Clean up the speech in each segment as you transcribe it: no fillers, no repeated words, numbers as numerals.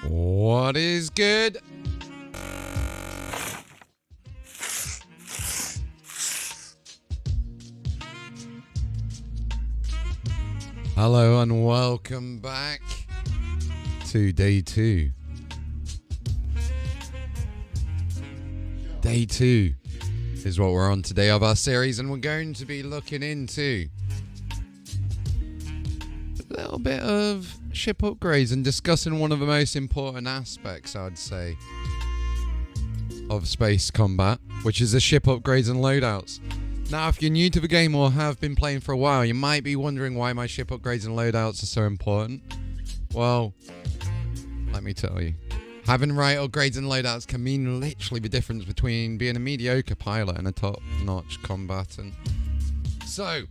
What is good? Hello and welcome back to day 2. Day 2 is what we're on today of our series, and we're going to be looking into a little bit of ship upgrades and discussing one of the most important aspects, I'd say, of space combat, which is the ship upgrades and loadouts. Now, if you're new to the game or have been playing for a while, you might be wondering why my ship upgrades and loadouts are so important. Well, let me tell you. Having right upgrades and loadouts can mean literally the difference between being a mediocre pilot and a top-notch combatant. So,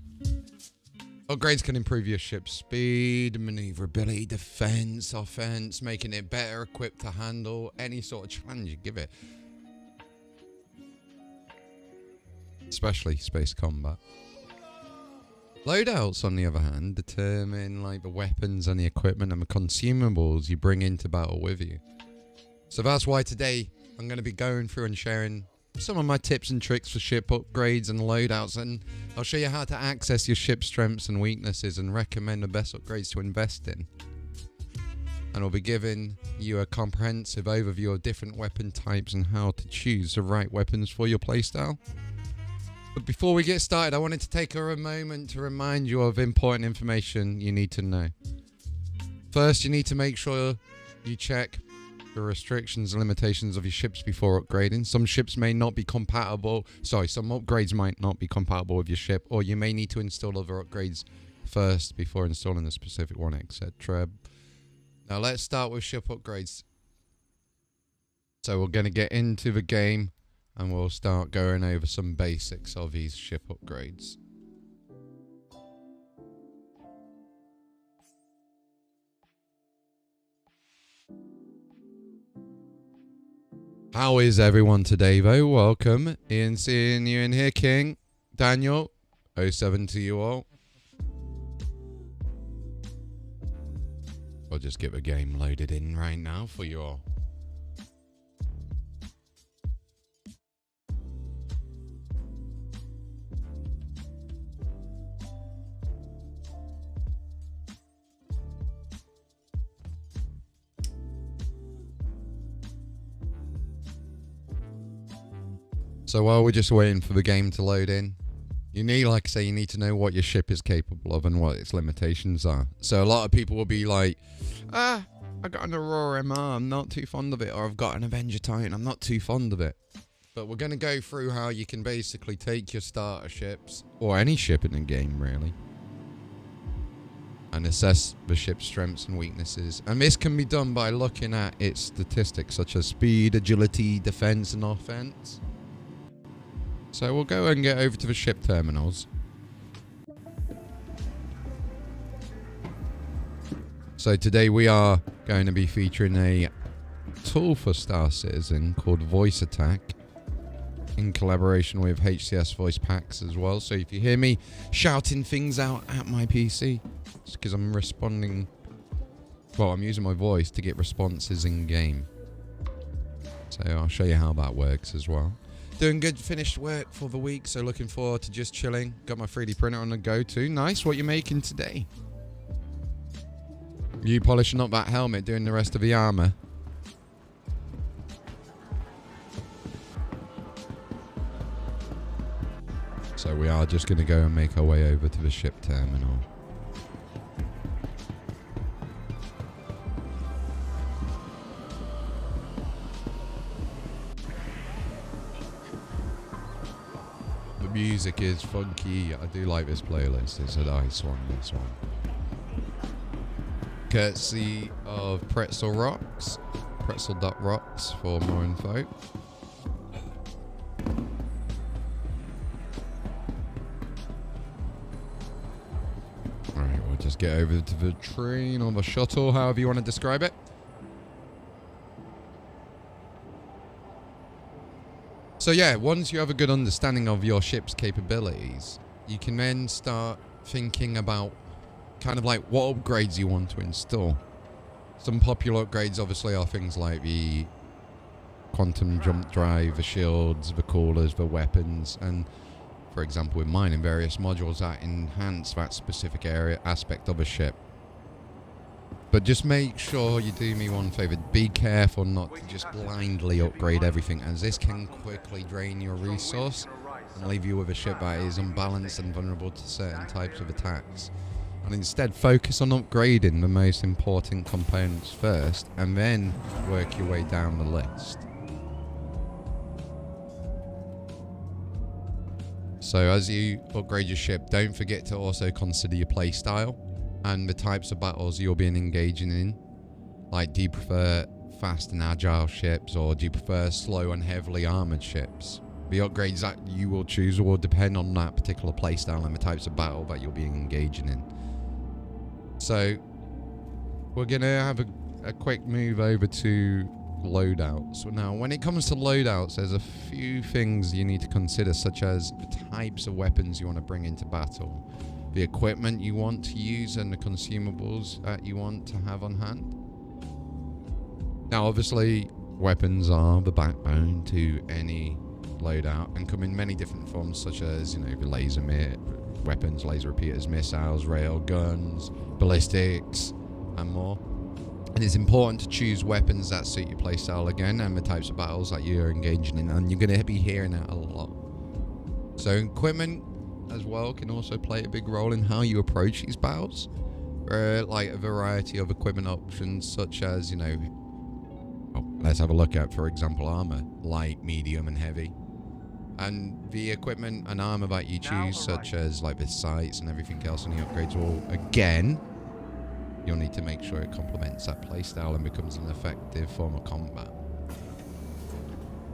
upgrades can improve your ship's speed, maneuverability, defense, offense, making it better equipped to handle any sort of challenge you give it. Especially space combat. Loadouts, on the other hand, determine the weapons and the equipment and the consumables you bring into battle with you. So that's why today I'm going to be going through and sharing some of my tips and tricks for ship upgrades and loadouts, and I'll show you how to access your ship's strengths and weaknesses and recommend the best upgrades to invest in. And I'll be giving you a comprehensive overview of different weapon types and how to choose the right weapons for your playstyle. But before we get started, I wanted to take a moment to remind you of important information you need to know. First, you need to make sure you check the restrictions and limitations of your ships before upgrading. Some ships may not be compatible. Some upgrades might not be compatible with your ship, or you may need to install other upgrades first before installing the specific one, etc. Now, let's start with ship upgrades. So we're going to get into the game, and we'll start going over some basics of these ship upgrades. How is everyone today, though? Welcome. Ian, seeing you in here. King, Daniel, 07 to you all. I'll just get the game loaded in right now for you all. So while we're just waiting for the game to load in, you need, like I say, you need to know what your ship is capable of and what its limitations are. So a lot of people will be like, I got an Aurora MR, I'm not too fond of it, or I've got an Avenger Titan, I'm not too fond of it. But we're going to go through how you can basically take your starter ships, or any ship in the game really, and assess the ship's strengths and weaknesses. And this can be done by looking at its statistics such as speed, agility, defense, and offense. So we'll go and get over to the ship terminals. So today we are going to be featuring a tool for Star Citizen called Voice Attack, in collaboration with HCS Voice Packs as well. So if you hear me shouting things out at my PC, it's because I'm responding. Well, I'm using my voice to get responses in game. So I'll show you how that works as well. Doing good, finished work for the week, so looking forward to just chilling. Got my 3D printer on the go too. Nice, what you making today? You polishing up that helmet, doing the rest of the armor? So we are just going to go and make our way over to the ship terminal. Music is funky. I do like this playlist. It's a nice one, this one. Courtesy of Pretzel Rocks. Pretzel.rocks for more info. Alright, we'll just get over to the train or the shuttle, however you want to describe it. So yeah, once you have a good understanding of your ship's capabilities, you can then start thinking about kind of like what upgrades you want to install. Some popular upgrades obviously are things like the quantum jump drive, the shields, the coolers, the weapons, and for example with mine in various modules that enhance that specific area aspect of a ship. But just make sure you do me one favour, be careful not to just blindly upgrade everything, as this can quickly drain your resource and leave you with a ship that is unbalanced and vulnerable to certain types of attacks. And instead focus on upgrading the most important components first and then work your way down the list. So as you upgrade your ship, don't forget to also consider your playstyle and the types of battles you'll be engaging in. Like, do you prefer fast and agile ships, or do you prefer slow and heavily armored ships? The upgrades that you will choose will depend on that particular playstyle and the types of battle that you'll be engaging in. So we're going to have a quick move over to loadouts. Now, when it comes to loadouts, there's a few things you need to consider, such as the types of weapons you want to bring into battle, the equipment you want to use, and the consumables that you want to have on hand. Now, obviously, weapons are the backbone to any loadout and come in many different forms, such as, you know, the laser weapons, laser repeaters, missiles, rail guns, ballistics, and more. And it's important to choose weapons that suit your playstyle again and the types of battles that you're engaging in, and you're going to be hearing that a lot. So equipment as well can also play a big role in how you approach these battles. Like a variety of equipment options, such as, you know, let's have a look at, for example, armor, light, medium, and heavy. And the equipment and armor that you choose, such as like the sights and everything else and the upgrades, will again, you'll need to make sure it complements that playstyle and becomes an effective form of combat.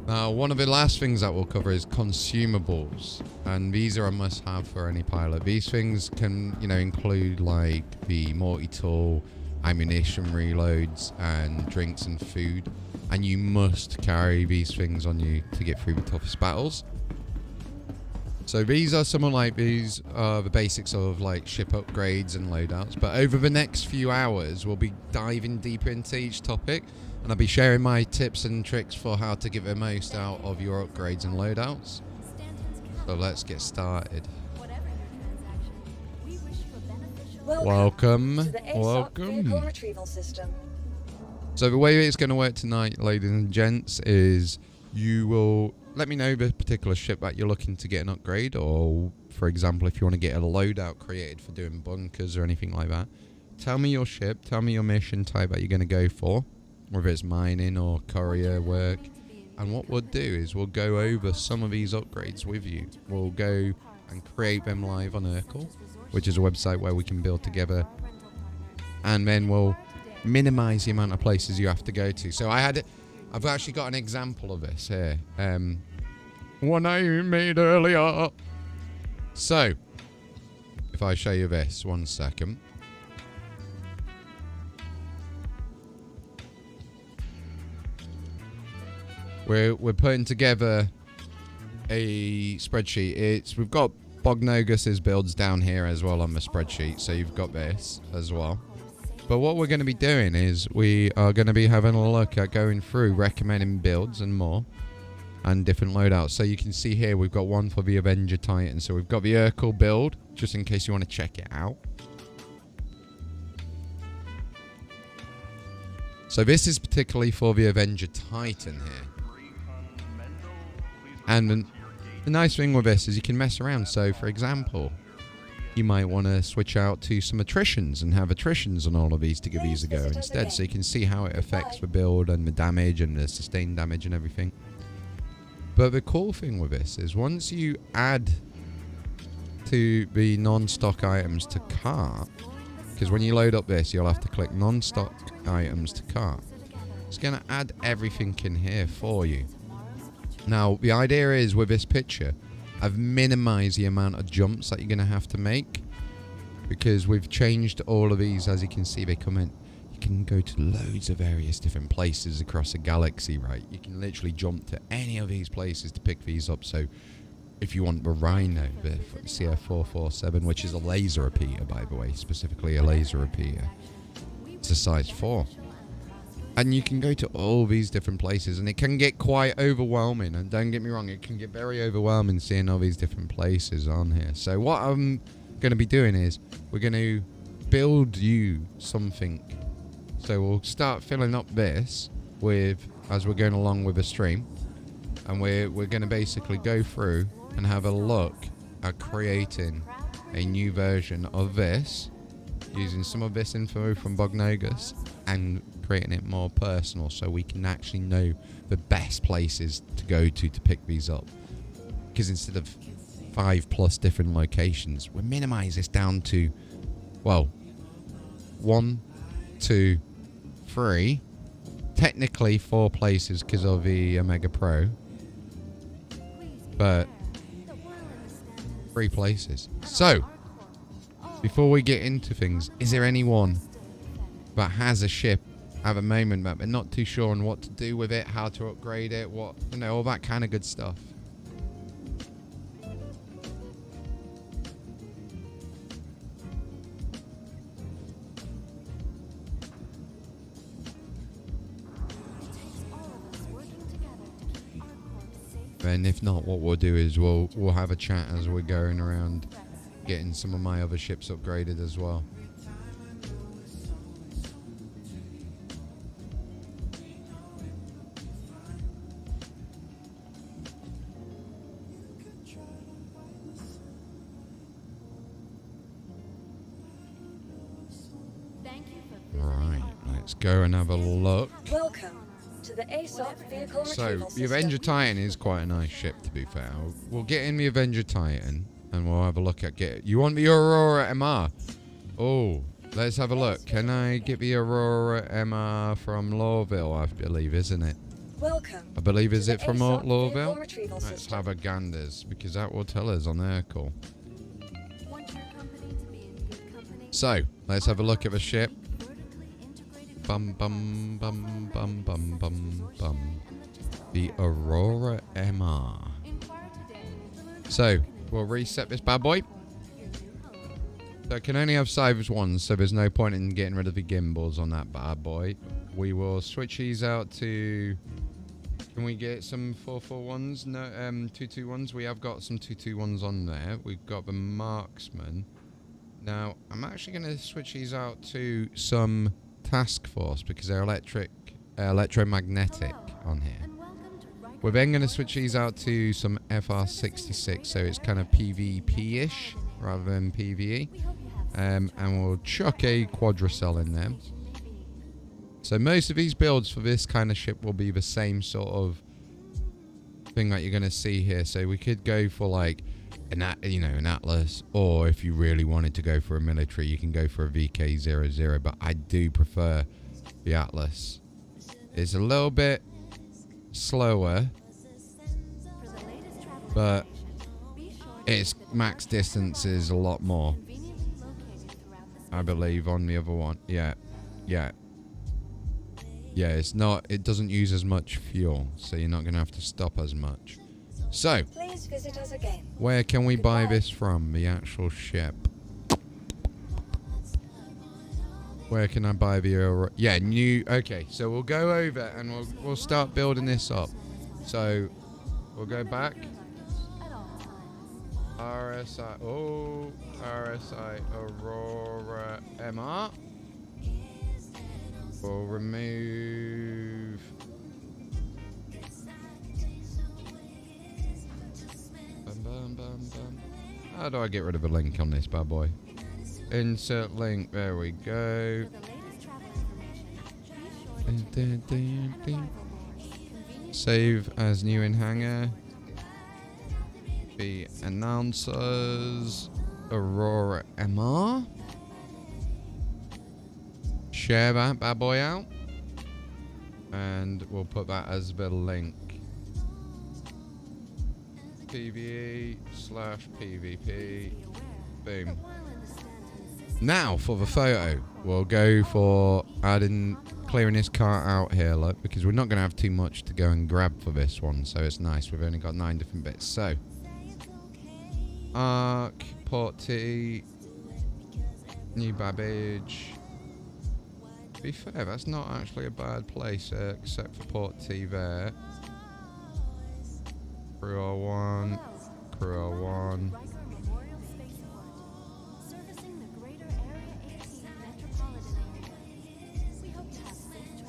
Now, one of the last things that we'll cover is consumables, and these are a must-have for any pilot. These things can, you know, include like the multi-tool, ammunition reloads, and drinks and food, and you must carry these things on you to get through the toughest battles. So these are some of like these are the basics of like ship upgrades and loadouts, but over the next few hours we'll be diving deeper into each topic, and I'll be sharing my tips and tricks for how to get the most out of your upgrades and loadouts. So let's get started. Welcome. So the way it's going to work tonight, ladies and gents, is you will let me know the particular ship that you're looking to get an upgrade, or for example, if you want to get a loadout created for doing bunkers or anything like that. Tell me your ship, tell me your mission type that you're going to go for, whether it's mining or courier work. And what we'll do is we'll go over some of these upgrades with you. We'll go and create them live on Urkel, which is a website where we can build together, and then we'll minimize the amount of places you have to go to. So I've actually got an example of this here, one I made earlier. So if I show you this, 1 second. We're putting together a spreadsheet. We've got Bognogus's builds down here as well on the spreadsheet, so you've got this as well. But what we're going to be doing is we are going to be having a look at going through recommending builds and more, and different loadouts. So you can see here we've got one for the Avenger Titan. So we've got the Urkel build, just in case you want to check it out. So this is particularly for the Avenger Titan here. And the nice thing with this is you can mess around. So for example, you might want to switch out to some attritions and have attritions on all of these to give these a go instead, so you can see how it affects the build and the damage and the sustained damage and everything. But the cool thing with this is once you add to the non-stock items to cart, because when you load up this you'll have to click non-stock items to cart, it's going to add everything in here for you. Now the idea is with this picture, I've minimized the amount of jumps that you're going to have to make, because we've changed all of these. As you can see, they come in. You can go to loads of various different places across the galaxy, right? You can literally jump to any of these places to pick these up. So if you want the Rhino, the CF447, which is a laser repeater, by the way, specifically a laser repeater, it's a size 4. And you can go to all these different places, and it can get quite overwhelming. And don't get me wrong, it can get very overwhelming seeing all these different places on here. So what I'm going to be doing is we're going to build you something. So we'll start filling up this with, as we're going along with the stream, and we're going to basically go through and have a look at creating a new version of this, using some of this info from Bognogus and creating it more personal, so we can actually know the best places to go to pick these up. Because instead of 5+ different locations, we minimize this down to, well, 1, 2, 3, technically 4 places because of the Omega Pro, but 3 places. So before we get into things, is there anyone that has a ship at the moment that they're not too sure on what to do with it, how to upgrade it, what, you know, all that kind of good stuff? And if not, what we'll do is we'll have a chat as we're going around getting some of my other ships upgraded as well. Right, let's go and have a look. Welcome to the ASOP vehicle So, retrieval the Avenger Titan is quite a nice ship, to be fair. We'll get in the Avenger Titan, and we'll have a look at You want the Aurora MR? Oh, let's have a look. Can I get the Aurora MR from Lawville, I believe, isn't it? Welcome. I believe, is it from ASOP Lawville? vehicle retrieval Let's system. have a ganders, because that will tell us on their call. So, let's have a look at the ship. Bum bum bum bum bum bum bum. The Aurora MR. So, we'll reset this bad boy. So it can only have Cybers 1, so there's no point in getting rid of the gimbals on that bad boy. We will switch these out to... Can we get some 441s? No, 221s. We have got some 221s on there. We've got the Marksman. Now, I'm actually going to switch these out to some Task Force because they're electromagnetic on here. We're then going to switch these out to some FR66, so it's kind of PvP-ish rather than PvE. And we'll chuck a Quadracell in there. So most of these builds for this kind of ship will be the same sort of thing that you're going to see here. So we could go for like an Atlas, or if you really wanted to go for a military, you can go for a VK00, but I do prefer the Atlas. It's a little bit slower, but its max distance is a lot more, I believe, on the other one. Yeah, it's not, it doesn't use as much fuel, so you're not going to have to stop as much. So, Please visit us again. where can we buy this from, the actual ship? Where can I buy the new? Okay, so we'll go over and we'll start building this up. So we'll go back. RSI Aurora MR. We'll remove. Bum, bum, bum. How do I get rid of a link on this bad boy? Insert link. There we go. Save as new in hangar. The announcers Aurora MR. Share that bad boy out. And we'll put that as the link. PvE/PvP. Boom. Now for the photo, we'll go for clearing this car out here, look, because we're not going to have too much to go and grab for this one, so it's nice. We've only got 9 different bits. So, Arc, Port T, new Babbage, be fair, that's not actually a bad place, except for Port T there. Crew R1, Crew R1.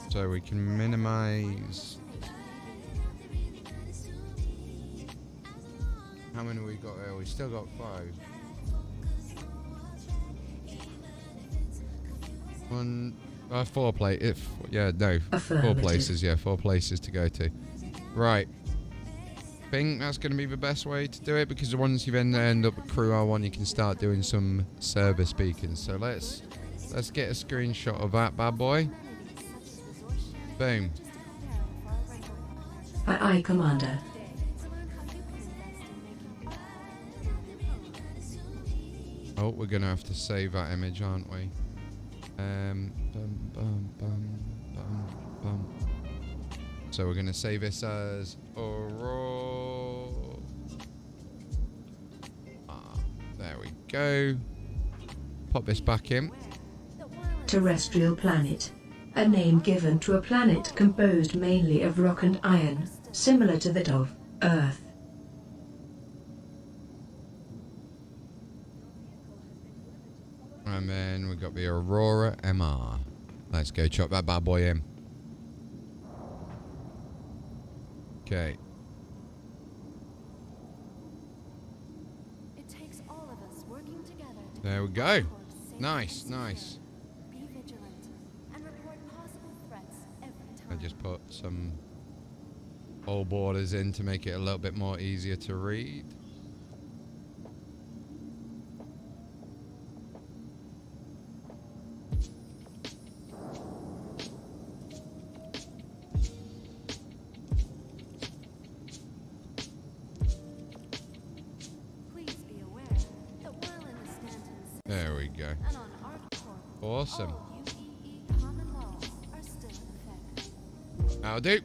So we can minimize. How many we got here? We still got 5. One, 4 places. Yeah, no, 4 places. Yeah, 4 places to go to. Right. I think that's going to be the best way to do it, because once you then end up at Crew R1, you can start doing some service beacons. So let's get a screenshot of that bad boy. Boom. Aye, Commander. Oh, we're going to have to save that image, aren't we? Bum, bum, bum, bum, bum. So we're going to save this as Aurora. There we go. Pop this back in. Terrestrial planet. A name given to a planet composed mainly of rock and iron, similar to that of Earth. And then we've got the Aurora MR. Let's go chop that bad boy in. Okay. It takes all of us working together. There we go. Nice, nice. Be vigilant and report possible threats every time. I just put some old borders in to make it a little bit more easier to read. Please be aware that while in the Stanton's There we go. and on ArcCorp, Awesome. all UEE common laws are still in effect. That'll do.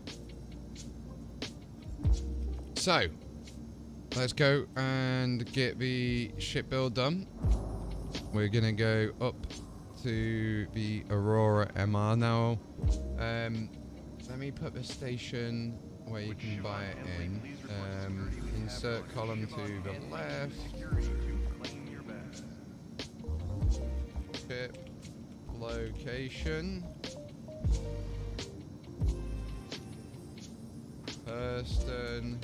So, let's go and get the ship build done. We're gonna go up to the Aurora MR now. Let me put the station where you can buy it in. Insert column to the left. Ship location. Hurston,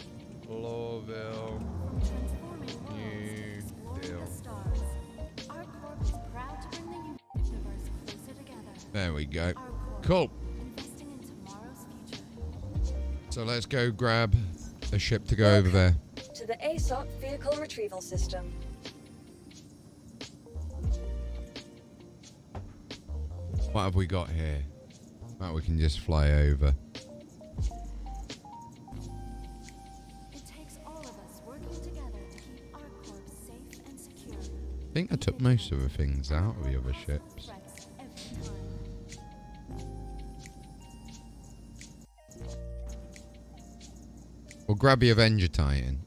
Lawville, Transforming worlds New and exploring Deal. the stars. ArcCorp is proud to bring the universe closer together. There we go. ArcCorp, Cool. investing in tomorrow's future. So let's go grab a ship to go over there. To the ASOP Vehicle Retrieval System. What have we got here? That we can just fly over. It takes all of us working together to keep ArcCorp safe and secure. I think I took most of the things out of the other ships. Threats every time. We'll grab the Avenger Titan.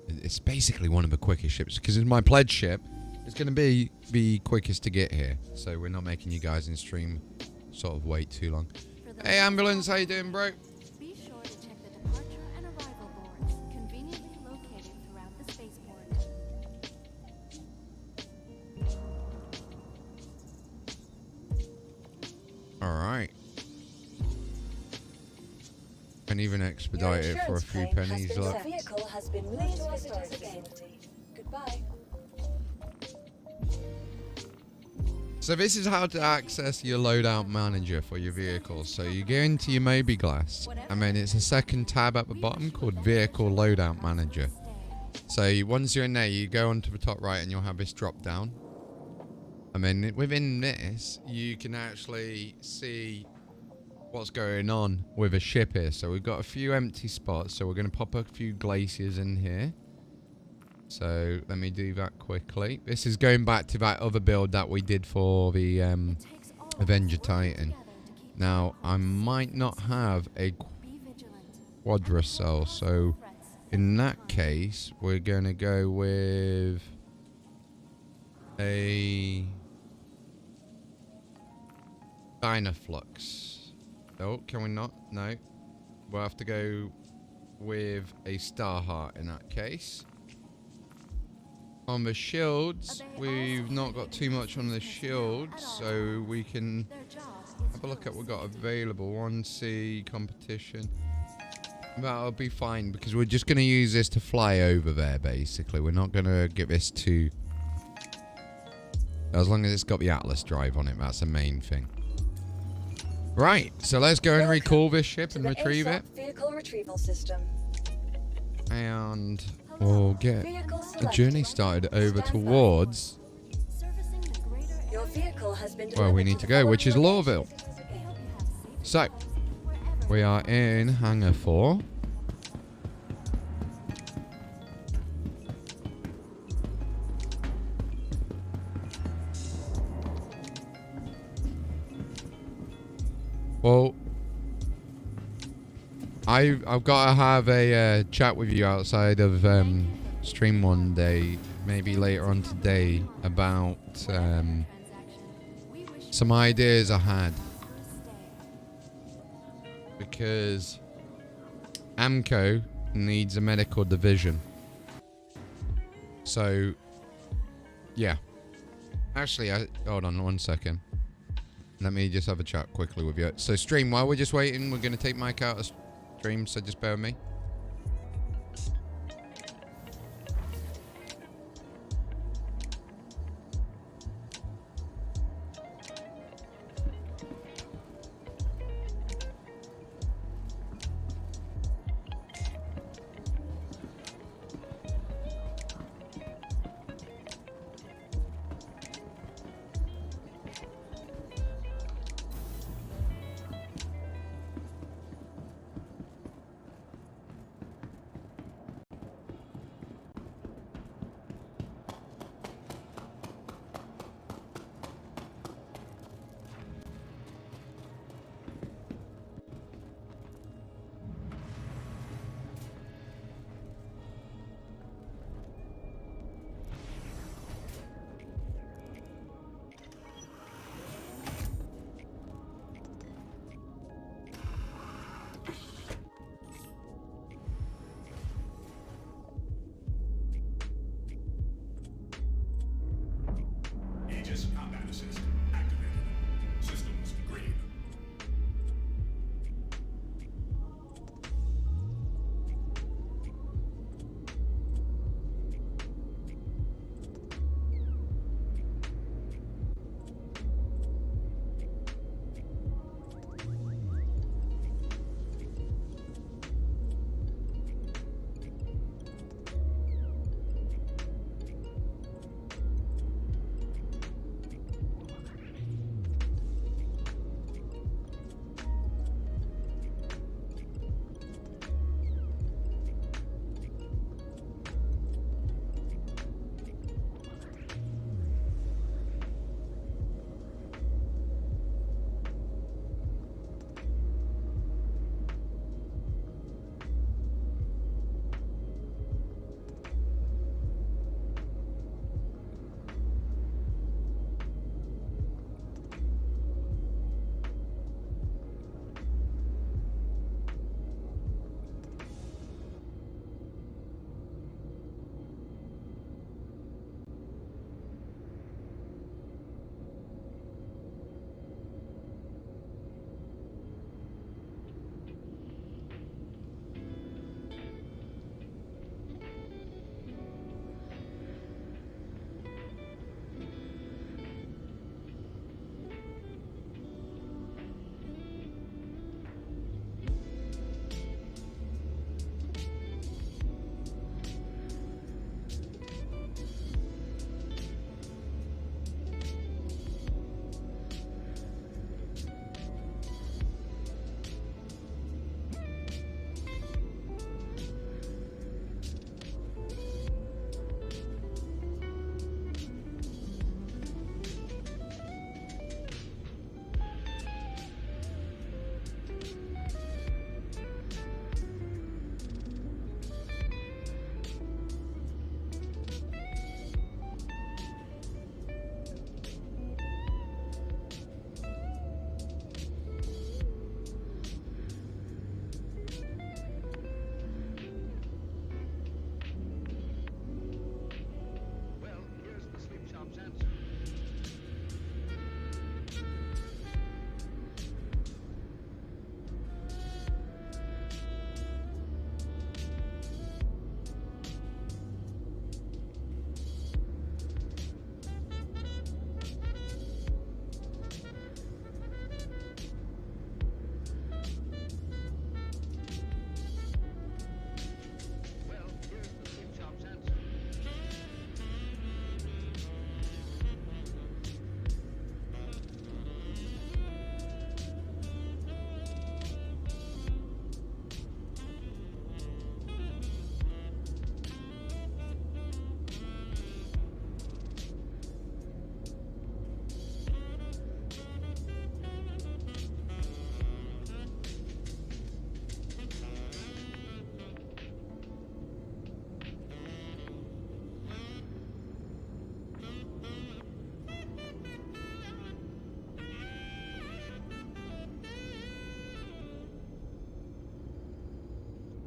It's basically one of the quickest ships, because it's my pledge ship. It's going to be the quickest to get here, so we're not making you guys in stream sort of wait too long. Hey ambulance, how you doing, bro? Be sure to check the departure and arrival boards, conveniently located throughout the spaceport. Alright. Can even expedite it for a few pennies. The Look. vehicle has been moved to a storage facility. Goodbye. So this is how to access your loadout manager for your vehicle. So you go into your Moby Glass, and then it's a second tab at the bottom called Vehicle Loadout Manager. So once you're in there, you go onto the top right and you'll have this drop down. And then within this, you can actually see what's going on with a ship here. So we've got a few empty spots, so we're going to pop a few glaciers in here. So let me do that quickly. This is going back to that other build that we did for the Avenger Titan. Now, I might not have a quadricell, so in that case, we're going to go with a Dynaflux. Oh, can we not? No. We'll have to go with a star heart in that case. On the shields, we've not got too much on the shields, so we can have a look at what we've got available. 1C competition. That'll be fine because we're just going to use this to fly over there, basically. We're not going to get this to... As long as it's got the Atlas drive on it, that's the main thing. Right, so let's go and recall this ship and retrieve it. Vehicle retrieval system. And we'll get a journey started over towards Your vehicle has been where we need to go, which is Lawville. So, we are in Hangar 4. Well, I've got to have a chat with you outside of stream one day, maybe later on today, about some ideas I had. Because Amco needs a medical division. So, yeah. Actually, hold on 1 second. Let me just have a chat quickly with you. So, stream, while we're just waiting, we're going to take Mike out of stream, so just bear with me.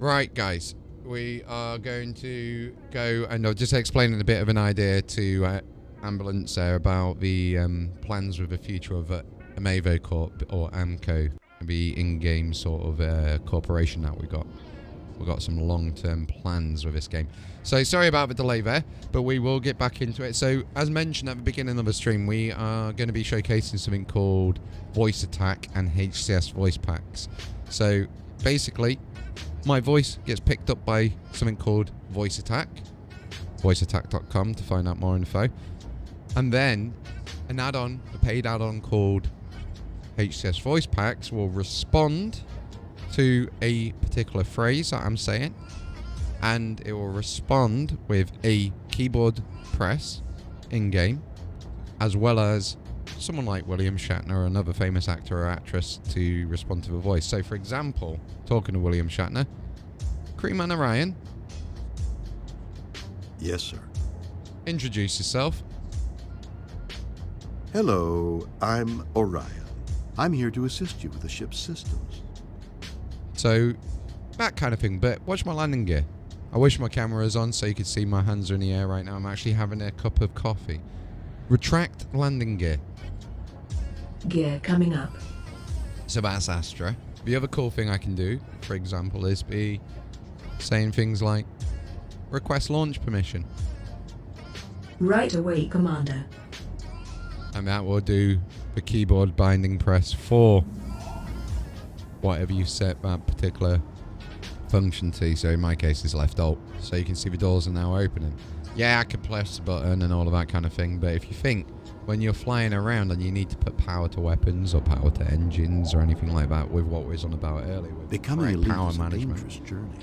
Right, guys. We are going to go, and I'll just explain a bit of an idea to Ambulance there about the plans with the future of Amevo Corp, or Amco, the in-game sort of corporation that we got. We've got some long-term plans with this game. So sorry about the delay there, but we will get back into it. So as mentioned at the beginning of the stream, we are going to be showcasing something called Voice Attack and HCS voice packs. So basically, my voice gets picked up by something called Voice Attack. voiceattack.com to find out more info. And then an add-on, a paid add-on called HCS voice packs will respond to a particular phrase that I'm saying, and it will respond with a keyboard press in-game, as well as someone like William Shatner or another famous actor or actress to respond to the voice. So for example, talking to William Shatner, Crewman Orion. Yes, sir. Introduce yourself. Hello, I'm Orion. I'm here to assist you with the ship's systems. So, that kind of thing. But watch my landing gear. I wish my camera was on so you could see my hands are in the air right now. I'm actually having a cup of coffee. Retract landing gear. Gear coming up. So that's Astra. The other cool thing I can do, for example, is be saying things like, request launch permission. Right away, Commander. And that will do the keyboard binding press for whatever you set that particular function to. So in my case, it's left alt. So you can see the doors are now opening. Yeah, I can press the button and all of that kind of thing. But if you think when you're flying around and you need to put power to weapons or power to engines or anything like that, with what we was on about earlier, with Becoming a power leader is a management. dangerous journey.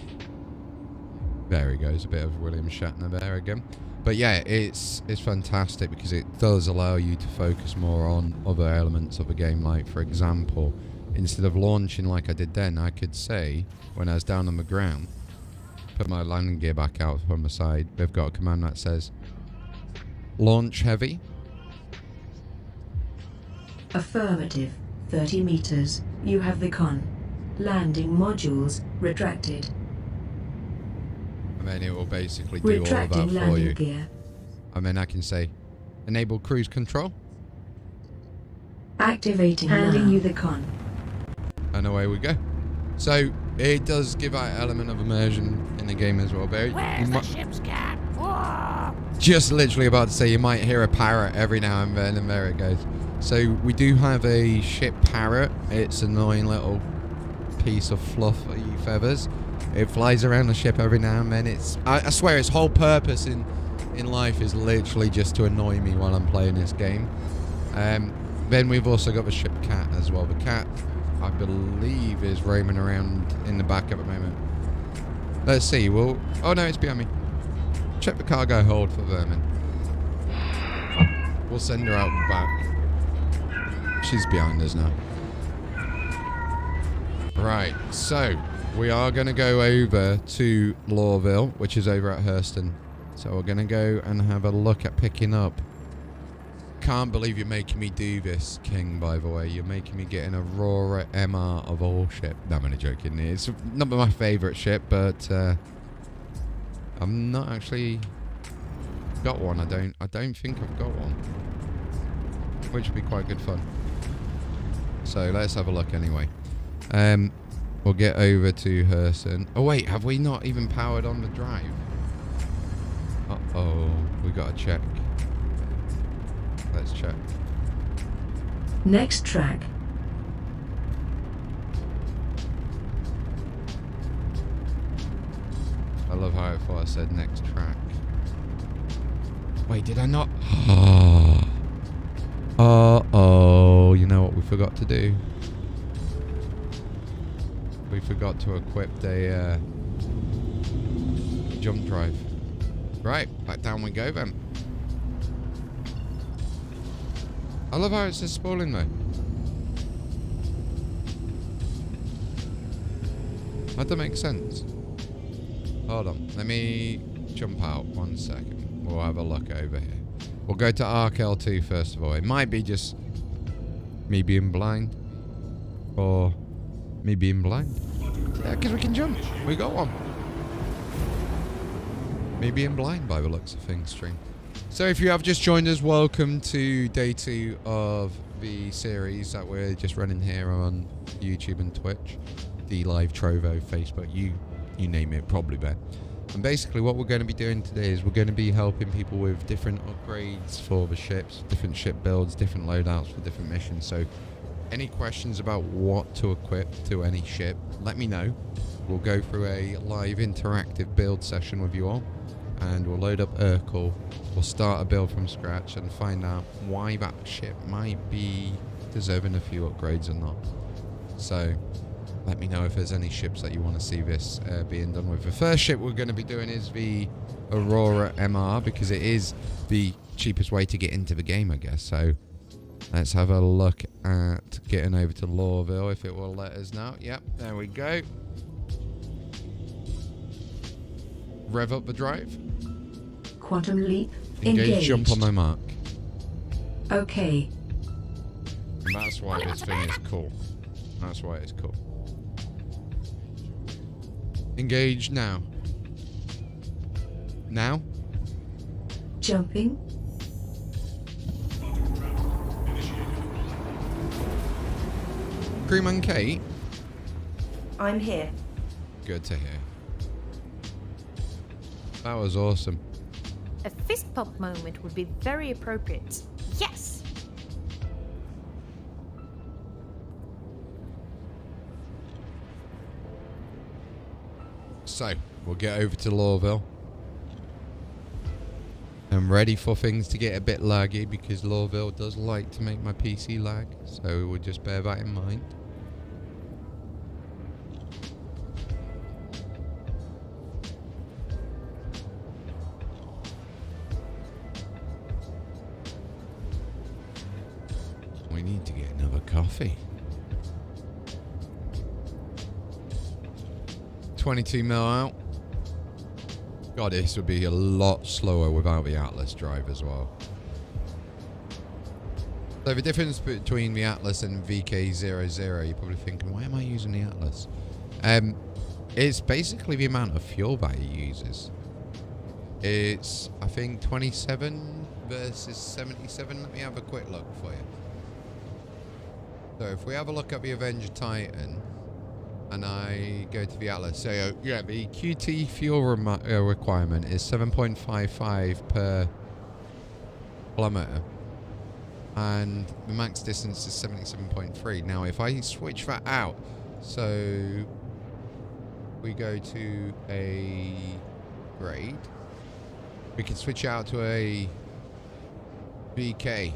There he goes, a bit of William Shatner there again. But yeah, it's fantastic because it does allow you to focus more on other elements of the game. Like, for example, instead of launching like I did then, I could say, when I was down on the ground, put my landing gear back out from the side. They've got a command that says, launch heavy. Affirmative. 30 meters. You have the con. Landing modules retracted. And then it will basically do all of Retracting that for landing you. gear. And then I can say, enable cruise control. Activating. Handing you the con. And away we go. So it does give that element of immersion in the game as well. But Where's the ship's cat? Whoa! just literally about to say, you might hear a parrot every now and then, and there it goes. So we do have a ship parrot. It's an annoying little piece of fluffy feathers. It flies around the ship every now and then. I swear its whole purpose in life is literally just to annoy me while I'm playing this game. Then we've also got the ship cat as well. The cat, I believe, is roaming around in the back at the moment. Let's see. Well, oh no, it's behind me. Check the cargo hold for vermin. We'll send her out back. She's behind us now. Right, so we are going to go over to Lawville, which is over at Hurston. So we're going to go and have a look at picking up. Can't believe you're making me do this, King, by the way. You're making me get an Aurora MR of all ship. No, I'm only joking. It's not my favourite ship, but I'm not actually got one. I don't think I've got one, which would be quite good fun. So let's have a look anyway. We'll get over to Hurston. Oh wait, have we not even powered on the drive? Uh-oh, we got to check. Let's check. Next track. I love how I thought I said next track. Wait, did I not? Uh-oh, you know what we forgot to do? We forgot to equip the jump drive. Right, back down we go then. I love how it's just spawning though. That doesn't make sense. Hold on, let me jump out 1 second. We'll have a look over here. We'll go to Arc L2 first of all. It might be just me being blind. Or me being blind. Yeah, because we can jump. We got one. Me being blind by the looks of things, stream. So if you have just joined us, welcome to day 2 of the series that we're just running here on YouTube and Twitch. The Live Trovo, Facebook, you name it, probably there. And basically what we're going to be doing today is we're going to be helping people with different upgrades for the ships, different ship builds, different loadouts for different missions. So any questions about what to equip to any ship, let me know. We'll go through a live interactive build session with you all, and we'll load up Urkel. We'll start a build from scratch and find out why that ship might be deserving a few upgrades or not. So let me know if there's any ships that you want to see this being done with. The first ship we're going to be doing is the Aurora MR, because it is the cheapest way to get into the game, I guess. So let's have a look at getting over to Lawville, if it will let us know. Yep, there we go. Rev up the drive. Quantum leap. Engage, jump on my mark. Okay. And that's why this thing is cool. That's why it's cool. Engage now. Now? Jumping. Crewman Kate? I'm here. Good to hear. That was awesome. A fist pump moment would be very appropriate. Yes! So, we'll get over to Lawville. I'm ready for things to get a bit laggy, because Lawville does like to make my PC lag, so we'll just bear that in mind. We need to get another coffee. 22 mil out. God, this would be a lot slower without the Atlas drive as well. So the difference between the Atlas and VK00, you're probably thinking, why am I using the Atlas? It's basically the amount of fuel that it uses. It's, I think, 27 versus 77. Let me have a quick look for you. So if we have a look at the Avenger Titan, and I go to the Atlas, so yeah, the QT fuel requirement is 7.55 per kilometer, and the max distance is 77.3. Now if I switch that out, so we go to a grade, we can switch out to a VK.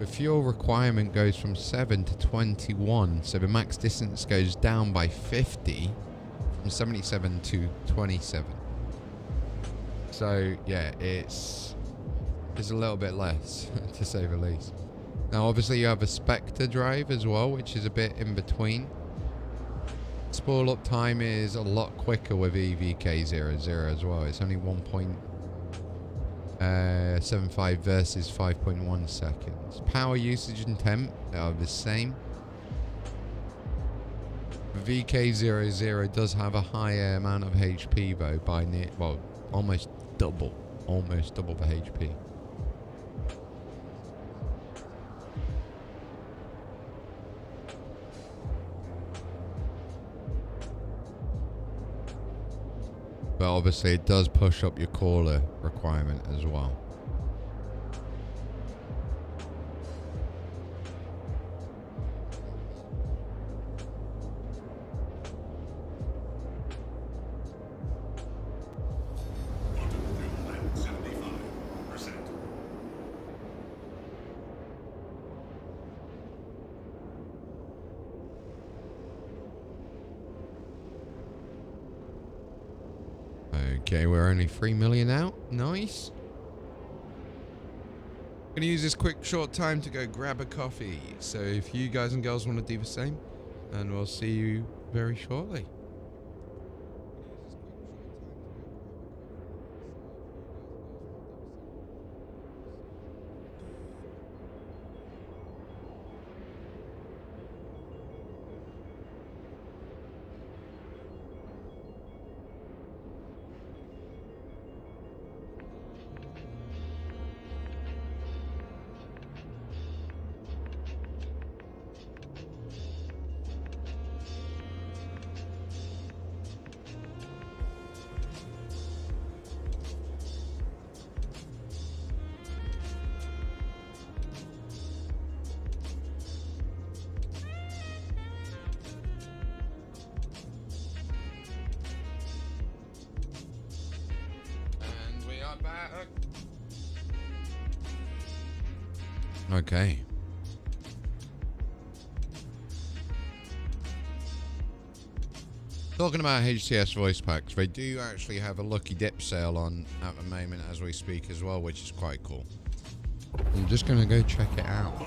The fuel requirement goes from 7 to 21, so the max distance goes down by 50 from 77 to 27. So yeah, it's a little bit less, to say the least. Now obviously you have a Spectre drive as well, which is a bit in between. Spool up time is a lot quicker with EVK00 as well. It's only 1.75 versus 5.1 seconds. Power usage and temp are the same. VK00 does have a higher amount of HP though, by near, well, almost double the HP. But obviously it does push up your caller requirement as well. Okay, we're only 3 million out. Nice. Gonna use this quick short time to go grab a coffee. So if you guys and girls want to do the same, and we'll see you very shortly. back. Okay. Talking about HCS voice packs, they do actually have a lucky dip sale on at the moment as we speak as well, which is quite cool. I'm just going to go check it out.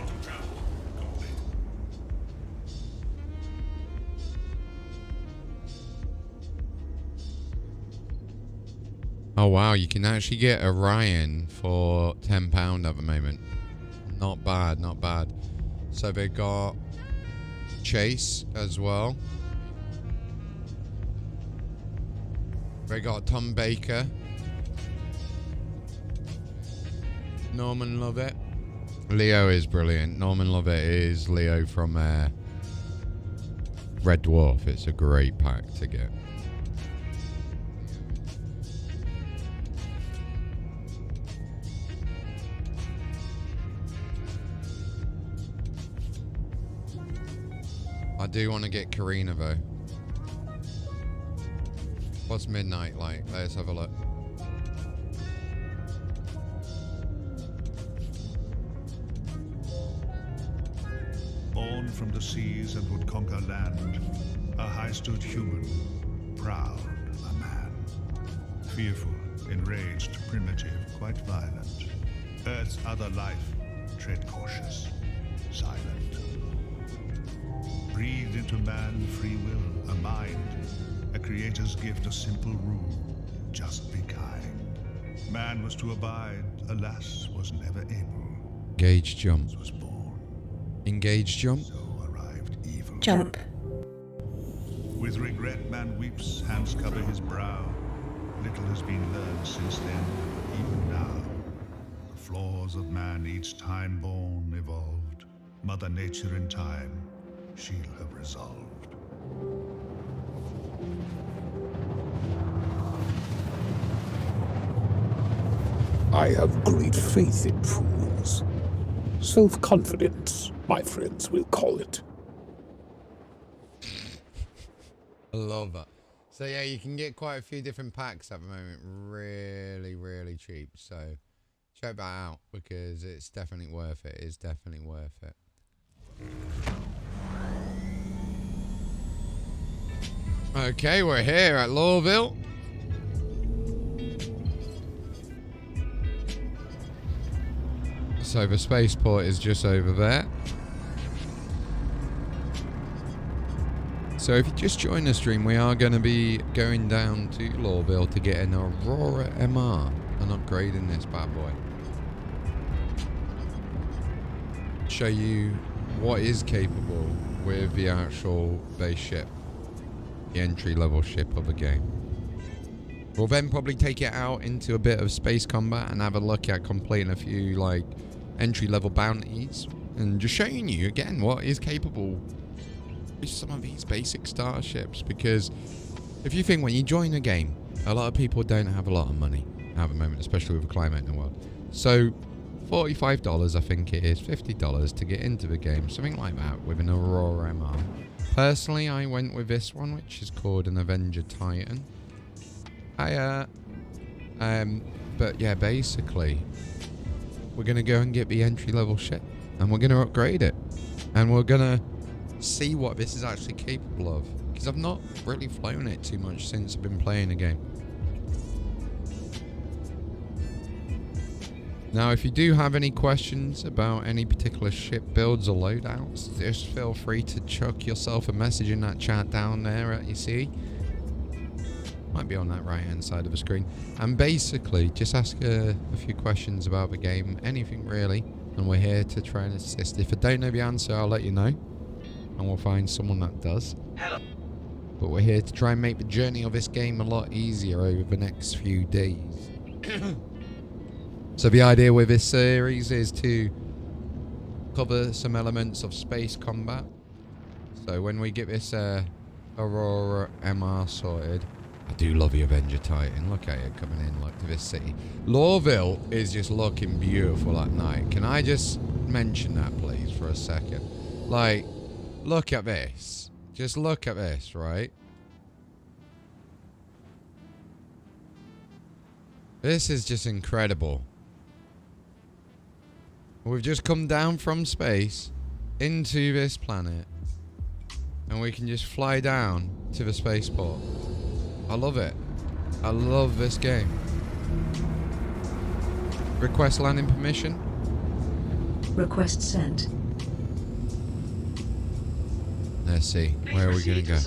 Oh wow, you can actually get Orion for £10 at the moment. Not bad, not bad. So they got Chase as well. They got Tom Baker. Norman Lovett. Leo is brilliant. Norman Lovett is Leo from Red Dwarf. It's a great pack to get. I do want to get Karina though. What's midnight like? Let's have a look. Born from the seas and would conquer land, a high-stood human, proud a man. Fearful, enraged, primitive, quite violent. Earth's other life, tread cautious, silent. Breathed into man free will, a mind, a creator's gift, a simple rule, just be kind. Man was to abide, alas, was never able. Engage jump. Was born, Engage jump. so arrived evil. Jump. With regret man weeps, hands cover his brow. Little has been learned since then, even now. The flaws of man each time born evolved. Mother Nature in time, she'll have resolved. I have great faith in fools. Self-confidence, my friends will call it. I love that. So yeah, you can get quite a few different packs at the moment. Really, really cheap. So check that out because it's definitely worth it. It's definitely worth it. Okay, we're here at Lawville. So the spaceport is just over there. So if you just joined the stream, we are going to be going down to Lawville to get an Aurora MR and upgrading this bad boy. Show you what is capable with the actual base ship. The entry level ship of the game. We'll then probably take it out into a bit of space combat and have a look at completing a few like entry level bounties and just showing you again what is capable with some of these basic starships, because if you think when you join a game, a lot of people don't have a lot of money at the moment, especially with the climate in the world. So $45 I think it is, $50 to get into the game, something like that with an Aurora MR. Personally, I went with this one, which is called an Avenger Titan. But yeah, basically, we're going to go and get the entry-level ship, and we're going to upgrade it, and we're going to see what this is actually capable of, because I've not really flown it too much since I've been playing the game. Now, if you do have any questions about any particular ship builds or loadouts, just feel free to chuck yourself a message in that chat down there that you see. Might be on that right hand side of the screen. And basically, just ask a few questions about the game, anything really, and we're here to try and assist. If I don't know the answer, I'll let you know, and we'll find someone that does. Hello. But we're here to try and make the journey of this game a lot easier over the next few days. So the idea with this series is to cover some elements of space combat. So when we get this Aurora MR sorted, I do love the Avenger Titan. Look at it coming in, look to this city. Lawville is just looking beautiful at night. Can I just mention that please for a second? Like, look at this. Just look at this, right? This is just incredible. We've just come down from space into this planet, and we can just fly down to the spaceport. I love it. I love this game. Request landing permission. Request sent. Let's see. Where are we going to go?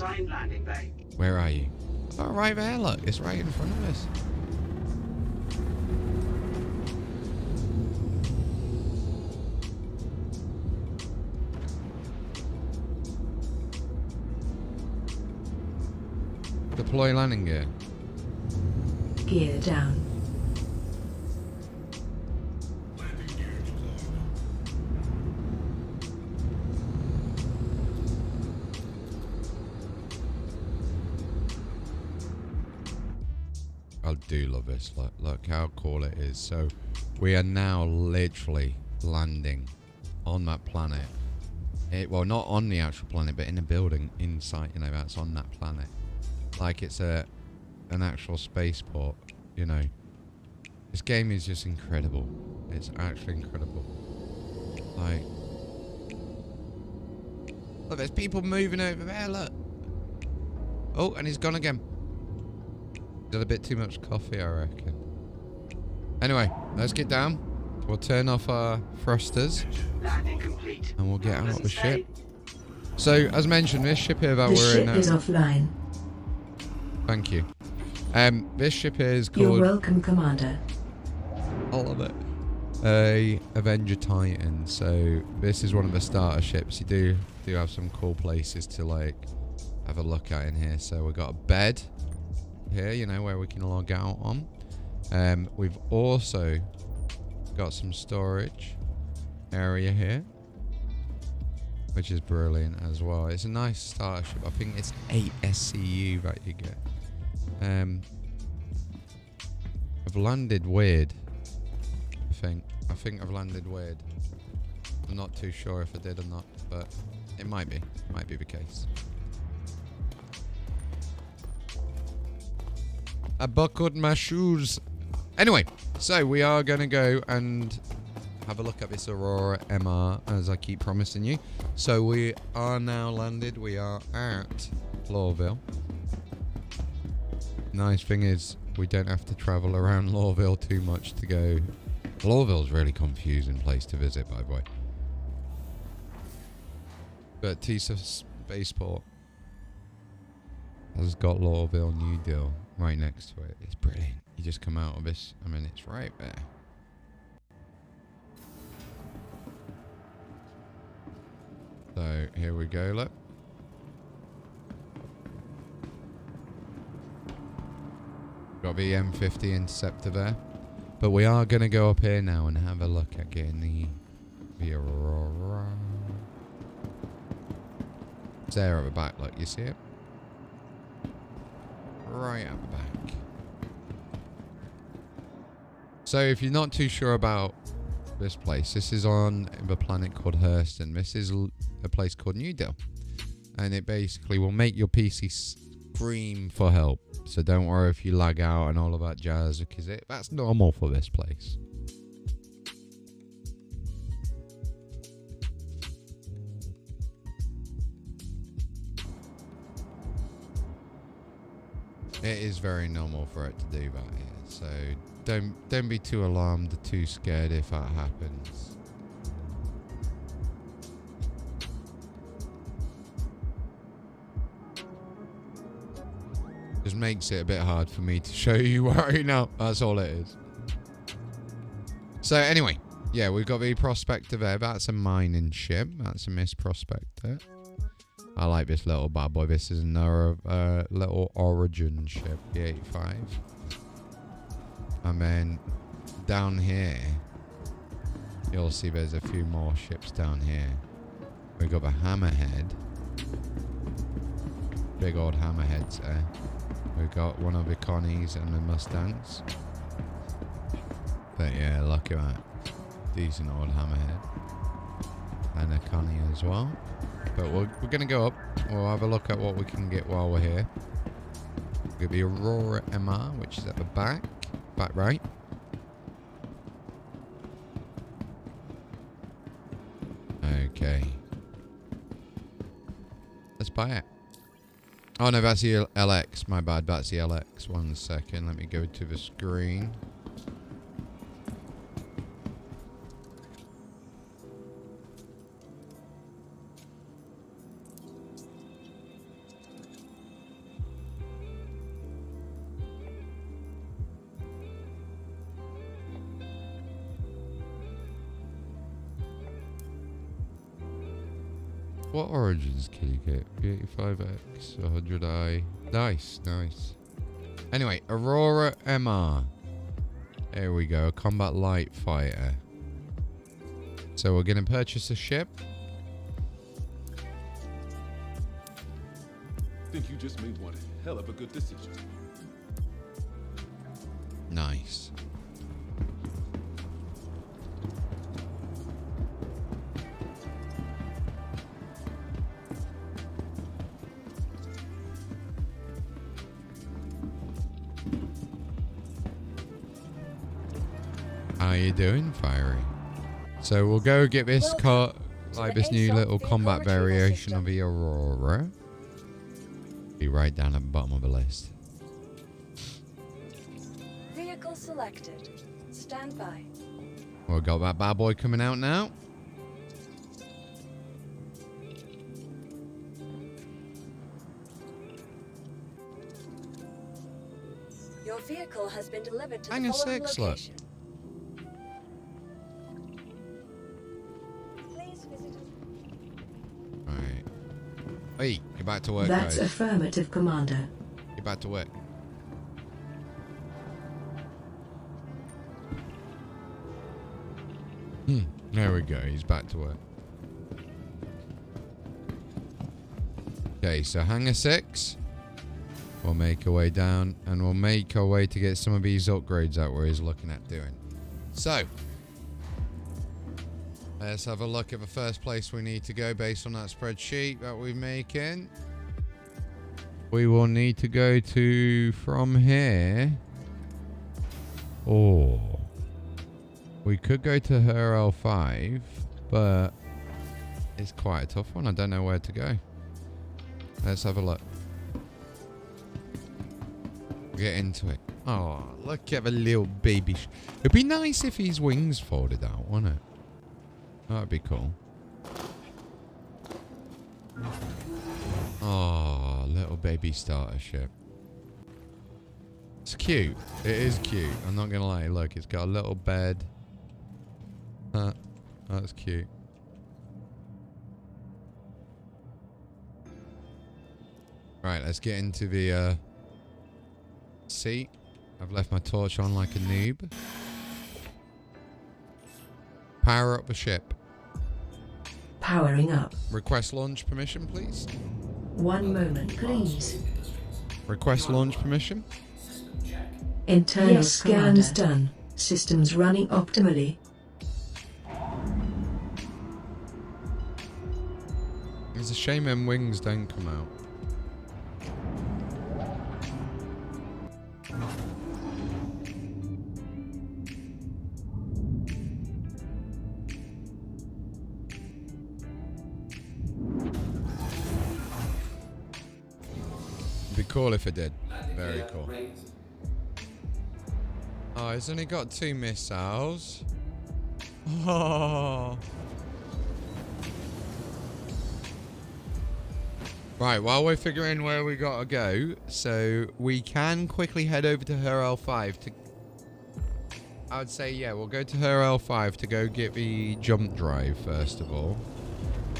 Where are you? Oh, right there, look. It's right in front of us. Deploy landing gear. Gear down. I do love this. Look how cool it is. So we are now literally landing on that planet. Well, not on the actual planet, but in a building inside, you know, that's on that planet. Like it's an actual spaceport, you know. This game is just incredible. It's actually incredible. Like, look, there's people moving over there, look. Oh, and he's gone again. Did a bit too much coffee, I reckon. Anyway, let's get down. We'll turn off our thrusters and we'll get out of the ship. So, as mentioned, this ship here that we're in now. The ship is offline. Thank you. This ship here is called... You're welcome, Commander. I love it. A Avenger Titan. So, this is one of the starter ships. You do have some cool places to, like, have a look at in here. So, we've got a bed here, you know, where we can log out on. We've also got some storage area here, which is brilliant as well. It's a nice starter ship. I think it's 8 SCU that you get. I've landed weird. I think I've landed weird. I'm not too sure if I did or not, but it might be. Might be the case. I buckled my shoes. Anyway, so we are going to go and have a look at this Aurora MR, as I keep promising you. So we are now landed. We are at Lawville. Nice thing is, we don't have to travel around Lawville too much to go. Lawville's a really confusing place to visit, by the way. But Tisa Spaceport has got Lawville New Deal right next to it. It's brilliant. You just come out of this, I mean, it's right there. So here we go, look. Got the M50 Interceptor there. But we are going to go up here now and have a look at getting the Aurora. It's there at the back, look, you see it? Right at the back. So if you're not too sure about this place, this is on the planet called Hurston. This is a place called New Deal. And it basically will make your PC scream for help. So don't worry if you lag out and all of that jazz, because that's normal for this place. It is very normal for it to do that here, so don't be too alarmed or too scared if that happens. Just makes it a bit hard for me to show you right now. That's all it is. So anyway, yeah, we've got the Prospector there. That's a mining ship. That's a Miss Prospector. I like this little bad boy. This is another little Origin ship, the 85. And then down here, you'll see there's a few more ships down here. We've got the Hammerhead. Big old Hammerheads there. We've got one of the Connies and the Mustangs. But yeah, look at that. Decent old Hammerhead. And a Connie as well. But we're going to go up. We'll have a look at what we can get while we're here. We'll get the Aurora MR, which is at the back back right. Okay. Let's buy it. Oh no, that's the LX. My bad, that's the LX. 1 second, let me go to the screen. What origins can you get? 85X, 100i. Nice, nice. Anyway, Aurora MR. There we go, a combat light fighter. So we're going to purchase a ship. Think you just made one hell of a good decision. Nice. How you doing, Fiery? So we'll go get this car, like this new little combat variation of the Aurora. Be right down at the bottom of the list. Vehicle selected. Stand by. We've got that bad boy coming out now. Your vehicle has been delivered to Hang the a following sec, slut. location. Please visit us. Alright. Hey, get back to work, That's guys. affirmative, Commander. Get back to work. There we go, he's back to work. Okay, so hangar 6. We'll make our way down, and we'll make our way to get some of these upgrades out where he's looking at doing. So, let's have a look at the first place we need to go based on that spreadsheet that we're making. We will need to go to, from here. Oh. We could go to her L5, but it's quite a tough one. I don't know where to go. Let's have a look. Get into it. Oh, look at the little baby. It'd be nice if his wings folded out, wouldn't it? That'd be cool. Oh, little baby starter ship. It's cute. It is cute. I'm not gonna lie. Look, it's got a little bed. That's cute. Right, let's get into the seat. I've left my torch on like a noob. Power up the ship. Powering up. Request launch permission, please. 1 moment, please. Request launch permission. Internal scans done. Systems running optimally. It's a shame them wings don't come out. It'd be cool if it did. Very cool. Oh, it's only got 2 missiles. Oh. Right, while we're figuring where we gotta go, so we can quickly head over to her L5 to... I would say, yeah, we'll go to her L5 to go get the jump drive first of all.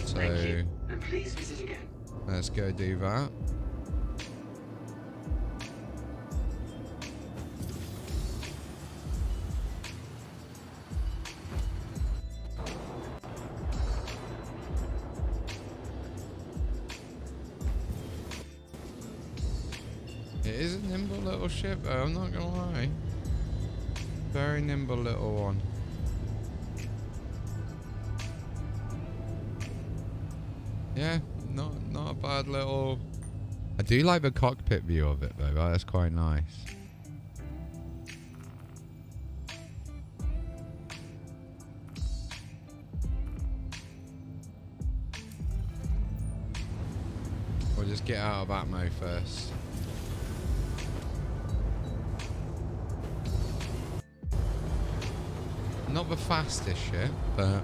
So, thank you, and please visit again. Let's go do that. It is a nimble little ship though, I'm not gonna lie. Very nimble little one. Yeah, not a bad little... I do like the cockpit view of it though, that's quite nice. just get out of Atmo first. Not the fastest ship, but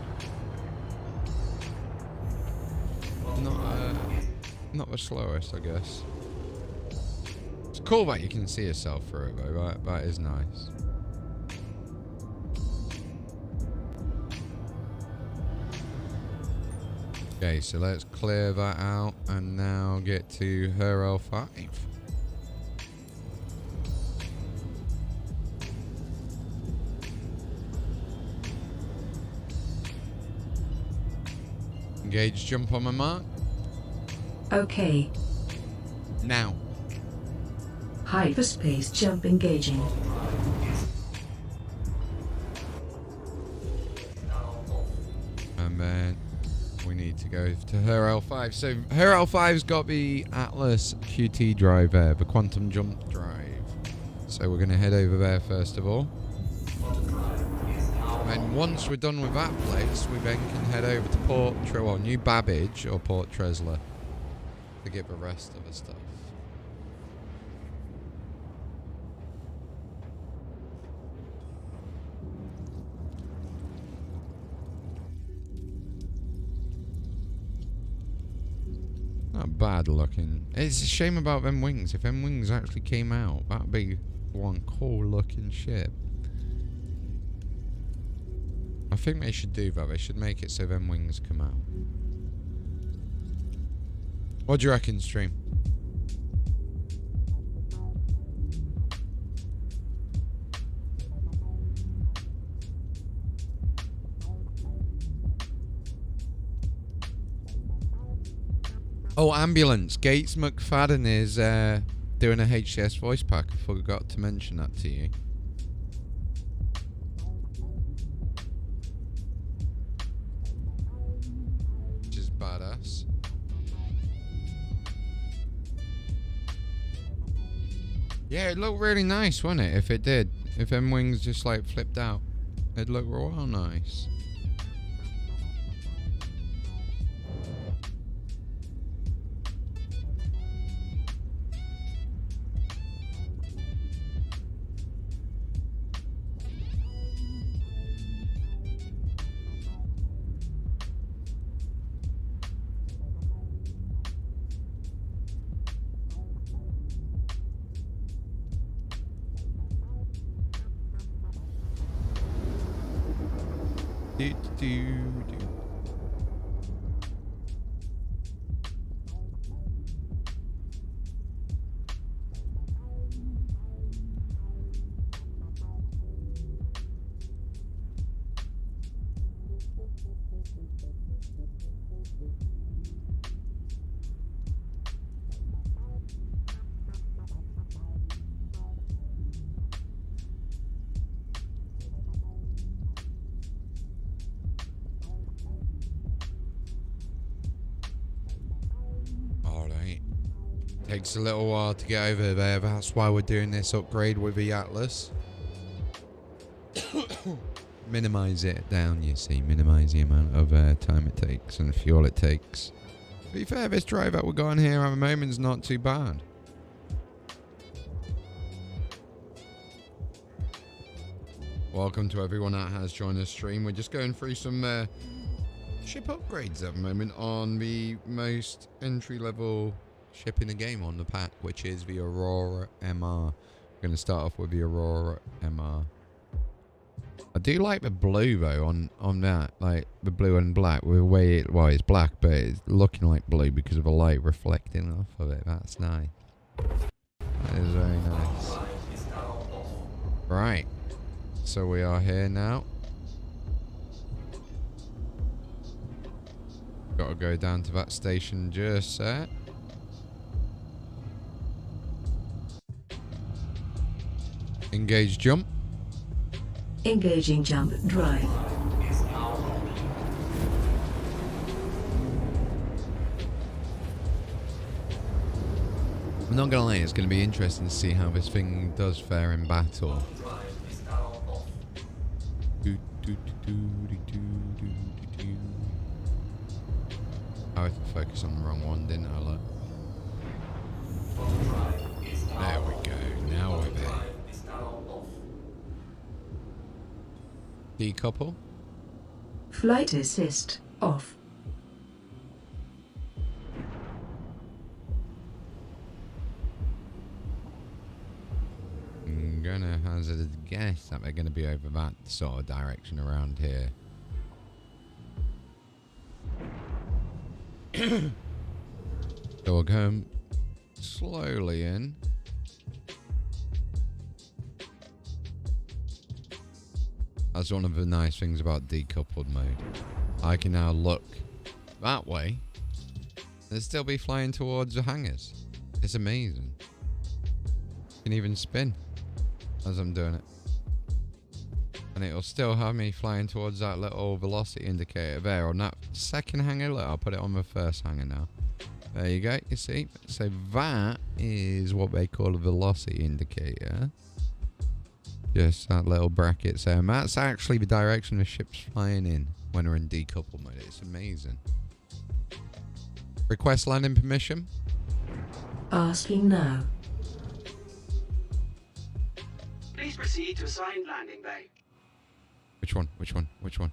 not the slowest, I guess. It's cool that you can see yourself through it, though. That is nice. Okay, so let's clear that out and now get to her L5. Engage jump on my mark. Okay. Now. Hyperspace jump engaging. And then we need to go to her L5. So her L5's got the Atlas QT drive there, the quantum jump drive. So we're going to head over there first of all. And once we're done with that place, we then can head over to New Babbage or Port Tresla to get the rest of the stuff. Not bad looking. It's a shame about them wings. If them wings actually came out, that'd be one cool looking ship. I think they should do that. They should make it so them wings come out. What do you reckon, stream? Oh, ambulance. Gates McFadden is doing a HCS voice pack. I forgot to mention that to you. Which is badass. Yeah, it looked really nice, wouldn't it? If it did. If them wings just like flipped out. It'd look real nice. Takes a little while to get over there. That's why we're doing this upgrade with the Atlas. Minimize it down, you see. Minimize the amount of time it takes and fuel it takes. To be fair, this drive that we're going here at the moment is not too bad. Welcome to everyone that has joined the stream. We're just going through some ship upgrades at the moment on the most entry-level ship in the game on the pack, which is the Aurora MR. We're going to start off with the Aurora MR. I do like the blue though on that, like the blue and black. With the way it, well, it's black, but it's looking like blue because of the light reflecting off of it. That's nice. That is very nice. Right, so we are here now. Got to go down to that station just there. Engage jump. Engaging jump drive. I'm not gonna lie, it's gonna be interesting to see how this thing does fare in battle. I focused on the wrong one, didn't I? Look. Decouple. Flight assist off. I'm gonna hazard a guess that they're gonna be over that sort of direction around here. So we'll go slowly in. That's one of the nice things about decoupled mode. I can now look that way and still be flying towards the hangars. It's amazing. Can even spin as I'm doing it. And it'll still have me flying towards that little velocity indicator there on that second hangar. Look, I'll put it on the first hangar now. There you go, you see. So that is what they call a velocity indicator. Just that little bracket. So and that's actually the direction the ship's flying in when we're in decouple mode. It's amazing. Request landing permission. Asking now. Please proceed to assigned landing bay. Which one? Which one? Which one?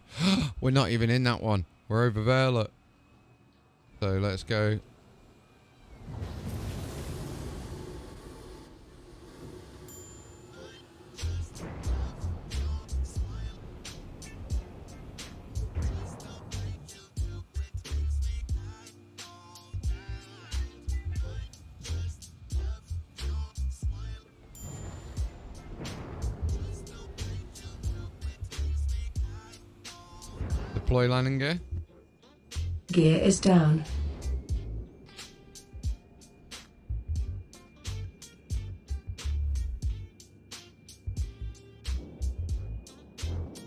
We're not even in that one. We're over there, look. So let's go. Deploy landing gear. Gear is down.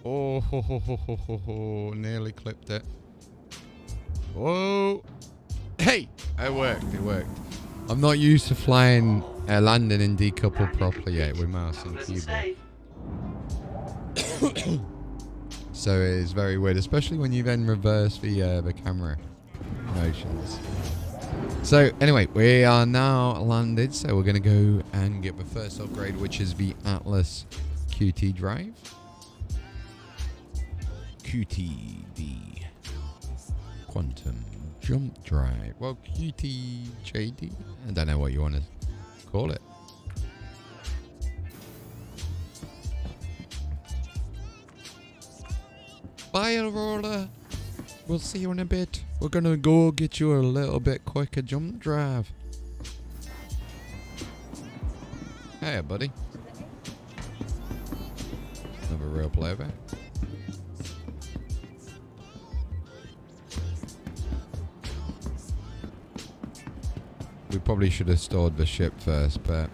Oh, nearly clipped it. Whoa. Hey, it worked. It worked. I'm not used to flying, landing in decouple properly yet with mouse and keyboard. So it is very weird, especially when you then reverse the camera motions. So anyway, we are now landed, so we're going to go and get the first upgrade, which is the Atlas QT drive. QTD. Quantum jump drive. Well, QTJD. I don't know what you want to call it. Bye, Aurora. We'll see you in a bit. We're gonna go get you a little bit quicker jump drive. Hey, buddy. Another real playback. We probably should have stored the ship first, but...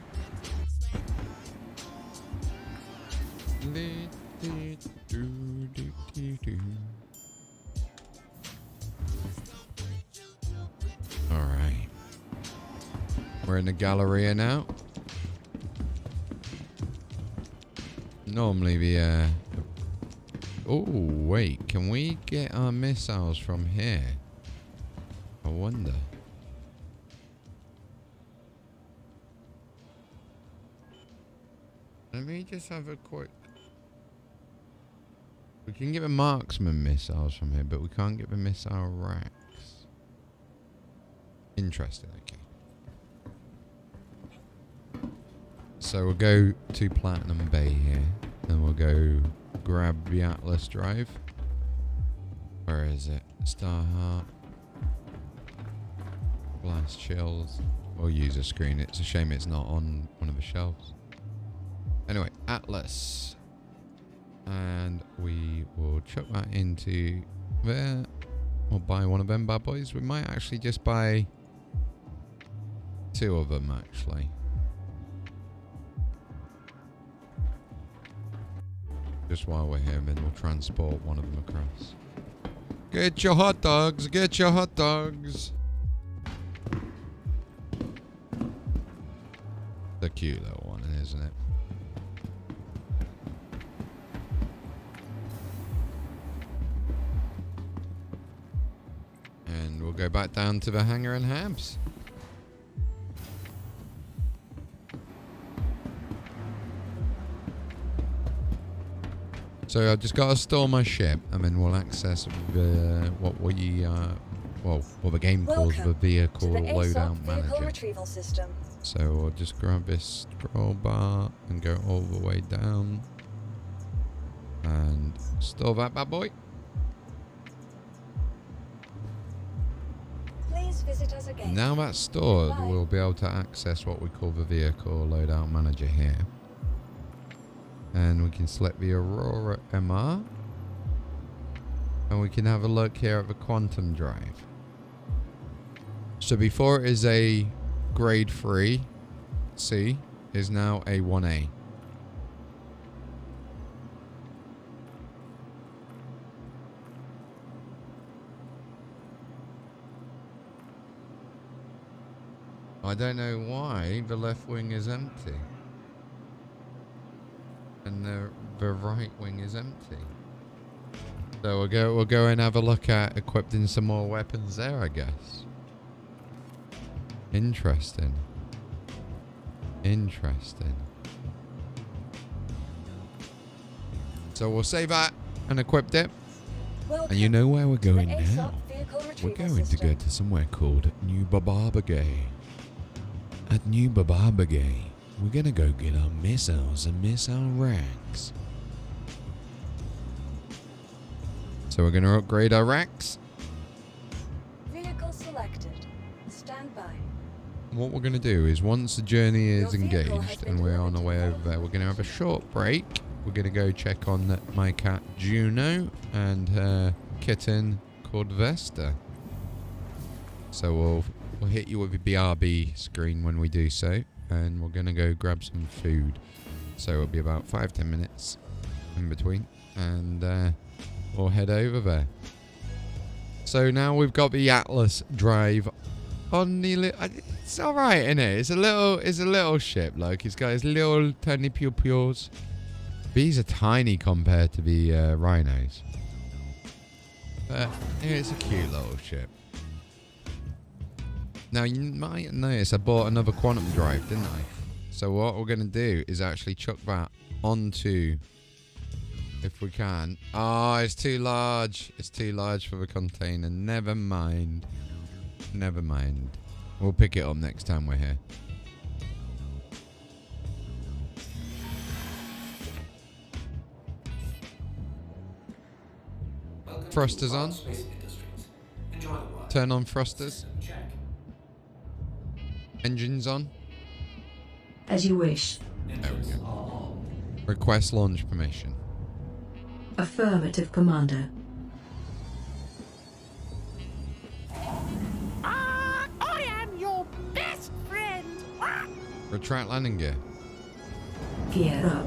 Alright. We're in the Galleria now. Normally the... Oh, wait. Can we get our missiles from here? I wonder. Let me just have a quick... We can get the marksman missiles from here, but we can't get the missile racks. Interesting, okay. So we'll go to Platinum Bay here, and we'll go grab the Atlas drive. Where is it? Starheart. Blast shells. We'll use a screen. It's a shame it's not on one of the shelves. Anyway, Atlas. And we will chuck that into there. We'll buy one of them bad boys. We might actually just buy two of them, actually. Just while we're here, then we'll transport one of them across. Get your hot dogs! Get your hot dogs! The cute little one, isn't it? And we'll go back down to the hangar and Habs. So I've just got to store my ship, and then we'll access the what the game calls the vehicle loadout manager. Retrieval system. So we'll just grab this scroll bar and go all the way down and store that bad boy. Please visit us again. Now that's stored, Goodbye. we'll be able to access what we call the vehicle loadout manager here. And we can select the Aurora MR. And we can have a look here at the quantum drive. So before it is a grade 3 C, is now a 1A. I don't know why the left wing is empty. And the right wing is empty. So we'll go and have a look at equipping some more weapons there, I guess. Interesting. Interesting. So we'll save that and equipped it. And you know where we're going now? We're going to go to somewhere called New Bababagay. At New Bababagay, we're gonna go get our missiles and missile racks. So we're gonna upgrade our racks. Vehicle selected. Stand by. What we're gonna do is once the journey is engaged and we're on our way over there, we're gonna have a short break. We're gonna go check on my cat Juno and her kitten called Vesta. So we'll hit you with the BRB screen when we do so, and we're gonna go grab some food. So it'll be about 5-10 minutes in between, and we'll head over there. So now we've got the Atlas drive on the. It's all right, isn't it? It's a little ship. Like it's got his little tiny pupils. These are tiny compared to the rhinos, but it's a cute little ship. Now you might notice I bought another quantum drive, didn't I? So what we're going to do is actually chuck that onto, if we can. Oh, it's too large. It's too large for the container. Never mind. Never mind. We'll pick it up next time we're here. Thrusters on. Turn on thrusters. Engines on. As you wish. There we go. Request launch permission. Affirmative, Commander. I am your best friend. Retract landing gear. Gear up.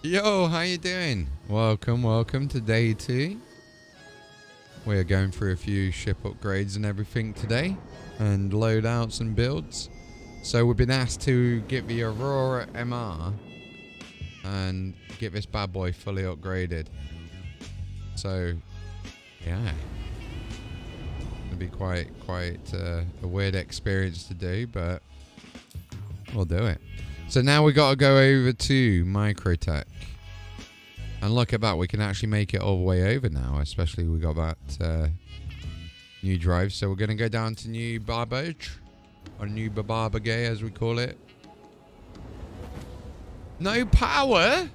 Yo, how you doing? Welcome to day 2. We're going through a few ship upgrades and everything today, and loadouts and builds. So we've been asked to get the Aurora MR and get this bad boy fully upgraded. So, yeah, it'll be quite a weird experience to do, but we'll do it. So now we got to go over to Microtech. And look at that, we can actually make it all the way over now, especially we got that new drive. So we're going to go down to New Barbage, or New Bababagay as we call it. No power?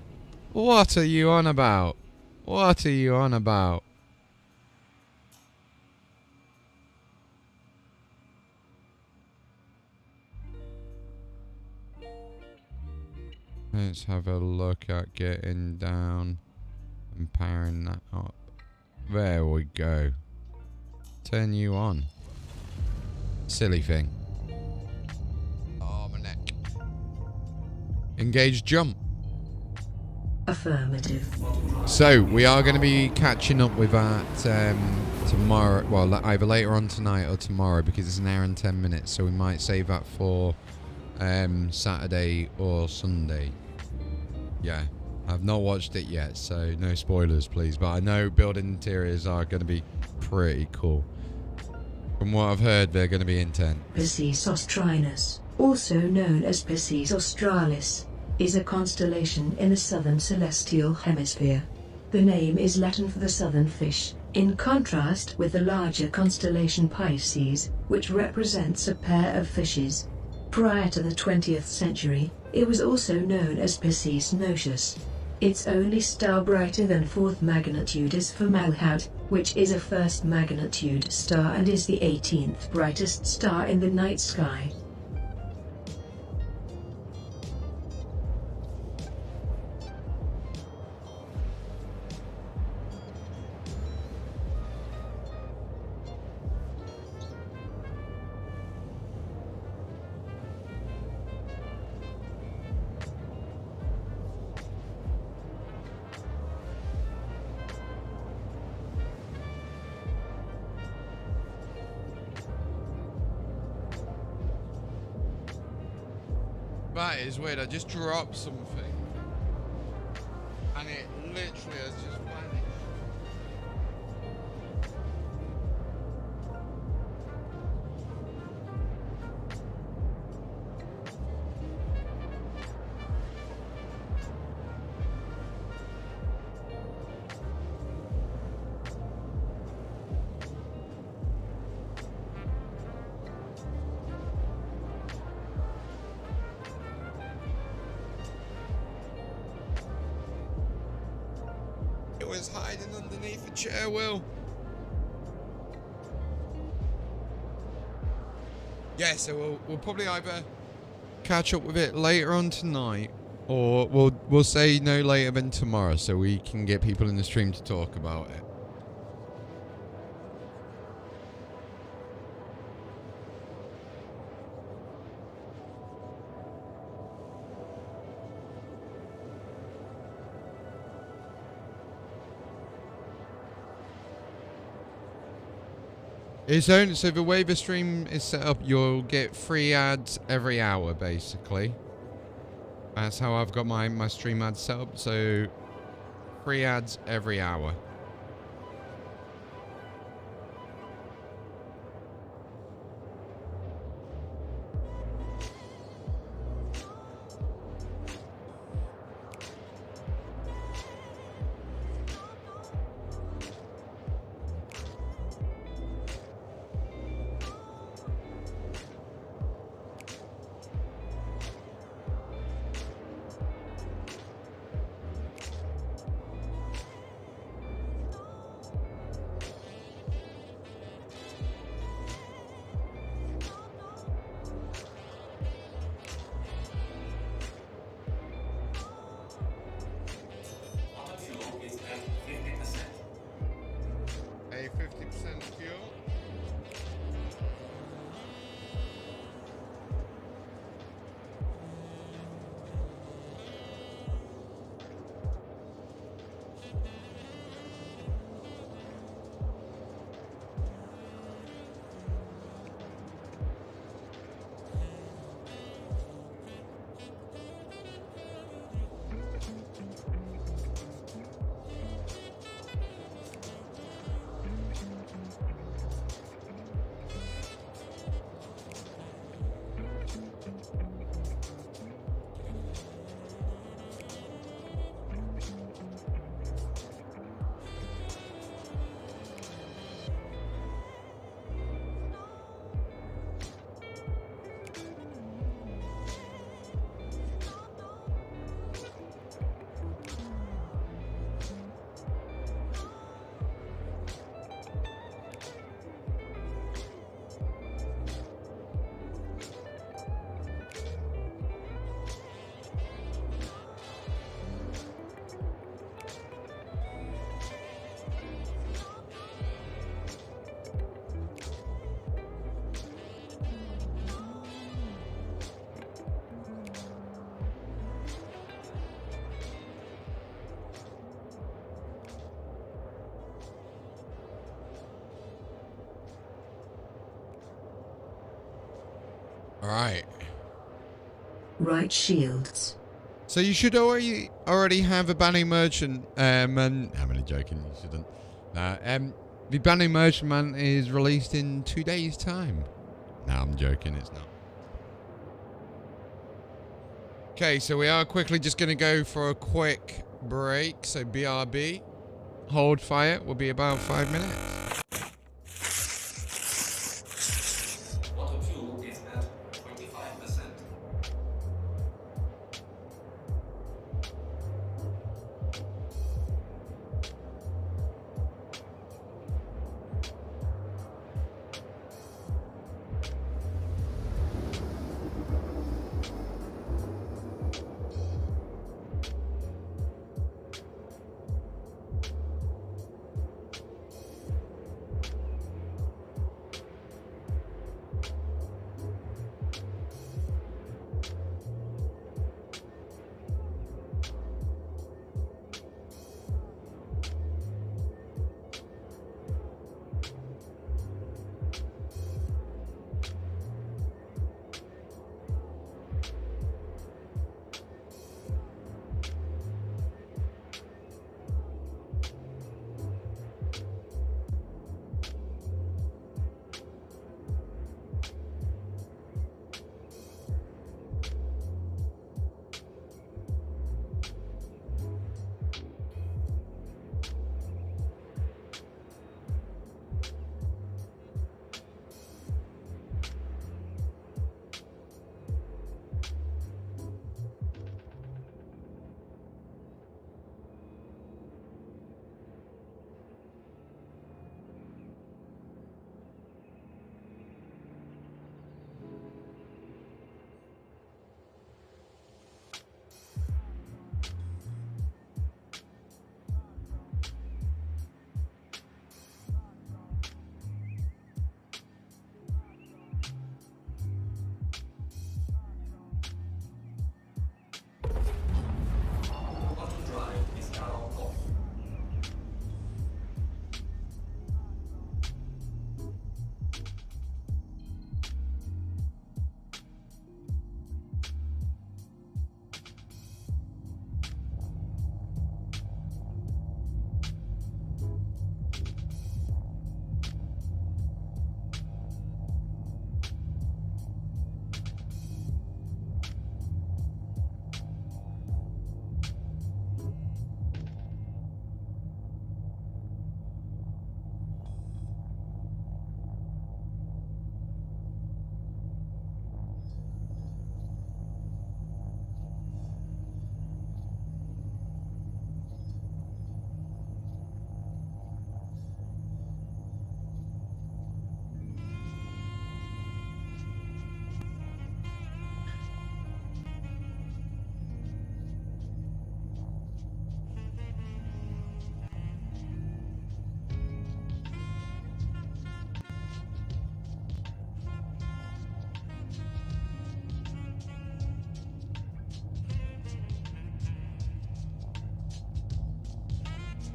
What are you on about? What are you on about? Let's have a look at getting down and powering that up. There we go. Turn you on. Silly thing. Oh, my neck. Engage jump. Affirmative. So, we are going to be catching up with that tomorrow. Well, either later on tonight or tomorrow, because it's an hour and 10 minutes. So we might save that for Saturday or Sunday. Yeah, I've not watched it yet, so no spoilers please, but I know building interiors are going to be pretty cool. From what I've heard, they're going to be intense. Piscis Austrinus, also known as Piscis australis, is a constellation in the southern celestial hemisphere. The name is Latin for the southern fish, in contrast with the larger constellation Pisces, which represents a pair of fishes. Prior to the 20th century, it was also known as Piscis Notius. Its only star brighter than 4th magnitude is Formalhaut, which is a 1st magnitude star and is the 18th brightest star in the night sky. That is weird. I just dropped something, and it literally has just vanished. It was hiding underneath a chair, Will. Yeah, so we'll probably either catch up with it later on tonight, or we'll say no later than tomorrow, so we can get people in the stream to talk about it. It's only, so the way the stream is set up, you'll get 3 ads every hour, basically. That's how I've got my stream ads set up, so 3 ads every hour. A 50% fuel. Alright. Right shields. So you should already have a banning merchant, and I'm only joking, you shouldn't. The banning merchant is released in 2 days' time. No, I'm joking, it's not. Okay, so we are quickly just going to go for a quick break. So BRB, hold fire, will be about 5 minutes. Water fuel is at 25%.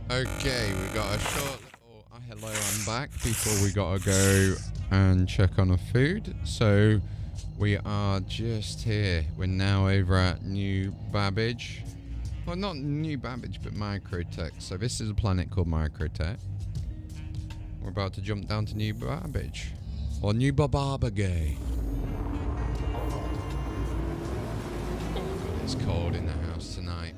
Okay, we got a short little hello, I'm back before we gotta go and check on the food. So we are just here. We're now over at New Babbage. Well, not New Babbage, but Microtech. So this is a planet called Microtech. We're about to jump down to New Babbage. Or New Bababagay. It's cold in the house tonight.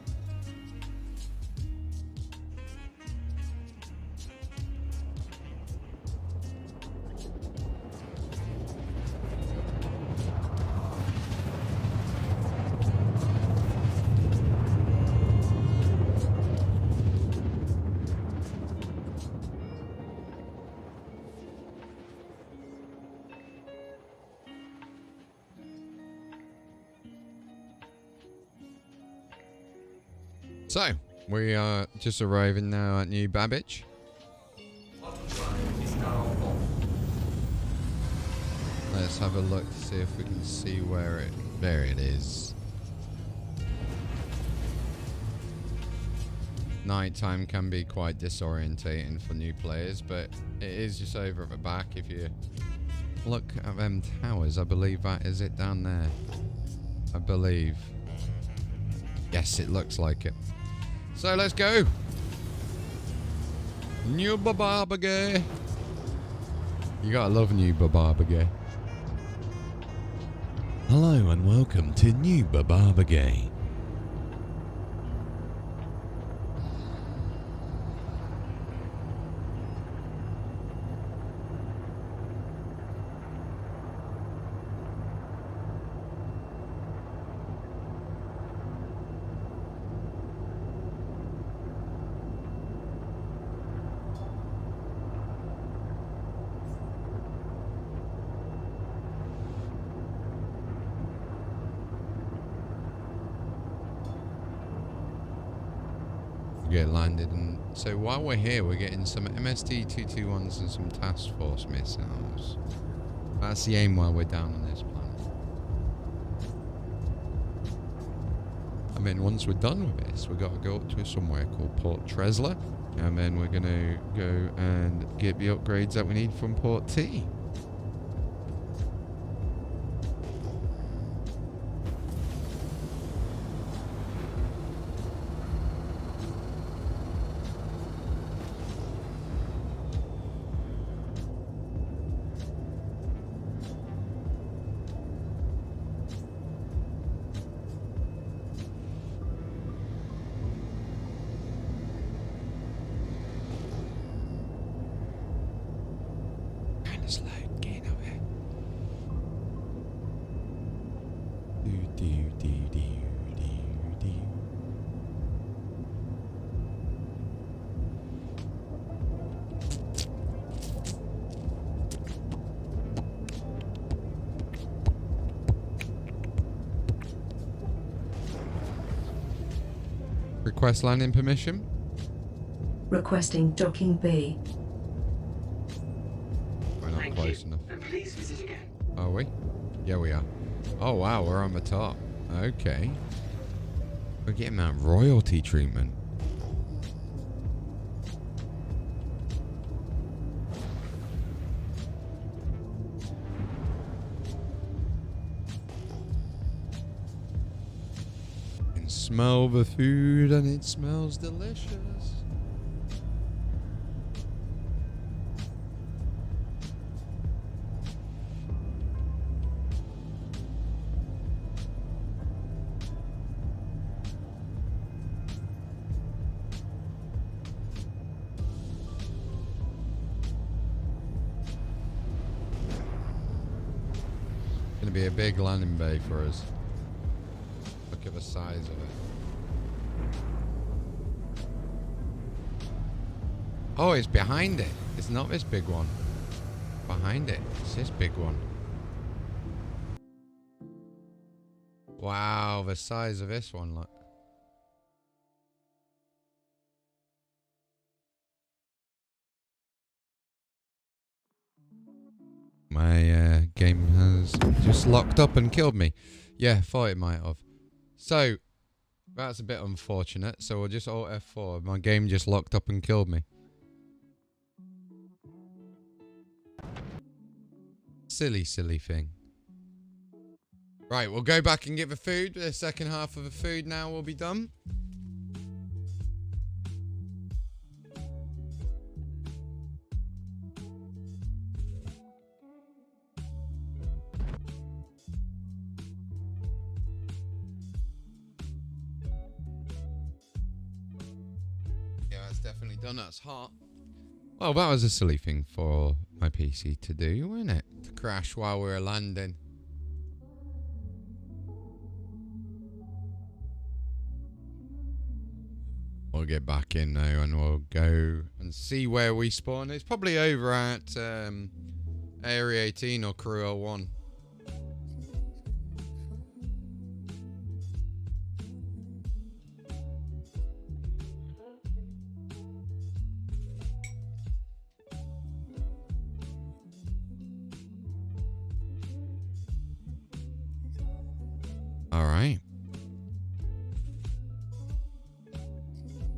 So, we are just arriving now at New Babbage. Let's have a look to see if we can see where it... There it is. Nighttime can be quite disorientating for new players, but it is just over at the back. If you look at them towers, I believe that is it down there. I believe. Yes, it looks like it. So let's go. New Bababagay. You gotta love New Bababagay. Hello and welcome to New Bababagay. Get landed, and so while we're here we're getting some MST-221s and some task force missiles. That's the aim while we're down on this planet. I mean, once we're done with this, we've got to go up to somewhere called Port Tresla, and then we're gonna go and get the upgrades that we need from Port T. Request landing permission. Requesting docking bay. We're not close enough. And please visit again. Are we? Yeah, we are. Oh wow, we're on the top. Okay. We're getting that royalty treatment. And smell the food, and it smells delicious. Gonna be a big landing bay for us. Look at the size of it. Oh, it's behind it. It's not this big one. Behind it. It's this big one. Wow, the size of this one, look. My game has just locked up and killed me. Yeah, thought it might have. So, that's a bit unfortunate. So we'll just Alt F4. My game just locked up and killed me. Silly, silly thing. Right, we'll go back and get the food. The second half of the food now will be done. Yeah, that's definitely done. That's hot. Well, that was a silly thing for my PC to do, wasn't it? To crash while we were landing. We'll get back in now and we'll go and see where we spawn. It's probably over at Area 18 or Crew 01. Alright.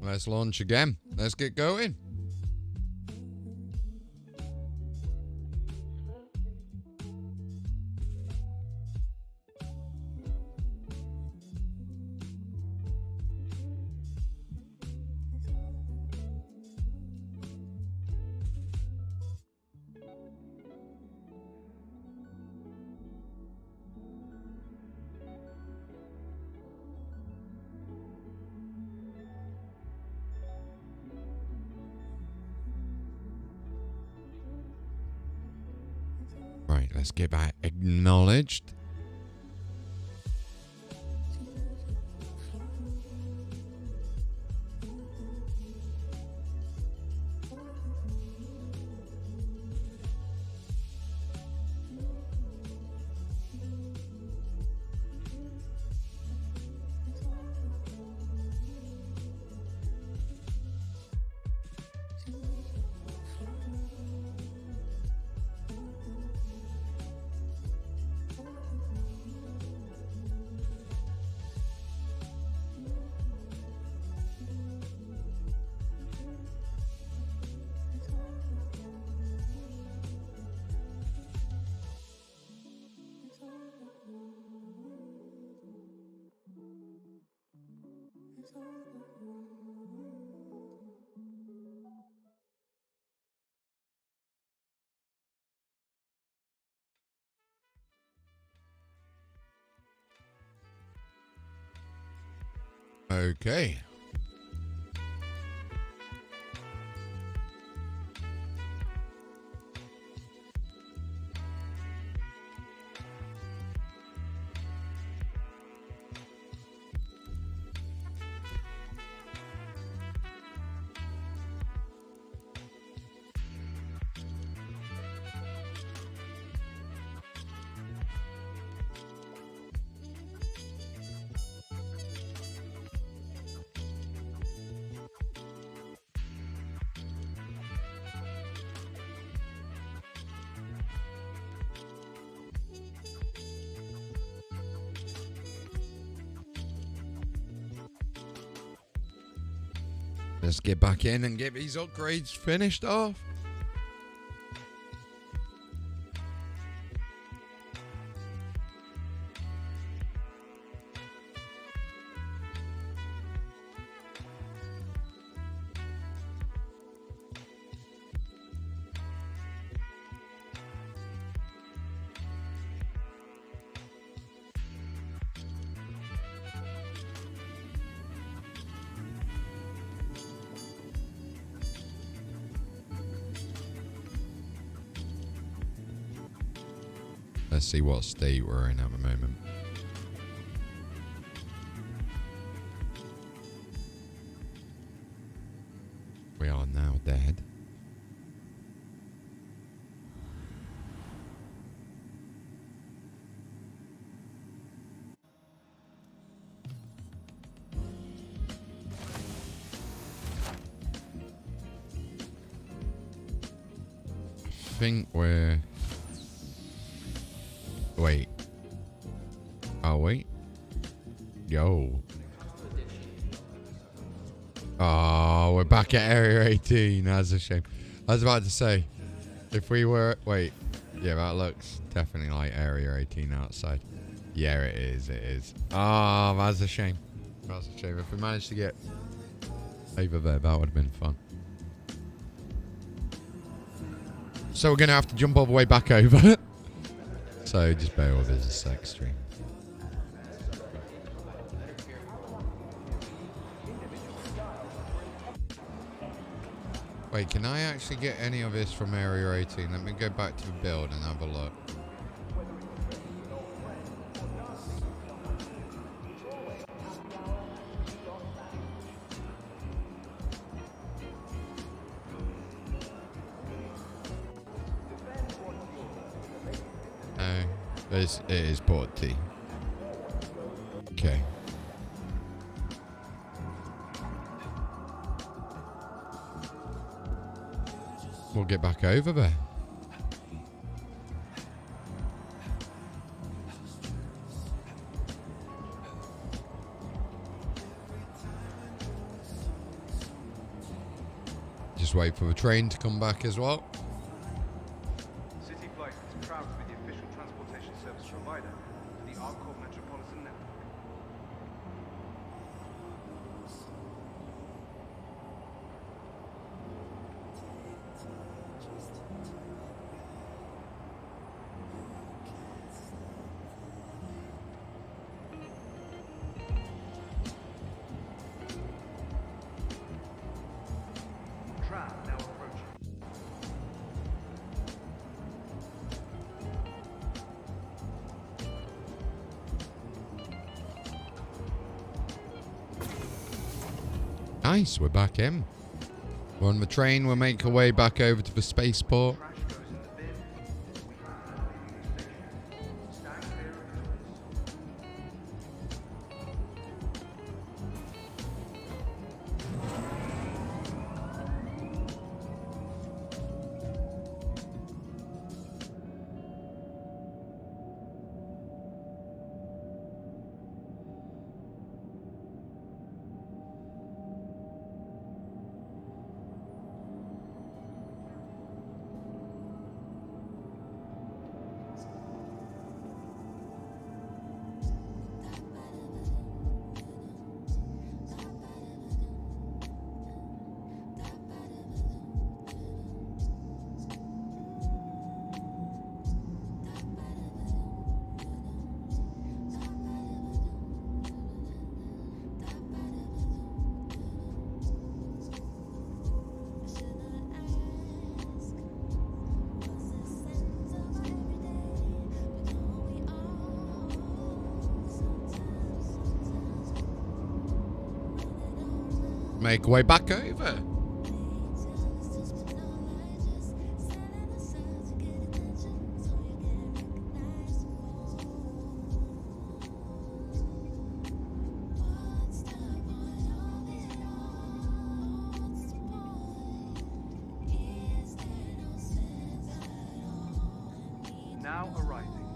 Let's launch again. Let's get going. Right, let's get back acknowledged. Okay. Let's get back in and get these upgrades finished off. Let's see what state we're in at the moment. We are now dead. I think we're... Wait. Oh, wait. Yo. Oh, we're back at Area 18. That's a shame. I was about to say, if we were... Wait. Yeah, that looks definitely like Area 18 outside. Yeah, it is. It is. Oh, that's a shame. That's a shame. If we managed to get over there, that would have been fun. So we're going to have to jump all the way back over. So just bear with us a sec, stream. Wait, can I actually get any of this from Area 18? Let me go back to the build and have a look. It is port T. Okay. We'll get back over there. Just wait for the train to come back as well. Nice, we're back in. We're on the train, we'll make our way back over to the spaceport. Make our way back over. Now arriving.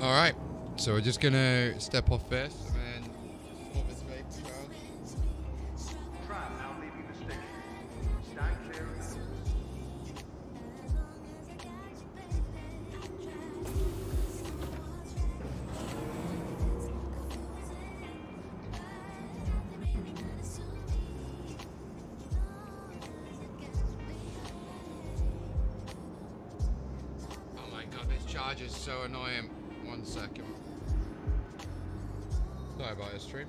Alright, so we're just gonna step off this and then pop this vape around. Tram now leaving the station. Stand clear of the doors. Oh my god, this charge is so annoying. 1 second. Sorry about this stream.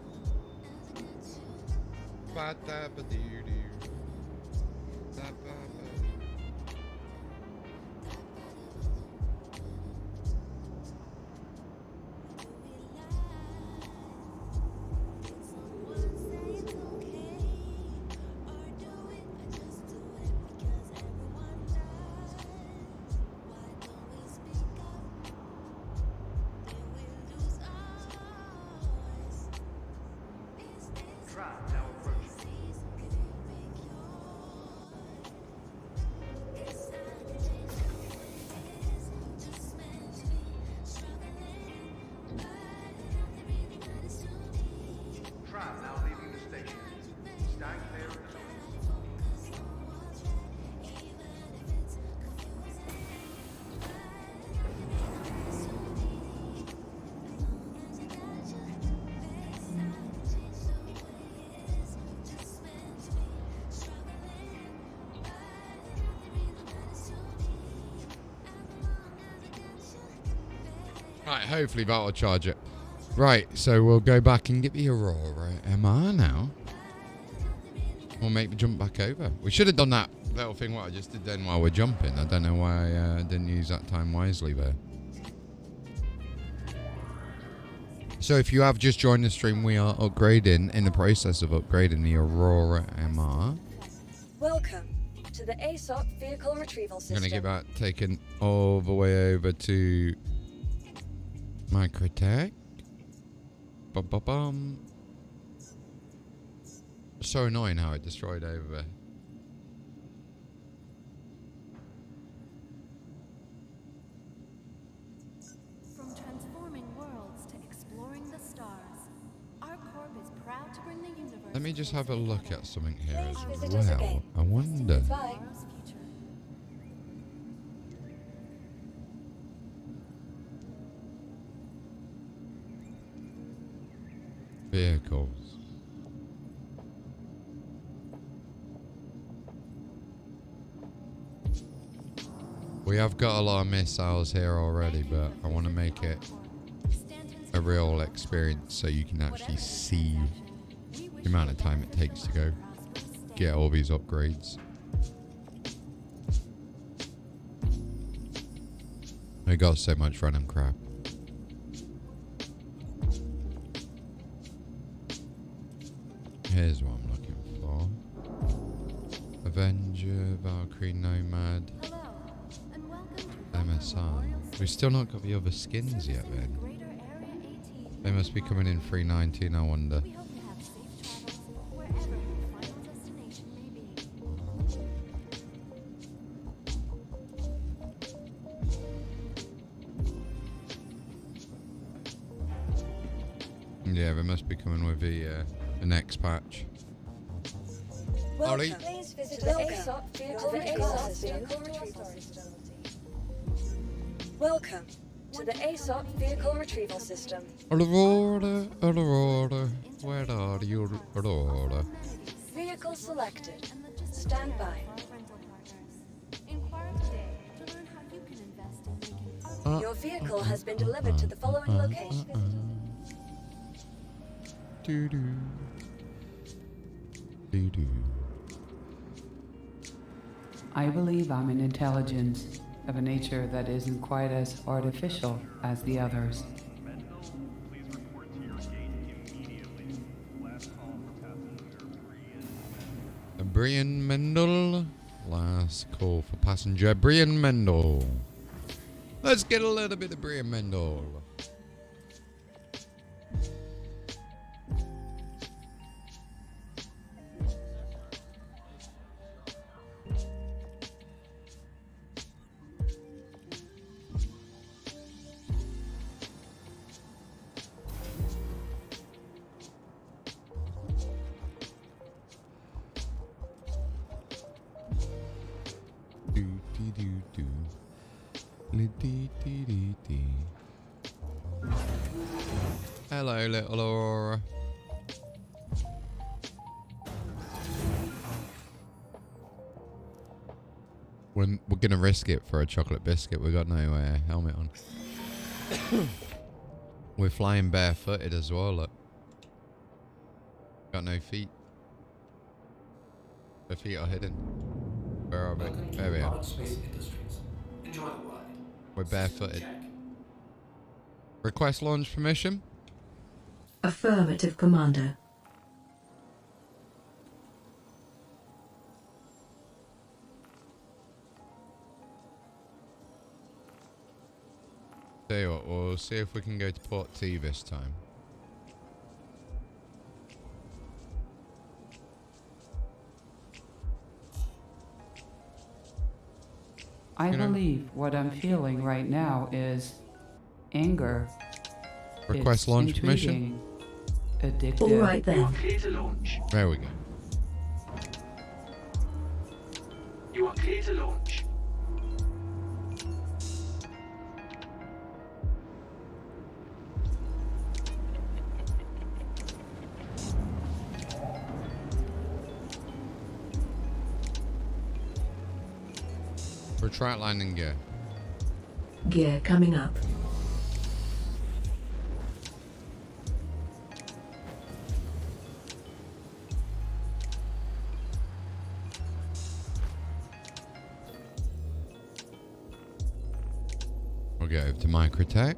Tram now approaching. Tram now leaving the station. Stand clear of the doors. Right, hopefully that'll charge it. Right, so we'll go back and get the Aurora MR now. We'll make the jump back over. We should have done that little thing what I just did then while we're jumping. I don't know why I didn't use that time wisely there. So if you have just joined the stream, we are upgrading, in the process of upgrading the Aurora MR. Welcome to the ASOC vehicle retrieval I'm system. going to get that taken all the way over to Microtech. Bum, bum, bum. So annoying how it destroyed over there. From transforming worlds to exploring the stars, our corp is proud to bring the universe. Let me just have a look at something here Please as visit us well. again. I wonder. Goodbye. Tomorrow's future. Vehicles. We have got a lot of missiles here already, but I want to make it a real experience so you can actually see the amount of time it takes to go get all these upgrades. I got so much random crap. Here's what I'm looking for. Avenger, Valkyrie, Nomad, MSI. We've still not got the other skins yet then. They must be coming in 319, I wonder. Yeah, they must be coming with the next patch. Ollie. Please visit the ASOP vehicle retrieval system. Welcome to the ASOP vehicle retrieval system. Aurora, Aurora, where are you, Aurora? Vehicle selected. Stand by. Your vehicle has been delivered to the following location. Doo-doo. Doo-doo. I believe I'm an intelligence of a nature that isn't quite as artificial as the others. Brian Mendel. Last call for passenger. Brian Mendel. Let's get a little bit of Brian Mendel. Hello, little Aurora. We're gonna risk it for a chocolate biscuit. We got no helmet on. We're flying barefooted as well. Look, got no feet. The feet are hidden. Where are we? There we are. Enjoy the ride. We're barefooted. Request launch permission. Affirmative, Commander. Tell you what, we'll see if we can go to Port T this time. I believe what I'm feeling right now is anger. Request It's launch permission. Addictive. All right then. Clear to launch. There we go. You are clear to launch. Retract landing gear. Gear coming up. We'll go over to Microtech.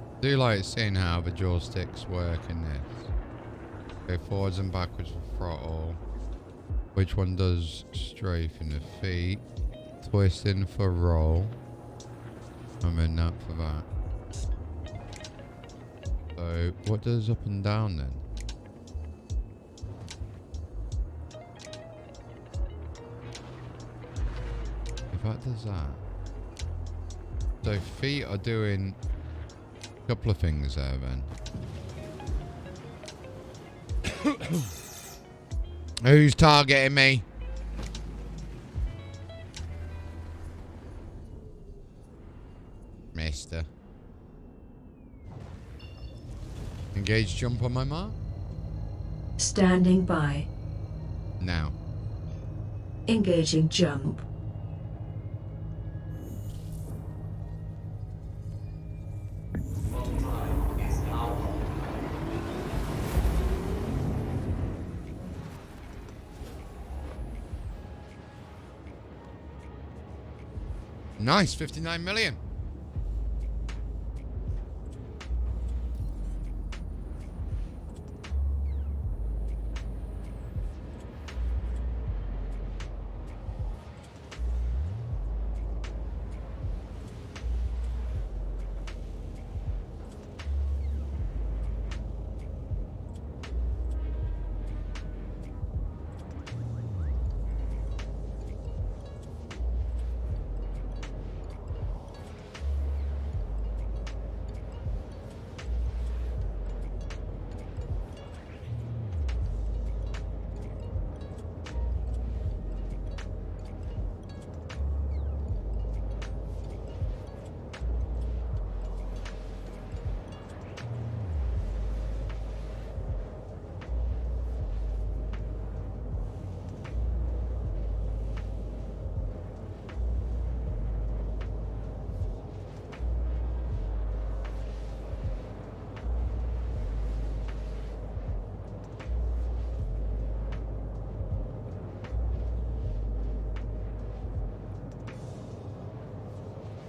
I do like seeing how the joysticks work in this. Go forwards and backwards for throttle. Which one does strafe in the feet? Twisting for roll. And then that for that. So what does up and down then? If that does that. So feet are doing a couple of things there then. Who's targeting me? Mister. Engage jump on my mark. Standing by. Now. Engaging jump. Nice, 59 million.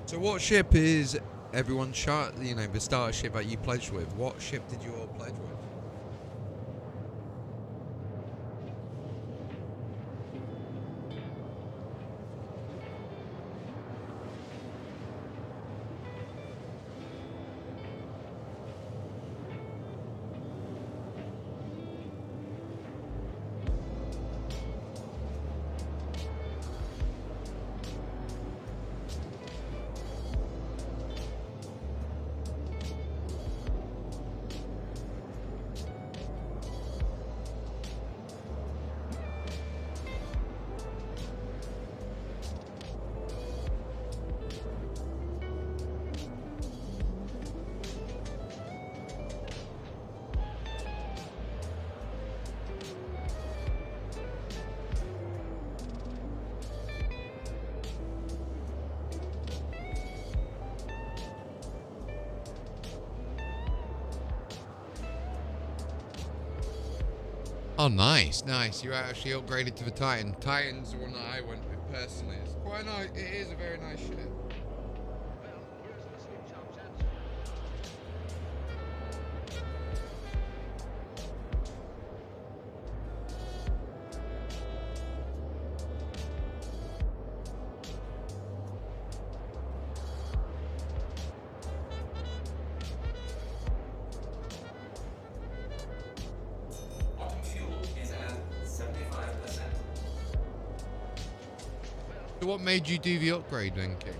So what ship is everyone the starter ship that you pledged with? What ship did you all pledge with? Oh, nice, nice. You actually upgraded to the Titan. Titan's the one that I went with personally. It's quite nice. It is a very nice ship. So what made you do the upgrade then, King?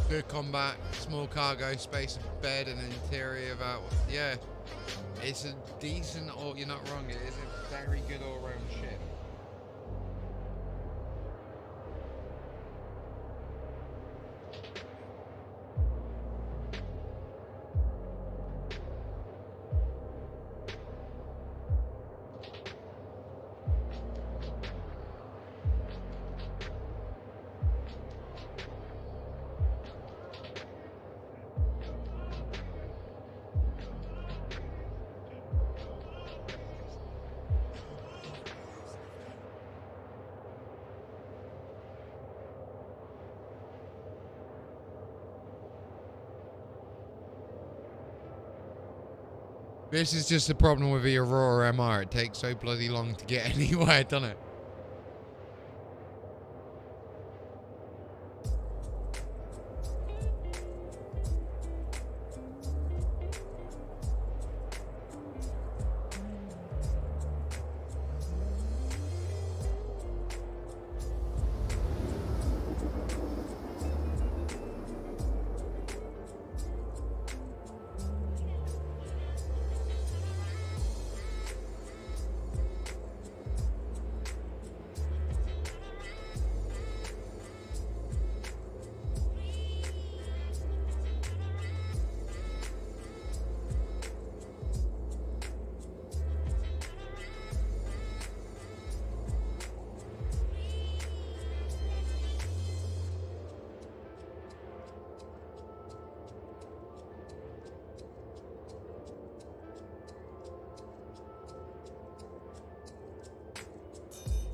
Good combat, small cargo space, bed, and interior about, yeah. It's a decent, or you're not wrong, it is a very good all-round ship. This is just the problem with the Aurora MR. It takes so bloody long to get anywhere, doesn't it?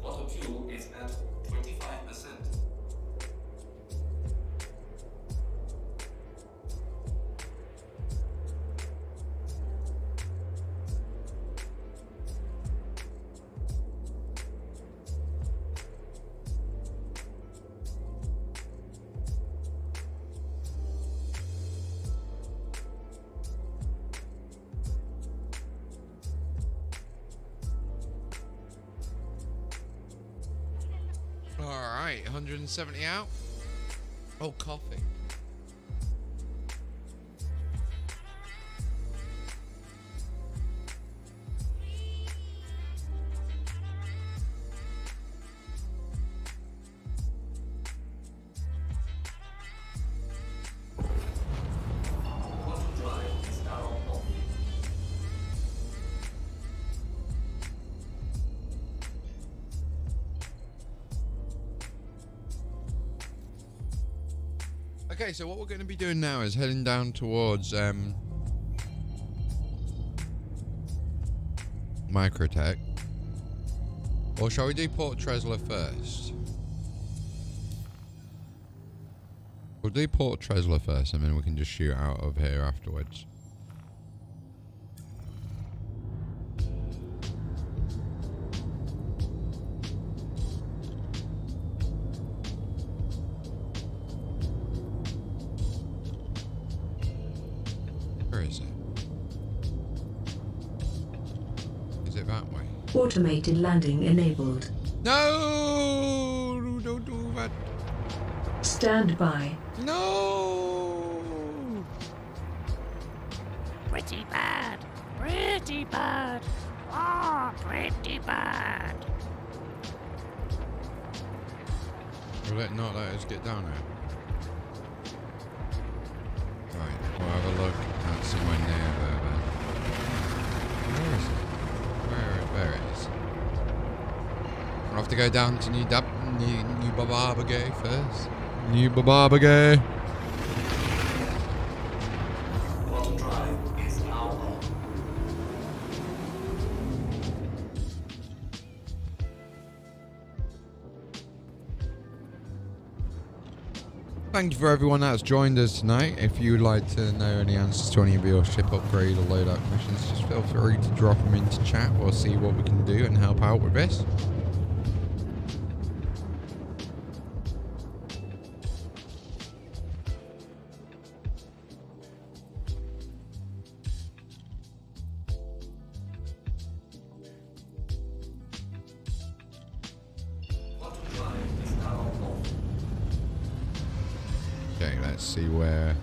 Bottom fuel is at 25%. Alright, 170 out. Oh, coffee. Bottom drive is now off. Okay, so what we're going to be doing now is heading down towards Microtech. Or shall we do Port Tresla first? We'll do Port Tresla first, and then we can just shoot out of here afterwards. Where is it? Is it that way? Automated landing enabled. No! Don't do that. Stand by. No! Pretty bad. Pretty bad. Ah, pretty bad. Will it not let us get down here? Right, we'll have a look at somewhere near there then. Where is it? Where it is? We'll have to go down to New Bababagay first. New Bababagay. Bottom drive is now on. Thank you for everyone that's joined us tonight. If you'd like to know any answers to any of your ship upgrade or loadout questions, just feel free to drop them into chat. We'll see what we can do and help out with this. Okay, let's see where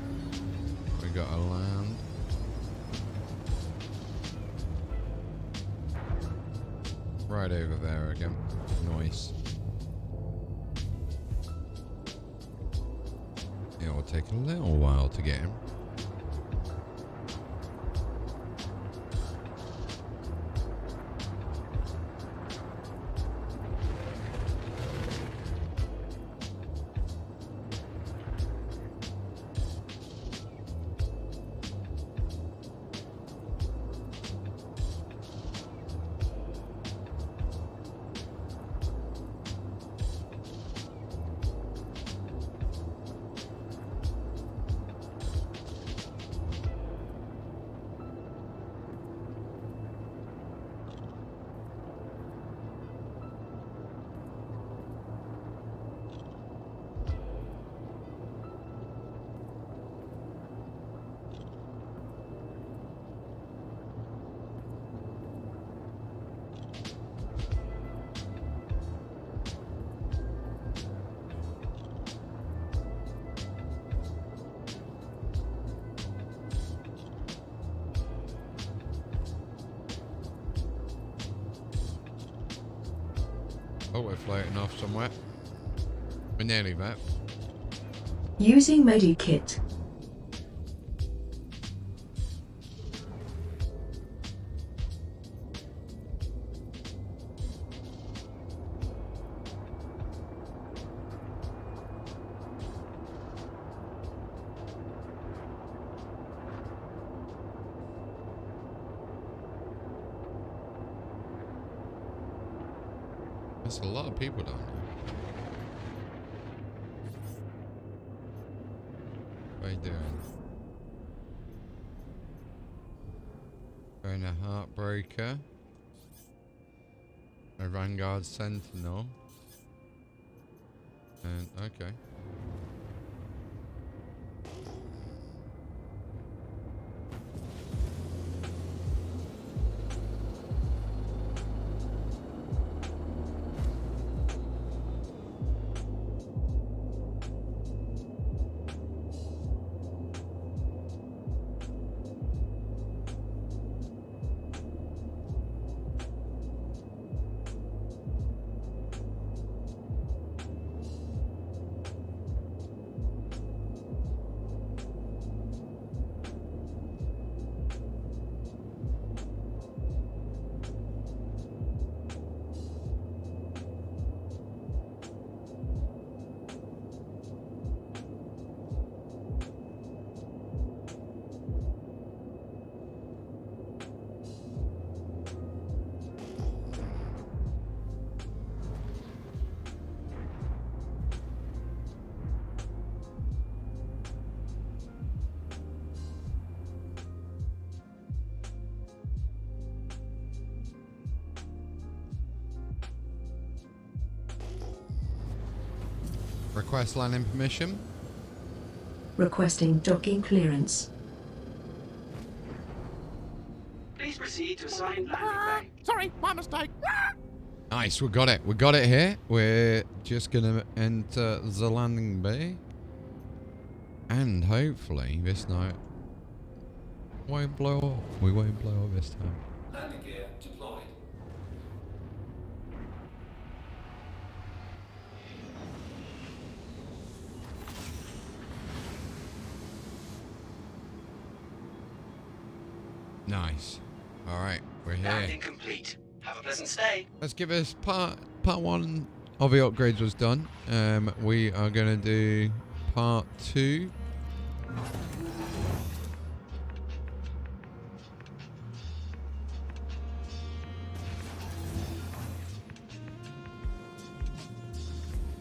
we got to land. Right over there again. Nice. It will take a little while to get him. Oh, we're floating off somewhere. We're nearly there. Using Medikit. There's a lot of people down there. What are you doing? Going a Heartbreaker. A Vanguard Sentinel. And, okay. Request landing permission. Requesting docking clearance. Please proceed to assigned landing bay. Sorry, my mistake. Nice, we got it. We got it here. We're just gonna enter the landing bay. And hopefully this night won't blow up. We won't blow up this time. Landing gear deployed. Nice. Alright, we're here. Landing complete. Have a pleasant stay. Let's give us part one of the upgrades was done. We are gonna do part 2.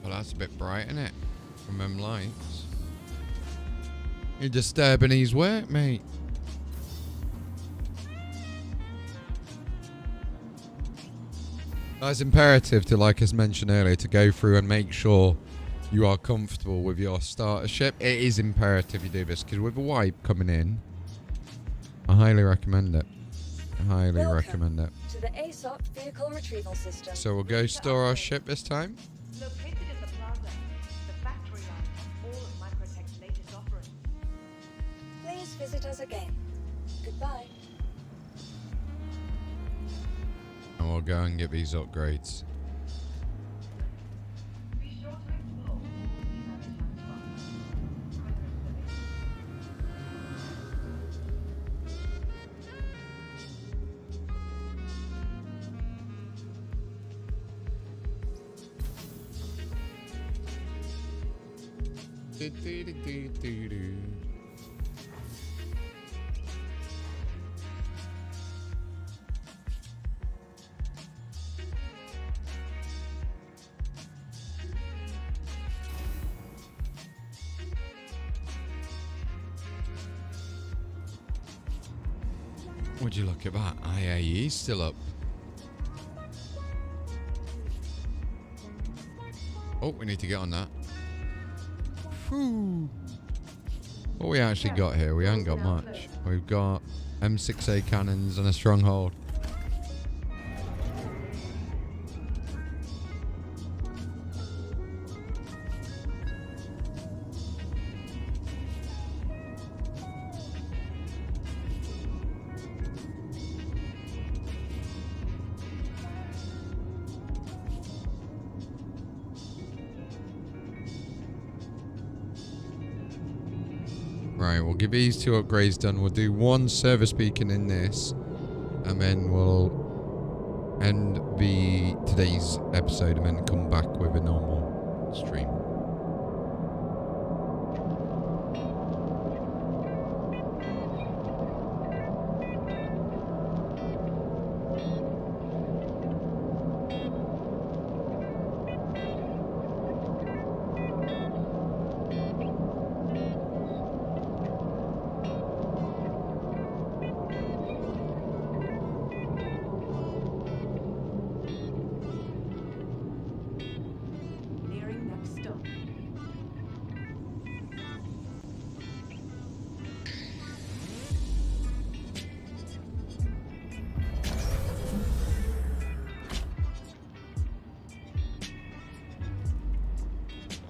Well, that's a bit bright, isn't it? From them lights. You're disturbing his work, mate. It's imperative to, like as mentioned earlier, to go through and make sure you are comfortable with your starter ship. It is imperative you do this, because with a wipe coming in, I highly recommend it. Highly recommend it. To the ASOP vehicle retrieval system. So we'll go store our ship this time. Located in the plaza, the factory line and all of Microtech's latest visit us again. Goodbye. And we'll go and get these upgrades. Would you look at that? IAE's still up. Oh, we need to get on that. Whew. What we actually got here, we haven't got much. We've got M6A cannons and a stronghold. Right, we'll give these 2 upgrades done. We'll do 1 service beacon in this, and then we'll end today's episode and then come back with a normal stream.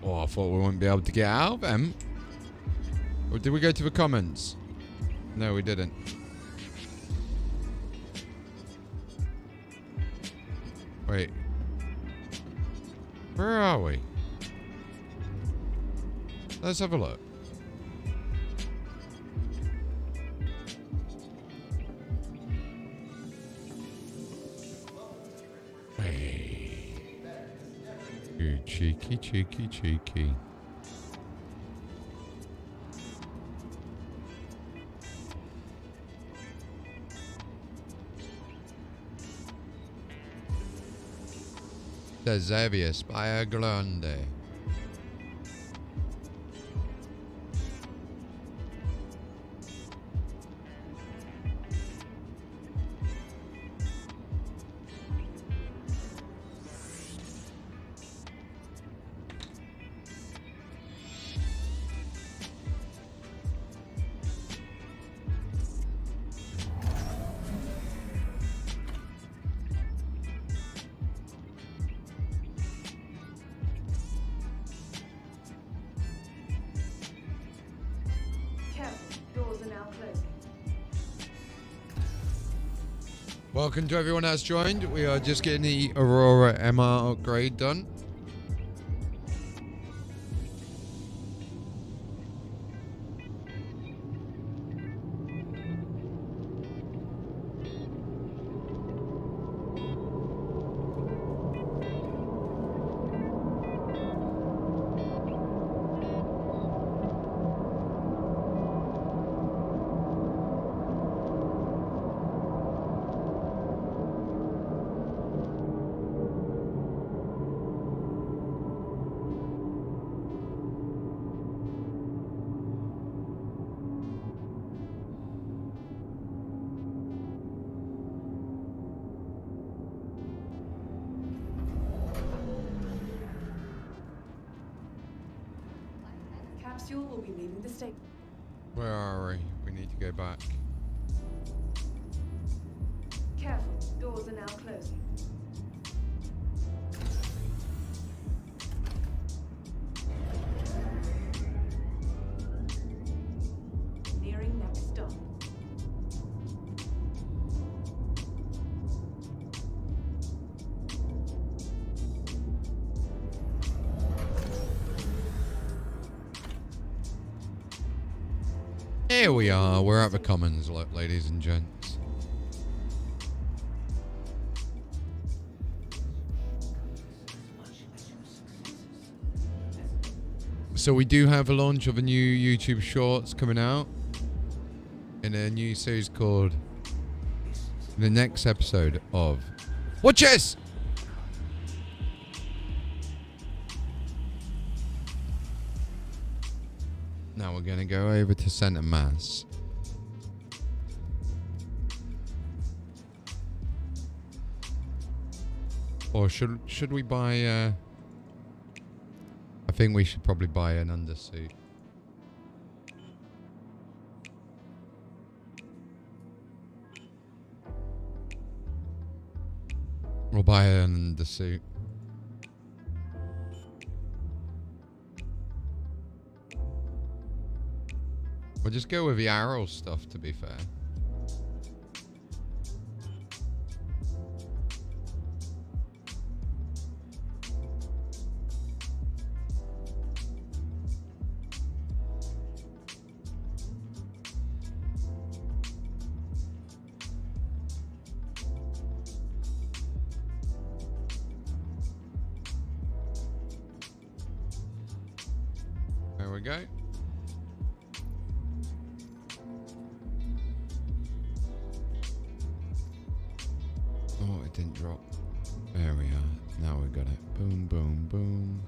Oh, I thought we wouldn't be able to get out of them. Or did we go to the comments? No, we didn't. Wait. Where are we? Let's have a look. You cheeky, cheeky, cheeky. The Xavier Spire Grande. Welcome to everyone that's joined. We are just getting the Aurora MR upgrade done. Capsule will be leaving the station. Where are we? We need to go back. Careful, doors are now closing. Nearing next Here we are. We're at the Commons, ladies and gents. So we do have a launch of a new YouTube Shorts coming out in a new series called the next episode of Watch This! Now we're going to go over to Centre Mass. Or should we buy... I think we should probably buy an undersuit. We'll buy an undersuit. We'll just go with the arrow stuff, to be fair. There we go. Oh, it didn't drop. There we are. Now we've got it. Boom, boom, boom.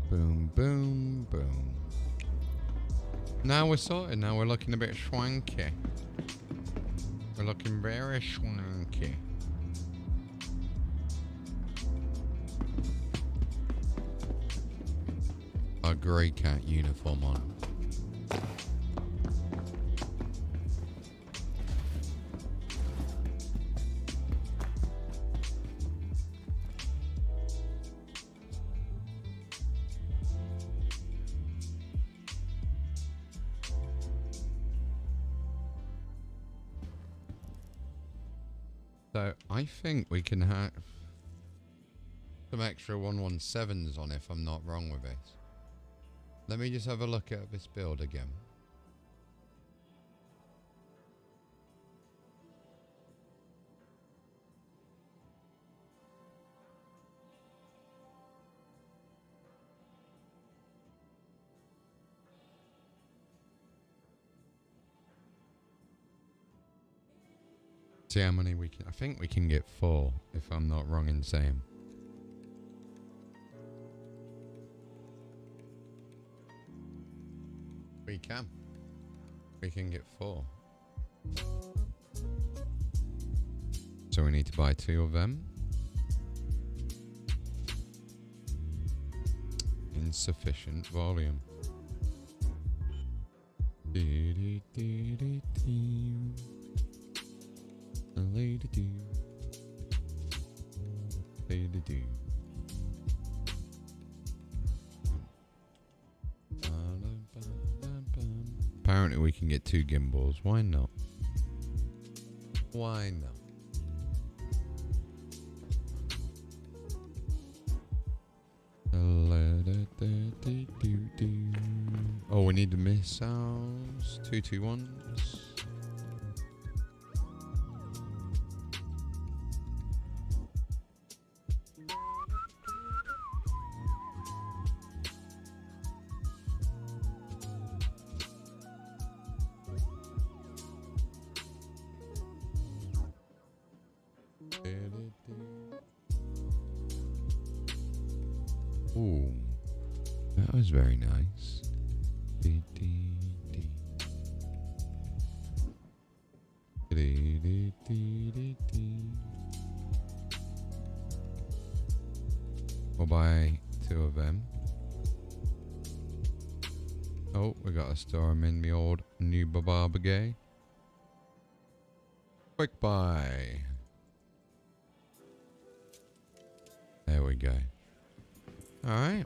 Boom, boom, boom. Now we're sorted. Now we're looking a bit swanky. We're looking very swanky. A grey cat uniform on. So I think we can have some extra 117s on if I'm not wrong with it. Let me just have a look at this build again. See how many we can... I think we can get 4, if I'm not wrong in saying. We can. We can get 4. So we need to buy 2 of them. Insufficient volume. Apparently we can get 2 gimbals. Why not? Why not? Oh, we need the missiles. 221s. Ooh, that was very nice. We'll buy 2 of them. Oh, we got to store them in the old new Bababagay. Quick buy. There we go. Alright.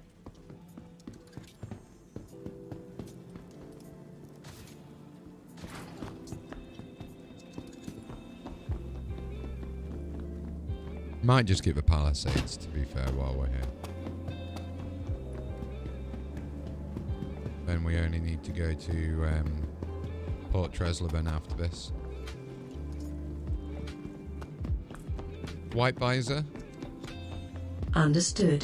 Might just get the Palisades, to be fair, while we're here. Then we only need to go to Port Tresleban after this. White visor. Understood.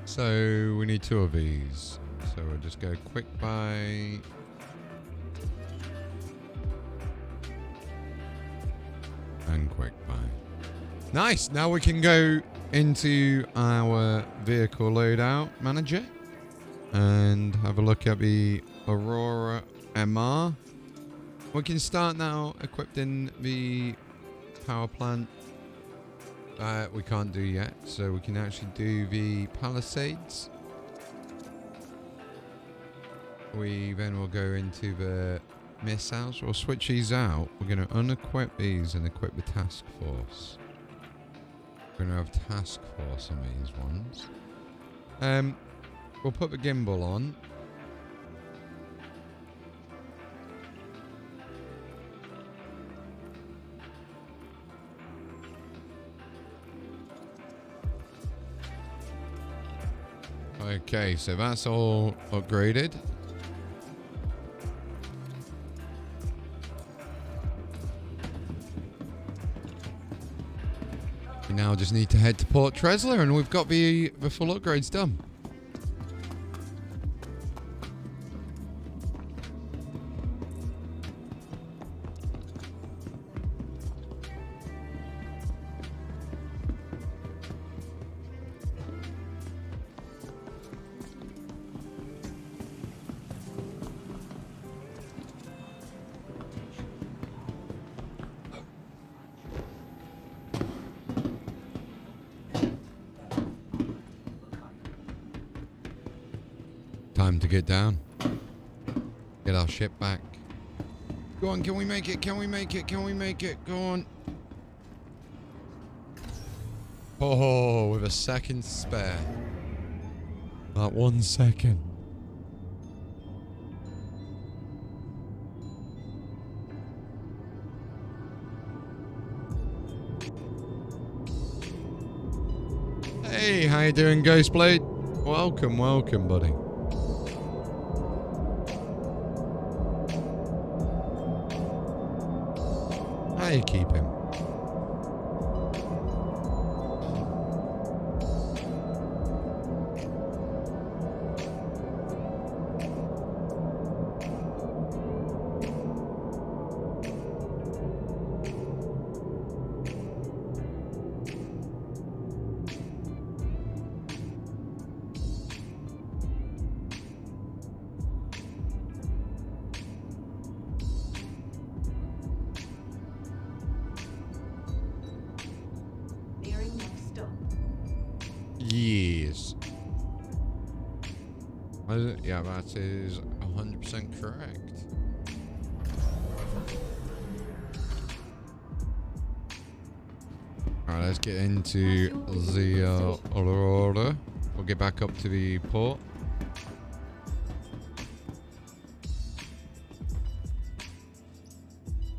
So we need 2 of these. So we'll just go quick buy. And quick buy. Nice. Now we can go into our vehicle loadout manager and have a look at the Aurora MR. We can start now equipping the power plant. We can't do yet, so we can actually do the Palisades. We then will go into the missiles. We'll switch these out. We're going to unequip these and equip the task force. We're going to have task force on these ones. We'll put the gimbal on. Okay, so that's all upgraded. We now just need to head to Port Tresler and we've got the full upgrades done. Time to get down. Get our ship back. Go on, can we make it? Can we make it? Can we make it? Go on. Oh, with a second spare. That 1 second. Hey, how you doing, Ghostblade? Welcome, welcome, buddy. How you keep him? Yes. Yeah, that is 100% correct. Alright, let's get into the Aurora. We'll get back up to the port.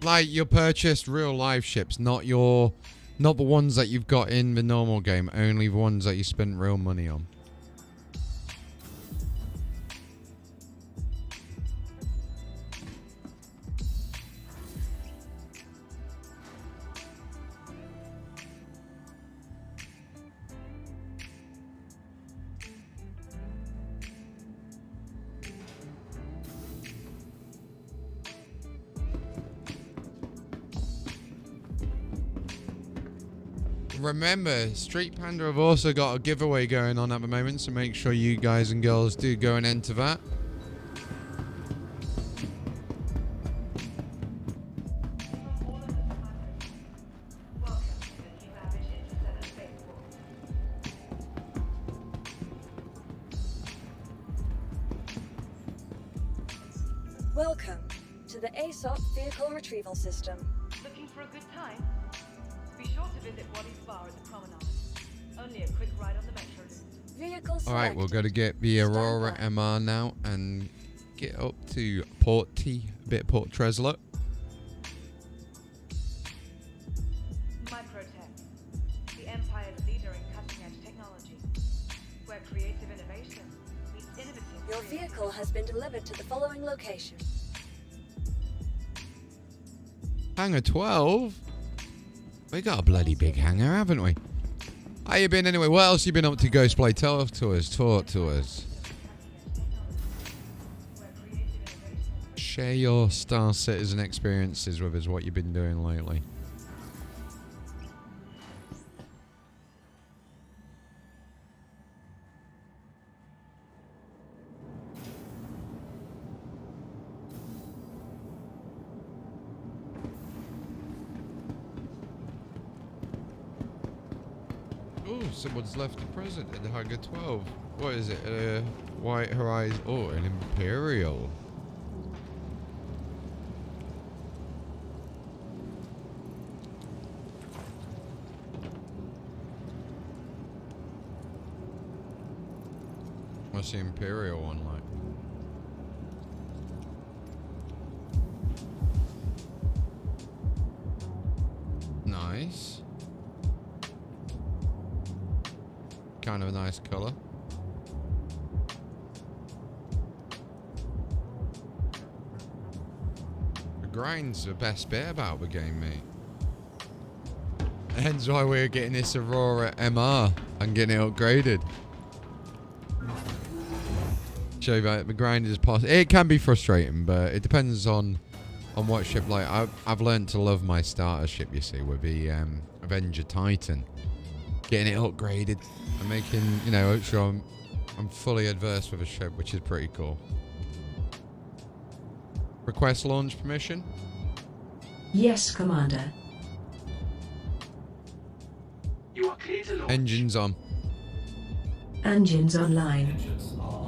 Like, you purchased real life ships, not the ones that you've got in the normal game, only the ones that you spent real money on. Remember, Street Panda have also got a giveaway going on at the moment, so make sure you guys and girls do go and enter that. Welcome to the ASOP Vehicle Retrieval System. Looking for a good time? Be sure to visit Waddy's Bar at the promenade. Only a quick ride on the metro. Vehicle All right, we're going to get the Aurora MR now and get up to Port Tresler. Microtech, the empire's leader in cutting-edge technology, where creative innovation meets innovative. Your vehicle has been delivered to the following location. Hangar 12? We got a bloody big hangar, haven't we? How you been anyway? What else you been up to, Ghostplay? Tell to us, talk to us. Share your Star Citizen experiences with us, what you've been doing lately. Oh, someone's left the present in the Hangar 12. What is it? White Horizon. Oh, an Imperial. What's the Imperial one like? Nice. Kind of a nice colour. The grind's the best bit about the game, mate. Hence why we're getting this Aurora MR and getting it upgraded. Show you that the grind is possible. It can be frustrating, but it depends on what ship. Like I've learned to love my starter ship, you see, with the Avenger Titan. Getting it upgraded and making, you know, sure I'm fully adverse with a ship, which is pretty cool. Request launch permission? Yes, Commander. You are clear to launch. Engines on. Engines online. Engines are on.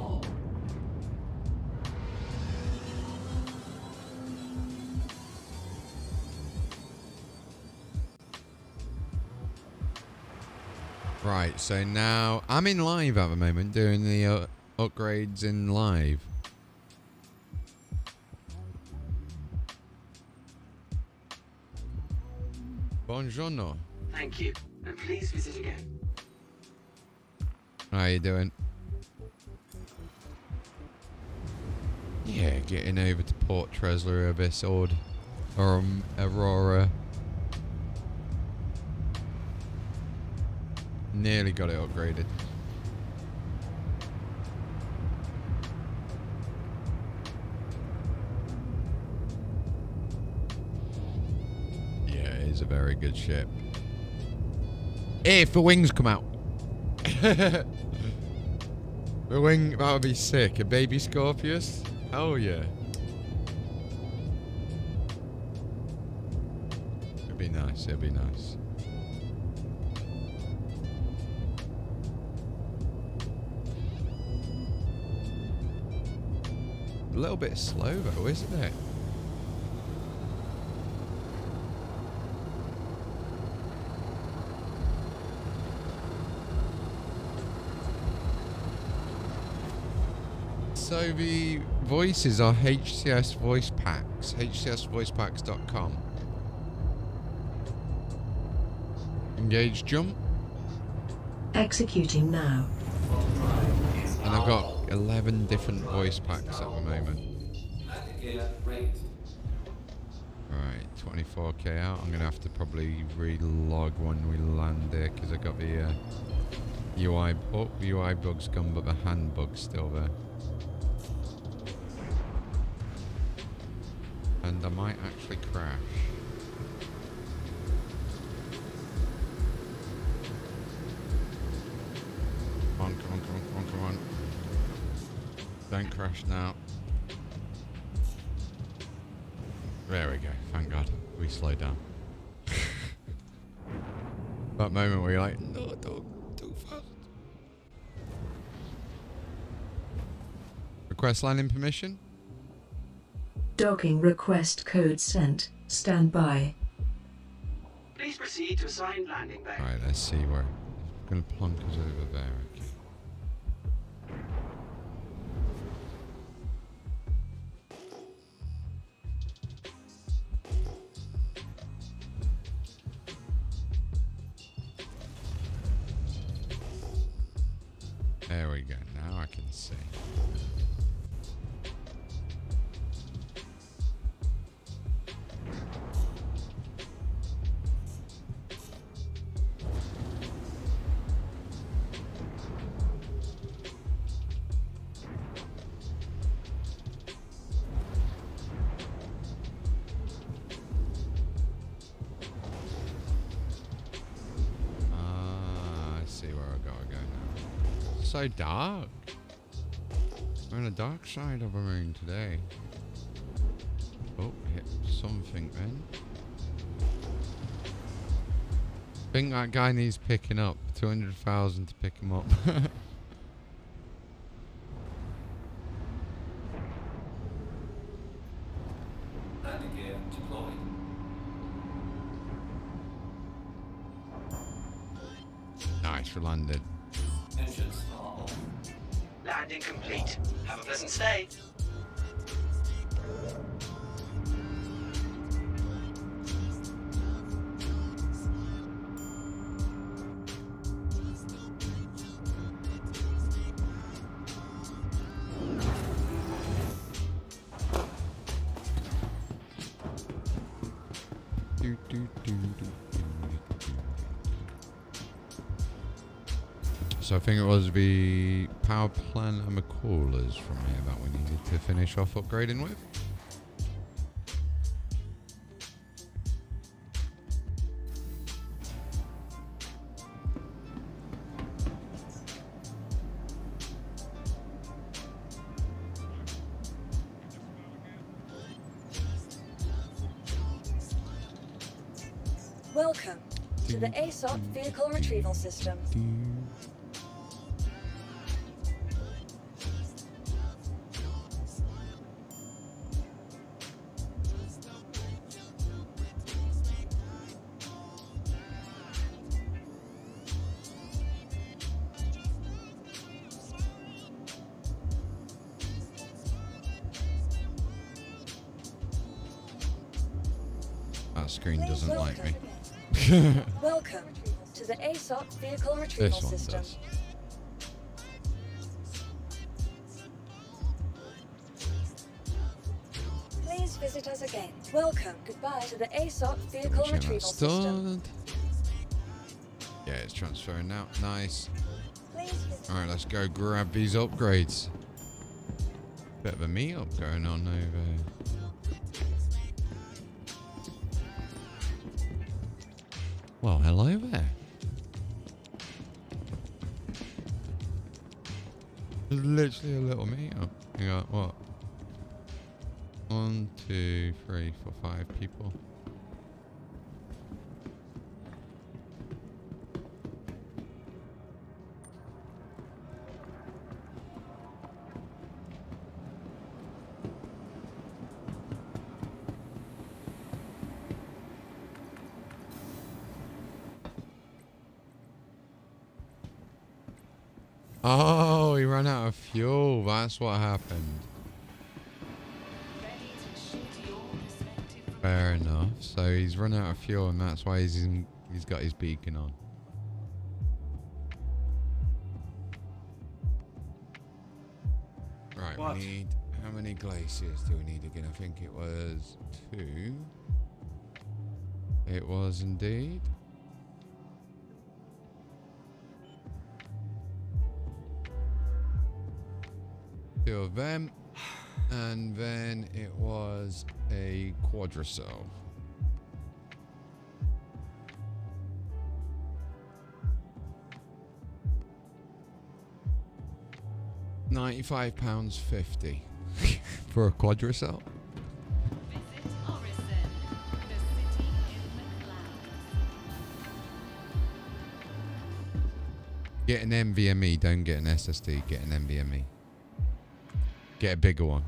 Right, so now I'm in live at the moment, doing the upgrades in live. Buongiorno. Thank you, and please visit again. How you doing? Yeah, getting over to Port Tresler Abyss or Aurora. Nearly got it upgraded. Yeah, it is a very good ship. If the wings come out. The wing, that would be sick. A baby Scorpius? Oh yeah. It'd be nice, it'd be nice. A little bit slow though, isn't it? So the voices are HCS voice packs, hcsvoicepacks.com. Engage jump. Executing now. And I've got 11 different voice packs at the moment. Right, 24k out. I'm gonna have to probably relog when we land there because I got the UI. Oh, the UI bug's gone, but the hand bug's still there. And I might actually crash. Come on, come on, come on, come on, come on. Don't crash now. There we go. Thank God. We slowed down. That moment where you're like, no, don't, too fast. Request landing permission? Docking request code sent. Stand by. Please proceed to assigned landing bay. Alright, let's see where. Gonna plonk us over there. Okay. There we go. Now I can see. So dark. We're on the dark side of the moon today. Oh, hit something then. I think that guy needs picking up. 200,000 to pick him up. Landing gear deployed. Nice, we landed. Engines are on. Landing complete. Have a pleasant stay. So I think it was the power plant and the coolers from here that we needed to finish off upgrading with. Welcome to the ASOP Vehicle Retrieval System. That screen doesn't like me. Welcome to the ASOP Vehicle Retrieval This one System. does. Please visit us again. Welcome. Goodbye to the ASOP Vehicle Check Retrieval that System. started. Yeah, it's transferring now. Nice. Please visit. Alright, let's go grab these upgrades. Bit of a meet-up going on over here. Well, hello there. There's literally a little meet-up. You got what? 1, 2, 3, 4, 5 people. Oh, he ran out of fuel. That's what happened. Fair enough. So he's run out of fuel, and that's why he's got his beacon on. Right, What? we need... How many glaciers do we need again? I think it was 2. It was indeed. Two of them, and then it was a quadricel. £95.50 for a quadricel. Get an NVMe, don't get an SSD, get an NVMe. Get a bigger one.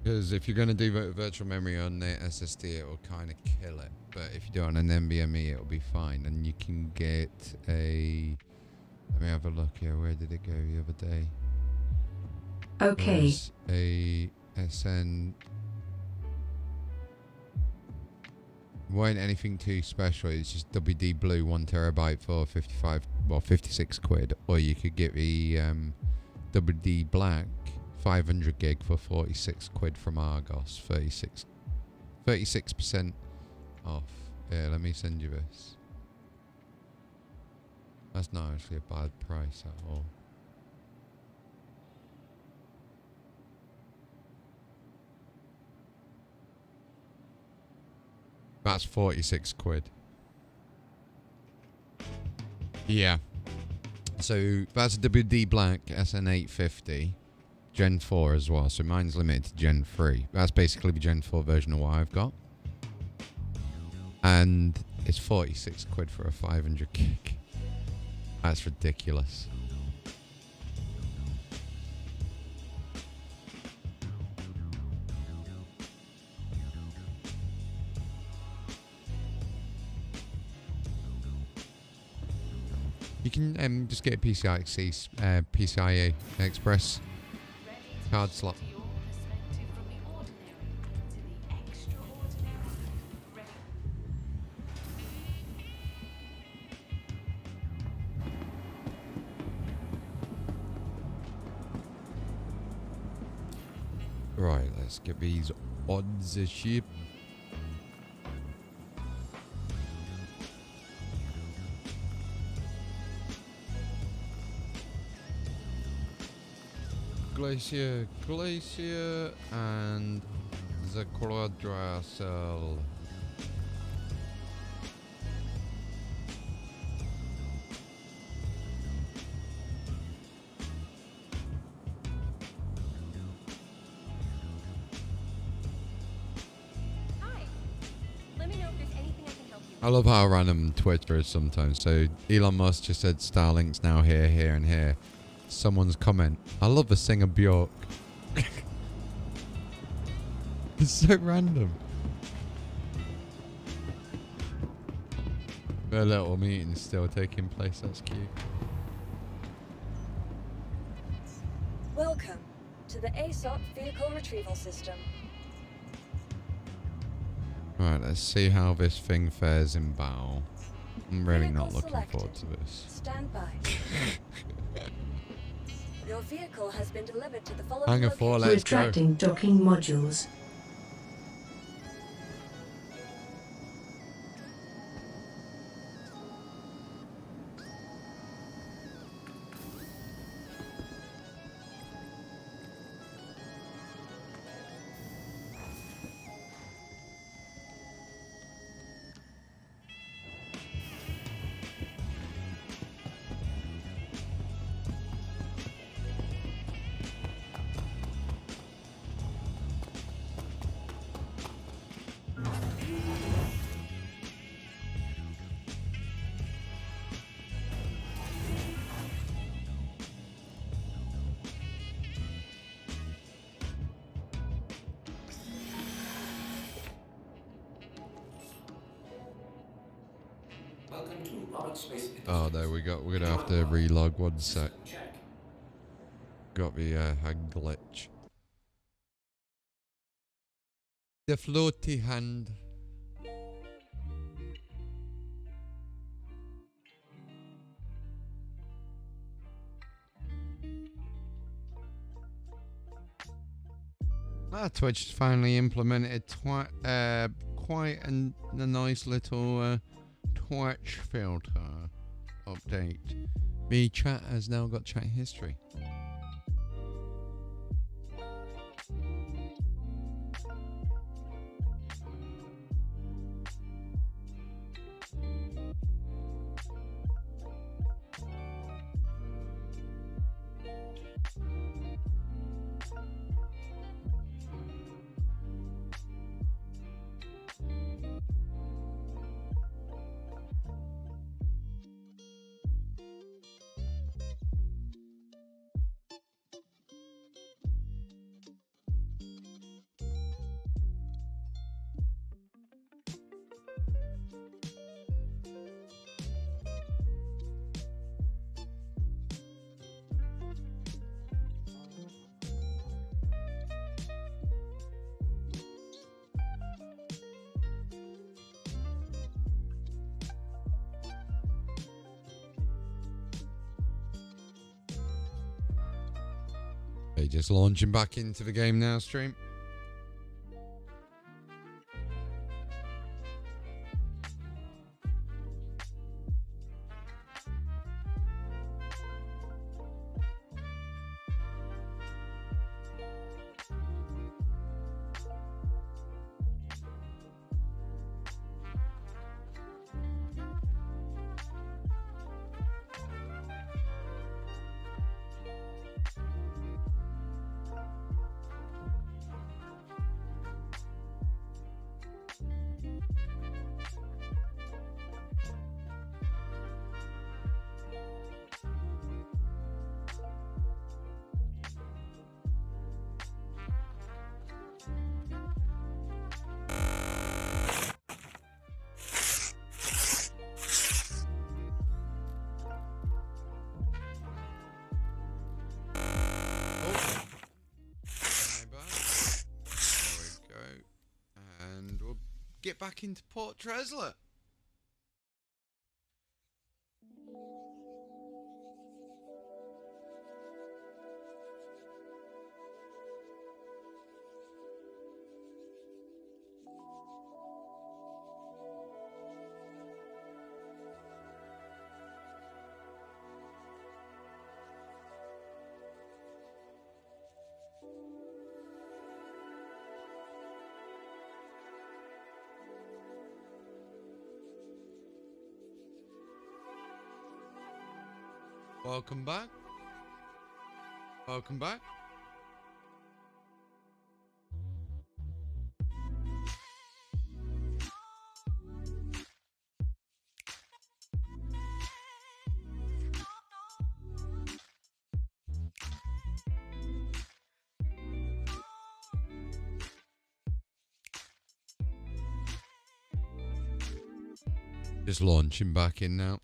Because if you're going to do virtual memory on the SSD, it will kind of kill it. But if you do it on an NVMe, it'll be fine. And you can get a... Let me have a look here. Where did it go the other day? Okay. There's a SN... Weren't anything too special. It's just WD Blue 1 terabyte for 56 quid. Or you could get the WD Black 500 gig for 46 quid from Argos. 36% off. Yeah, let me send you this. That's not actually a bad price at all. That's 46 quid. Yeah. So that's a WD Black SN850 Gen 4 as well. So mine's limited to Gen 3. That's basically the Gen 4 version of what I've got. And it's 46 quid for a 500 gig. That's ridiculous. You can just get a PCI Express card slot. Right, let's get these odds of sheep. Glacier, and the Quadracell. I love how random Twitter is sometimes. So Elon Musk just said Starlink's now here, here, and here. Someone's comment. I love the singer Bjork. It's so random. Their little meeting's still taking place. That's cute. Welcome to the ASOP Vehicle Retrieval System. Right, let's see how this thing fares in battle. I'm really Vehicle not looking selected. forward to this. Stand by. Your vehicle has been delivered to the following Hangar 4, let's go. Retracting docking modules. Oh, there we go. We're gonna have to relog 1 sec. Got the a glitch. The floaty hand. Twitch finally implemented quite a nice little Twitch filter update. The chat has now got chat history. Okay, just launching back into the game now, stream. Get back into Port Tresla. Welcome back. Welcome back. Just launching back in now.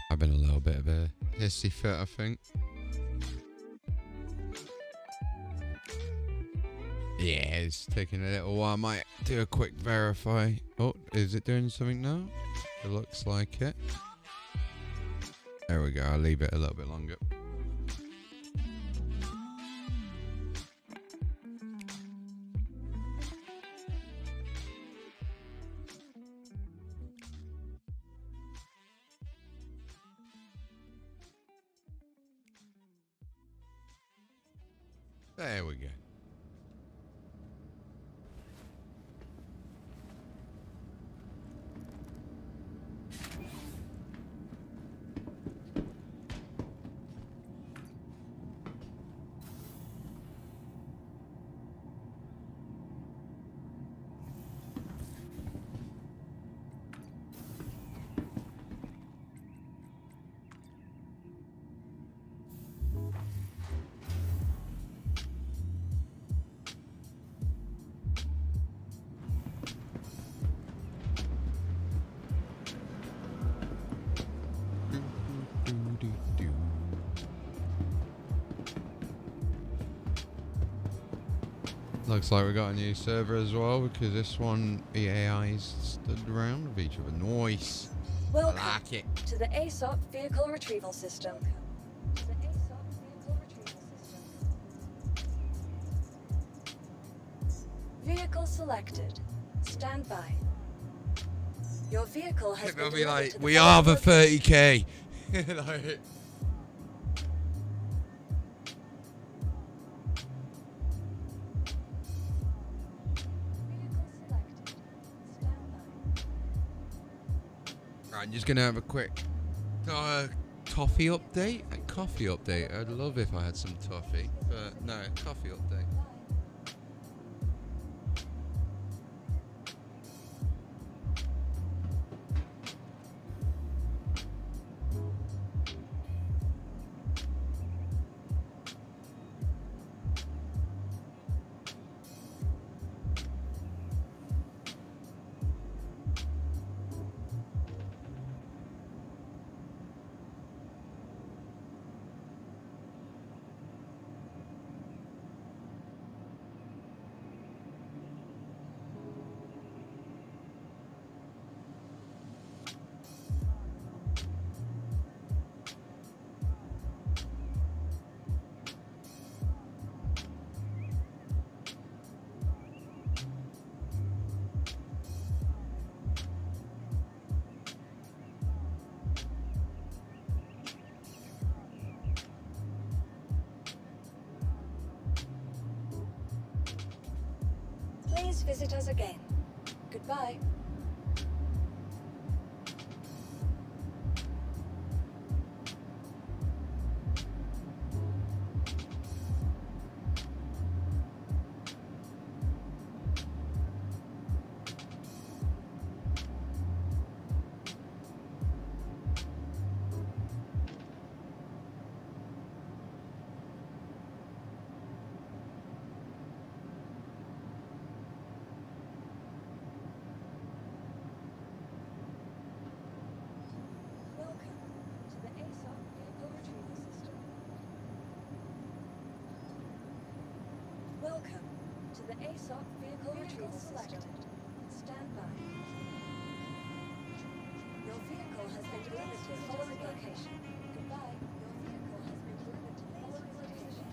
Having a little bit of a hissy fit, I think. Yeah, it's taking a little while. I might do a quick verify. Oh, is it doing something now? It looks like it. There we go. I'll leave it a little bit longer. There we go. Looks like we got a new server as well, because this one, the AIs stood around with each other. Nice. Welcome like it. to the ASOP Vehicle Retrieval System. Vehicle selected. Stand by. Your vehicle has They'll been be delivered like, to the we are the following 30k. Like, right, I'm just gonna have a quick toffee update. A coffee update. I'd love if I had some toffee, but no, coffee update. Please visit us again. Goodbye. Welcome to the ASOP Vehicle Retrieval System. Stand by. Your vehicle has been delivered to the following location. Goodbye. Your vehicle has been delivered to the following location.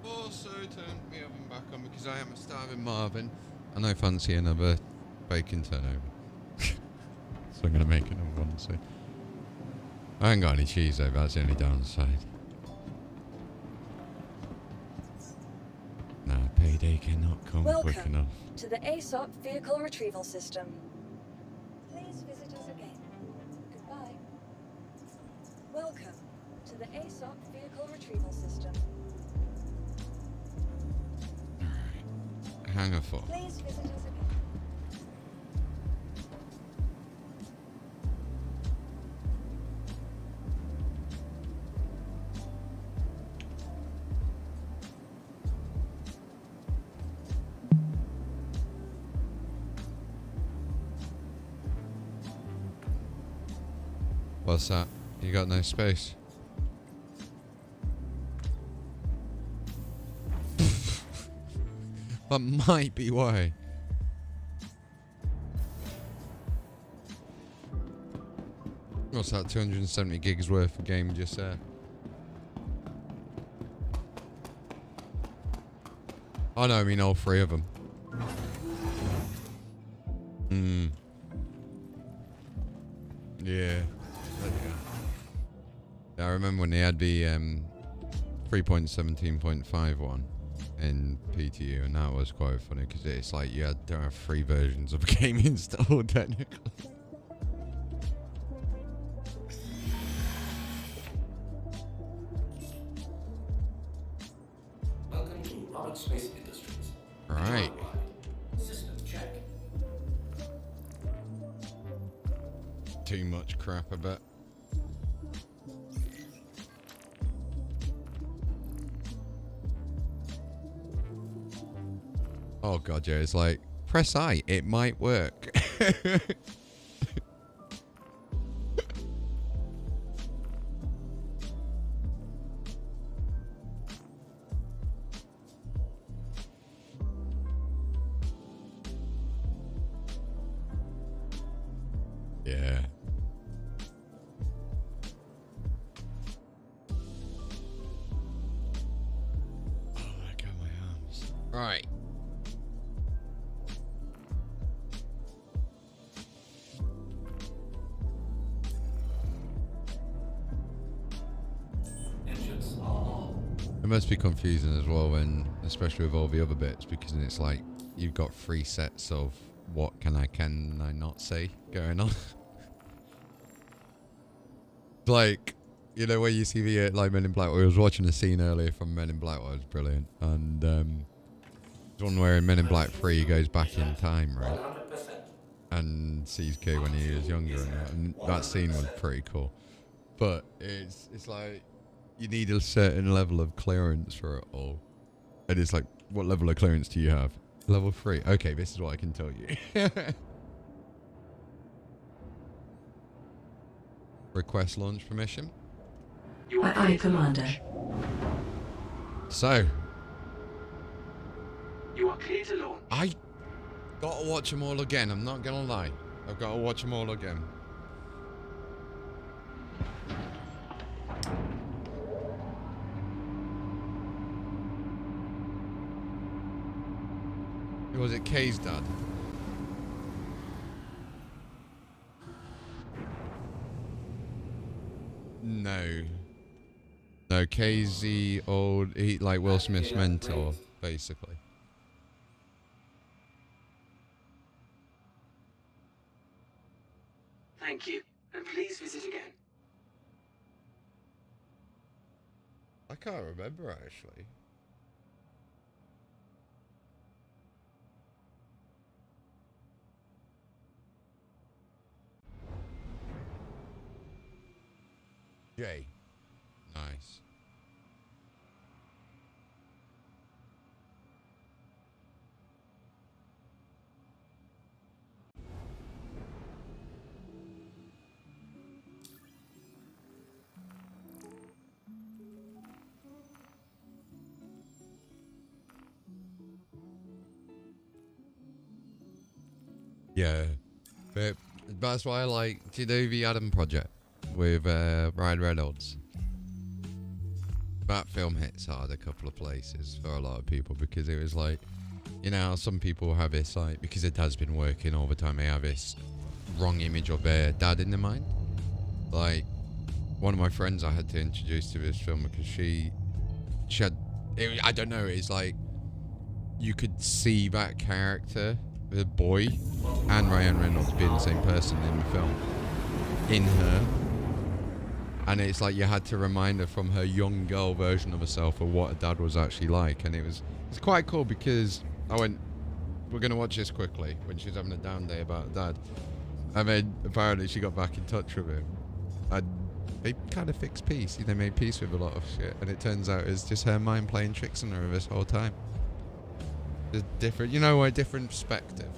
Also turn the oven back on because I am a starving Marvin and I fancy another bacon turnover. So I'm going to make another one soon. I ain't got any cheese though, that's the only downside. day cannot come quick Welcome enough. to the ASOP Vehicle Retrieval System. Please visit us again. Goodbye. Welcome to the ASOP Vehicle Retrieval System. Hangar 4. Please visit us again. What's that? You got no space? That might be why. What's that? 270 gigs worth of game just there. Oh no, I mean all three of them. Yeah. I remember when they had the 3.17.5 one in PTU, and that was quite funny because it's like you don't have 3 versions of a game installed technically. Welcome to Robert Space Industries. Right. System check. Too much crap, I bet. Oh god, yeah, it's like, press I, it might work. Yeah. Oh my god, my arms. Right. Engines are on. It must be confusing as well, when, especially with all the other bits, because it's like you've got 3 sets of what can I not say going on. Like, you know, where you see the like Men in Black. I was watching a scene earlier from Men in Black, it was brilliant, and there's one where in Men in Black 3 he goes back in time, right, and sees Kay when he was younger, and that scene was pretty cool. But it's like you need a certain level of clearance for it all, and it's like, what level of clearance do you have? Level 3. Okay, this is what I can tell you. Request launch permission. Aye, Commander. So, You are clear to launch. I gotta watch them all again. I'm not gonna lie. I've gotta watch them all again. Was it Kay's dad? No. No, Kay's the old, like Will Smith's mentor, basically. Thank you, and please visit again. I can't remember, actually. Jay. Nice. Yeah. But that's why I like, do you know the Adam Project with Ryan Reynolds? That film hits hard a couple of places for a lot of people, because it was like, you know how some people have this, like, because their dad's been working all the time, they have this wrong image of their dad in their mind. Like, one of my friends I had to introduce to this film because she had, I don't know, it's like, you could see that character, the boy, and Ryan Reynolds being the same person in the film, in her. And it's like you had to remind her from her young girl version of herself of what her dad was actually like. And it's quite cool because I went, we're going to watch this quickly when she was having a down day about her dad. And then apparently she got back in touch with him. And they kind of fixed peace. They made peace with a lot of shit. And it turns out it's just her mind playing tricks on her this whole time. It's different, a different perspective.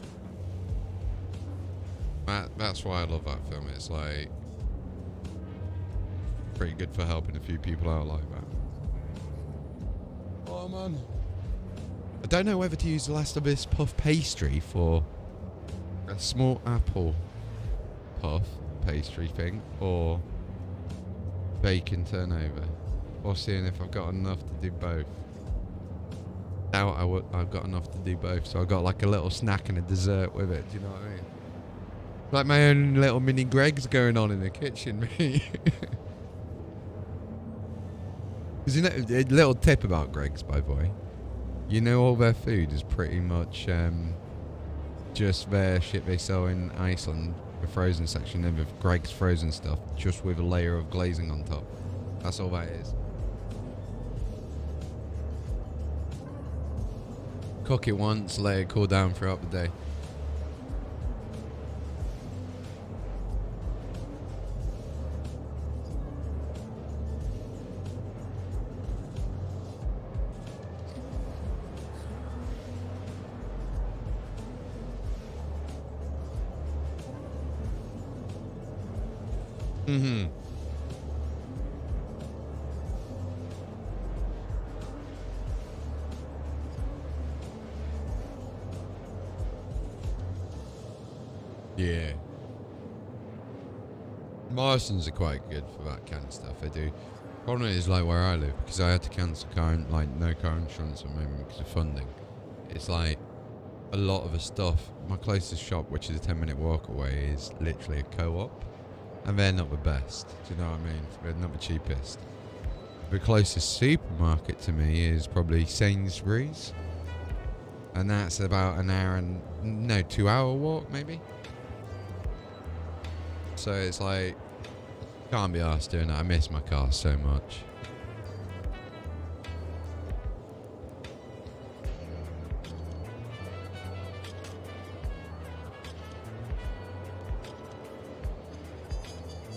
That's why I love that film. It's like pretty good for helping a few people out like that. Oh man. I don't know whether to use the last of this puff pastry for a small apple puff pastry thing or bacon turnover, or seeing if I've got enough to do both. Doubt I've got enough to do both, so I've got like a little snack and a dessert with it. Do you know what I mean? Like my own little mini Greg's going on in the kitchen, me. Because a little tip about Greg's, by the way. All their food is pretty much just their shit they sell in Iceland, the frozen section of Greg's frozen stuff, just with a layer of glazing on top. That's all that is. Cook it once, let it cool down throughout the day. Mm-hmm. Yeah. Morrison's are quite good for that kind of stuff. They do. Problem is, like where I live, because I had to cancel no car insurance at the moment because of funding. It's like a lot of the stuff. My closest shop, which is a 10-minute walk away, is literally a co-op. And they're not the best, do you know what I mean? They're not the cheapest. The closest supermarket to me is probably Sainsbury's. And that's about 2-hour walk, maybe? So it's like, can't be arsed doing that. I miss my car so much.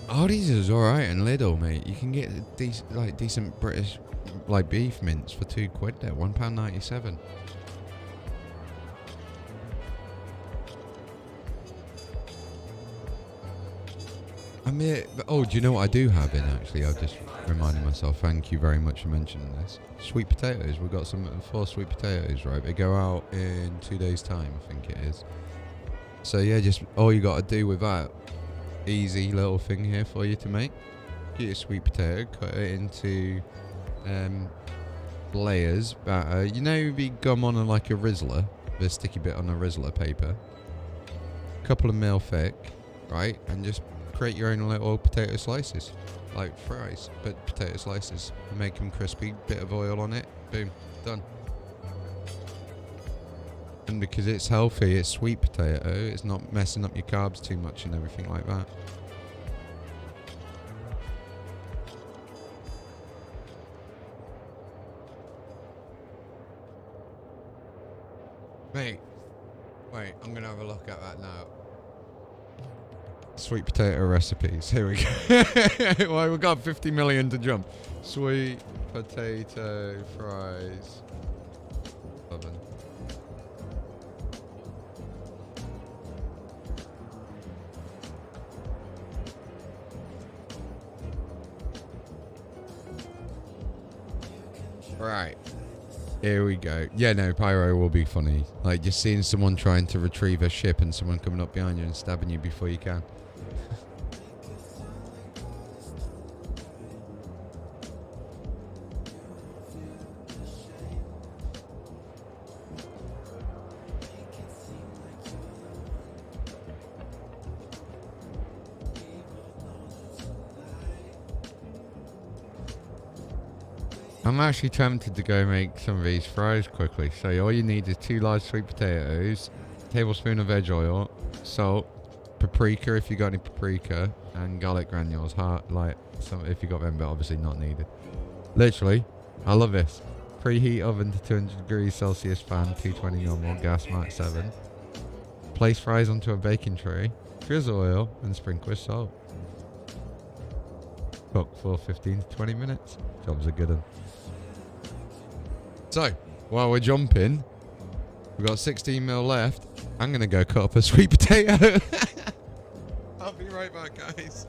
Aldi's is alright, and Lidl, mate. You can get decent British beef mince for £2 there, £1.97. I mean, do you know what I do have in actually? I've just reminded myself. Thank you very much for mentioning this. Sweet potatoes. We've got some 4 sweet potatoes, right? They go out in 2 days' time, I think it is. So yeah, just all you got to do with that. Easy little thing here for you to make. Get your sweet potato, cut it into layers. Batter. The gum on a Rizzler, the sticky bit on a Rizzler paper. A couple of mil thick, right? And just create your own little potato slices, like fries, but potato slices. And make them crispy. Bit of oil on it. Boom, done. And because it's healthy, it's sweet potato, it's not messing up your carbs too much and everything like that. Mate, wait, I'm going to have a look at that now. Sweet potato recipes, here we go. Well, we've got 50 million to jump. Sweet potato fries. Oven. Right. Here we go. Yeah, no, pyro will be funny. Like just seeing someone trying to retrieve a ship and someone coming up behind you and stabbing you before you can. I'm actually tempted to go make some of these fries quickly. So all you need is 2 large sweet potatoes, a tablespoon of veg oil, salt, paprika if you got any paprika, and garlic granules. Like some if you got them, but obviously not needed. Literally, I love this. Preheat oven to 200 degrees Celsius fan, 220 normal, gas mark 7. Place fries onto a baking tray, drizzle oil, and sprinkle with salt. Cook for 15 to 20 minutes. Job's a good one. So, while we're jumping, we've got 16 mil left. I'm going to go cut up a sweet potato. I'll be right back, guys.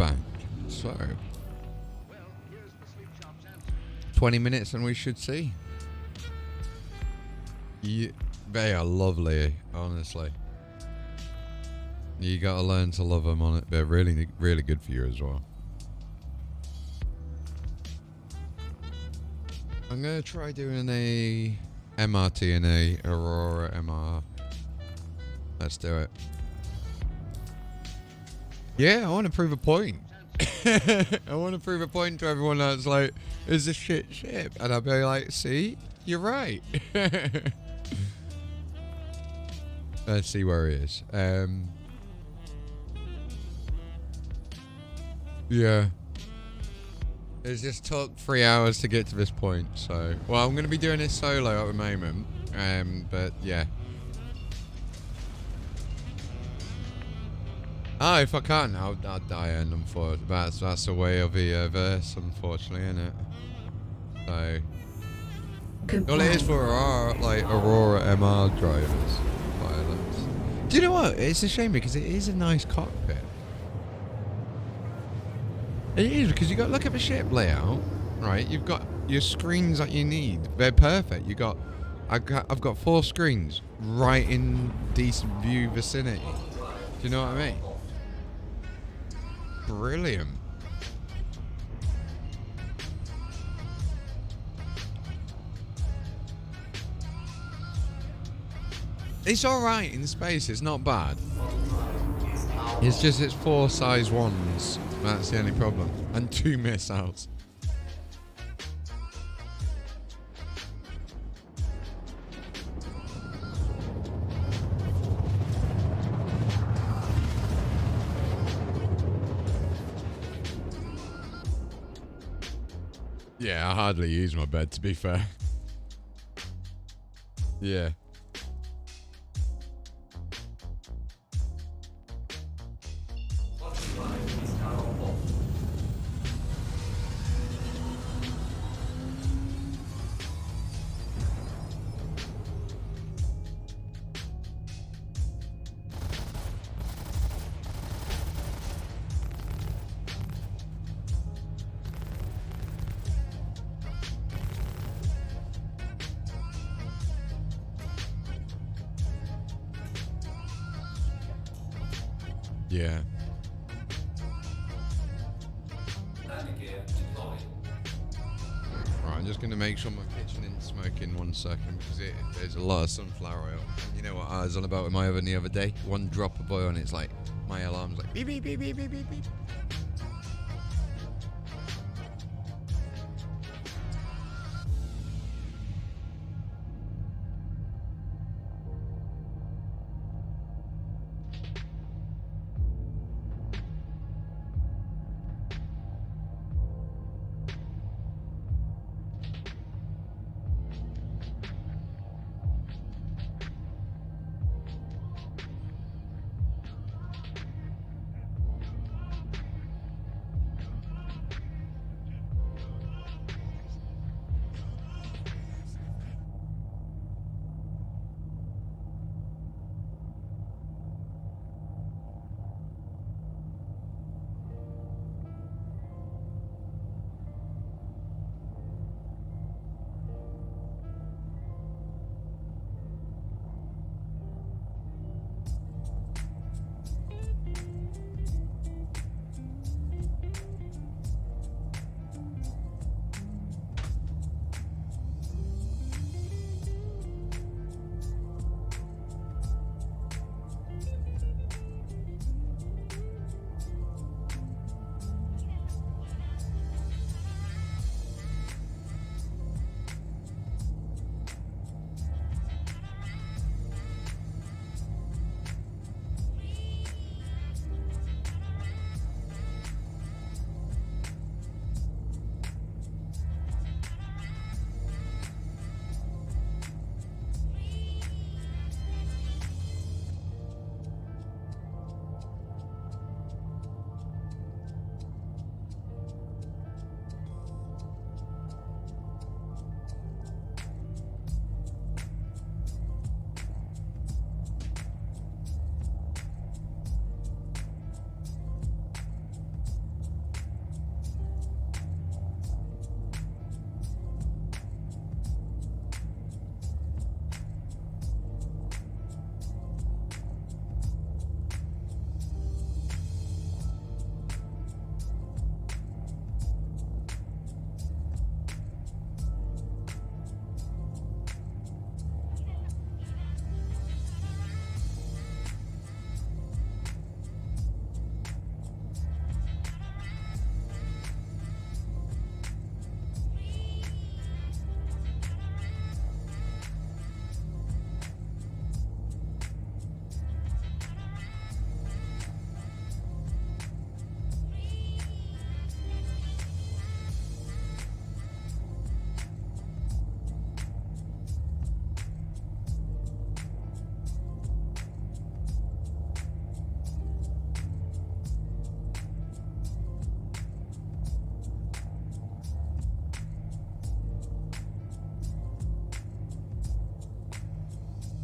back. So 20 minutes and we should see. They are lovely, honestly. You gotta learn to love them on it. They're really, really good for you as well. I'm gonna try doing a MRT and a Aurora MR. Let's do it. Yeah, I want to prove a point. I want to prove a point to everyone that's like, "Is this shit?" And I'll be like, "See, you're right." Let's see where he is. Yeah. It's just took 3 hours to get to this point, so... Well, I'm going to be doing this solo at the moment, but yeah. Oh, if I can't, I'll die, and unfortunately, that's the way of the verse, unfortunately, isn't it? So... Well, it is for our, like, Aurora MR drivers. Pilots. Do you know what? It's a shame because it is a nice cockpit. It is, because you got look at the ship layout, right? You've got your screens that you need. They're perfect. I've got 4 screens right in decent view vicinity. Do you know what I mean? Brilliant. It's alright in space, it's not bad. It's just it's 4 size 1s. That's the only problem. And 2 missiles. Yeah, I hardly use my bed, to be fair. Yeah. Yeah. Right, I'm just going to make sure my kitchen isn't smoking 1 second because there's a lot of sunflower oil. And you know what I was on about with my oven the other day? 1 drop of oil and it's like, my alarm's like beep, beep, beep, beep, beep, beep, beep.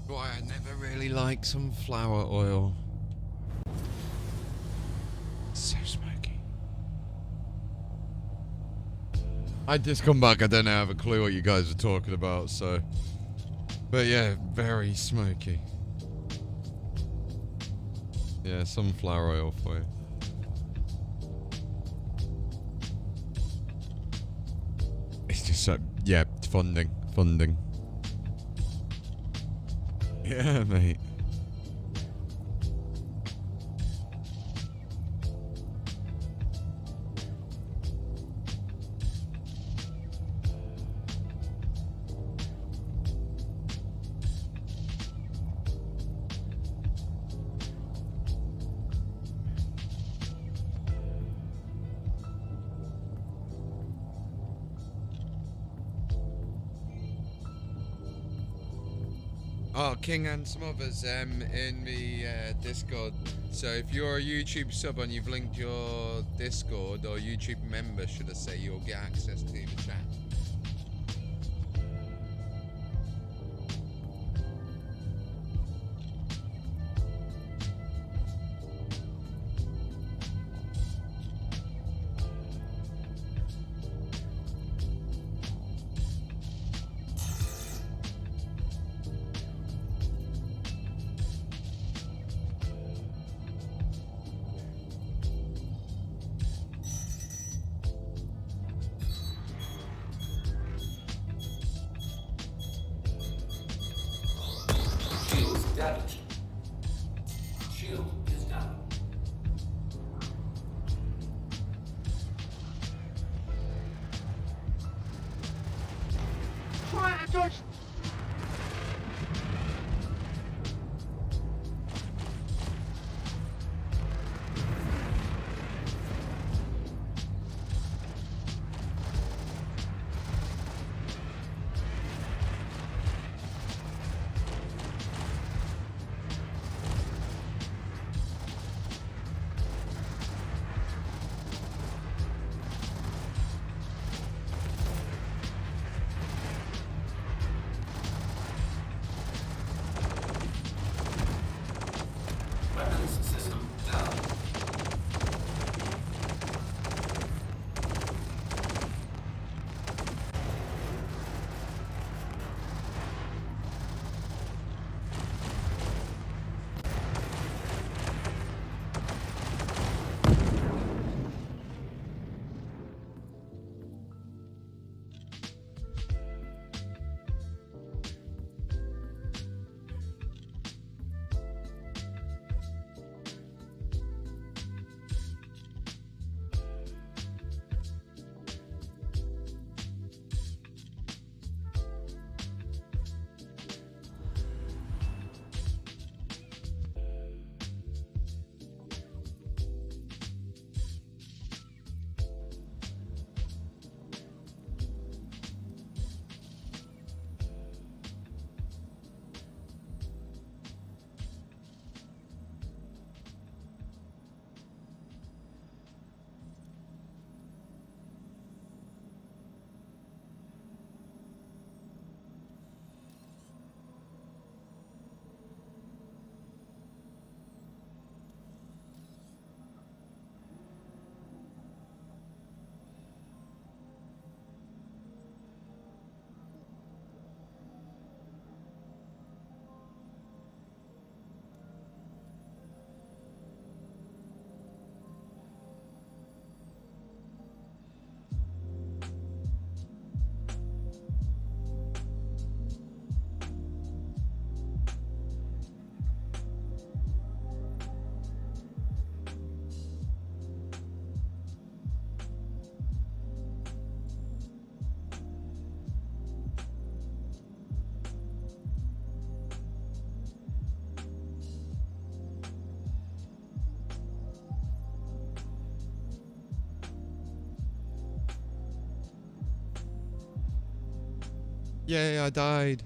Boy, I never really liked sunflower oil. It's so smoky. I just come back, I don't have a clue what you guys are talking about, so. But yeah, very smoky. Yeah, sunflower oil for you. It's just yeah, funding. Yeah, mate. Oh, King and some others in the Discord. So if you're a YouTube sub and you've linked your Discord, or YouTube member, should I say, you'll get access to the chat. Damage. Shield is down. Try to dodge. Weapons system down. Yay, I died.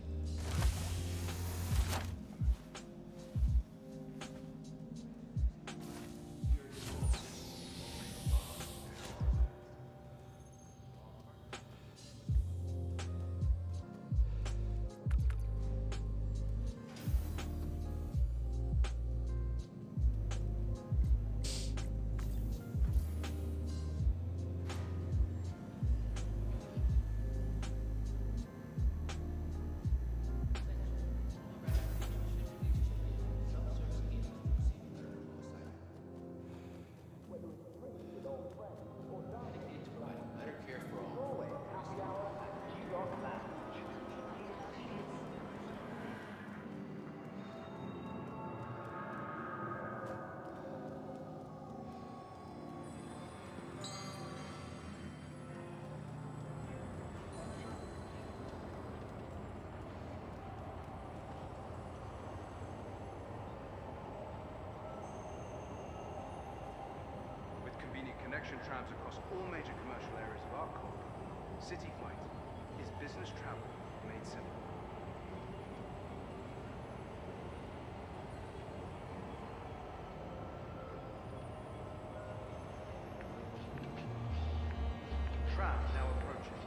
trams across all major commercial areas of our corp, City Flight is business travel made simple. Tram now approaching.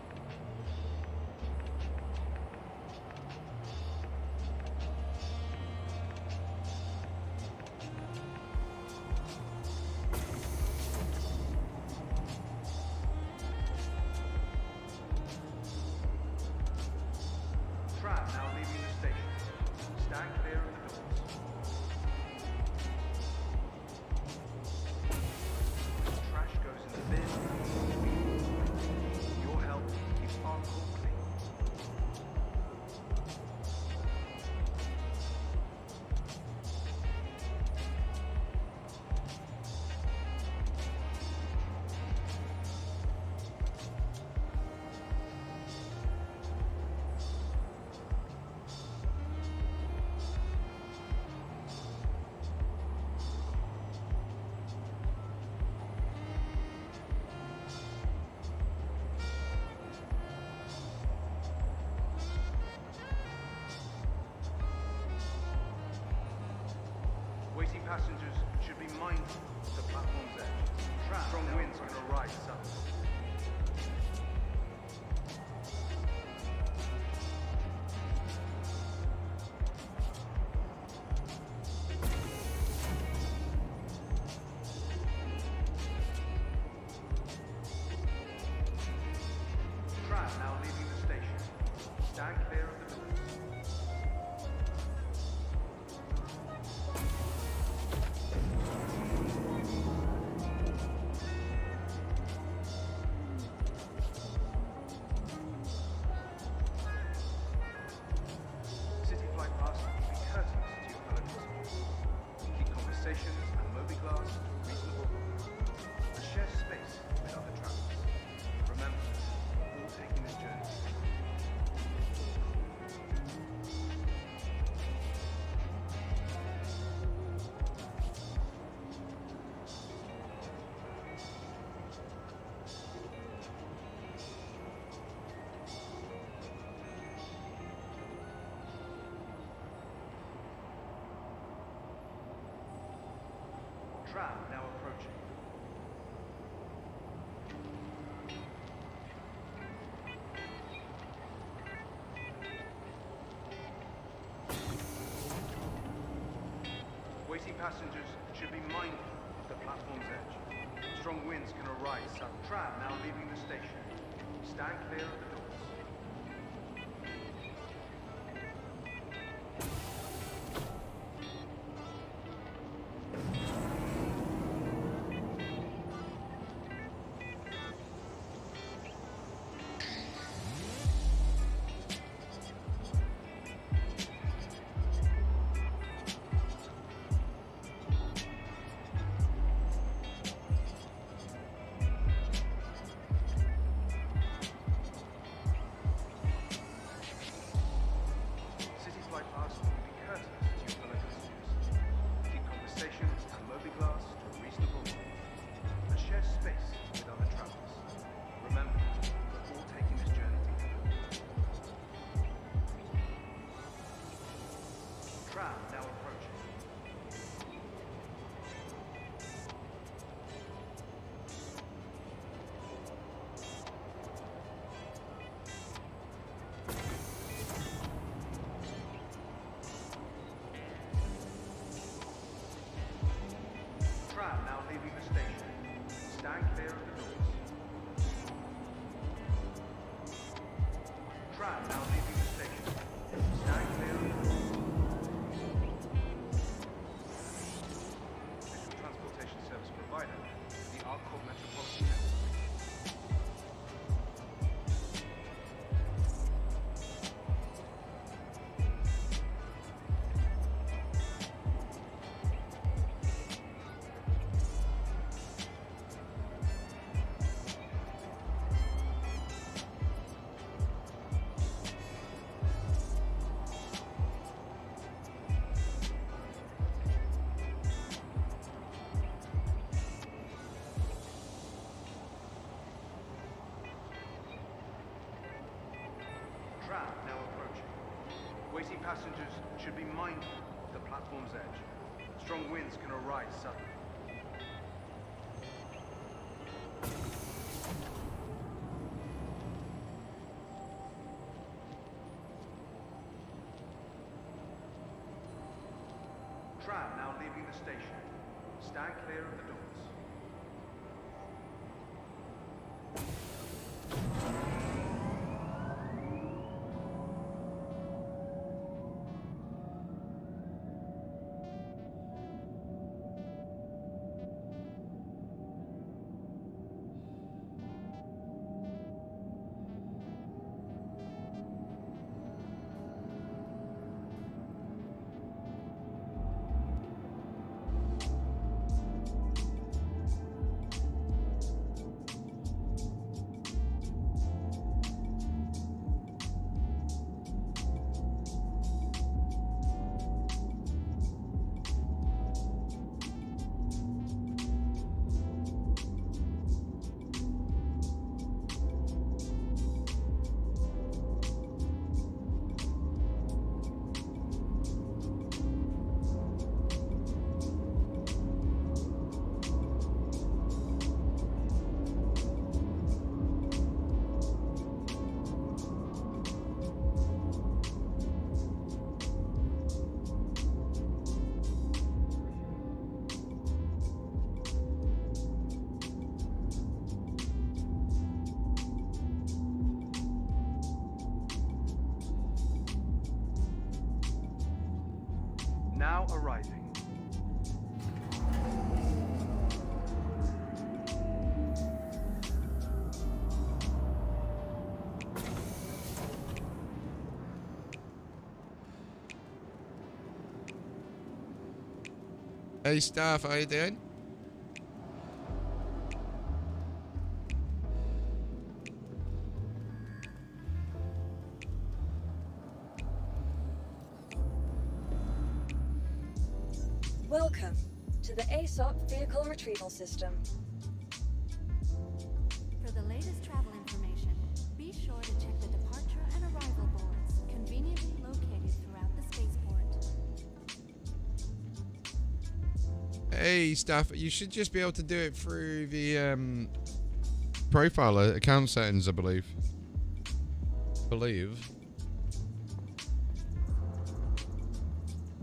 Tram now leaving the station. Stand clear of the doors. Trash goes in the bin. Your help keeps our corp clean. Waiting passengers should be mindful of the platform's edge. Strong winds are going to rise suddenly. Tram now leaving the station. Stand clear of the doors. City Flight Pass will be courteous to your fellow passengers. Keep conversations and mobi-glass reasonable. And share space with other travelers. Remember, we're all taking this journey together. Tram now approaching. Waiting passengers should be mindful of the platform's edge. Strong winds can arise suddenly. Tram now leaving the station. Stand clear of the doors. Noisy passengers should be mindful of the platform's edge. Strong winds can arise suddenly. Tram now leaving the station. Stand clear of the doors. Now arriving. Hey staff, how you doing? Welcome to the ASOP Vehicle Retrieval System. For the latest travel information, be sure to check the departure and arrival boards, conveniently located throughout the spaceport. Hey staff, you should just be able to do it through the profile account settings, I believe.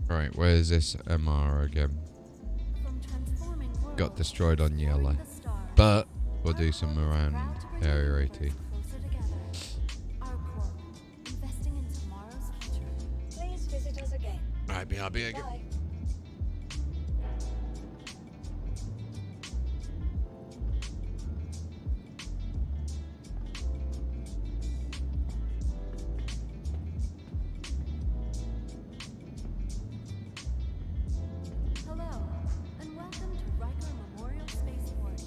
Right, where's this MR again? Got destroyed on yellow. But we'll do some around Area 80. Please visit us again. Right, BRB again. Bye. Hello, and welcome to Riker Memorial Spaceport,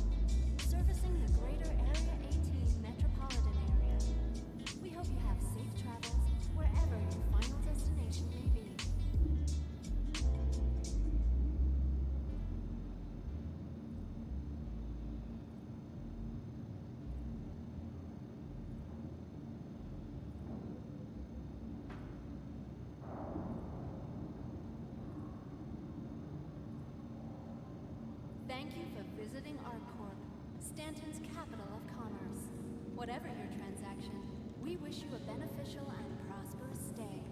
servicing the greater Area 18 metropolitan area. We hope you have safe travels wherever your final destination may be. Thank you for visiting ArcCorp, Stanton's capital of commerce. Whatever your transaction, we wish you a beneficial and prosperous stay.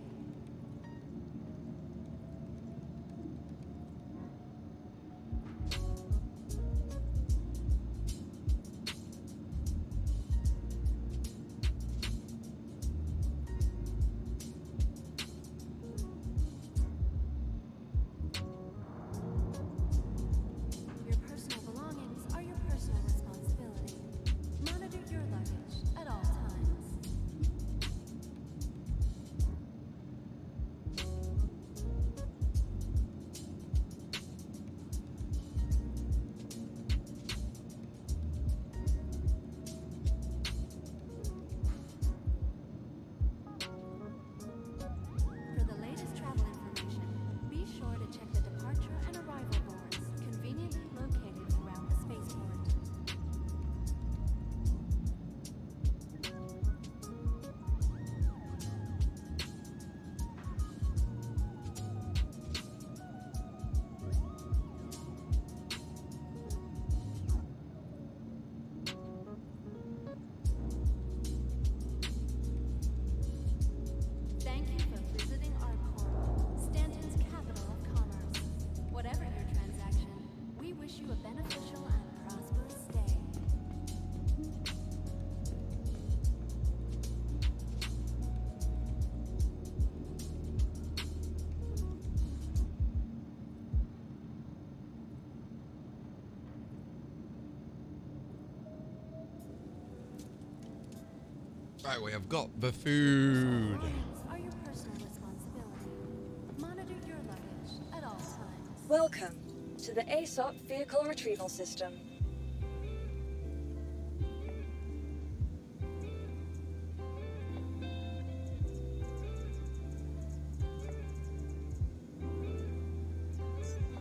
Your personal belongings are your personal responsibility. Monitor your luggage at all times. Right, we have got the food. Are your personal responsibility. Monitor your luggage at all times. Welcome to the ASOP Vehicle Retrieval System.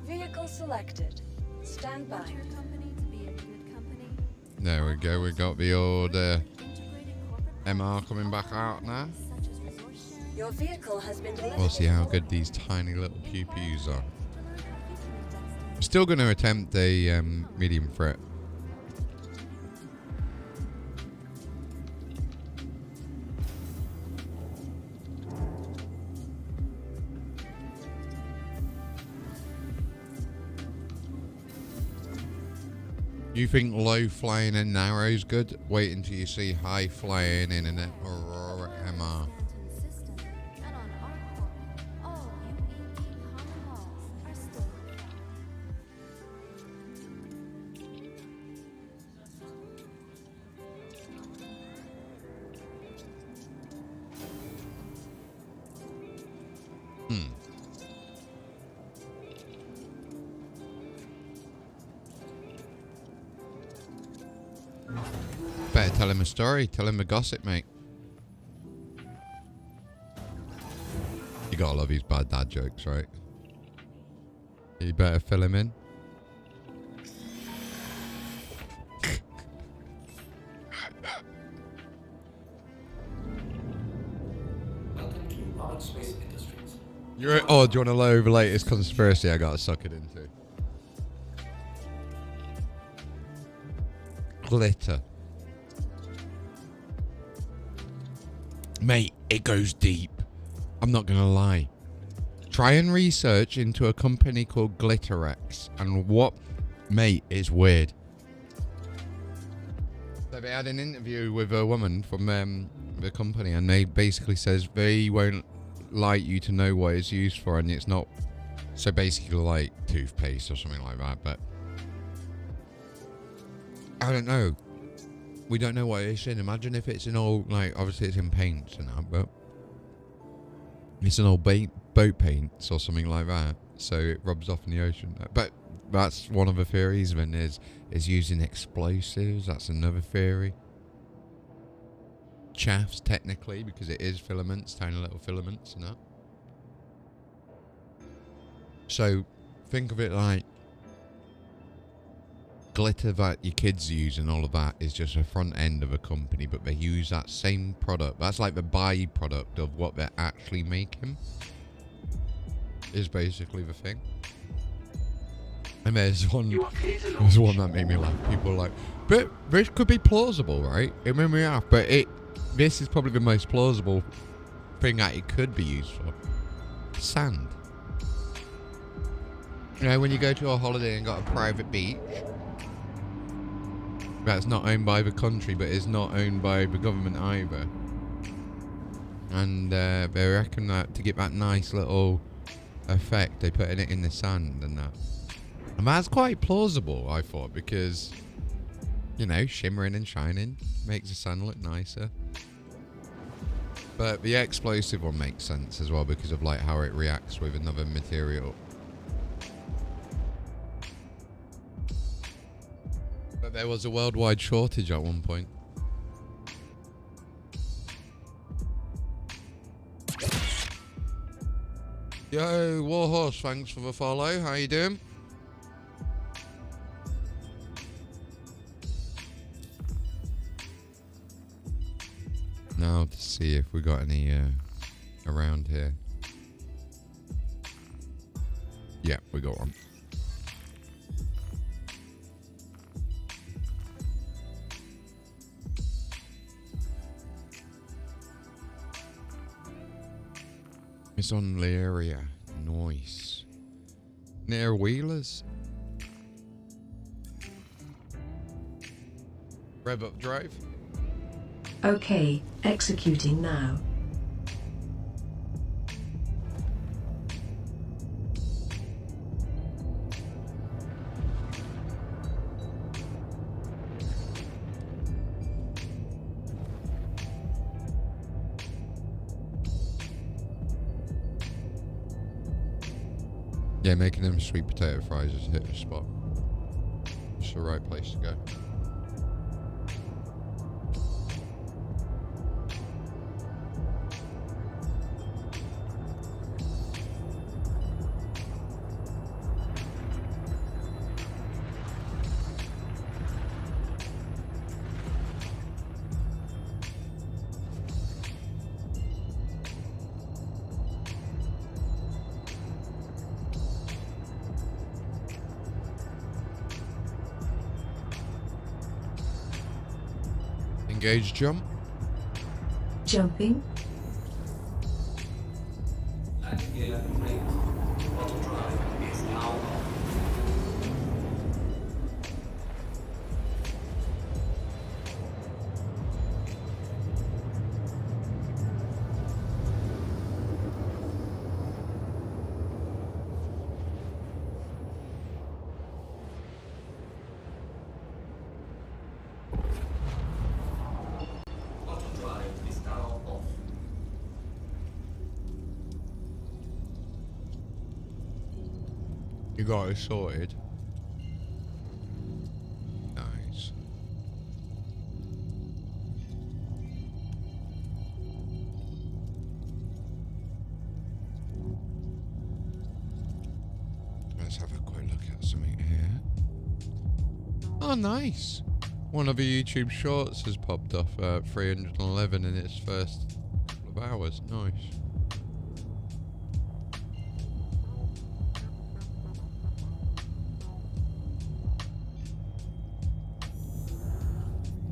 Vehicle selected. Stand by. Want your company to be in good company? There we go. We got the old MR coming back out now. Your vehicle has been delivered. We'll see how good these tiny little pew-pews are. I'm still going to attempt a medium threat. You think low flying and narrow is good? Wait until you see high flying in an Aurora MR. And on our core, all UEP common laws are still in effect. Better tell him a story. Tell him a gossip, mate. You gotta love his bad dad jokes, right? You better fill him in. Welcome to Rocket Space Industries. Oh, do you want to know the latest conspiracy I gotta suck it into? Glitter. Mate, it goes deep. I'm not gonna lie. Try and research into a company called Glitterex and what, mate, is weird. So they had an interview with a woman from the company, and they basically says they won't like you to know what it's used for, and it's not. So basically, like toothpaste or something like that. But I don't know. We don't know what it's in. Imagine if it's in all, like, obviously it's in paints and that, but it's in old boat paints or something like that, so it rubs off in the ocean. But that's one of the theories. Then is using explosives. That's another theory. Chaffs, technically, because it is filaments, tiny little filaments and that. So think of it like glitter that your kids use and all of that is just a front end of a company, but they use that same product. That's like the byproduct of what they're actually making, is basically the thing. And there's one that made me laugh. People are like, but this could be plausible, right? It made me laugh, but this is probably the most plausible thing that it could be used for. Sand. You know, when you go to a holiday and got a private beach that's not owned by the country, but is not owned by the government either. And they reckon that to get that nice little effect, they put it in the sand and that. And that's quite plausible, I thought, because, you know, shimmering and shining makes the sand look nicer. But the explosive one makes sense as well because of like how it reacts with another material. But there was a worldwide shortage at one point. Yo, Warhorse, thanks for the follow. How you doing? Now to see if we got any around here. Yeah, we got one. It's on Lyria. Nice. Near Wheelers. Rev up drive. Okay, executing now. Yeah, making them sweet potato fries has hit a spot. It's the right place to go. Engage jump. Jumping. Landing gear complete. Throttle drive is now off. You got it sorted. Nice. Let's have a quick look at something here. Oh, nice. One of the YouTube shorts has popped off 311 in its first couple of hours. Nice.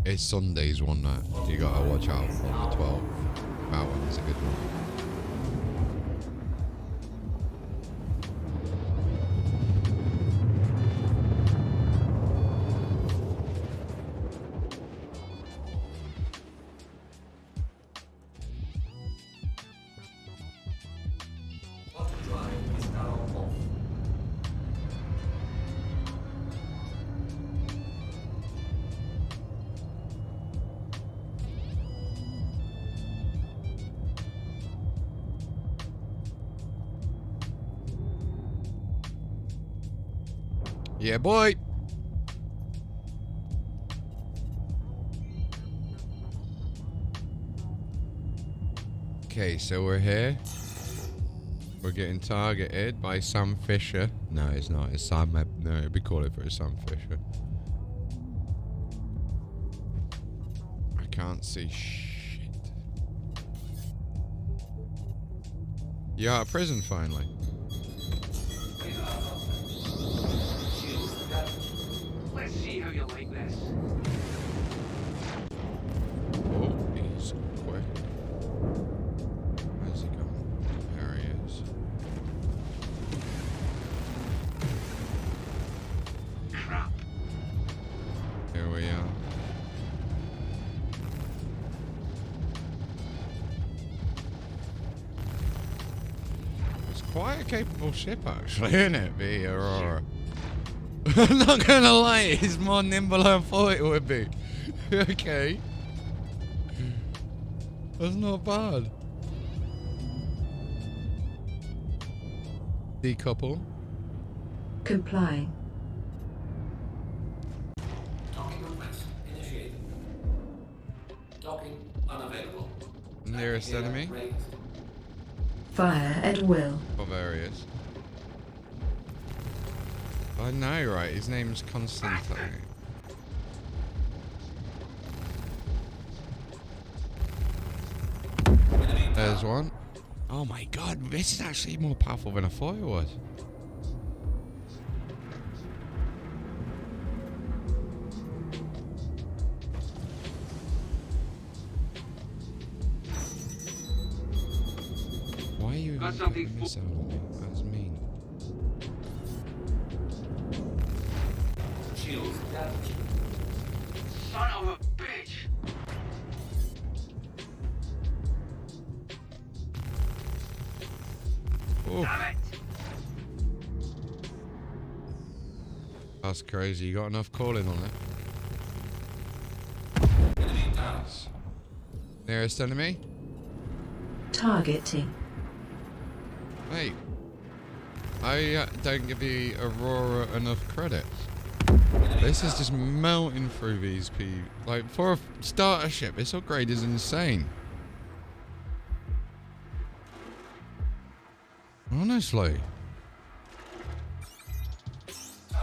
It's Sunday's one that you gotta watch out for on the 12th. That one's a good one. Yeah, boy. Okay, so we're here. We're getting targeted by Sam Fisher. No, it's not. It's Sam. No, it'd be called it for Sam Fisher. I can't see shit. You're out of prison finally. Let's see how you like this. Oh, he's quick. Where's he gone? There he is. Crap. Here we are. It's quite a capable ship, actually, isn't it? The Aurora. I'm not gonna lie, it's more nimble than I thought it would be. Okay. That's not bad. Decouple. Complying. Docking request initiated. Docking unavailable. Nearest enemy. Raised. Fire at will. Oh, there he is. I know, right? His name's Constantine. There's one. Oh my god, this is actually more powerful than I thought it was. Why are you Got even something putting this out on me? That's mean. Shields damaged. Son of a bitch. Oh. Damn it. That's crazy. You got enough calling on it. Enemy down. Nice. Nearest enemy? Targeting. Hey. I don't give the Aurora enough credit. This is just melting through these people. Like, for a starter ship, this upgrade is insane. Honestly.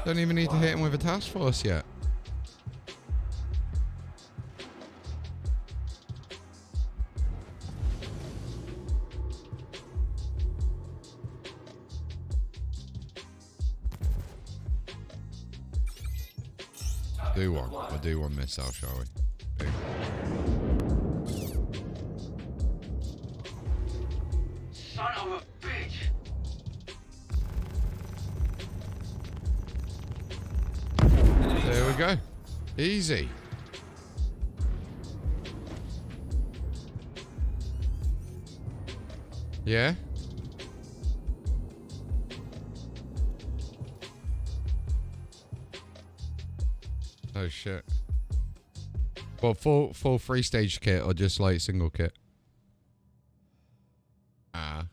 Don't even need to hit him with a task force yet. We'll do one missile, shall we? Boom. Son of a bitch! There we go. Easy. Yeah? Oh shit. Well, full 3-stage kit or just like single kit? Ah.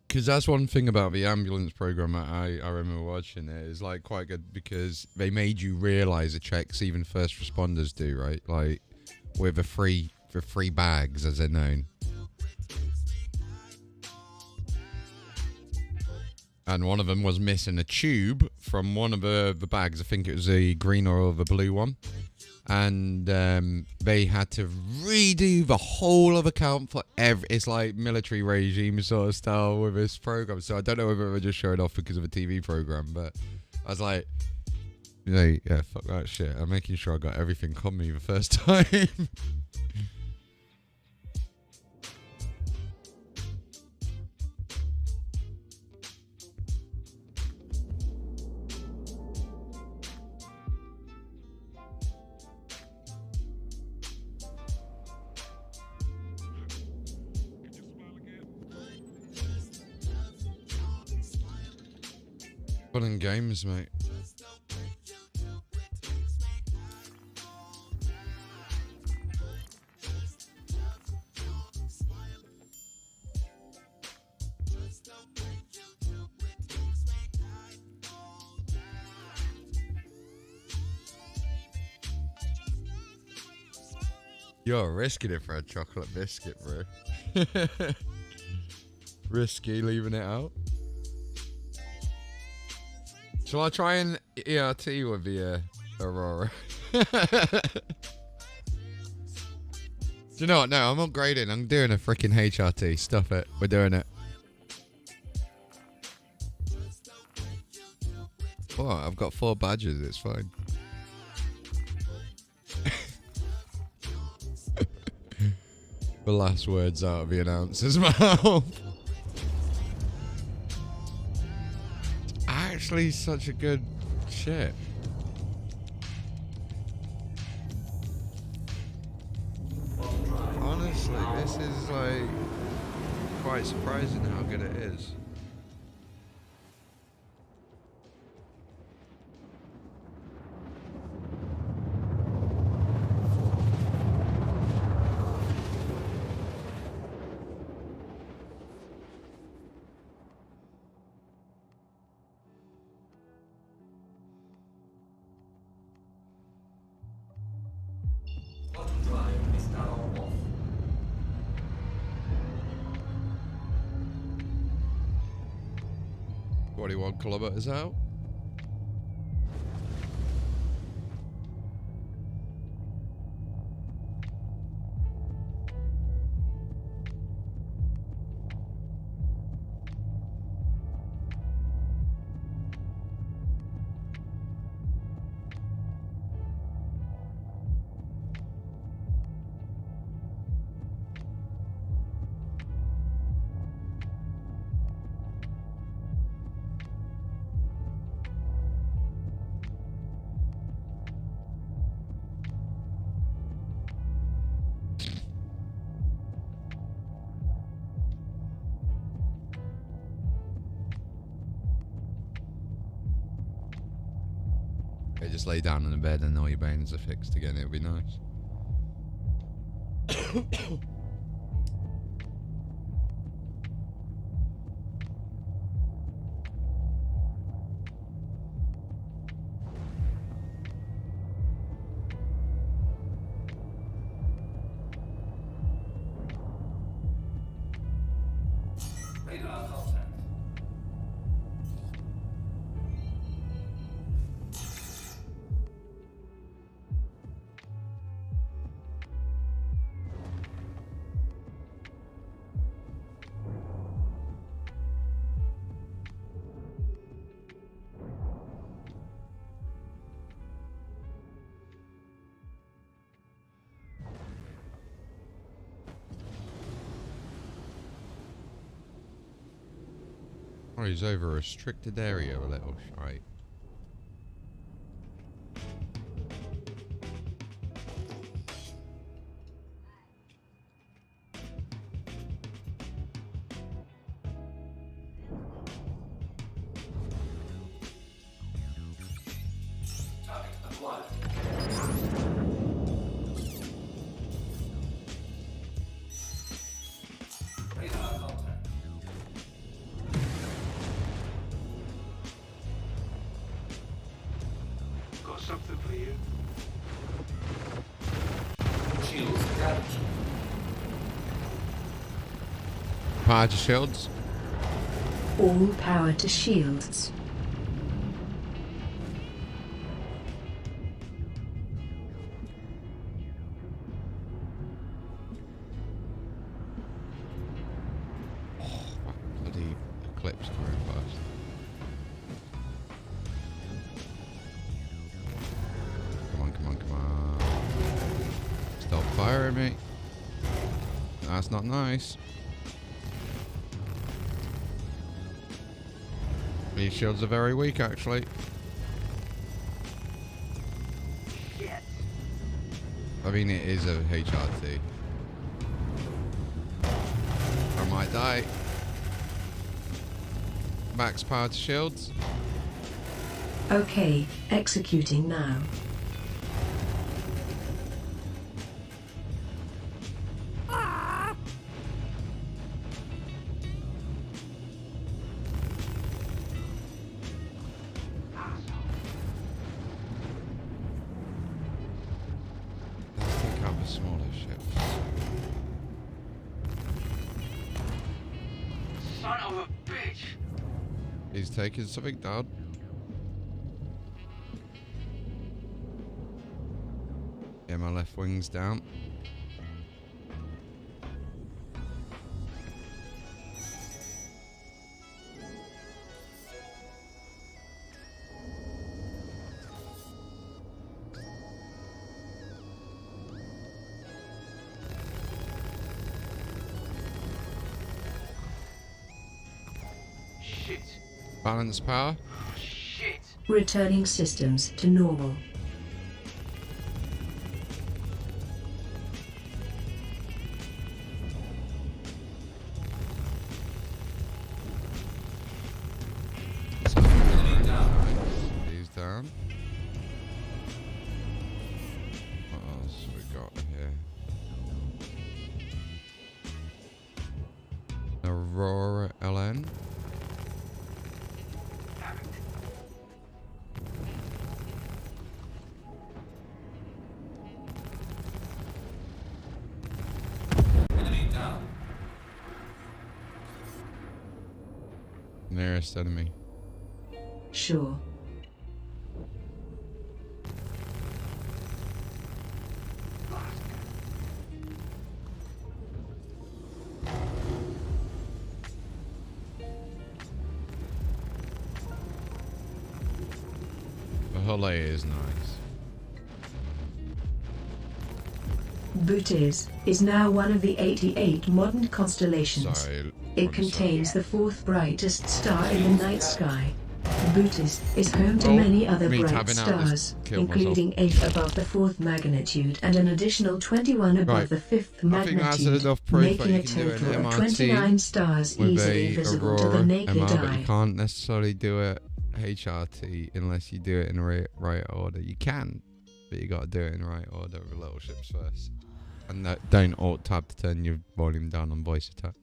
Because that's one thing about the ambulance program that I remember watching it is like quite good because they made you realise the checks even first responders do, right? Like with the free bags as they're known. And one of them was missing a tube from one of the bags. I think it was the green or the blue one. And they had to redo the whole of account for it's like military regime sort of style with this program. So I don't know whether it was just showing off because of a TV program. But I was like, you know, yeah, fuck that shit. I'm making sure I got everything on me the first time. Fun and games, mate. You're risking it for a chocolate biscuit, bro. Risky leaving it out. Shall I try and ERT with the Aurora? Do you know what? No, I'm upgrading. I'm doing a freaking HRT. Stuff it. We're doing it. Oh, I've got 4 badges. It's fine. The last words out of the announcer's mouth. Actually, such a good shit. Honestly, this is like quite surprising how good it is. Drive is now off. 41 kilometers out. Just lay down in the bed and all your bones are fixed again. It'll be nice. Oh, he's over a restricted area a little, right? Target acquired. Radar contact. Got something for you. Shields damaged. Power to shields. All power to shields. Bloody eclipse coming fast. Come on, come on, come on. Stop firing me. That's not nice. These shields are very weak, actually. Shit. I mean, it is a HRT. I might die. Max power to shields. Okay, executing now. Let's take out the smaller ships. Son of a bitch. He's taking something down. Yeah, my left wing's down. Shit. Balance power. Shit. Returning systems to normal. Enemy down. He's down. What else we got here? Aurora LN. Enemy down. Nearest enemy. Sure. The hull is nice. Bootes is now one of the 88 modern constellations. Sorry. It contains the fourth brightest star in the night sky. Bootes is home to many other me bright tabbing out just stars, killed including 8 above the 4th magnitude and an additional 21 above Right. the 5th I think that's magnitude, enough proof that making you a can do an total of MRT 29 stars with easily a visible to Aurora the naked MR, but eye. you can't necessarily do a HRT unless you do it in the right order. You can, but you got to do it in the right order with little ships first. And don't alt tab to turn your volume down on voice attack.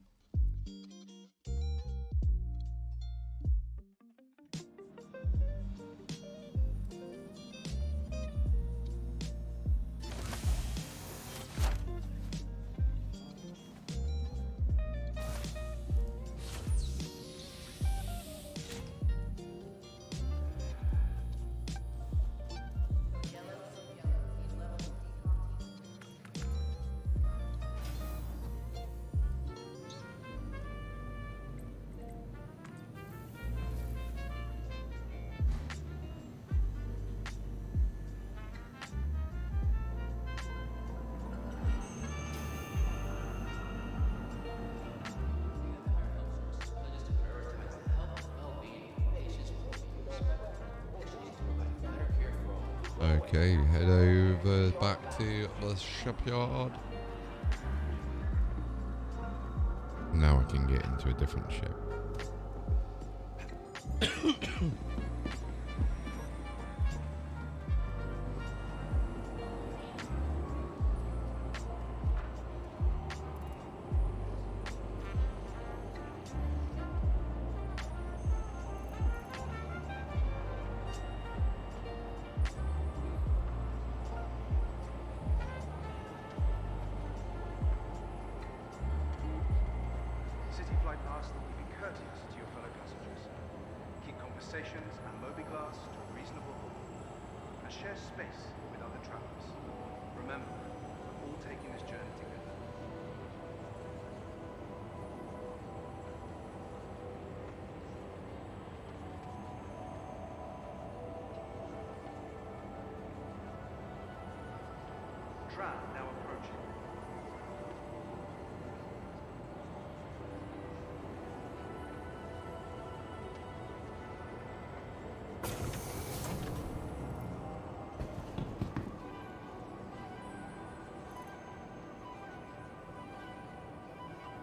Okay, head over back to the shipyard. Now I can get into a different ship. City flight paths that will be courteous to your fellow passengers. Keep conversations and mobiglass to a reasonable level. And share space with other travelers. Remember, we're all taking this journey together. Tram now approaching.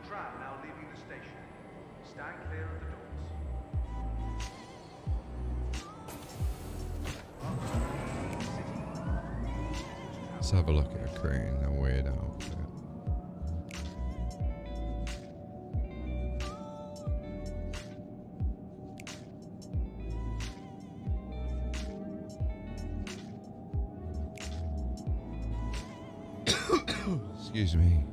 Tram now leaving the station. Stand clear of the doors. Let's have a look at a crew in a weird outfit. Excuse me.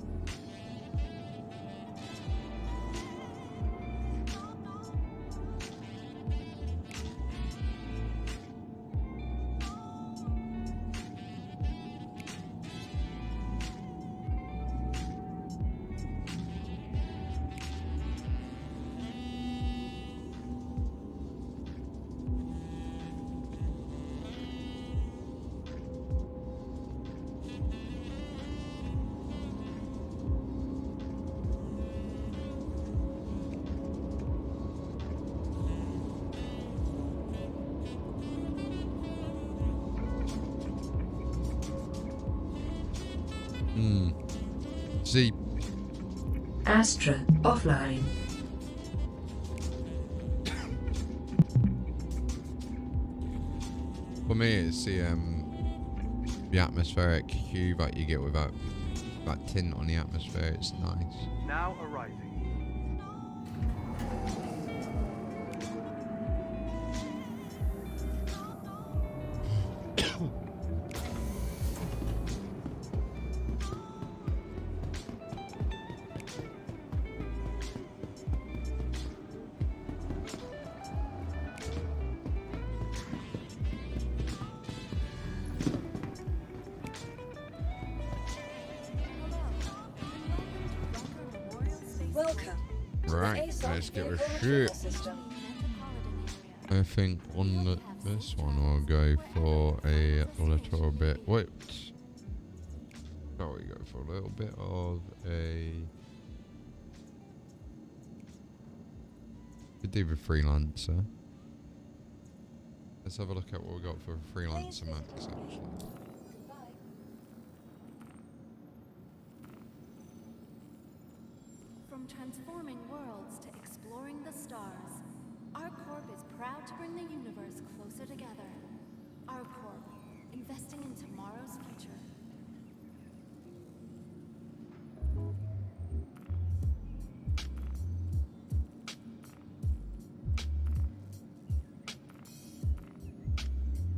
See, Astra offline. for me it's the atmospheric hue that you get without that tint on the atmosphere. It's nice. Now arriving. Welcome to Right, the let's ASOC get a vehicle shit. retrieval system. I think on this one I'll go for a little bit. Wait. Shall we go for a little bit of a. Could do the freelancer. Let's have a look at what we got for freelancer max actually. From transforming worlds to exploring the stars, ArcCorp is proud to bring the universe closer together. ArcCorp, investing in tomorrow's future.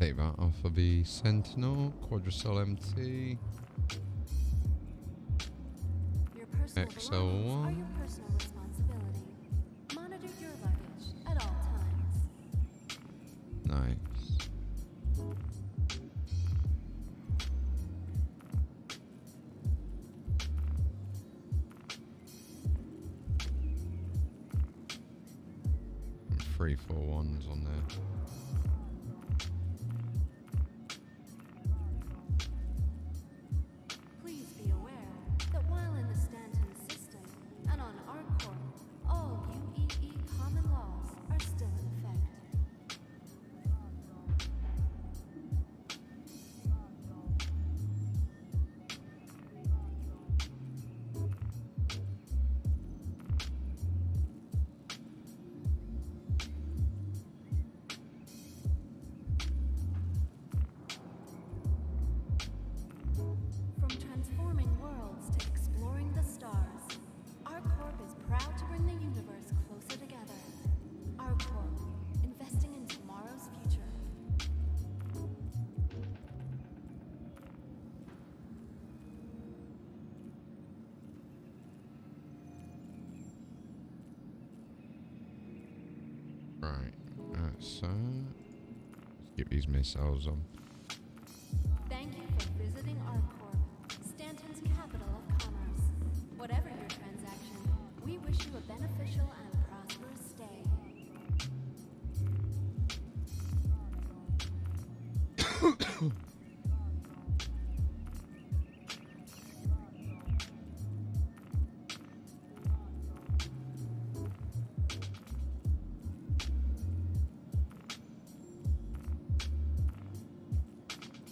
Take that off of the Sentinel, Quadricell MT, Your personal belongings are XL1. your personal responsibility. Monitor your luggage at all times. Nice. And 3, 4 ones on there. Please be aware that while in the Stanton system and on ArcCorp, all UEE common laws are still in effect. Right. So let's get these missiles on. Thank you for visiting ArcCorp, Stanton's capital of commerce. Whatever your transaction, we wish you a beneficial and prosperous stay.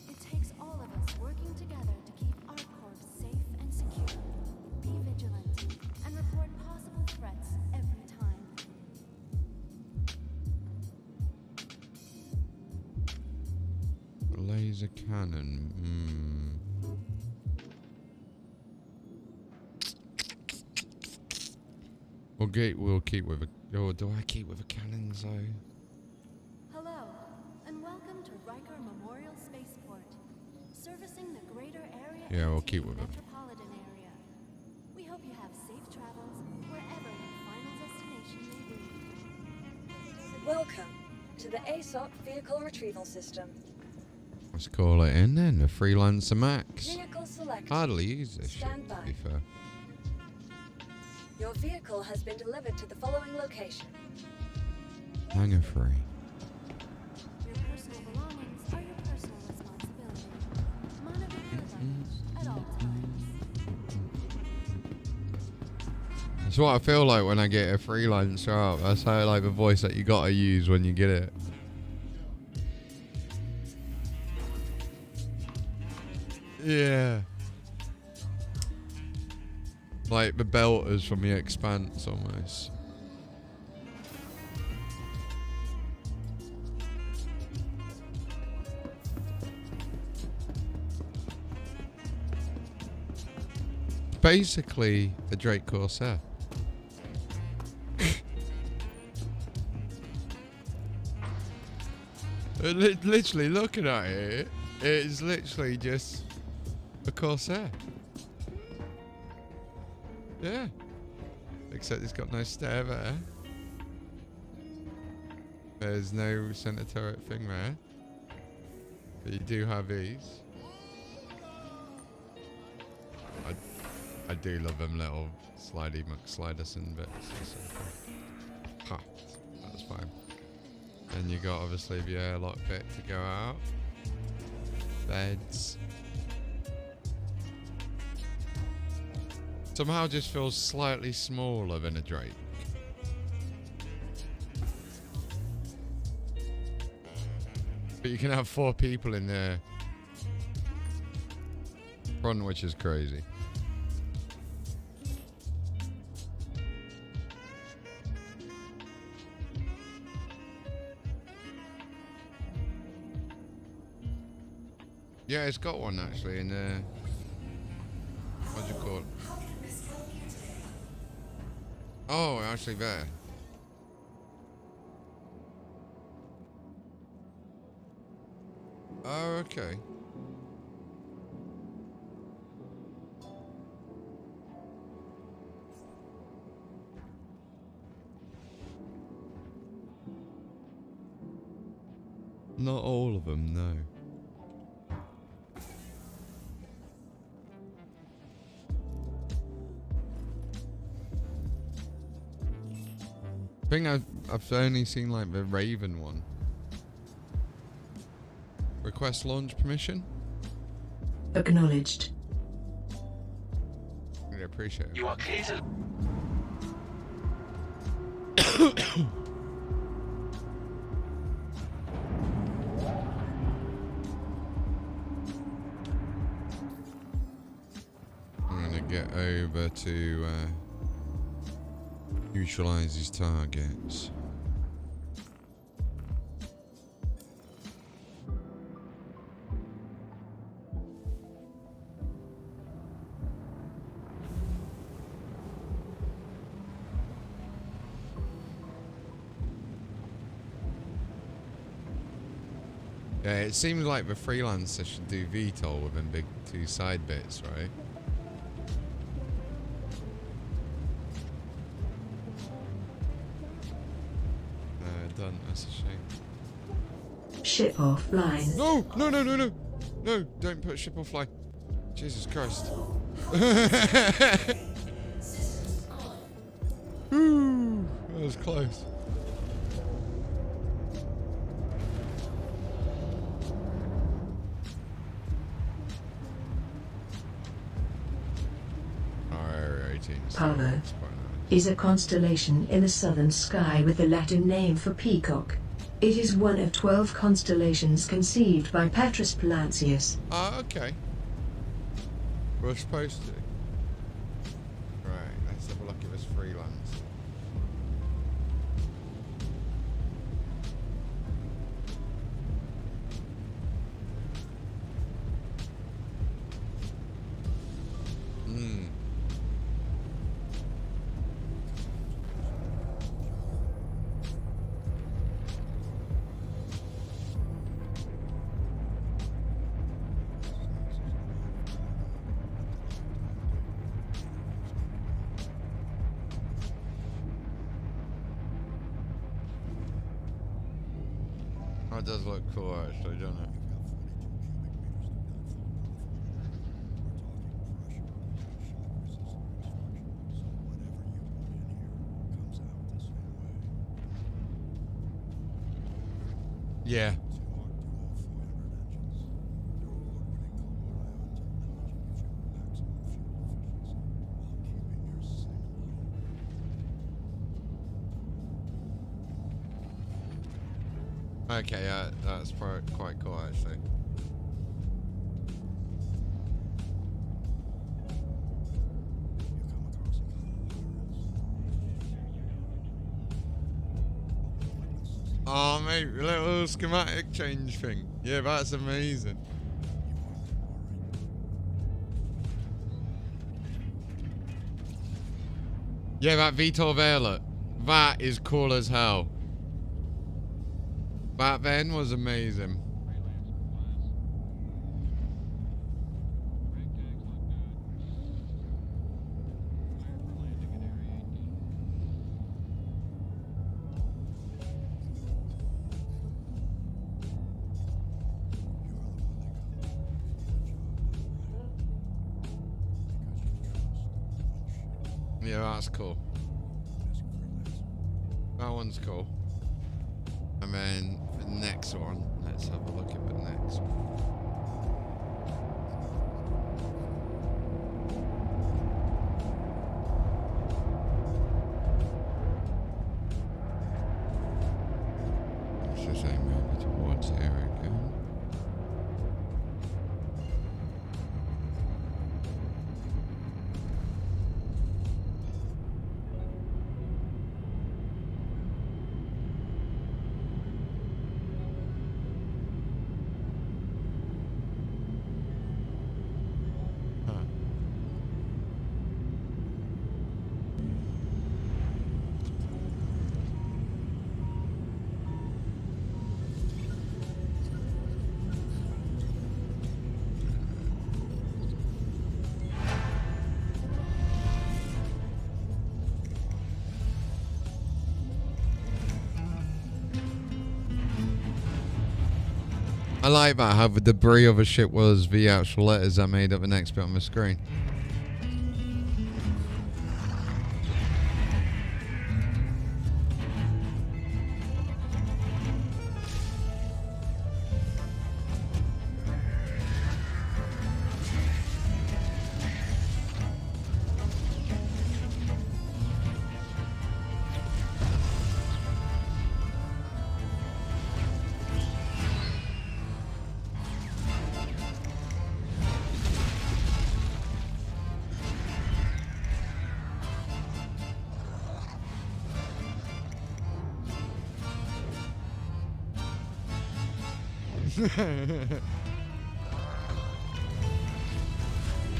It takes all of us working together to keep ArcCorp safe and secure. Be vigilant and report possible threats every time. Laser cannon. We'll keep with a. Or do I keep with a cannon though? Hello, and welcome to Riker Memorial Spaceport, servicing the greater area Yeah, we'll keep with it. metropolitan area. We hope you have safe travels wherever your final destination may be. Welcome to the ASOC Vehicle Retrieval System. Let's call it in then. The Freelancer Max. Vehicle select. Hardly use this shit, Stand to by. be fair. Your vehicle has been delivered to the following location. Hangar free. Your personal belongings are your personal responsibility. Monitor your luggage at all times. That's what I feel like when I get a freelancer up. That's how like the voice that you gotta use when you get it. Yeah. Like the belters from The Expanse almost. Basically a Drake Corsair. Literally looking at it, it's literally just a Corsair. Yeah. Except it's got no stair there. There's no center turret thing there. But you do have these. I do love them little slidey McSliderson bits. Ha, that's fine. And you got obviously the airlock bit to go out. Beds. Somehow just feels slightly smaller than a Drake. But you can have 4 people in there front, which is crazy. Yeah, it's got one actually in there. What do you call it? Oh, actually there. Oh, okay. Not all of them, no. I think I've only seen like the Raven one. Request launch permission? Acknowledged. Really appreciate it. You are clear to... I'm gonna get over to neutralize these targets. Yeah, it seems like the freelancer should do VTOL with them big 2 side bits, right? done. That's a shame. Ship offline. No! No, no, no, no! No, don't put ship offline. Jesus Christ. Ooh, that was close. Area 18. Pavo is a constellation in the southern sky with the Latin name for peacock. It is one of 12 constellations conceived by Petrus Palancius. Ah, okay. We're supposed to. Right, let's have a look at this freelance. That does look cool actually, doesn't it? Yeah. Okay, that's quite cool actually. Oh mate, little schematic change thing. Yeah, that's amazing. Yeah, that VTOL there, look. That is cool as hell. That then was amazing. Yeah, that's cool. That one's cool. And then the next one, let's have a look at the next one. Let's just aim over towards here again. I like that, how the debris of a ship was the actual letters that made up the next bit on the screen.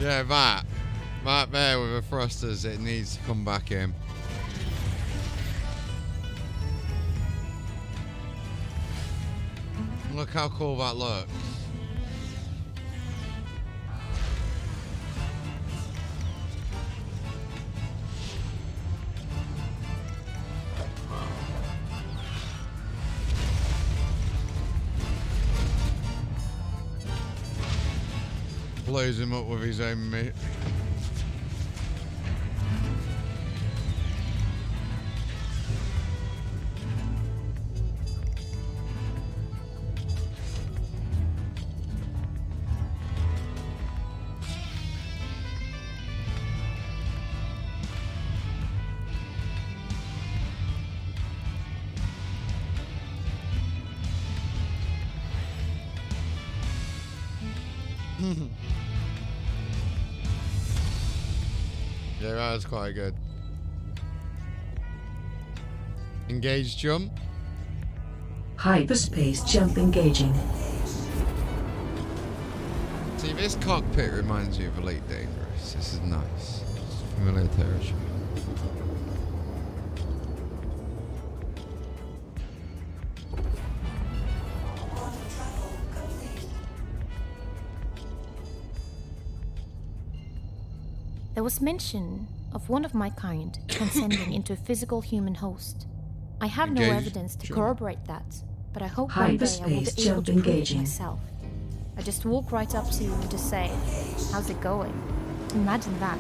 Yeah, that there with the thrusters, it needs to come back in. Look how cool that looks. blows him up with his own mate. Yeah, that was quite good. Engage jump. Hyperspace jump engaging. See, this cockpit reminds me of Elite Dangerous. This is nice. It's familiar territory. There was mention of one of my kind transcending into a physical human host. I have no Engage evidence to jump. corroborate that, but I hope one day I will be Hyperspace able jump to prove it engaging. myself. I just walk right up to you and just say, "How's it going?" Imagine that.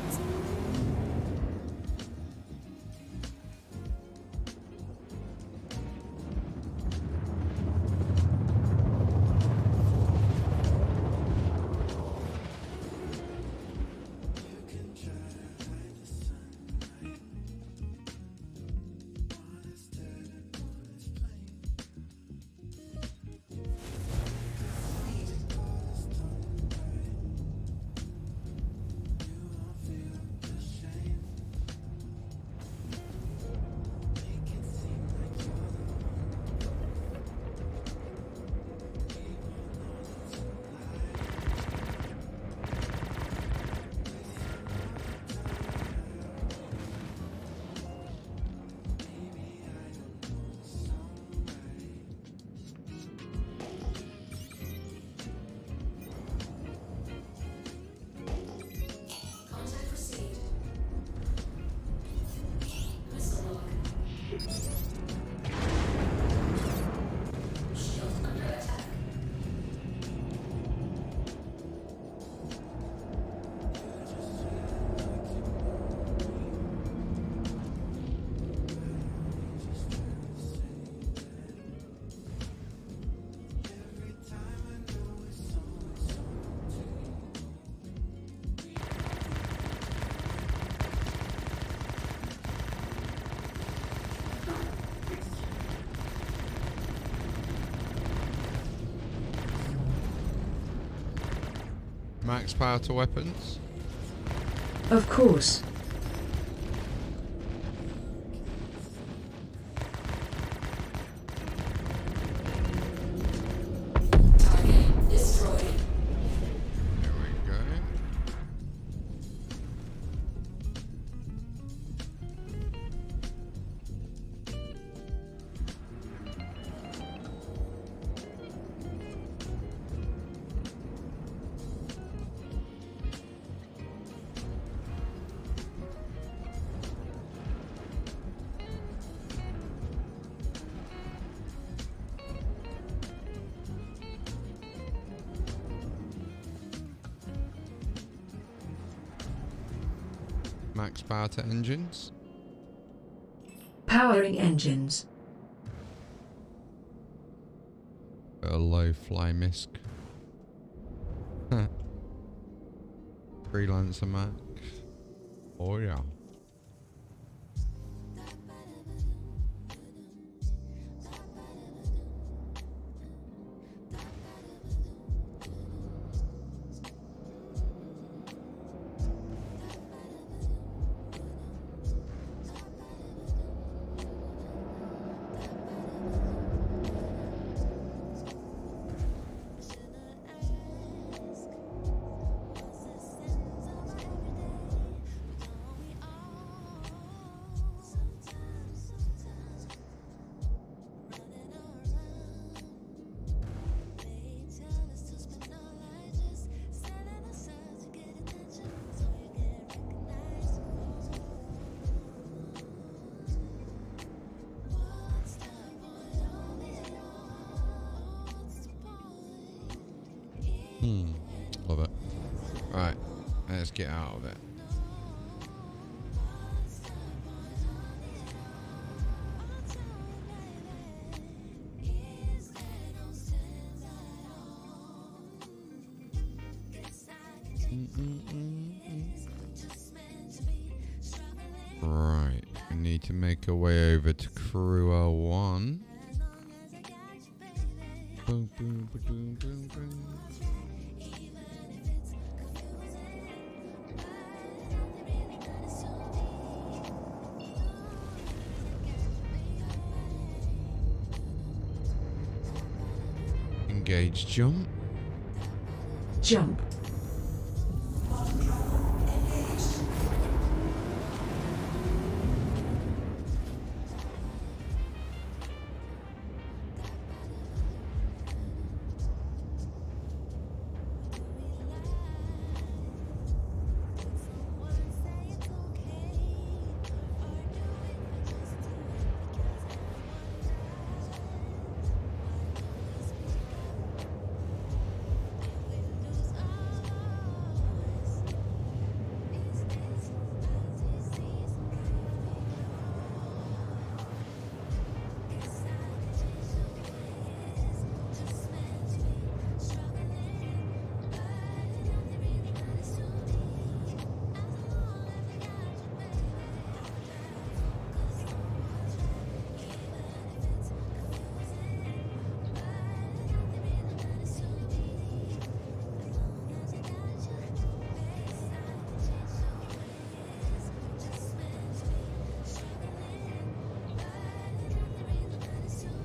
Max power to weapons. Of course. There we go. Max power to engines. Powering engines. A low fly misc. Freelancer Max. Oh yeah. get out of it. Right, we need to make our way over to Crew 1. Boom, boom, boom, boom, boom. Engage jump. Jump.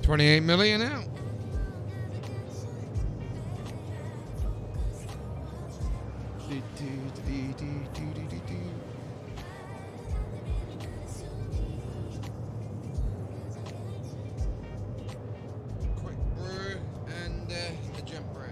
$28 million out. Quick brew and the jump break.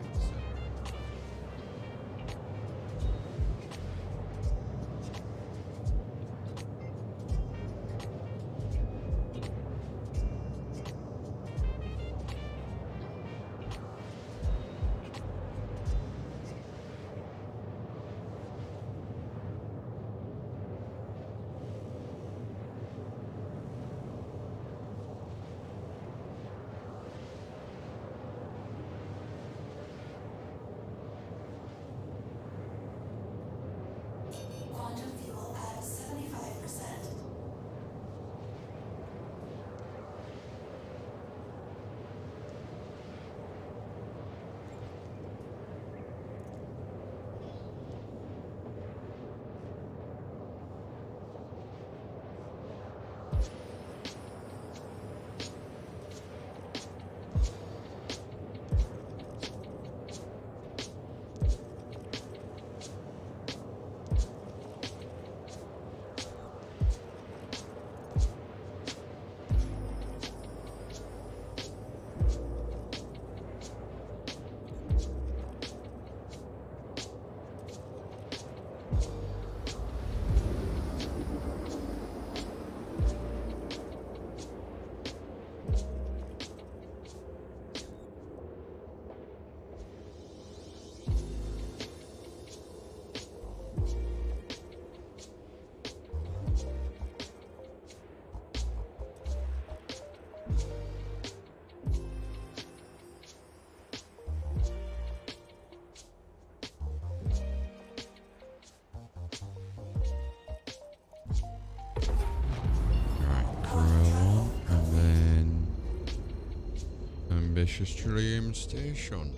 Quantum fuel at 75%. Ambitious Dream Station.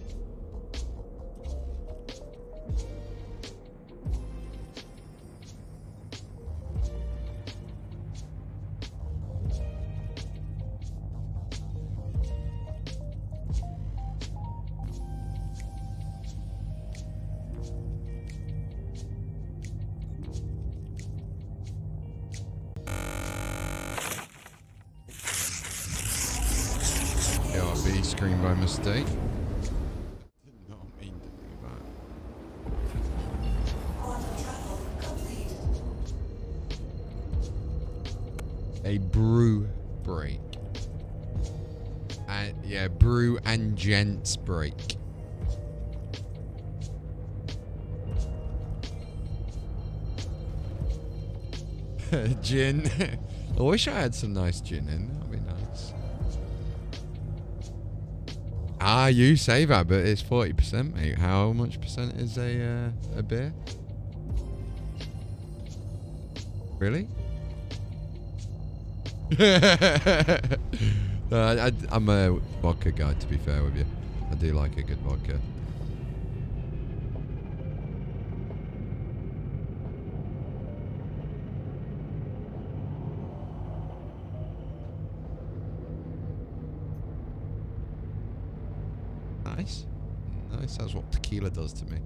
B screen by mistake. Did not mean to do that. A brew break. Yeah, brew and gents break. Gin. I wish I had some nice gin in. That'd be nice. Ah, you say that, but it's 40%, mate. How much percent is a beer? Really? I'm a vodka guy, to be fair with you. I do like a good vodka. Nice. Nice. That's what tequila does to me.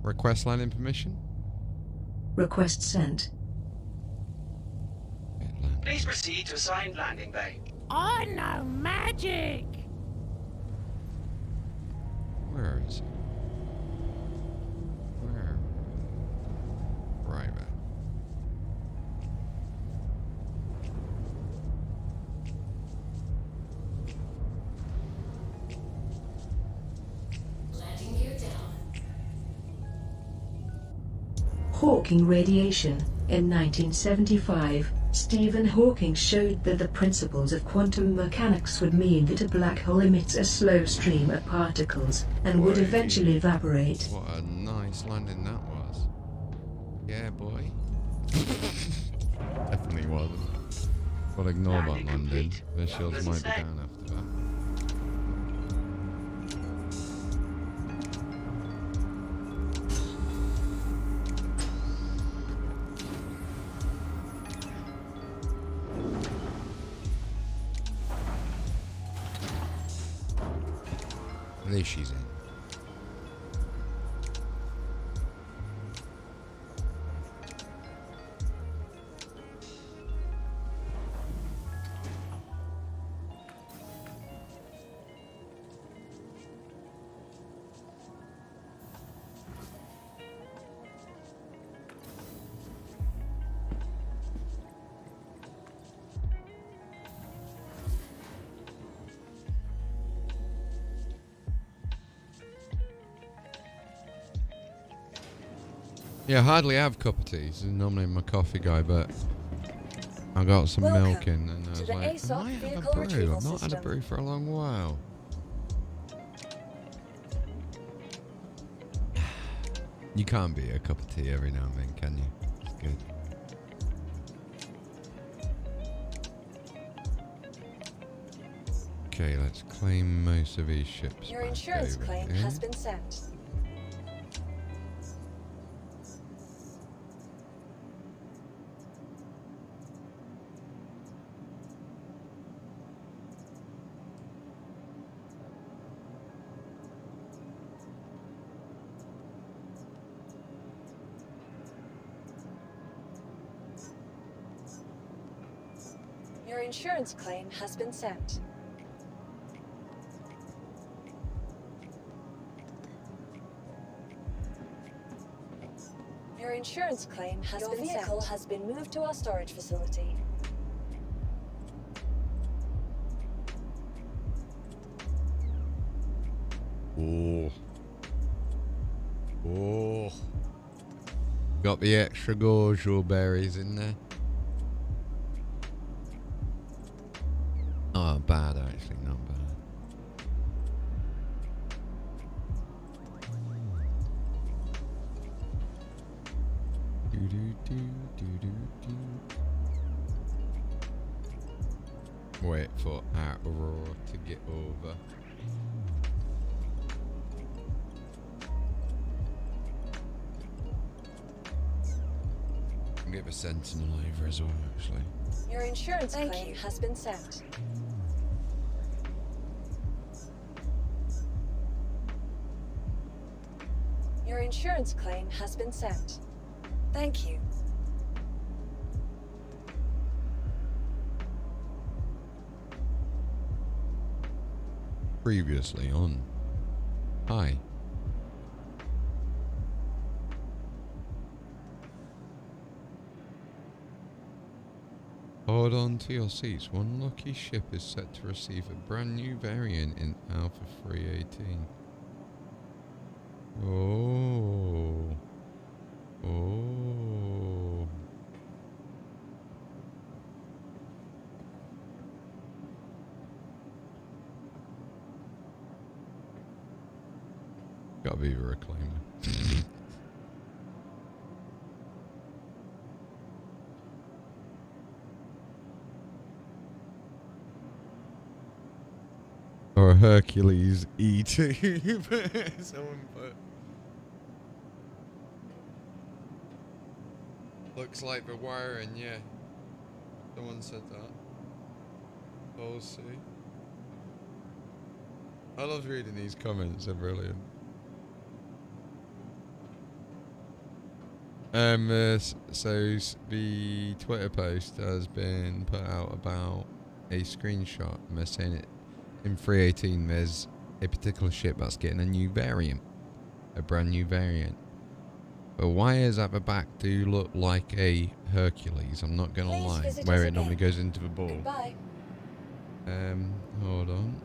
Request landing permission? Request sent. Please proceed to assigned landing bay. I know magic. Where is it? Where? Right there. Letting you down. Hawking radiation. In 1975, Stephen Hawking showed that the principles of quantum mechanics would mean that a black hole emits a slow stream of particles and would eventually evaporate. What a nice landing that was. Yeah, boy. Definitely wasn't. We'll ignore that landing. The shields might be down after that. At least she's in. Yeah, I hardly have cup of teas. Normally I'm a coffee guy, but I got some milk in and I was like, I might have a brew. I've not had a brew for a long while. You can't beat a cup of tea every now and then, can you? It's good. Okay, let's claim most of these ships. Your insurance claim has been sent. Your insurance claim has been sent. Your insurance claim has been sent. Your vehicle has been moved to our storage facility. Oh. Oh. Got the extra gojo berries in there. Not bad, actually, not bad. Wait for Aurora to get over. Give a sentinel over as well, actually. Your insurance claim has been sent. Your insurance claim has been sent. Thank you. Previously on. Hi. Hold on to your seats. One lucky ship is set to receive a brand new variant in Alpha 318. Oh. Oh. Gotta be a reclaimer. Or a Hercules E2. Someone put. Looks like the wiring, yeah. Someone said that. We'll see. I love reading these comments, they're brilliant. So the Twitter post has been put out about a screenshot, and they're saying it in 318 there's a particular ship that's getting a new variant. A brand new variant. The wires at the back do look like a Hercules, I'm not gonna lie, where it normally goes into the ball. Goodbye. Hold on.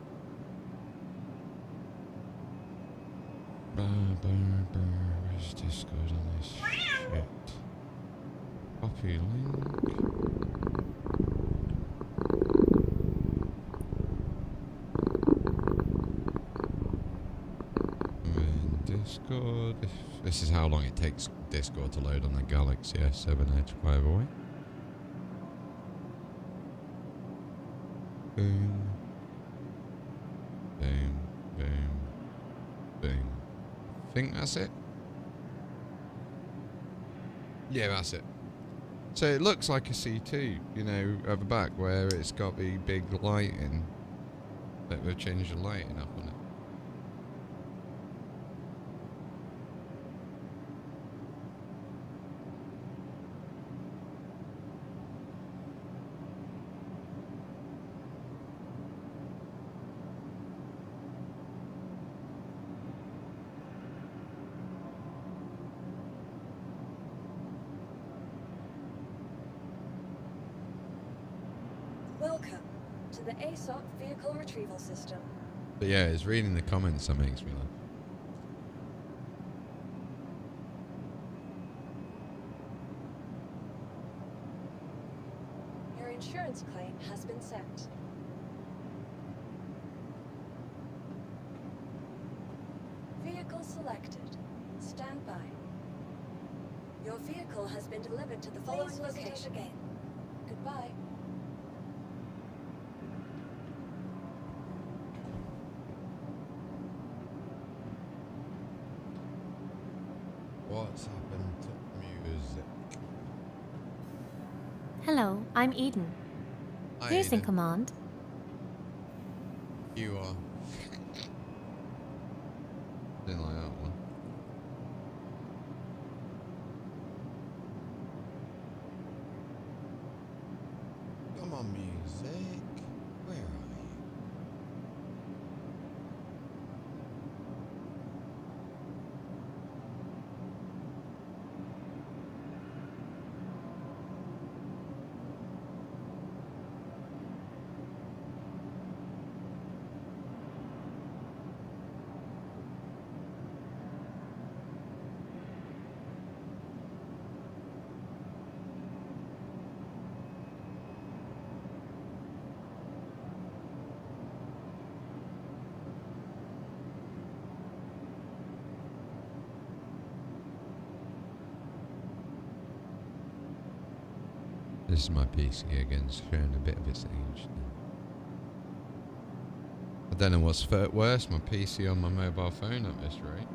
Where's Discord on this shit? Copy link. Discord. This is how long it takes Discord to load on the Galaxy S7 Edge, by the way. Boom. Boom. Boom. Boom. Think that's it? Yeah, that's it. So it looks like a C2, you know, at the back where it's got the big lighting. But they've changed the lighting up on it. Welcome to the ASOC Vehicle Retrieval System. But yeah, it's reading the comments that makes me laugh. Your insurance claim has been sent. Vehicle selected. Stand by. Your vehicle has been delivered to the following location. Again. Goodbye. What's happened to music? Hello, I'm Eden. Hi, Who's in Eden. command? You are. Didn't like that one. Come on, music. Where are you? This is my PC again, showing a bit of its age. I don't know what's worse, my PC or my mobile phone at this rate.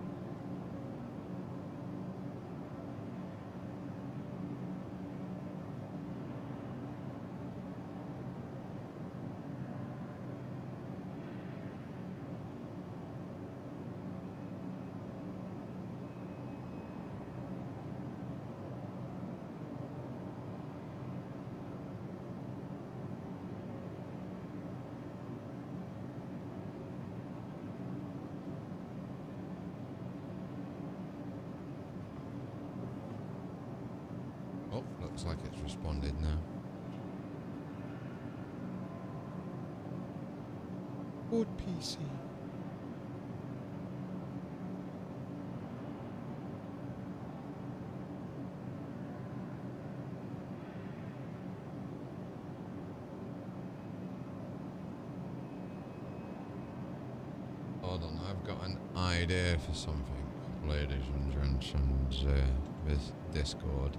Oh, looks like it's responded now. Good PC. Hold on, I've got an idea for something, ladies and gents, with Discord.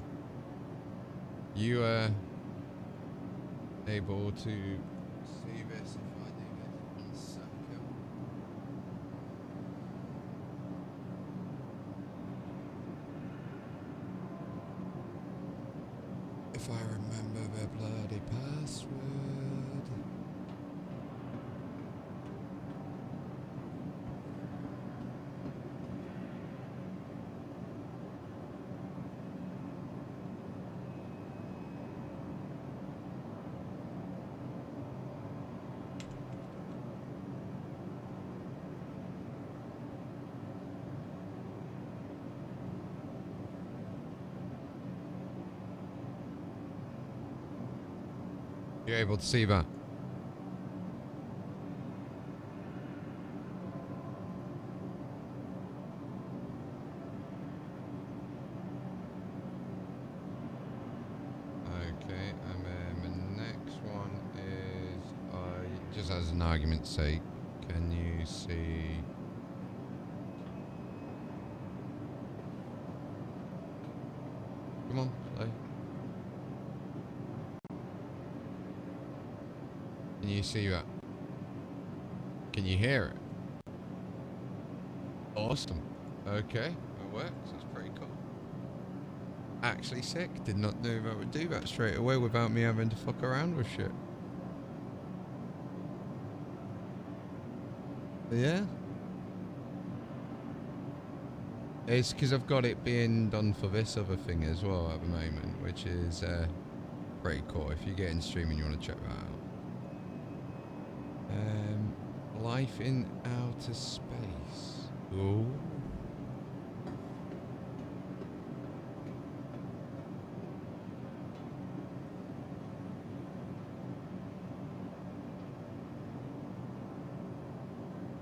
You able to see this if I do this? 1 second. If I remember the bloody password. You're able to see that? Okay, and then the next one is, just as an argument's sake, can you see? Come on, play. Can you see that? Can you hear it? Awesome. Okay, it works. That's pretty cool. Actually sick. Did not know that would do that straight away without me having to fuck around with shit. Yeah. It's because I've got it being done for this other thing as well at the moment, which is pretty cool. If you get in stream and you want to check that out. Life in outer space. Ooh.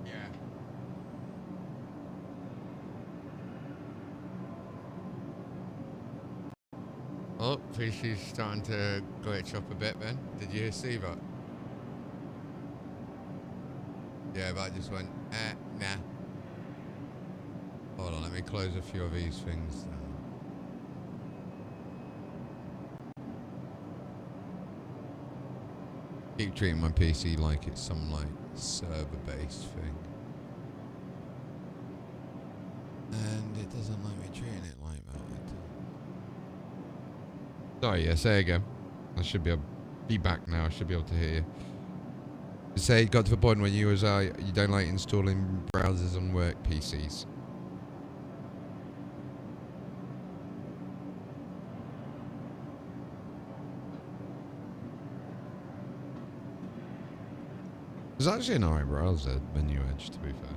Yeah. Oh, PC's starting to glitch up a bit then. Did you see that? Yeah, but I just went, nah. Hold on, let me close a few of these things down. Keep treating my PC like it's some, like, server-based thing. And it doesn't like me treating it like that. Sorry, yeah, say again. I should be back now, I should be able to hear you. Say it got to the point where you don't like installing browsers on work PCs. There's actually an alright browser, Menu Edge, to be fair.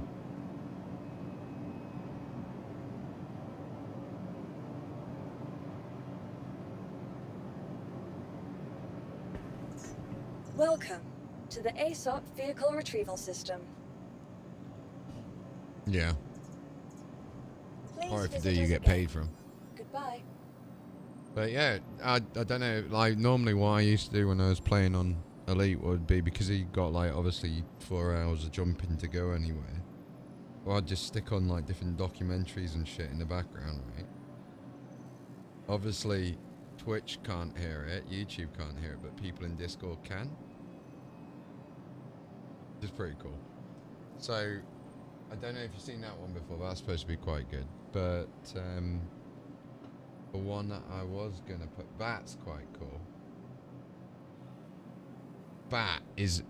Welcome to the ASOP Vehicle Retrieval System. Yeah. Please Or if you do, visit you us get again. paid from. Goodbye. But yeah, I don't know, like normally what I used to do when I was playing on Elite would be, because he got like obviously 4 hours of jumping to go anywhere, or I'd just stick on like different documentaries and shit in the background, right? Obviously Twitch can't hear it, YouTube can't hear it, but people in Discord can. Which is pretty cool. So I don't know if you've seen that one before, but that's supposed to be quite good. But the one that I was gonna put, that's quite cool. That is,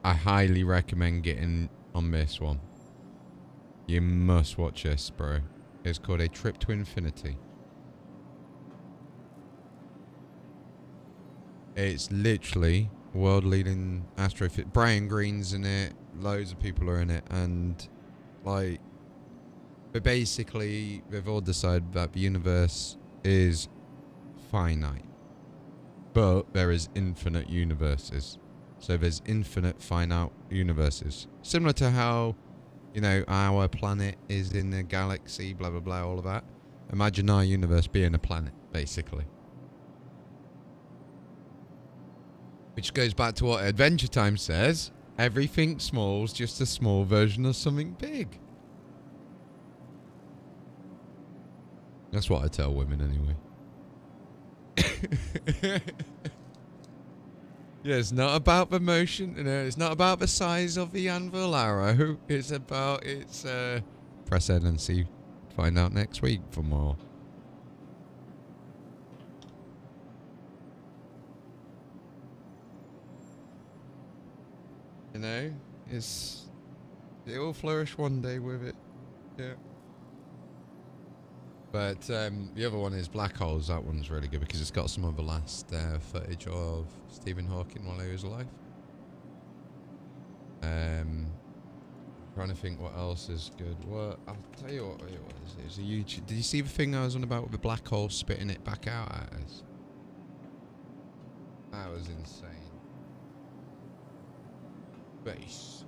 I highly recommend getting on this one. You must watch this, bro. It's called A Trip to Infinity. It's literally world-leading astrophysics. Brian Greene's in it. Loads of people are in it, and like, but basically they've all decided that the universe is finite, but there is infinite universes. So there's infinite finite universes, similar to how, you know, our planet is in the galaxy, blah blah blah, all of that. Imagine our universe being a planet, basically. Which goes back to what Adventure Time says. Everything small's just a small version of something big. That's what I tell women anyway. Yeah, it's not about the motion, you know, it's not about the size of the anvil arrow. It's about its press N and see. Find out next week for more. You know, it will flourish one day with it. Yeah. But the other one is Black Holes. That one's really good because it's got some of the last footage of Stephen Hawking while he was alive. Trying to think what else is good. What I'll tell you what it was. It was a YouTube. Did you see the thing I was on about with the black hole spitting it back out at us? That was insane. Base.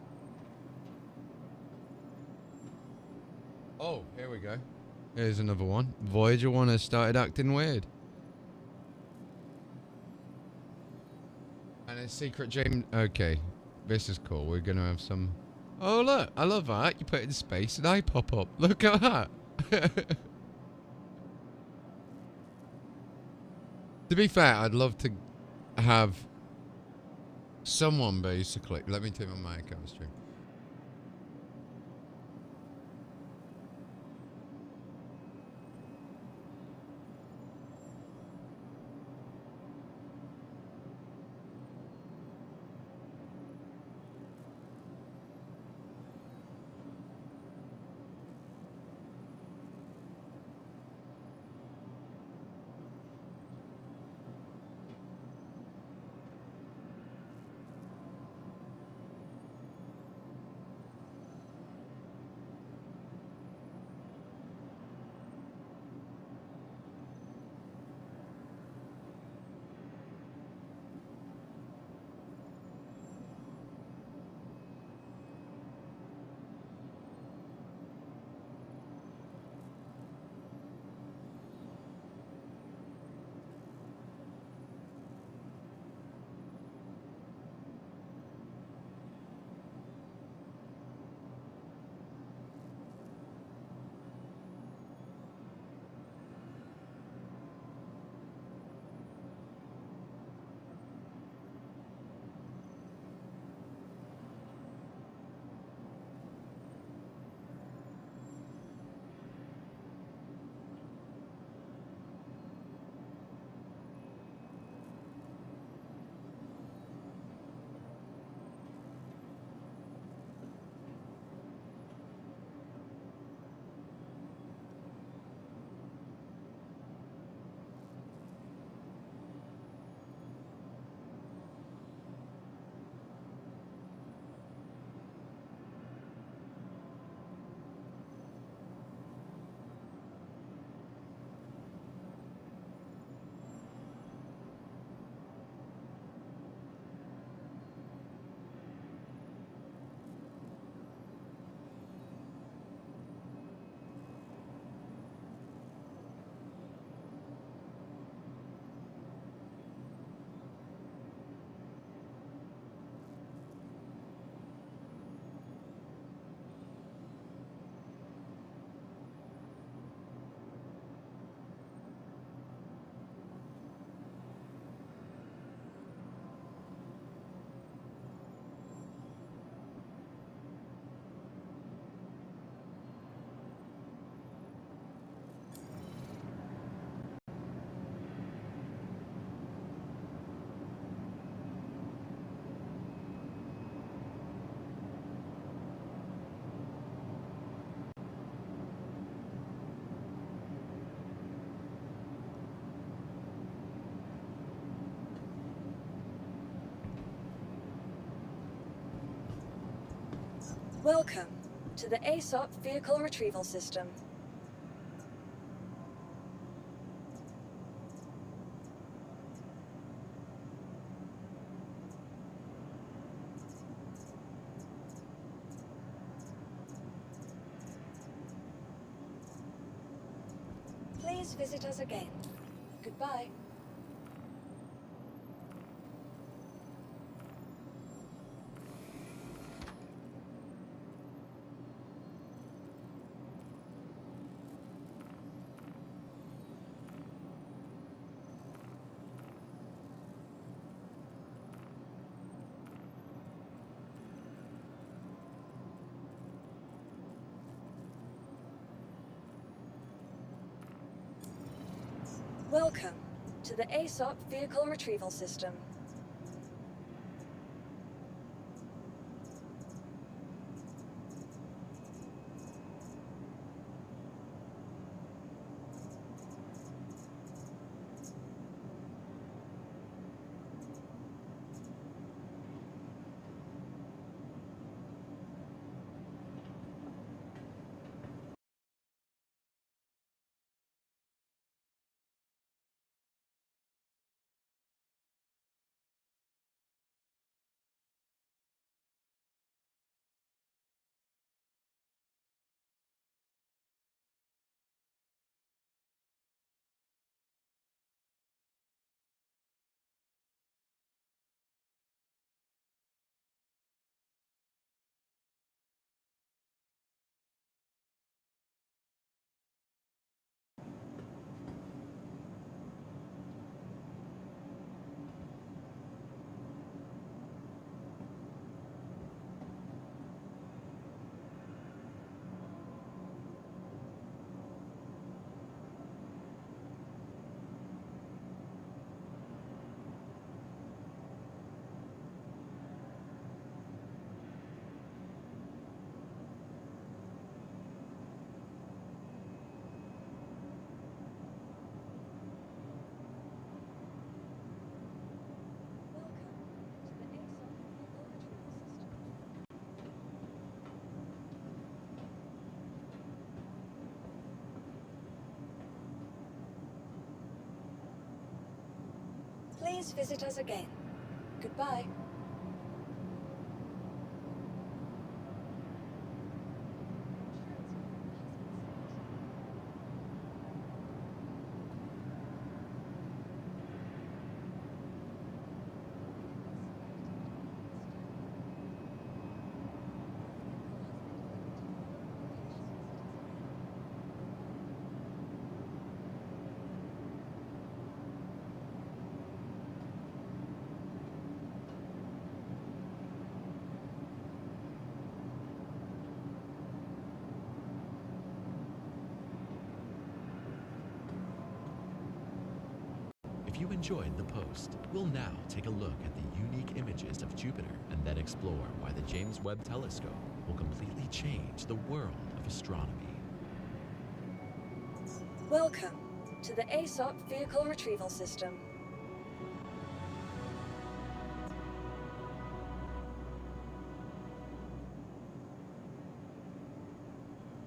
Oh, here we go. Here's another one. Voyager 1 has started acting weird. And it's Secret James. Okay, this is cool. We're gonna have some. Oh look, I love that. You put it in space and I pop up. Look at that. To be fair, I'd love to have someone basically. Let me take my mic out of stream. Welcome to the ASOP Vehicle Retrieval System. Please visit us again. Goodbye. Welcome to the ASOP Vehicle Retrieval System. Please visit us again. Goodbye. If you enjoyed the post, we'll now take a look at the unique images of Jupiter and then explore why the James Webb Telescope will completely change the world of astronomy. Welcome to the ASOP Vehicle Retrieval System.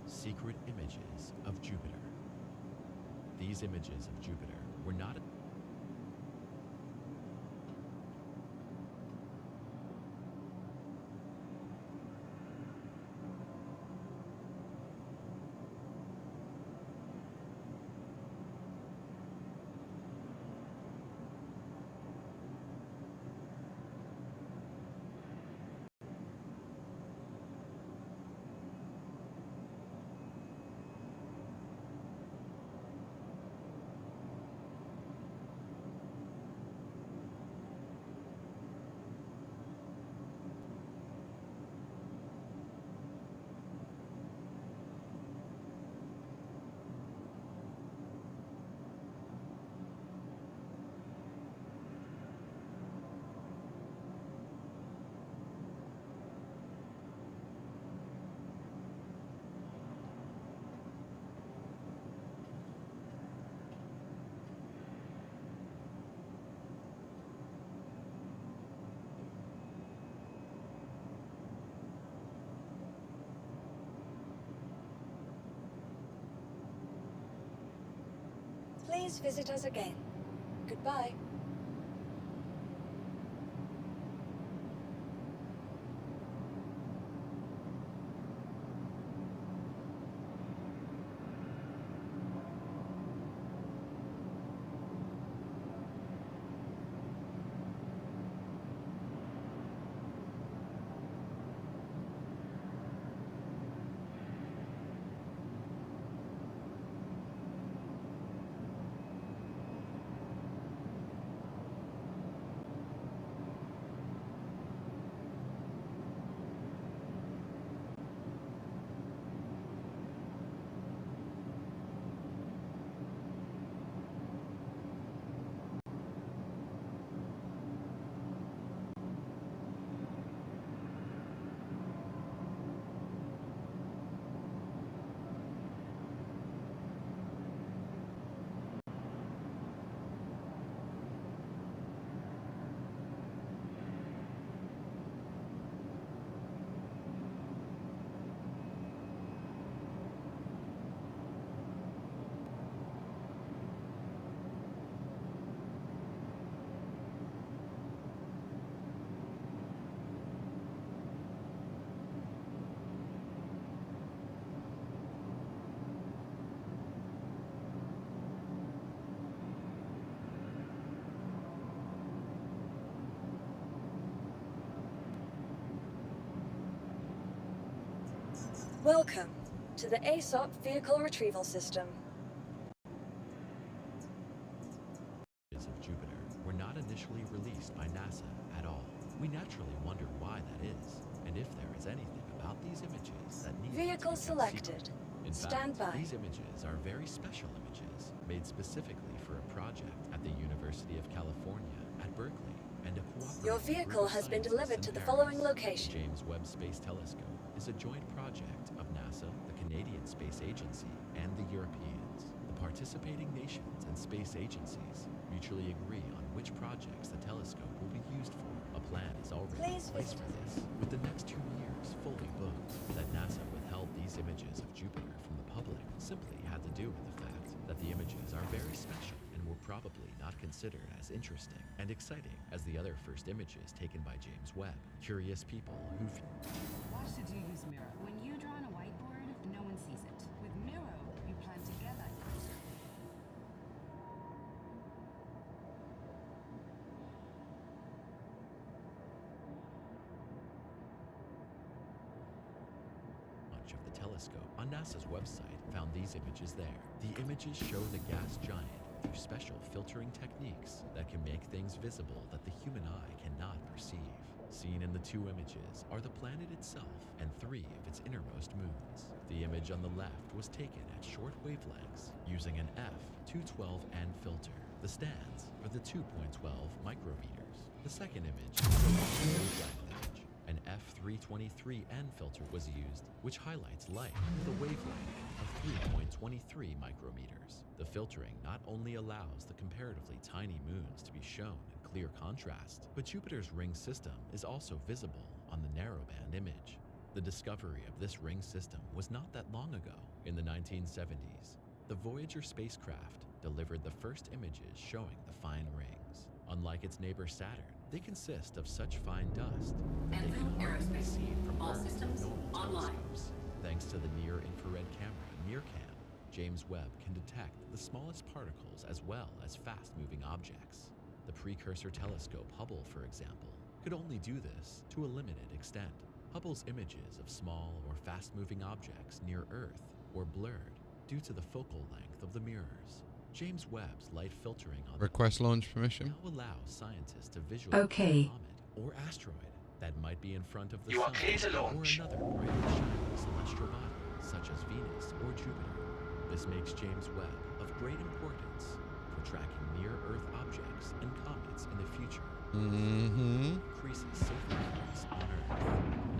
Secret images of Jupiter. These images of Jupiter were not Please visit us again. Goodbye. Welcome to the ASOP Vehicle Retrieval System. Of Jupiter were not initially released by NASA at all. We naturally wonder why that is, and if there is anything about these images that need Vehicle to be selected. In Stand fact, by. these images are very special images made specifically for a project at the University of California at Berkeley and a cooperative Your vehicle group of has been scientists delivered in to the Paris. following location. The James Webb Space Telescope is a joint project of NASA, the Canadian Space Agency, and the Europeans. The participating nations and space agencies mutually agree on which projects the telescope will be used for. A plan is already in place for this, with the next 2 years fully booked. That NASA withheld these images of Jupiter from the public simply had to do with the fact that the images are very special and were probably not considered as interesting and exciting as the other first images taken by James Webb. Curious people who Watch the do use Miro. When you draw on a whiteboard, no one sees it. With Miro, you plan together. of the telescope on NASA's website found these images there. The images show the gas giant through special filtering techniques that can make things visible that the human eye cannot perceive. Seen in the 2 images are the planet itself and 3 of its innermost moons. The image on the left was taken at short wavelengths using an f212N filter. The stands are the 2.12 micrometers. The second image is the wavelength image. An f323N filter was used, which highlights light with a wavelength of 3.23 micrometers. The filtering not only allows the comparatively tiny moons to be shown in clear contrast, but Jupiter's ring system is also visible on the narrowband image. The discovery of this ring system was not that long ago. In the 1970s, the Voyager spacecraft delivered the first images showing the fine rings. Unlike its neighbor Saturn, they consist of such fine dust that they can hardly be seen from Earth with normal telescopes. Thanks to the near-infrared camera NIRCam, James Webb can detect the smallest particles as well as fast-moving objects. The precursor telescope Hubble, for example, could only do this to a limited extent. Hubble's images of small or fast-moving objects near Earth were blurred due to the focal length of the mirrors. James Webb's light filtering on Request launch permission. now allows scientists to visualize a comet or asteroid that might be in front of the You sun are clear to launch. or another brightly shining celestial body such as Venus or Jupiter. This makes James Webb of great importance for tracking near-Earth objects and comets in the future. Increases safe progress on Earth.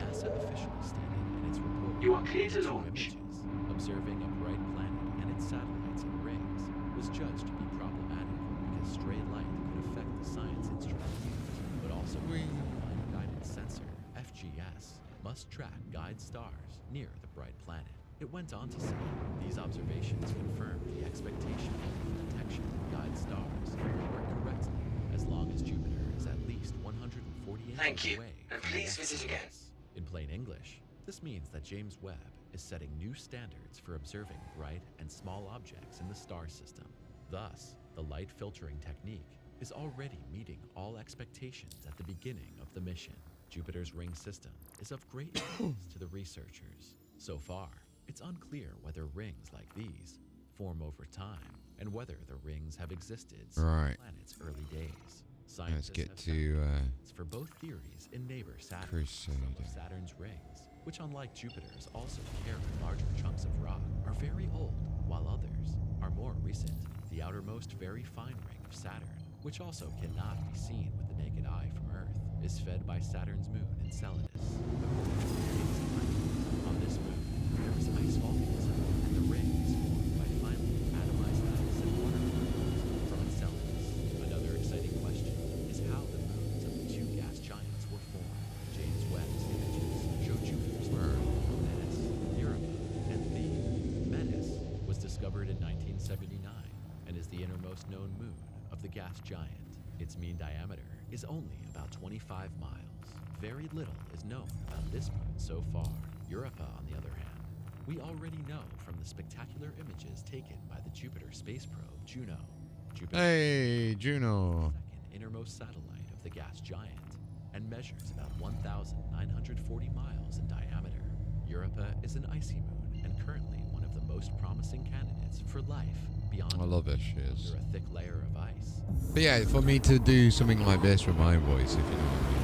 NASA officially stated in its report You are clear to that 2 launch. images observing a bright planet and its satellites and rings was judged to be problematic because stray light could affect the science instrument used, but also because the Line Guidance Sensor, FGS, must track guide stars near the bright planet. It went on to say, these observations confirmed the expectation that the detection of guide stars will work correctly as long as Jupiter is at least 140 Thank inches you, away and from please the visit again. FGS. In plain English, this means that James Webb is setting new standards for observing bright and small objects in the star system. Thus, the light filtering technique is already meeting all expectations at the beginning of the mission. Jupiter's ring system is of great interest to the researchers. So far, it's unclear whether rings like these form over time and whether the rings have existed since the planet's early days. Scientists Let's get have to found evidence for both theories in neighbor Saturn. Crusader. Some of Saturn's rings, which unlike Jupiter's also carry larger chunks of rock, are very old, while others are more recent. The outermost very fine ring of Saturn, which also cannot be seen with the naked eye from Earth, is fed by Saturn's moon Enceladus. According to the latest findings, on this moon, there is ice volcanism, and the ring is formed by finely atomized ice and water molecules from Enceladus. Another exciting question is how the moons of the 2 gas giants were formed. James Webb's images show Jupiter's moon, Metis, Europa, and Theia. Metis was discovered in 1979 and is the innermost known moon of the gas giant. Its mean diameter is only about 25 miles. Very little is known about this moon so far. Europa, on the other hand, we already know from the spectacular images taken by the Jupiter space probe Juno. Jupiter Hey, Juno. is the second innermost satellite of the gas giant and measures about 1,940 miles in diameter. Europa is an icy moon and currently one of the most promising candidates for life beyond. I love it, she is. Under a thick layer of ice. But yeah, for me to do something like this with my voice, if you know what I mean.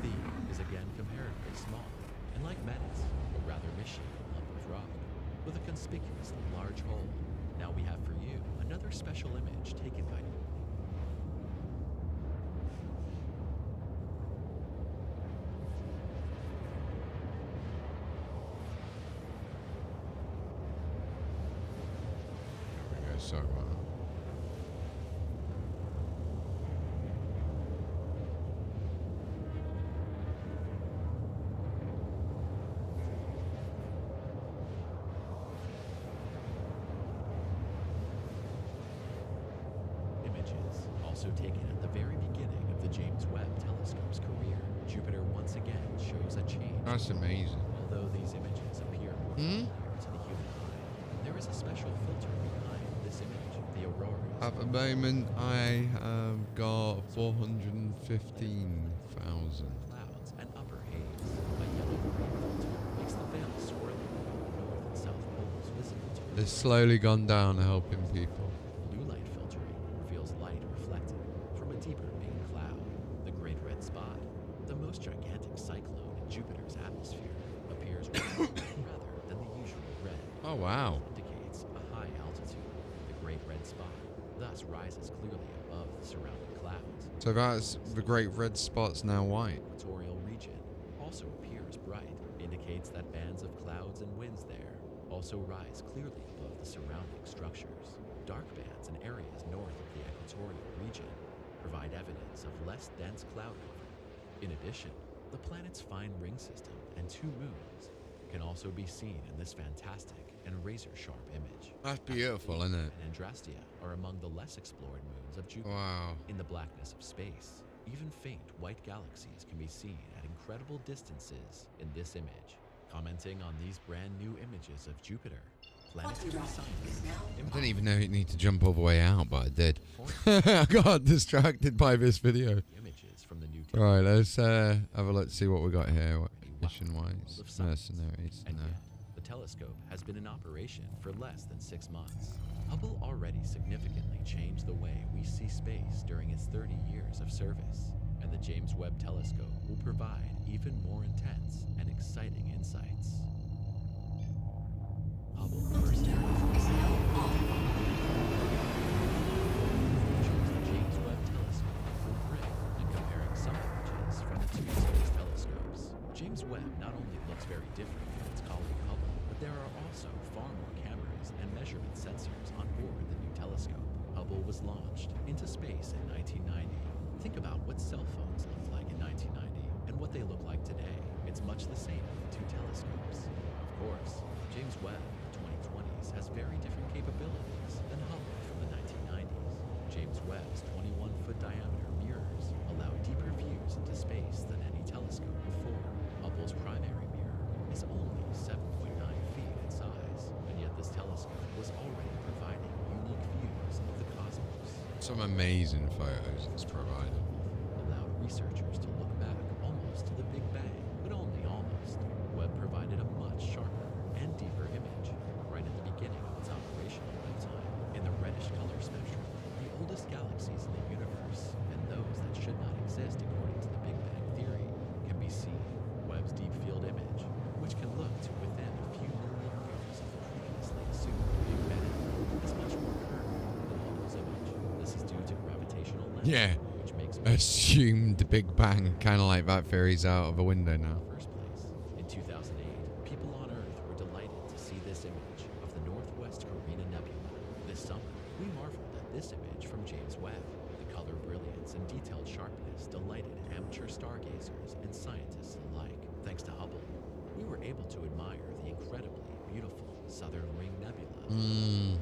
The is again comparatively small, and like Menace, a rather misshapen lump of rock, with a conspicuously large hole. Now we have for you another special image taken by Sorry about that. images, also taken at the very beginning of the James Webb Telescope's career. Jupiter once again shows a change. That's amazing. Although these images appear more familiar to the human eye, there is a special filter behind this image, the aurora. At the moment, I have got 415,000. Clouds and upper haze. A yellow-green filter makes the veil swirling around the north and south poles visible to us. It's slowly gone down, helping people. Blue light filtering reveals light reflected from a deeper pink cloud. The Great Red Spot, the most gigantic cyclone in Jupiter's atmosphere, appears rather than the usual red. Oh, wow. This indicates a high altitude. The Great Red Spot thus rises clearly above the surrounding clouds. So that's the Great Red Spot's now white. The equatorial region also appears bright, indicates that bands of clouds and winds there also rise clearly above the surrounding structures. Dark bands in areas north of the equatorial region provide evidence of less dense cloud cover. In addition, the planet's fine ring system and two moons can also be seen in this fantastic and razor-sharp image. That's beautiful, isn't it? And Andrastia are among the less explored moons of Jupiter. Wow. In the blackness of space, even faint white galaxies can be seen at incredible distances in this image. Commenting on these brand new images of Jupiter, planetary scientists I didn't even know you need to jump all the way out, but I did. I got distracted by this video. Images from the new Right, let's have a look, see what we got here. Mission-wise, mercenaries. And No. yet, the telescope has been in operation for less than 6 months. Hubble already significantly changed the way we see space during its 30 years of service, and the James Webb Telescope will provide even more intense and exciting insights. Hubble first the James Webb Telescope will bring when comparing some images from the two space telescopes. James Webb not only looks very different from its colleague Hubble, but there are also far more cameras and measurement sensors on board the new telescope. Hubble was launched into space in 1990. Think about what cell phones looked like in 1990 and what they look like today. It's much the same with the two telescopes. Of course, James Webb in the 2020s has very different capabilities than Hubble from the 1990s. James Webb's 21-foot diameter mirrors allow deeper views into space than any telescope before. Hubble's primary mirror is only 7.9 feet in size, and yet this telescope was already providing unique views of the cosmos. Some amazing photos it's provided. Allowed researchers to look back almost to the Big Bang, but only almost. Webb provided a much sharper and deeper image right at the beginning of its operational lifetime. In the reddish color spectrum, the oldest galaxies in the universe, and those that should not exist according to the Big Bang theory, can be seen. Webb's deep field image, which can look to within a few million years of the previously assumed Big Bang, is much more curved than Hubble's image. This is due to gravitational lensing, Yeah. which makes Assumed Big Bang, kind of like that theory's out of the window now. first place. In 2008, people on Earth were delighted to see this image of the Northwest Carina Nebula. This summer, we marveled at this image from James Webb. The color brilliance and detailed sharpness delighted amateur stargazers and scientists alike. Thanks to Hubble, we were able to admire the incredibly beautiful Southern Ring Nebula.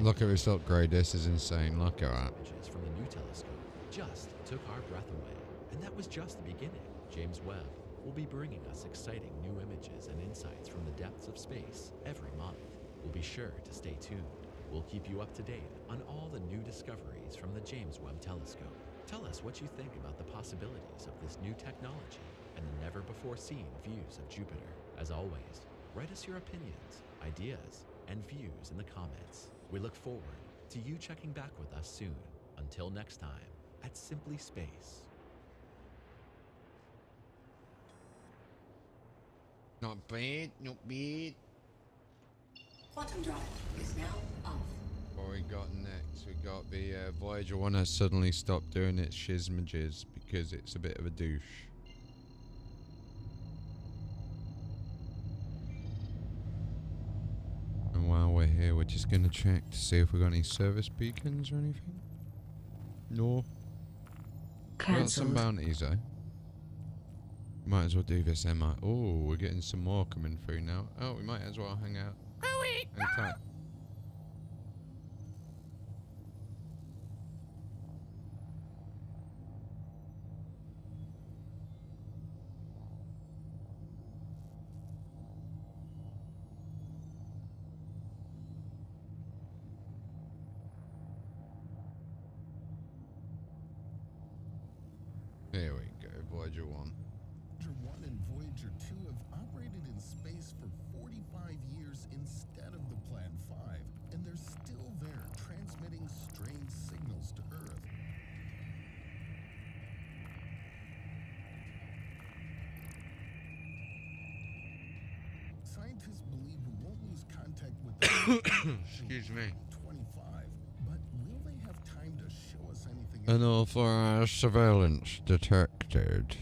Look at this upgrade, this is insane, look at that. Images from the new telescope just took our breath away. And that was just the beginning. James Webb will be bringing us exciting new images and insights from the depths of space every month. We'll be sure to stay tuned. We'll keep you up to date on all the new discoveries from the James Webb Telescope. Tell us what you think about the possibilities of this new technology and the never-before-seen views of Jupiter. As always, write us your opinions, ideas, and views in the comments. We look forward to you checking back with us soon. Until next time, at Simply Space. Not bad, not bad. Quantum drive is now off. What we got next? We got the Voyager 1 has suddenly stopped doing its shizmajiz because it's a bit of a douche. And while we're here, we're just gonna check to see if we got any service beacons or anything. No. We got some bounties though. Might as well do this, Emma. Oh, we're getting some more coming through now. Oh, we might as well hang out. Hang tight. There we go, Voyager 1. Voyager 1 and Voyager 2 have operated in space for 45 years instead of the planned 5, and they're still there, transmitting strange signals to Earth. Scientists believe we won't lose contact with them. Excuse me. 25, but will they have time to show us anything? Unauthorized surveillance detected.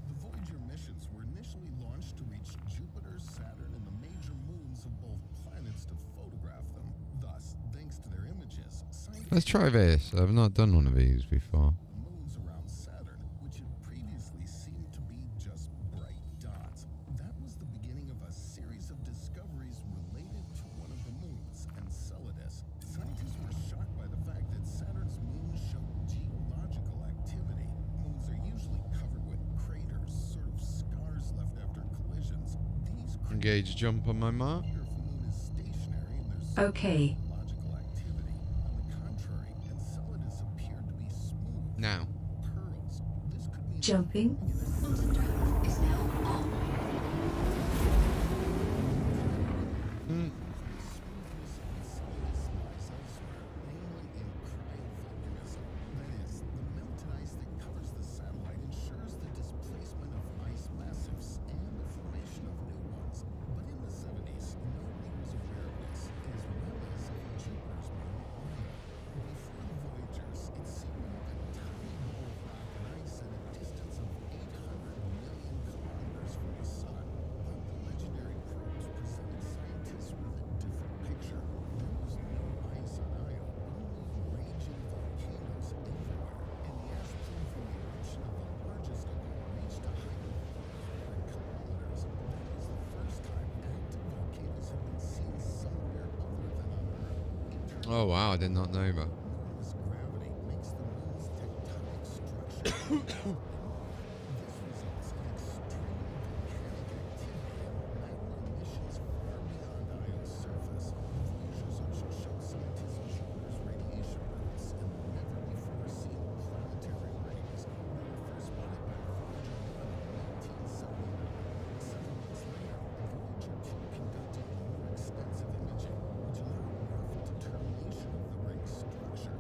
The Voyager missions were initially launched to reach Jupiter, Saturn, and the major moons of both planets to photograph them. Thus, thanks to their images, scientists Let's try this. I've not done one of these before. the moons around Saturn, which had previously seemed to be just bright dots. That was the beginning of a series of discoveries related to one of the moons, Enceladus. Scientists were shocked by the fact that Saturn's moons showed geological activity. Moons are usually covered with craters, sort of scars left after collisions. These Engage jump on my mark. crater if the moon is stationary and there's Okay. geological activity. On the contrary, Enceladus appeared to be smooth Now. pearls. This could mean Jumping. Quantum drive is now off. Hmm. smoothness of Enceladus lies elsewhere, namely in cryovolcanism. That is, the melted ice that covers the satellite ensures the displacement of ice massives and the formation of new ones. But in the 70s, nobody was aware of this, as well as of Jupiter's moon, Io. Before the Voyagers, it seemed like a tiny ball of rock and ice at a distance of 800 million kilometers from the sun. But the legendary probes presented scientists with a different picture. There was no ice on Io, only raging volcanoes everywhere, and the ash plume from the eruption of the largest of them reached a height of 400 kilometers. That was the first time active volcanoes had been seen somewhere other than on Earth. Oh wow, I did not know that. Enormous gravity makes the moon's tectonic structure. This results in extreme volcanic activity and magma emissions far beyond Io's surface. The Voyagers also showed scientists Jupiter's radiation belts and the never-before-seen planetary rings. They were first spotted by Voyager 1 in 1979. 7 months later, Voyager 2 conducted more extensive imaging, which allowed rough determination of the ring's structure.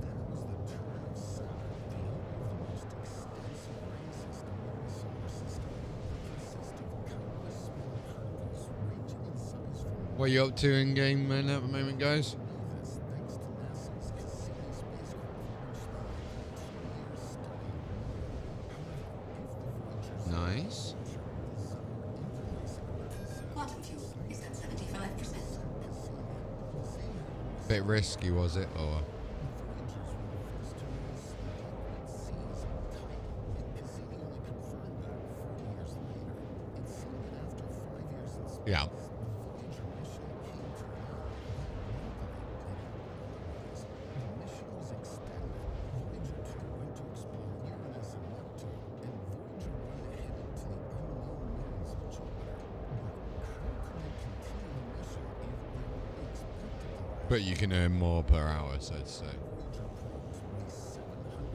Then it was the turn of Saturn, the owner of the most extensive ring system in the solar system. It consists of countless small particles ranging in size from What are you up to in game, man, at the moment, guys? this thanks to NASA's Cassini spacecraft, which spent over 2 years studying the moon. However, if the Voyagers Nice. desire interlacing around Saturn, Quantum fuel is at 75%. Bit risky, was it? Or The Voyagers were the first to notice liquid seas on Titan, and Cassini only confirmed that 40 years later. It seemed that after 5 years in space, Yeah. the Voyager mission came to an end. But luckily, it happened otherwise. The mission was extended. Voyager 2 went to explore Uranus and Neptune, and Voyager 1 headed to the unknown moons of Jupiter. But how could they continue the mission if they only expected to last? but you can earn more per hour, so to say. Voyager probes weigh 700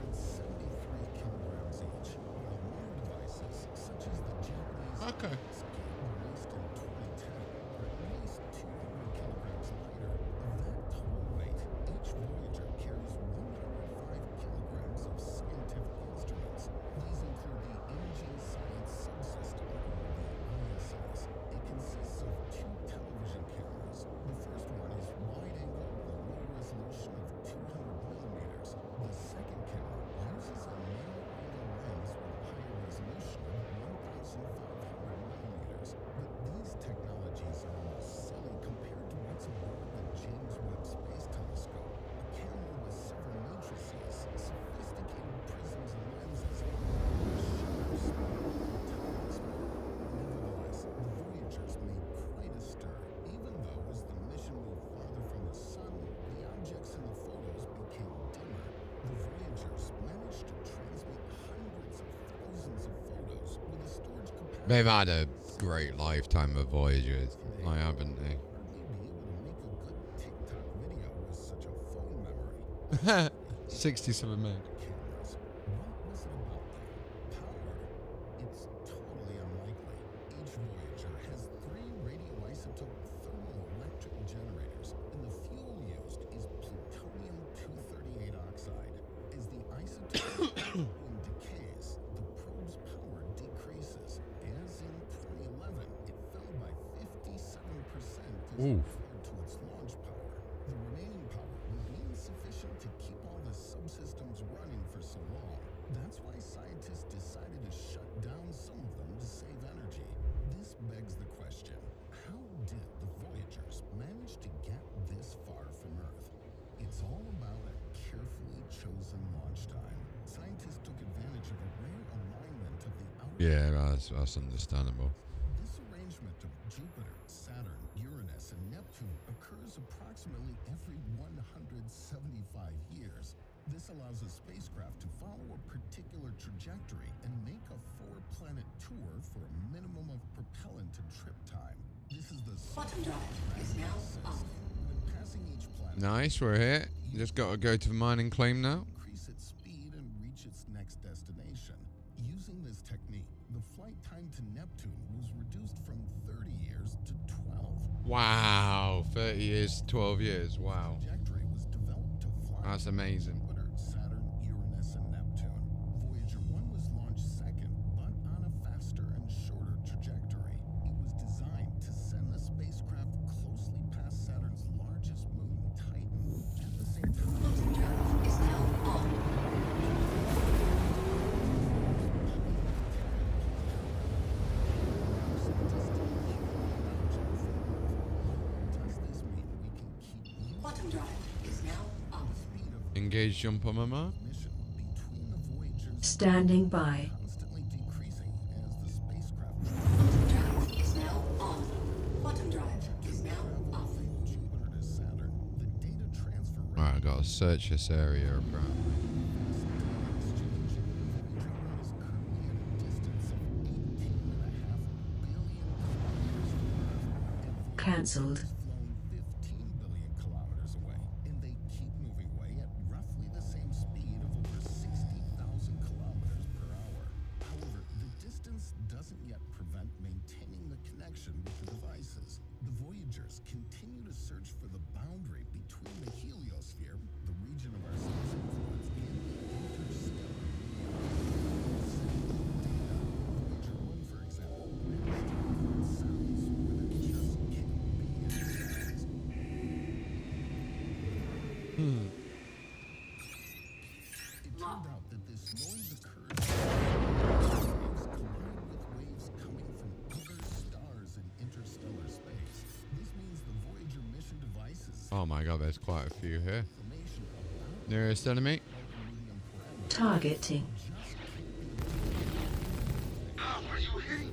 They've had a great lifetime of voyages, like, haven't they? 67 meg. It's totally unlikely. Each Voyager has 3 radioisotope thermoelectric generators, and the fuel used is plutonium-238 oxide. As the isotope decays, the probe's power decreases. As in 2011, it fell by 57% as compared to its launch power. The remaining power will be insufficient to keep all the subsystems running for so long. That's why scientists decided to shut down some of them to save energy. This begs the question, how did the Voyagers manage to get this far from Earth? It's all about a carefully chosen launch time. Scientists took advantage of a rare alignment of the outer... Yeah, that's understandable. This arrangement of Jupiter, Saturn, Uranus, and Neptune occurs approximately every 175 years. This allows a spacecraft to follow a particular trajectory and make a 4-planet tour for a minimum of propellant and trip time. This is the bottom drive is now off. When passing each planet, Nice, we're here. Just got to go to the mining claim now. increase its speed and reach its next destination. Using this technique, the flight time to Neptune was reduced from 30 years to 12. Wow, 30 years, 12 years. Wow. Trajectory was developed to fly That's amazing. Saturn, Uranus, and Neptune. Voyager 1 was launched second, but on a faster and shorter trajectory. It was designed to send the spacecraft closely past Saturn's largest moon, Titan. At the same time, is now on. Bottom drive is now on. Engage jump on my mark. Standing by. Constantly decreasing as the spacecraft Drive is now on. Bottom drive is now off. Jupiter to Saturn. The data transfer rate Right, I gotta search this area apparently. is currently at a distance of 18.5 billion kilometers from Earth. Cancelled. Flown 15 billion kilometers away, and they keep moving away at roughly the same speed of over 60,000 kilometers per hour. However, the distance doesn't yet prevent maintaining the connection with the devices. The Voyagers continue to search for the boundary between the heliosphere, the region of our sun's influence, and the interstellar. Voyager 1, for example, managed to record sounds where there just can't be any sounds. It turned out that this noise occurs when waves collide with waves coming from other stars in interstellar space. This means the Voyager mission devices Oh my god, there's quite a few here. information about Nearest enemy. medium parameters Targeting. How are you hitting?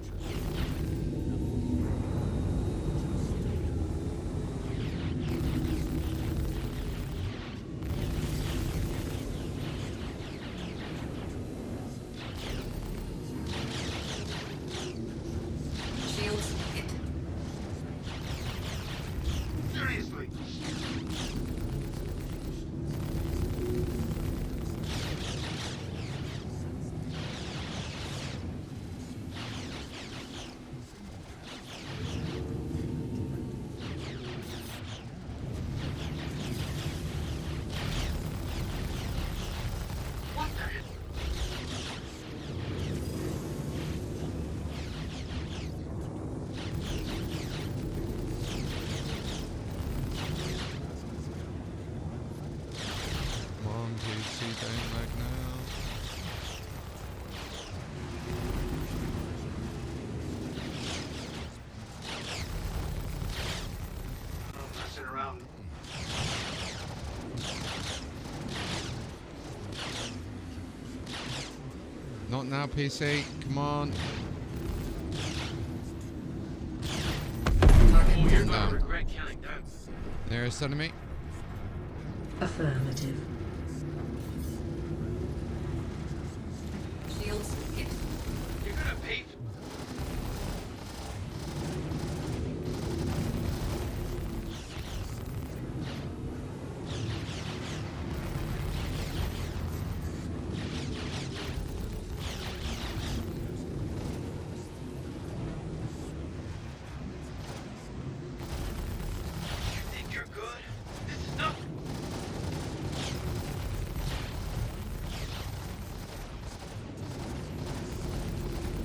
Shields hit. Seriously? What the hell? Come on, PC, don't lag now. I'm messing around. Not now, PC. Come on. Oh, you're gonna Down. regret killing them. Nearest enemy. Affirmative. Shields hit. You're gonna pay.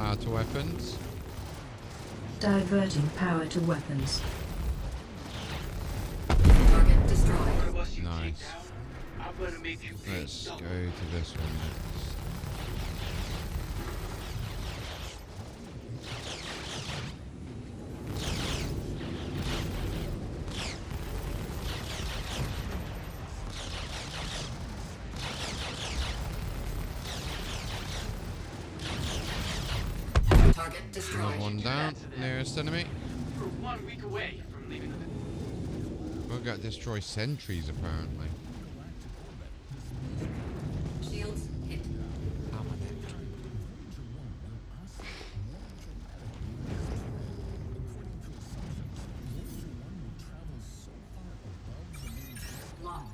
Power to weapons. Diverting power to weapons. Target destroyed. Nice. I'm gonna make you pay Let's go double. to this one next. Target destroyed. Another one down. Nearest enemy. We're 1 week away from leaving the We've got destroy sentries apparently. Shields hit. Lock.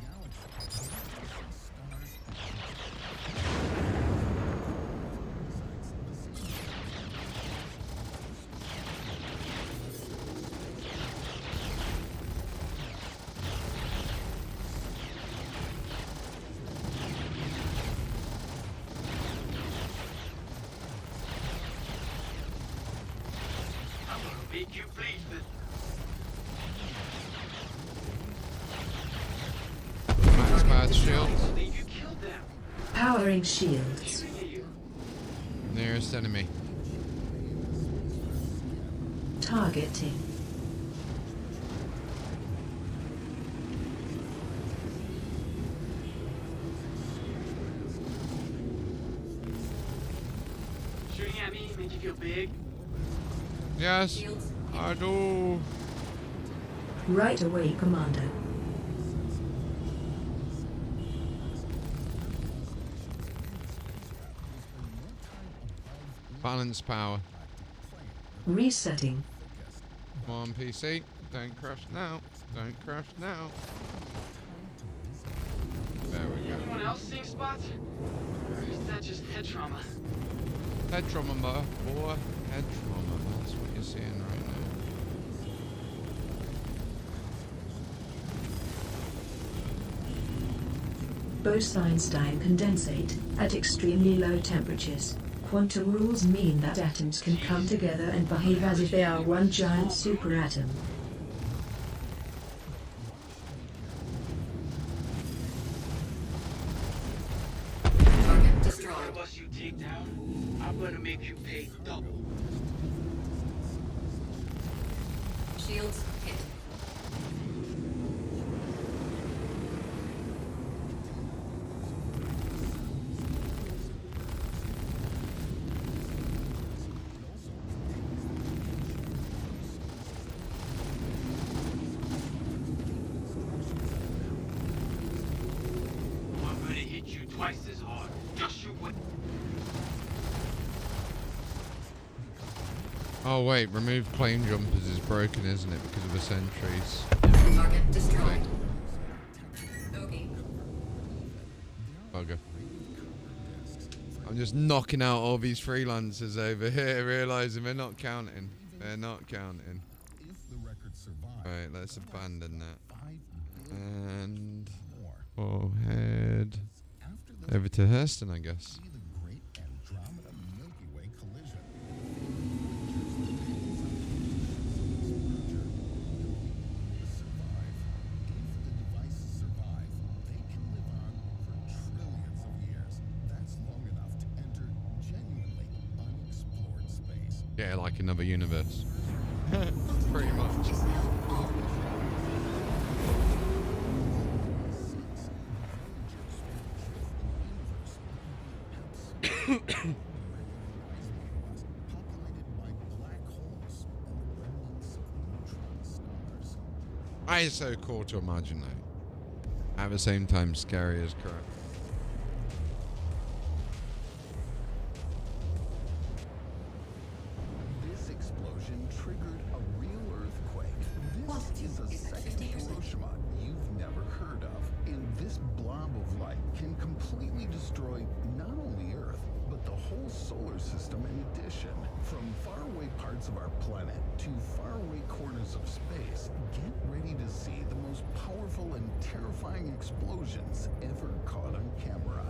I'm gonna make you bleed the Max power shields. believe you killed them. Powering shields. Nearest enemy. Targeting. Shooting at me make you feel big? Yes, I do. Right away, Commander. Balance power. Resetting. Come on, PC. Don't crash now. Don't crash now. There we go. Anyone else seeing spots? Or is that just head trauma? Head trauma, boy. Head trauma. That's what you're seeing right now. Bose-Einstein condensate at extremely low temperatures. Quantum rules mean that atoms can come together and behave as if they are one giant superatom. Target destroyed. Every bus you take down, I'm gonna make you pay double. Shields hit. I'm gonna hit you twice as hard. Just shoot what? Oh wait, remove plane jumpers is broken, isn't it? Because of the sentries. Target destroyed. Bogey. Bugger. I'm just knocking out all these freelancers over here, realizing they're not counting. They're not counting. Right, let's abandon that. And we'll head over to Hurston, I guess. Yeah, like another universe. Pretty much. It's so cool to imagine that. At the same time, scary as crap. This explosion triggered a real earthquake. This is a second Hiroshima you've never heard of. And this blob of light can completely destroy not only Earth, but the whole solar system in addition. From faraway parts of our planet to faraway corners of space, get ready to see the most powerful and terrifying explosions ever caught on camera.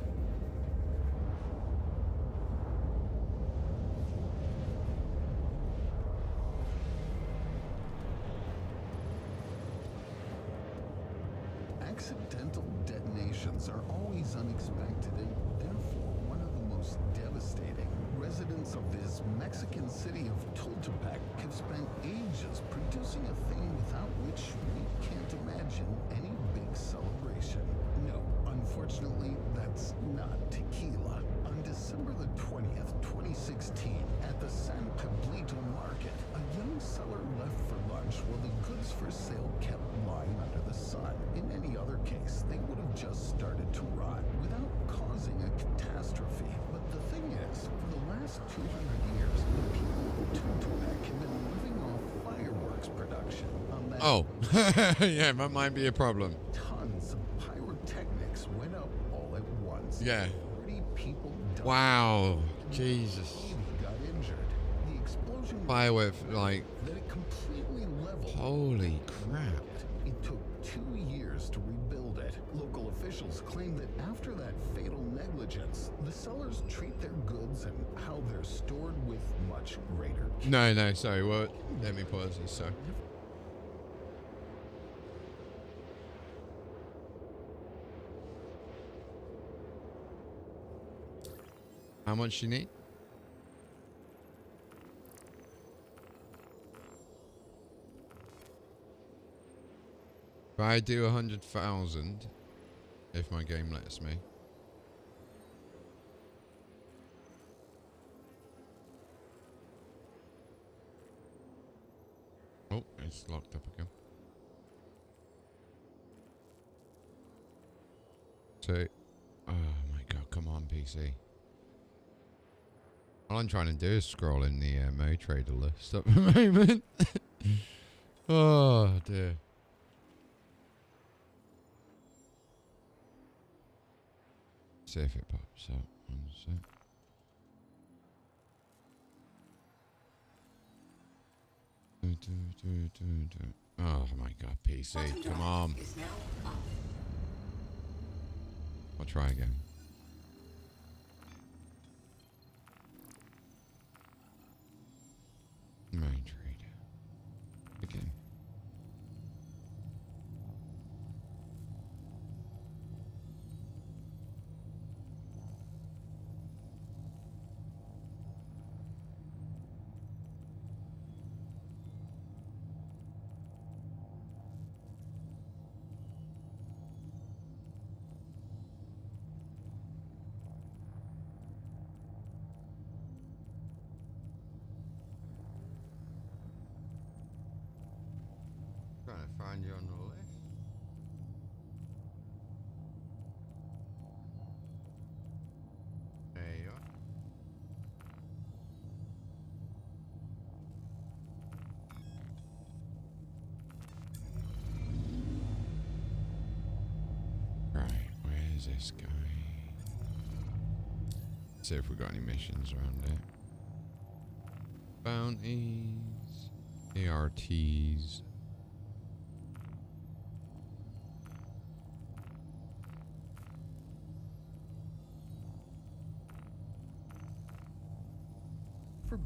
Accidental detonations are always unexpected and therefore one of the most devastating. Residents of this Mexican city of Tultepec have spent ages producing a thing without which we can't imagine any big celebration. No, unfortunately, that's not tequila. On December the 20th, 2016, at the San Pablito market, a young seller left for lunch while the goods for sale kept lying under the sun. In any other case, they would have just started to rot without causing a catastrophe. But the thing is, for the last 200 years, the people of Tultepec have been living off fireworks production. On that Oh, yeah, that might be a problem. tons of pyrotechnics went up all at once. Yeah. 30 people died. Wow, Jesus. 80 got injured. The explosion was Firework, like, that it completely leveled. holy crap. It took 2 years to rebuild it. Local officials claim that after that fatal negligence, the sellers treat their goods and how they're stored with much greater care. No, sorry, what? Let me pause this, sorry. How much you need? If I do 100,000, if my game lets me. Oh, it's locked up again. So, oh my god, come on, PC. All I'm trying to do is scroll in the Mo Trader list at the moment. Oh dear. See if it pops up. 1 sec. Oh my god, PC, come on. I'll try again. Main trader. Again. Trying to find you on the list. There you are. Right, where's this guy? See if we got any missions around it. Bounties, ARTs.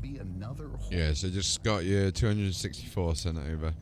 Be another Yeah, so just got your 264 sent over.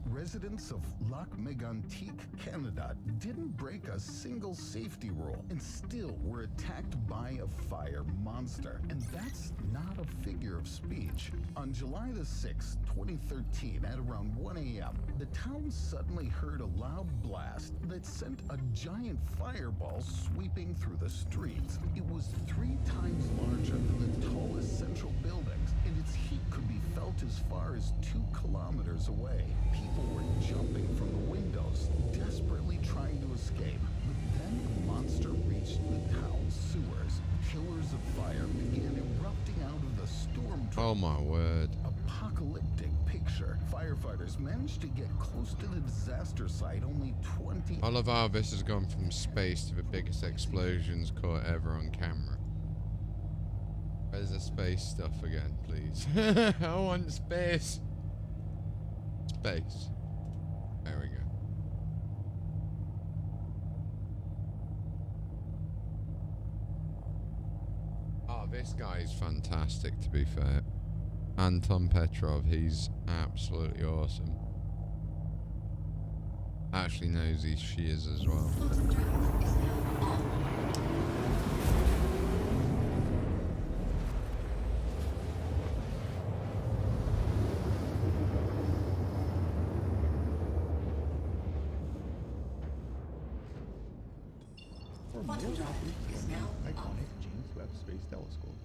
Residents of Lac Mégantic, Canada, didn't break a single safety rule and still were attacked by a fire monster. And that's not a figure of speech. On July the 6th, 2013, at around 1 a.m., the town suddenly heard a loud blast that sent a giant fireball sweeping through the streets. It was 3 times larger than the tallest central buildings, and its heat could be felt as far as 2 kilometers away. People were jumping from the windows, desperately trying to escape. But then the monster reached the town's sewers. Pillars of fire began erupting out of the storm. Oh my word. Apocalyptic picture. Firefighters managed to get close to the disaster site only 20. I love how this has gone from space to the biggest explosions caught ever on camera. Where's the space stuff again, please? I want space. Space. There we go. Oh, this guy's fantastic, to be fair. Anton Petrov, he's absolutely awesome. actually knows who she is as well. For more topics on the iconic James Webb Space Telescope,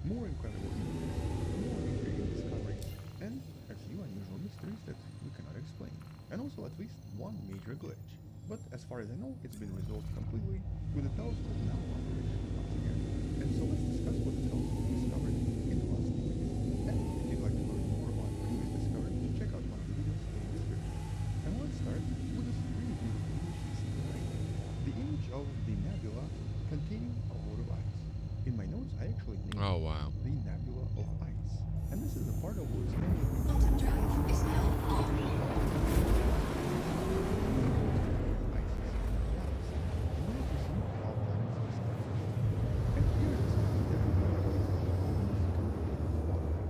more incredible images, more intriguing discoveries, and a few unusual mysteries that we cannot explain, and also at least one major glitch. But as far as I know, it's been resolved completely, with the telescope now operational once again. And so let's discuss what the telescope discovered in the last video. And if you'd like to learn more about previous discoveries, check out one of the videos in the description. And let's start with this really beautiful image you see right here. The image of the nebula containing a lot of ice. In my notes, I actually named Oh, wow. the Nebula of Ice. And this is a part of what's called Quantum drive is now on.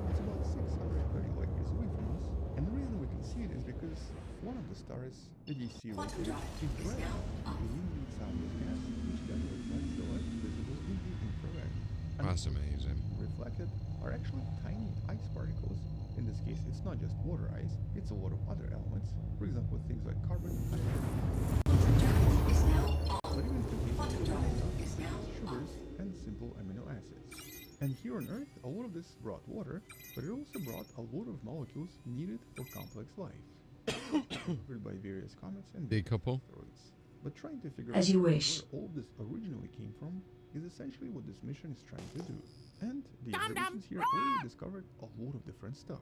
It's about 630 light years away from us, and the reason we can see it is because one of the stars that you see right here is bright enough to illuminate some of this gas, which then reflects the light visible in the infrared. That's amazing. Reflected are actually tiny ice particles. In this case, it's not just water ice, it's a lot of other elements. For example, things like carbon, but even sugars, and simple amino acids. And here on Earth, a lot of this brought water, but it also brought a lot of molecules needed for complex life. Covered by various comets and asteroids. But trying to figure As out you wish. where all of this originally came from is essentially what this mission is trying to do. And the observations here already discovered a lot of different stuff.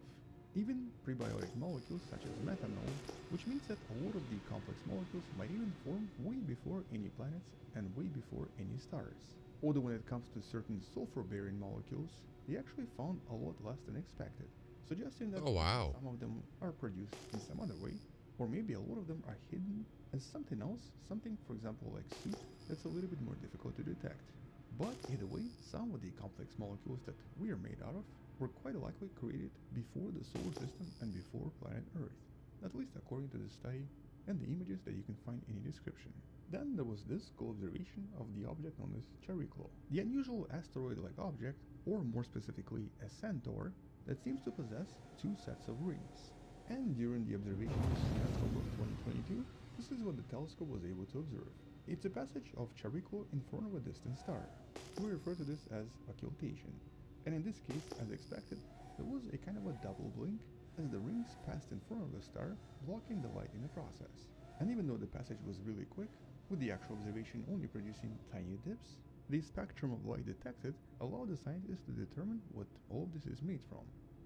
Even prebiotic molecules such as methanol, which means that a lot of the complex molecules might even form way before any planets and way before any stars. Although when it comes to certain sulfur-bearing molecules, they actually found a lot less than expected, suggesting that some of them are produced in some other way, or maybe a lot of them are hidden as something else, something for example like soot, that's a little bit more difficult to detect. But either way, some of the complex molecules that we are made out of were quite likely created before the solar system and before planet Earth, at least according to the study and the images that you can find in the description. Then there was this cool observation of the object known as Chariklo, the unusual asteroid-like object, or more specifically a centaur, that seems to possess two sets of rings. And during the observations in October of 2022, this is what the telescope was able to observe. It's a passage of Chariklo in front of a distant star. We refer to this as occultation. And in this case, as expected, there was a kind of a double blink as the rings passed in front of the star, blocking the light in the process. And even though the passage was really quick, with the actual observation only producing tiny dips, the spectrum of light detected allowed the scientists to determine what all of this is made from.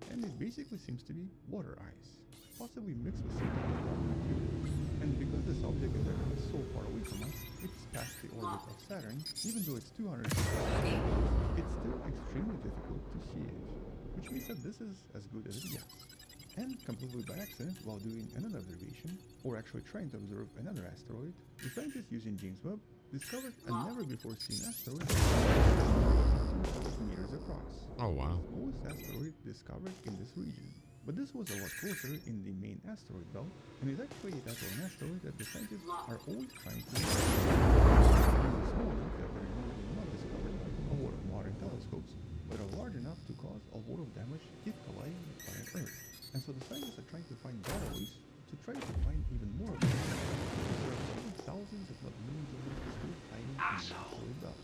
And it basically seems to be water ice, possibly mixed with something like. And because this object is actually so far away from us, it's past the orbit of Saturn, even though it's 200 it's still extremely difficult to see it, which means that this is as good as it gets. And completely by accident, while doing another observation, or actually trying to observe another asteroid, the scientists using James Webb discovered a never-before-seen asteroid 2,000 meters across. Oh, wow. The smallest asteroid discovered in this region. But this was a lot closer in the main asteroid belt, and is actually a type of an asteroid that the scientists are always trying to detect. It's small enough that they're usually not discovered by a lot of modern telescopes, but are large enough to cause a lot of damage if colliding with planet Earth. And so the scientists are trying to find better ways to try to find even more of them, because there are probably thousands if not millions of them still hiding in the asteroid belt.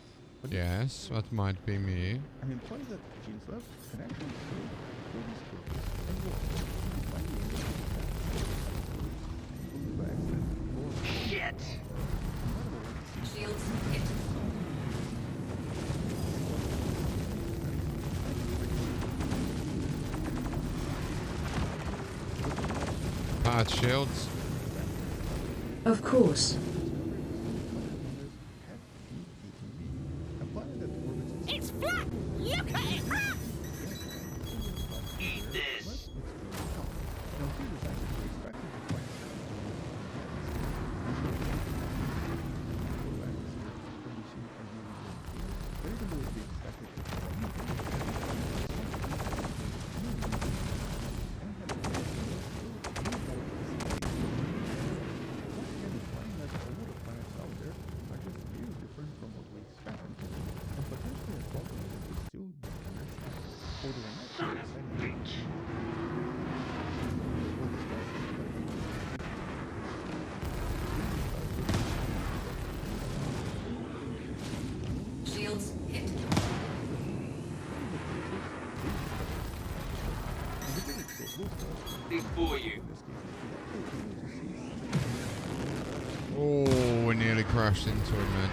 But yes, that might be me. I'm implied that James Webb can actually serve for this purpose as well. Finding the by accident, shit! Shields hit. Bad shields. Of course. It's flat! Look at it! Eat this! Oh, we nearly crashed into him, man.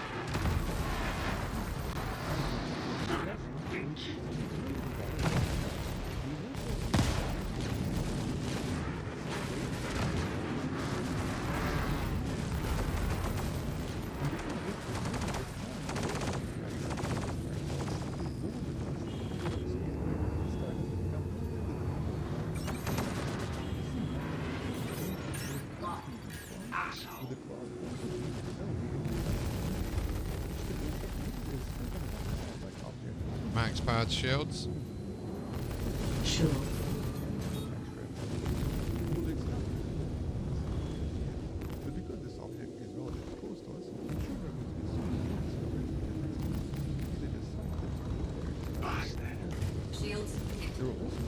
Max powered shields. Sure. But because this object is relatively close to us, I'm sure we're going to be soon they decide that Shields. there will also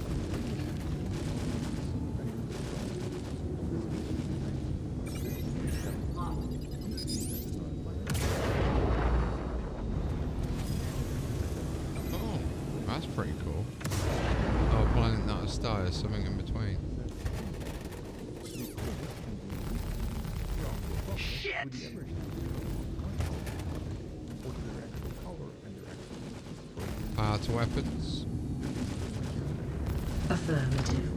Oh, that's pretty cool. Oh, planet not a star, there's something in between. Shit! Power to weapons. Affirmative.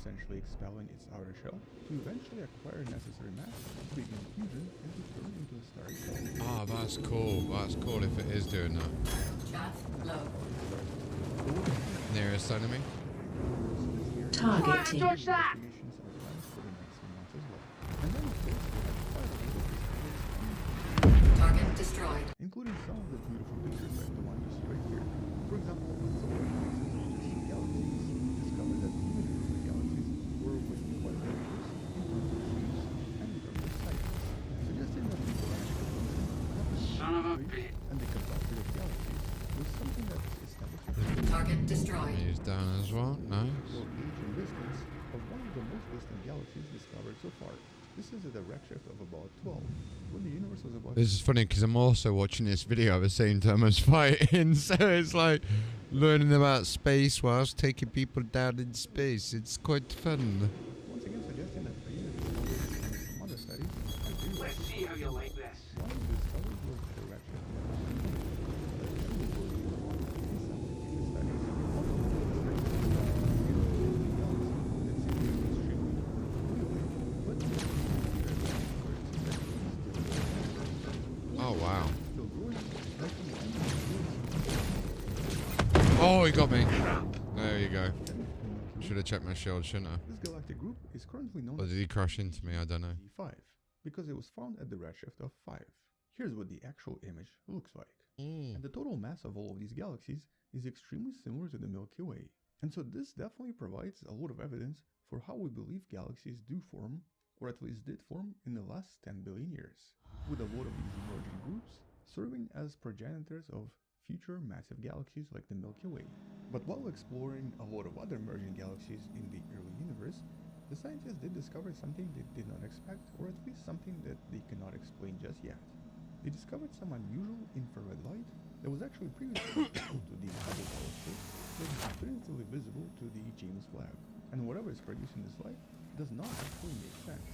essentially expelling its outer shell to eventually acquire necessary mass to begin fusion and to turn into a star itself. Oh, that's cool. That's cool if it is doing that. Chat low. Nearest enemy. Targeting. Touch that! Target destroyed. Including some of the beautiful pictures like the one you see right here. For example, galaxies discovered that even the galaxies were way quite diverse in terms of shapes and in terms of sizes, suggesting that people actually Son of a bitch. and the complexity of galaxies was something that is established. Target destroyed. He's down as well. Nice. For age and distance of one of the most distant galaxies discovered so far. This is at a redshift of about 12, when the universe was about... This is funny because I'm also watching this video at the same time as fighting, so it's like learning about space whilst taking people down in space. It's quite fun. Once again, suggesting that previous from other studies... Let's see how you like this. One of the discoveries was the redshift. Oh, wow. Oh, he got me. There you go. Should have checked my shield, shouldn't I? This galactic group is currently known Or as did he crash into me? I don't know. D5, because it was found at the redshift of 5. Here's what the actual image looks like. And the total mass of all of these galaxies is extremely similar to the Milky Way. And so this definitely provides a lot of evidence for how we believe galaxies do form, or at least did form, in the last 10 billion years, with a lot of these emerging groups serving as progenitors of future massive galaxies like the Milky Way. But while exploring a lot of other emerging galaxies in the early universe, the scientists did discover something they did not expect, or at least something that they cannot explain just yet. They discovered some unusual infrared light that was actually previously visible to the Hubble telescope, but is definitively visible to the James Webb. And whatever is producing this light does not actually make sense.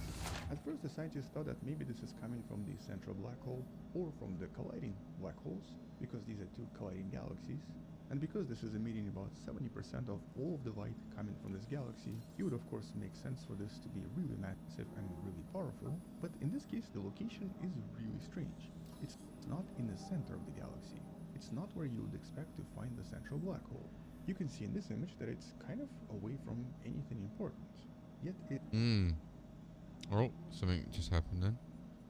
At first, the scientists thought that maybe this is coming from the central black hole or from the colliding black holes, because these are two colliding galaxies. And because this is emitting about 70% of all of the light coming from this galaxy, it would of course make sense for this to be really massive and really powerful. But in this case, the location is really strange. It's not in the center of the galaxy. It's not where you would expect to find the central black hole. You can see in this image that it's kind of away from anything important. Yet it... Oh, something just happened then.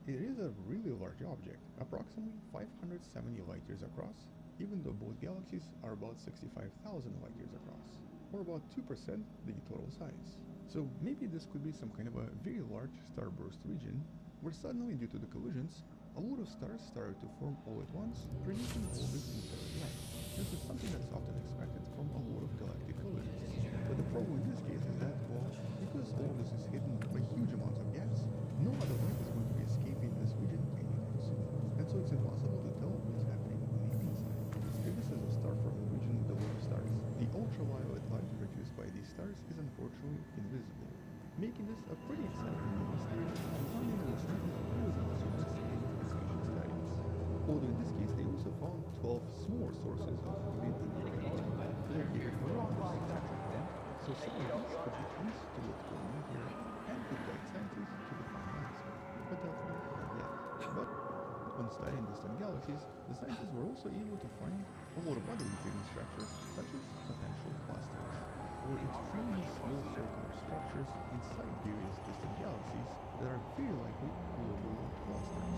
It is a really large object, approximately 570 light years across, even though both galaxies are about 65,000 light years across, or about 2% the total size. So maybe this could be some kind of a very large starburst region, where suddenly, due to the collisions, a lot of stars started to form all at once, producing all this interstellar light. This is something that's often expected from a lot of galactic collisions. But the problem in this case is that, well, because all of this is hidden by huge amounts of gas, no other light is going to be escaping this region anytime soon. And so it's impossible to tell what's happening on the inside. If this is a star-forming region with a lot of stars, the ultraviolet light produced by these stars is unfortunately invisible, making this a pretty exciting mystery and something that the scientists really want to investigate in future studies. Although in this case they also found 12 smaller sources of green infrared light, located around the center of them, so some of these could be clues to what's going on here and could guide scientists to the final answer. But definitely not yet. But when studying distant galaxies, the scientists were also able to find a lot of other intriguing structures, such as potential clusters, or extremely small circular structures inside various distant galaxies that are very likely globular clusters.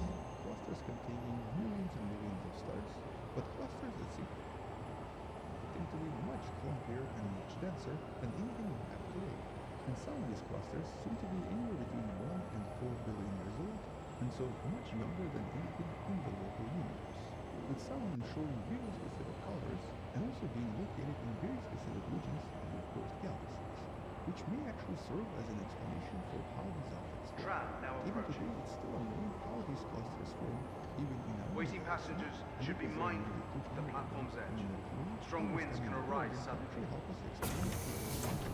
Clusters containing millions and millions of stars, but clusters that seem to be much clumpier and much denser than anything we have today. And some of these clusters seem to be anywhere between 1 and 4 billion years old, and so much younger than anything in the local universe, with some of them showing very specific colors and also being located in very specific regions of the host galaxies, which may actually serve as an explanation for how these objects form. Even today, it's still unknown how these clusters form, even in our Waiting passengers should be mindful of the platform's edge. Strong winds can arise suddenly. Help us explain the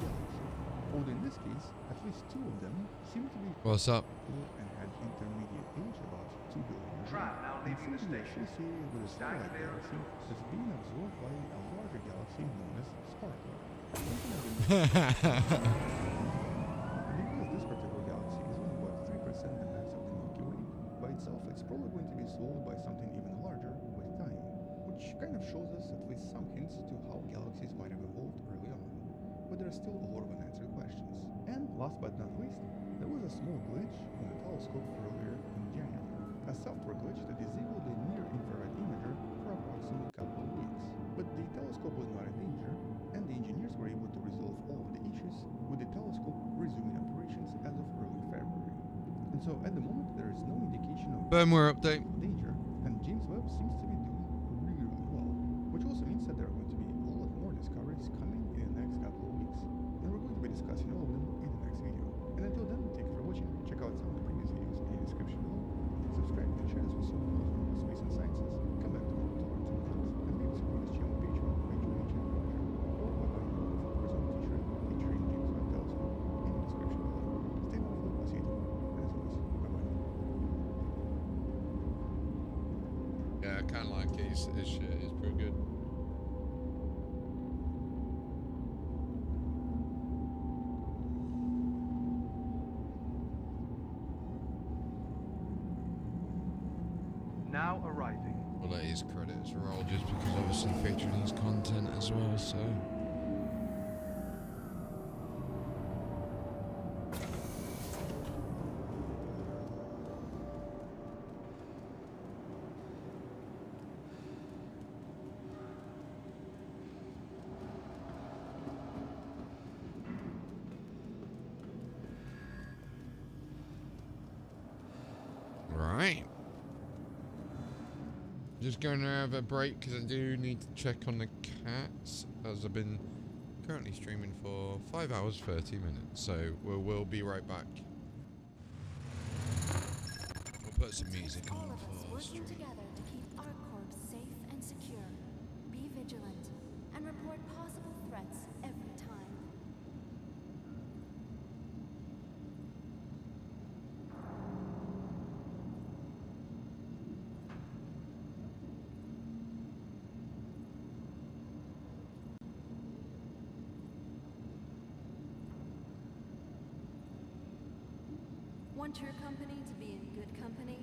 galaxy. Although in this case, at least 2 of them seem to be What's up? and had intermediate age about 2 billion years Trap old, now and leaving seem the to be station. associated with a Stand satellite clear of galaxy doors. that's being absorbed by a larger galaxy known as Sparkler. Because this particular galaxy is only about 3% the mass of the Milky Way, by itself it's probably going to be swallowed by something even larger with time, which kind of shows us at least some hints to how galaxies might have evolved early on. But there are still a lot of unanswered questions. And last but not least, there was a small glitch on the telescope earlier in January. A software glitch that disabled the near-infrared imager for approximately a couple of weeks. But the telescope was not in danger, and the engineers were able to resolve all of the issues with the telescope resuming operations as of early February. And so at the moment there is no indication of firmware update danger, and James Webb seems to be doing really well, which also means that there are going to be a lot more discoveries coming in the next couple of weeks, and we're going to be discussing all of them in the next video. And until then, thank you for watching. Check out some of the previous videos in the description below. Subscribe and share this with someone who's into space and sciences. Come back tomorrow to learn some things, and maybe support this channel on Patreon by joining the channel here, or by buying a personal t-shirt featuring James Webb Telescope in the description below. Stay mindful, I'll see you tomorrow, and as always, bye-bye. Yeah, I kind of like it. His shit is pretty good. Now arriving. Well, let his credits roll just because obviously featuring his content as well, so. Right. Just going to have a break because I do need to check on the cats, as I've been currently streaming for 5 hours 30 minutes, so we'll be right back. We'll put some music All on of us for working stream. together to keep our corps safe and secure. Be vigilant and report possible threats every time. Want your company to be in good company?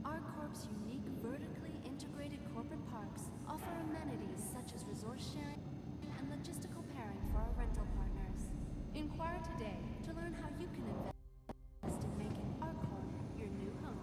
Our corp's unique vertically integrated corporate parks offer amenities such as resource sharing and logistical pairing for our rental partners. Inquire today to learn how you can invest in making our corp your new home.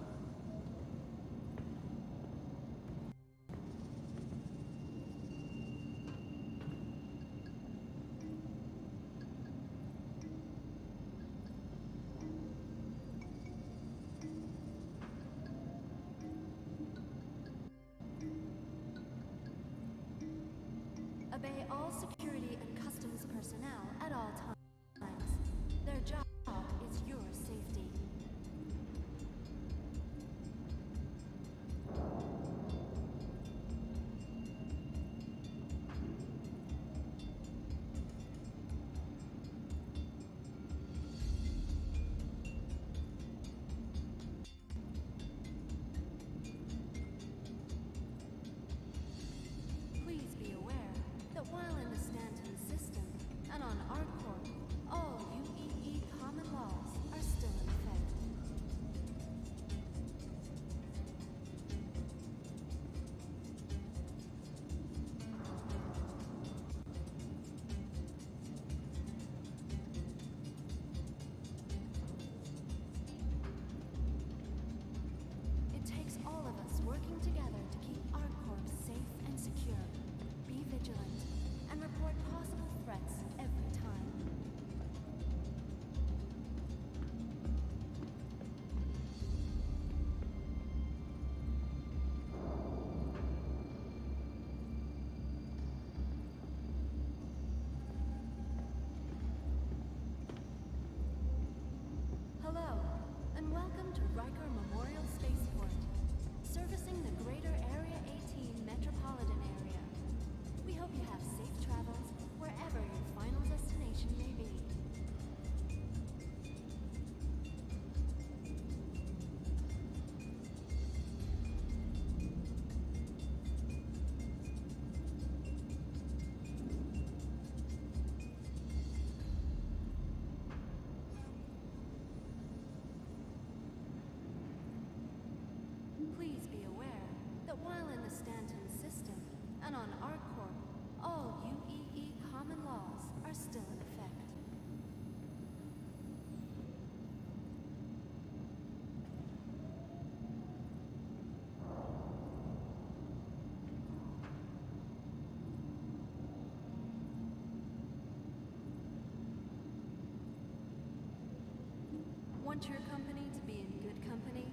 Want your company to be in good company?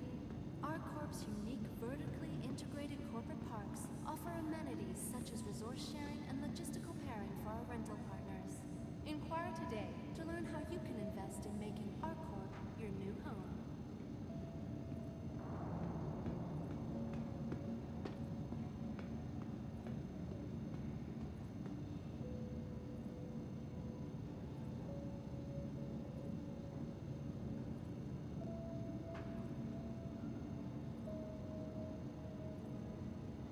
ArcCorp's unique vertically integrated corporate parks offer amenities such as resource sharing and logistical pairing for our rental partners. Inquire today to learn how you can invest in making ArcCorp your new home.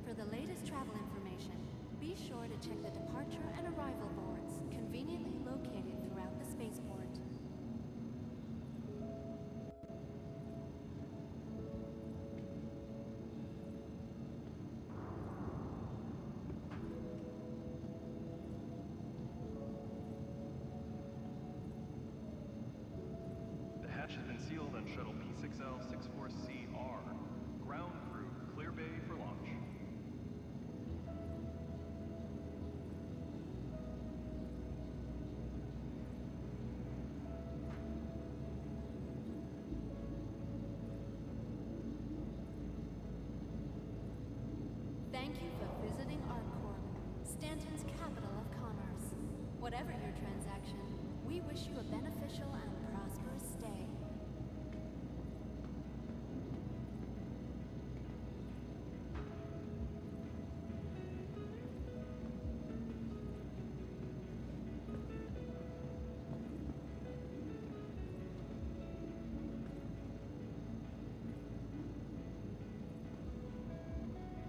For the latest travel information, be sure to check the departure and arrival boards conveniently located throughout the spaceport. The hatch has been sealed on shuttle P6L64CR. Ground crew, clear bay for launch. Thank you for visiting ArcCorp, Stanton's capital of commerce. Whatever your transaction, we wish you a beneficial and prosperous stay.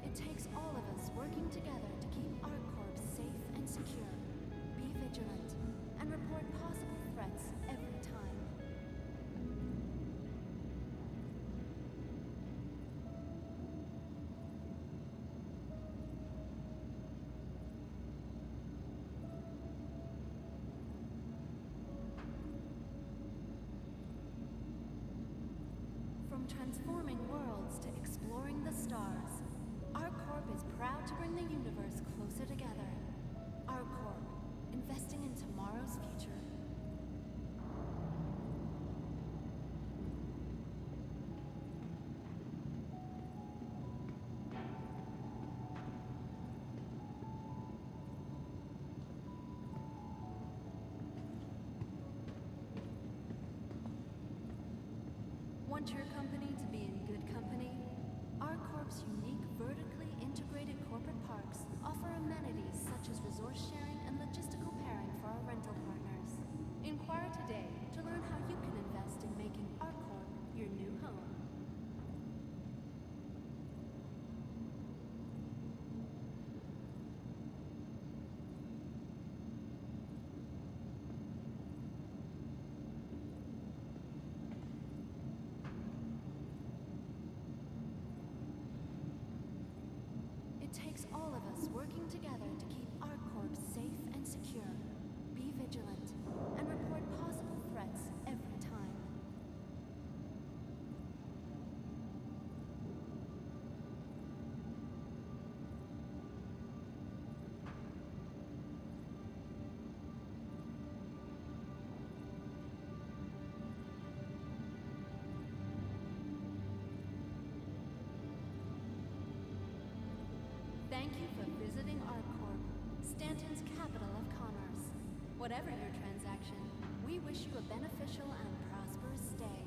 It takes all of us working together to keep ArcCorp safe and secure. Be vigilant and report possible threats every time. From transforming worlds to exploring the stars, ArcCorp is proud to bring the universe closer together. ArcCorp, investing in tomorrow's future. Want your company to be in good company? ArcCorp's unique vertically integrated corporate parks offer amenities such as resource sharing and logistical pairing for our rental partners. Inquire today to learn how you can invest in making ArcCorp your new home. It takes all of us working together to keep ArcCorp safe and secure. Be vigilant and report possible threats every time. Thank you for visiting ArcCorp, Stanton's capital of commerce. Whatever your transaction, we wish you a beneficial and prosperous stay.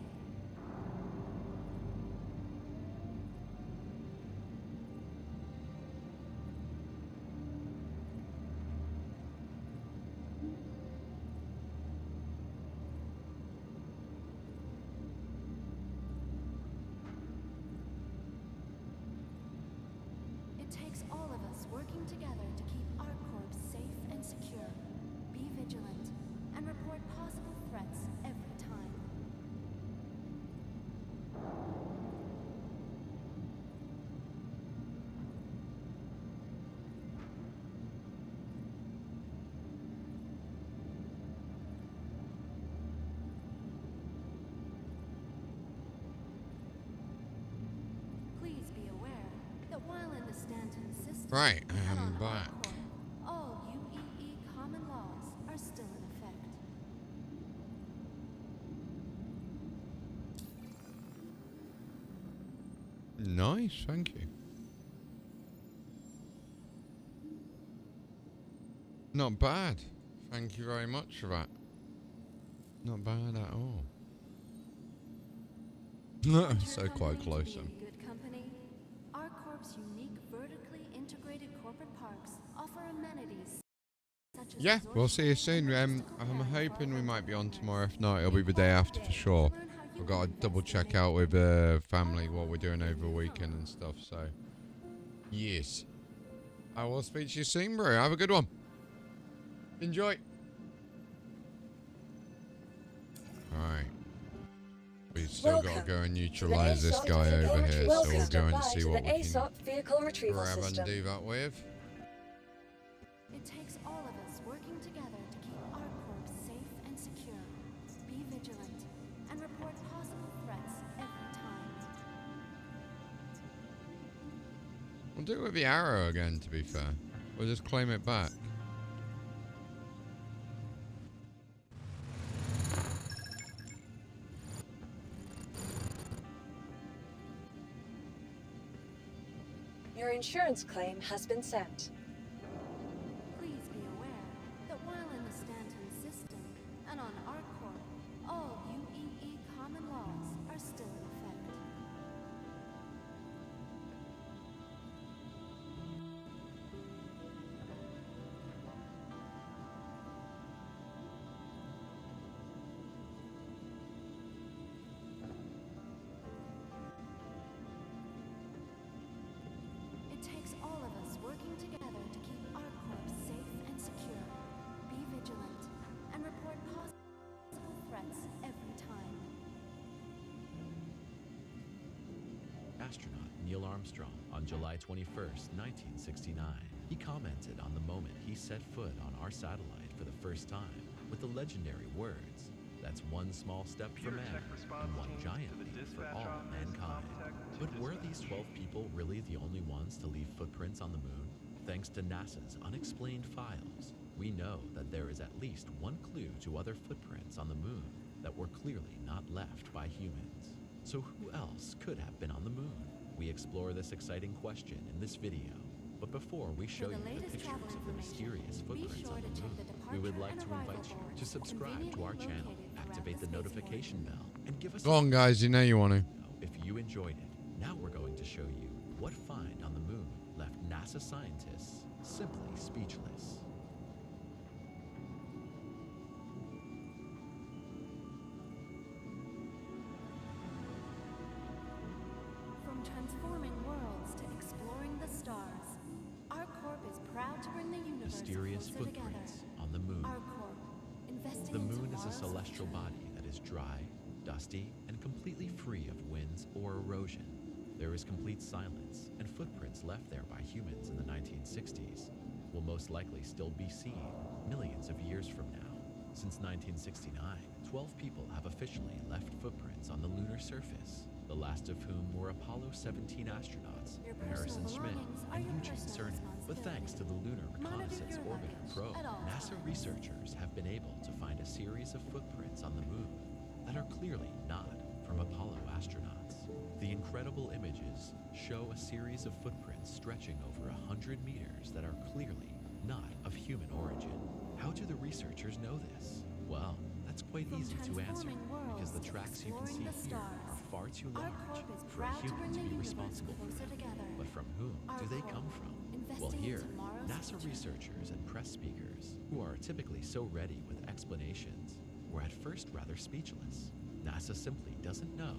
It takes all of us working together to keep ArcCorp safe and secure. Be vigilant and report possible threats every time. Please be aware that while in the Stanton system, Right, and I'm on back. ArcCorp, all UEE common laws are still in effect. Nice, thank you. Not bad. Thank you very much for that. Not bad at all. So quite close. Good company. ArcCorp's unique vertically integrated corporate parks offer amenities such as Yeah, we'll see you soon. I'm hoping we might be on tomorrow. If not, it'll be the day after for sure. I've got to double check out with family what we're doing over the weekend and stuff. So, yes. I will speak to you soon, bro. Have a good one. Enjoy. Alright. We've still got to go and neutralize this guy over here, so we'll go and see what we can grab and do that with. It takes all of us working together to keep ArcCorp safe and secure. Be vigilant and report possible threats every time. We'll do it with the arrow again, to be fair. We'll just claim it back. Your insurance claim has been sent. Please be aware that while in the Stanton system and on ArcCorp, all UEE common laws are still in effect. It takes all of us working together to keep ArcCorp safe and secure. Be vigilant and report possible threats every time. Astronaut Neil Armstrong on July 21st, 1969. He commented on the moment he set foot on our satellite for the first time with the legendary words, "That's one small step for man and one giant leap for all mankind." But were these 12 people really the only ones to leave footprints on the moon? Thanks to NASA's unexplained files, we know that there is at least one clue to other footprints on the moon that were clearly not left by humans. So who else could have been on the moon? We explore this exciting question in this video. But before we show you the pictures of the mysterious footprints on the moon, we would like to invite you to subscribe to our channel, activate the notification bell, and give us Go on, guys. You know you want to. if you enjoyed it. Now we're going to show you what find on the moon left NASA scientists simply speechless. From transforming worlds to exploring the stars, ArcCorp is proud to bring the universe Mysterious closer footprints together. on the moon. ArcCorp, investing The in moon is a tomorrow's celestial future. body that is dry, dusty, and completely free of winds or erosion. There is complete silence, and footprints left there by humans in the 1960s will most likely still be seen millions of years from now. Since 1969, 12 people have officially left footprints on the lunar surface, the last of whom were Apollo 17 astronauts, Your Harrison personal Schmitt belongings are and your Eugene personal Cernan. But thanks to the Lunar Reconnaissance your Orbiter luggage probe, at all NASA times. researchers have been able to find a series of footprints on the moon that are clearly not from Apollo astronauts. The incredible images show a series of footprints stretching over 100 meters that are clearly not of human origin. How do the researchers know this? Well, that's quite From easy to answer, transforming worlds because the to tracks you can see exploring the here stars, are far too large ArcCorp is for a proud to human bring to the be universe responsible for closer them. together. But from whom do they ArcCorp, come from? Well, investing in here, tomorrow's NASA future. researchers and press speakers, who are typically so ready with explanations, were at first rather speechless. NASA simply doesn't know.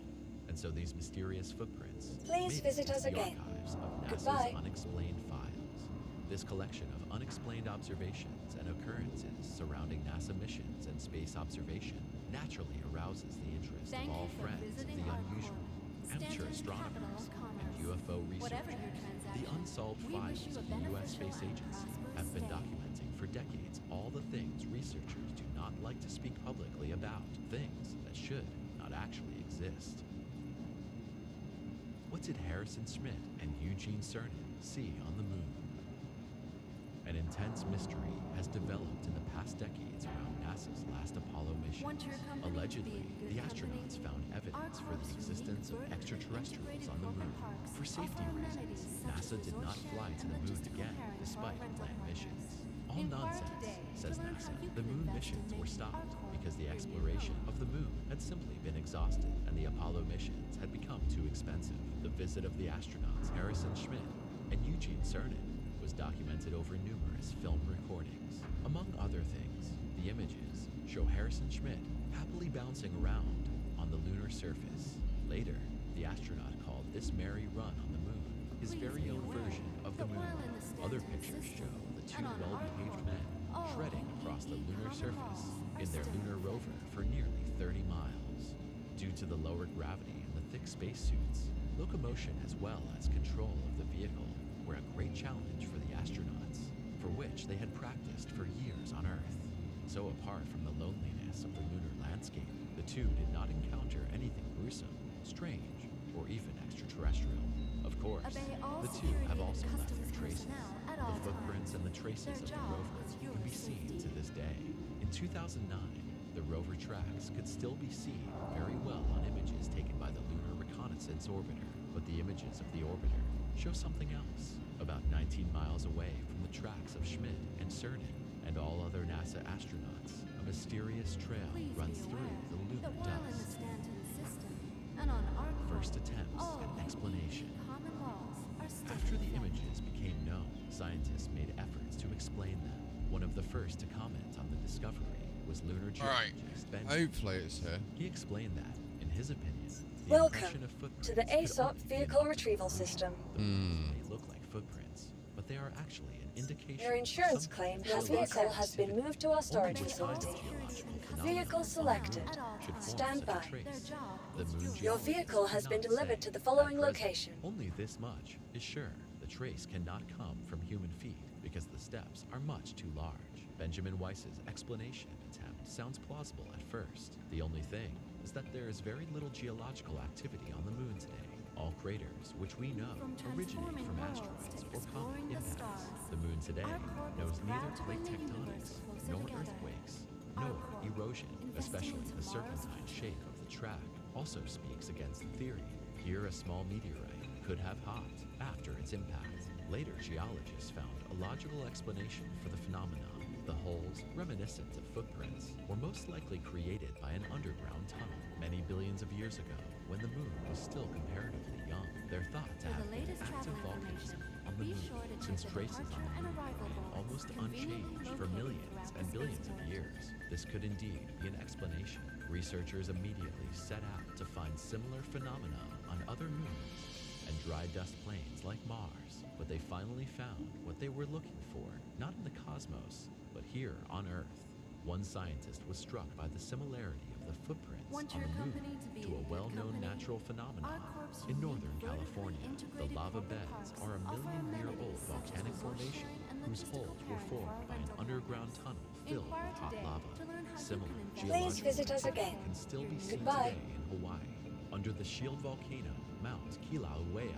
And so these mysterious footprints Please made it visit into us the again. archives of NASA's Goodbye. unexplained files. This collection of unexplained observations and occurrences surrounding NASA missions and space observation naturally arouses the interest Thank of all you for friends of visiting the ArcCorp, unusual, amateur Stanton's capital astronomers, of commerce. and UFO Whatever researchers. your The transaction, unsolved we wish files you a of the U.S. beneficial Space and Agency prosperous have been stay. documenting for decades all the things researchers do not like to speak publicly about, things that should not actually exist. What did Harrison Schmitt and Eugene Cernan see on the moon? An intense mystery has developed in the past decades around NASA's last Apollo mission. Want your company to be Allegedly, in good the company? astronauts found evidence for the existence of extraterrestrials on the moon. For safety reasons, NASA did not fly to the moon again despite planned missions. All nonsense, says NASA. The moon missions were stopped because the exploration of the moon had simply been exhausted and the Apollo missions had become too expensive. The visit of the astronauts Harrison Schmitt and Eugene Cernan was documented over numerous film recordings. Among other things, the images show Harrison Schmitt happily bouncing around on the lunar surface. Later, the astronaut called this merry run on the moon his very own version of the moon. Other pictures show the two well-behaved men shredding across the lunar surface in their lunar rover for nearly 30 miles. Due to the lower gravity and the thick spacesuits, locomotion as well as control of the vehicle were a great challenge for the astronauts, for which they had practiced for years on Earth. So apart from the loneliness of the lunar landscape, the two did not encounter anything gruesome, strange, or even extraterrestrial. Of course, the two have also left their traces. The footprints and the traces of the rover can be seen to this day. In 2009, the rover tracks could still be seen very well on images taken by the Lunar Reconnaissance Orbiter, but the images of the orbiter show something else. About 19 miles away from the tracks of Schmitt and Cernan and all other NASA astronauts, a mysterious trail runs through the lunar dust. First attempts at explanation. After the images became known, scientists made efforts to explain them. One of the first to comment on the discovery was lunar geologist Ben. Hopefully it's here. He explained that, in his opinion, the Welcome impression of footprints to the could ASOP only be an Vehicle optical Retrieval illusion. System. The footprints may look like footprints, but they are actually an indication. Your insurance of some claim kind of vehicle geological has been activity. moved to our Only storage which kind of facility. geological Vehicle phenomenon selected. should form Stand such a by. trace. The moon Your geologists vehicle has been cannot delivered say to the following at present. location. Only this much is sure. The trace cannot come from human feet because the steps are much too large. Benjamin Weiss's explanation attempt sounds plausible at first. The only thing is that there is very little geological activity on the moon today. All craters, which we know, originate from asteroids or comet impacts. The moon today knows neither plate tectonics, nor earthquakes, nor erosion, especially the serpentine shape of the track also speaks against the theory. Here a small meteorite could have hopped after its impact. Later geologists found a logical explanation for the phenomenon. The holes, reminiscent of footprints, were most likely created by an underground tunnel many billions of years ago, when the moon was still comparatively young. They're thought to have been active volcanism on the moon, since traces on the moon remain almost unchanged for millions and billions of years. This could indeed be an explanation. Researchers immediately set out to find similar phenomena on other moons and dry dust plains like Mars, but they finally found what they were looking for, not in the cosmos, but here on Earth. One scientist was struck by the similarity of the footprints on the moon to a well-known natural phenomenon. In Northern California, the lava beds are a million-year-old volcanic formation whose holes were formed by an underground tunnel filled with hot lava. Similar Please visit us again. can still be seen Goodbye. today in Hawaii. Under the shield volcano, Mount Kilauea,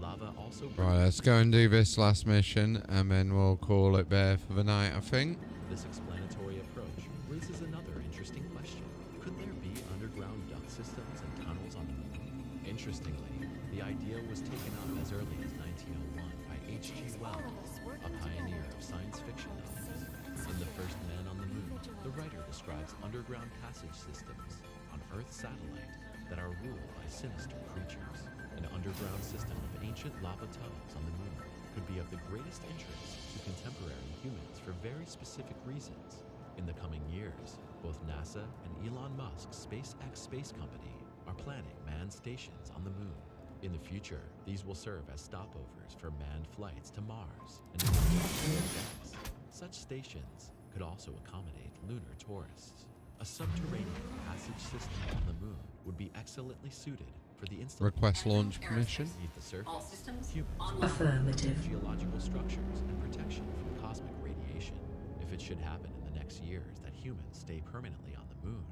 lava also Right, let's go and do this last mission, and then we'll call it there for the night, I think. This explanatory approach raises another interesting question. Could there be underground duct systems and tunnels on the moon? Interestingly, the idea was taken up as early as 1901 by H.G. Wells, a pioneer of science fiction novels. In The First Man on the Moon, the writer describes underground passage systems on Earth's satellite that are ruled by sinister creatures. An underground system of ancient lava tunnels on the moon could be of the greatest interest to contemporary humans for very specific reasons. In the coming years, both NASA and Elon Musk's SpaceX space company are planning manned stations on the moon. In the future, these will serve as stopovers for manned flights to Mars and Venus. Such stations could also accommodate lunar tourists. A subterranean passage system on the moon would be excellently suited for the installation Request launch permission. beneath the surface. All systems Humans Affirmative. geological structures and protection from cosmic radiation. If it should happen in the next years that humans stay permanently on the moon,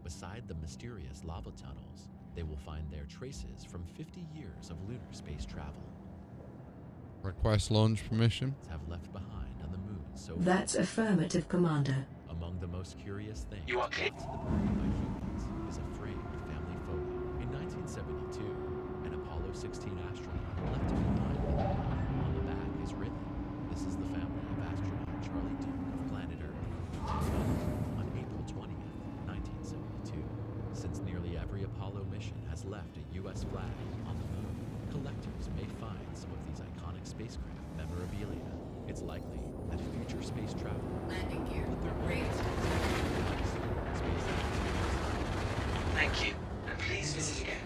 beside the mysterious lava tunnels, they will find their traces from 50 years of lunar space travel. Request launch permission. Have left behind on the moon so That's affirmative, Commander. Among the most curious things You okay? brought to the moon by humans is a framed family photo. 1972, an Apollo 16 astronaut left it behind in the moon. On the back is written, "This is the family of astronaut Charlie Duke of planet Earth, who took off on April 20th, 1972. Since nearly every Apollo mission has left a U.S. flag on the moon, collectors may find some of these iconic spacecraft memorabilia. It's likely that future space travel Landing gear. put their Great. space. Thank you, and please visit again.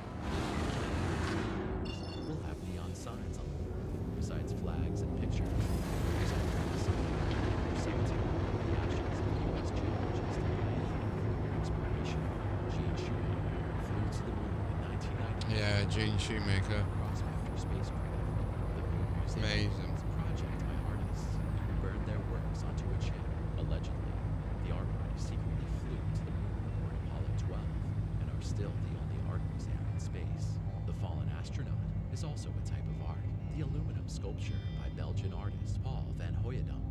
We'll have neon signs on the moon, besides flags and pictures. There's also a sign cemetery with the ashes of U.S. geologist and pioneer exploration, Gene Shoemaker, flew to the moon in 1990. Yeah, Gene Shoemaker. Prospector spacecraft. The Moon Museum Amazing. is a project by artists who burned their works onto a chip. Allegedly, the artwork secretly flew to the moon aboard Apollo 12 and are still the only art museum in space. The fallen astronaut is also a type of art. The aluminum sculpture by Belgian artist Paul van Hooijdonk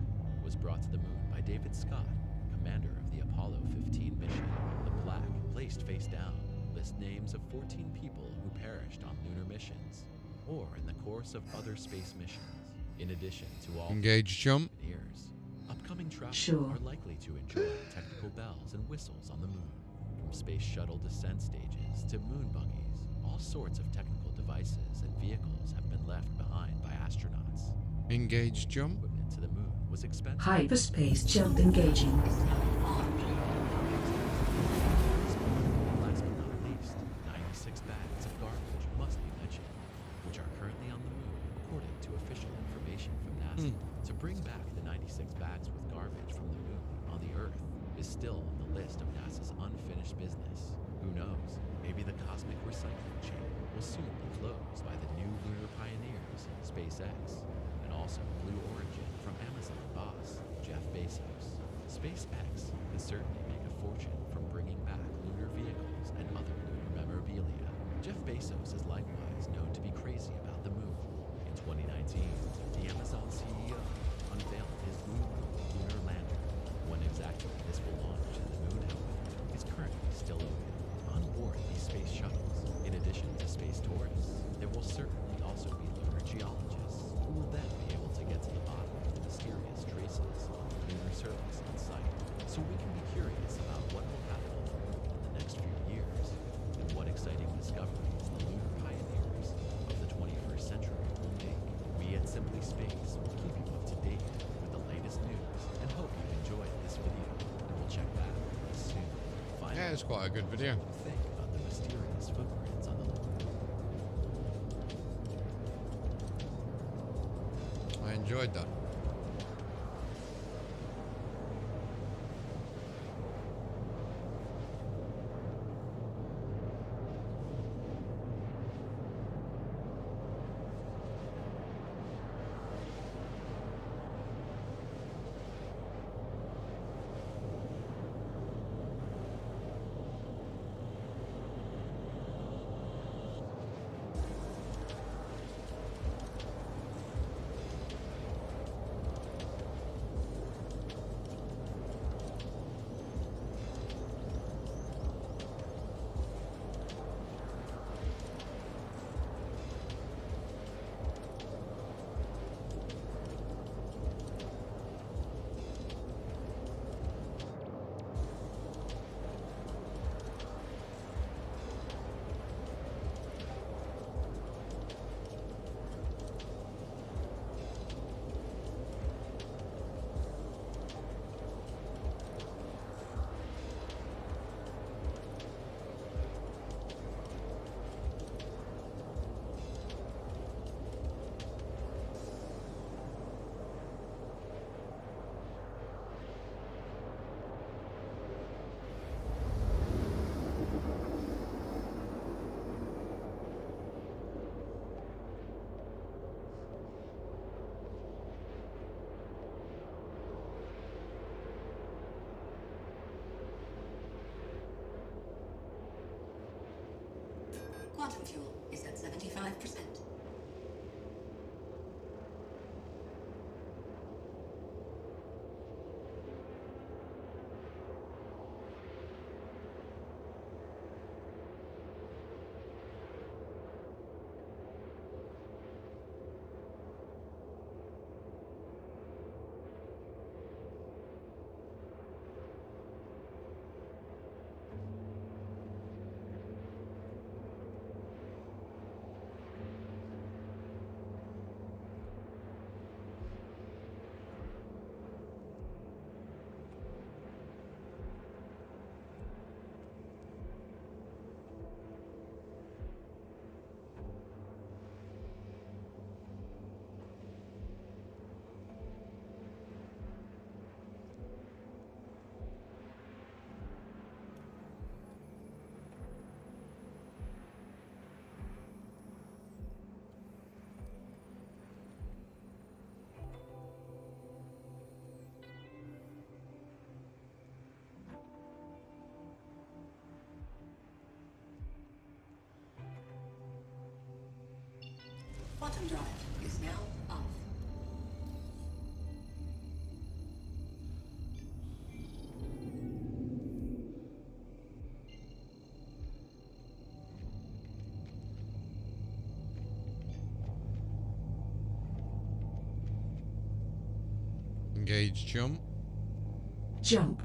was brought to the moon by David Scott, commander of the Apollo 15 mission. The plaque, placed face down, lists names of 14 people who perished on lunar missions or in the course of other space missions. In addition to all Engage jump. years, upcoming travelers Sure. are likely to enjoy technical bells and whistles on the moon. From space shuttle descent stages to moon buggies, all sorts of technical devices and vehicles have been left behind by astronauts. Engage jump. Equipment to the moon was expensive. Hyperspace jump engaging. Last but not least, 96 bags of garbage must be mentioned, which are currently on the moon, according to official information from NASA. To bring back the 96 bags with garbage from the moon on the Earth is still on the list of NASA's unfinished business. Who knows? Maybe the cosmic recycling chain will soon be closed by the new lunar pioneers, SpaceX, and also Blue Origin from Amazon boss Jeff Bezos. SpaceX can certainly make a fortune from bringing back lunar vehicles and other lunar memorabilia. Jeff Bezos is likewise known to be crazy about the moon. In 2019, the Amazon CEO unveiled his lunar lander. When exactly this will launch to the moon, however, is currently still open. On board these space shuttles, in addition to space tourists, there will certainly also be lunar geologists who will then be able to get to the bottom of the mysterious traces of the lunar surface on site. So we can be curious about what will happen on the moon in the next few years, and what exciting discoveries the lunar pioneers of the 21st century will make. We at Simply Space will keep you up to date with the latest news and hope you enjoyed this video, and we'll check back soon. Finally, Yeah, it's quite a good video. what do you think about the mysterious footprints on the moon? I enjoyed that. Quantum fuel is at 75%. Quantum drive is now off. Engage jump. Jump.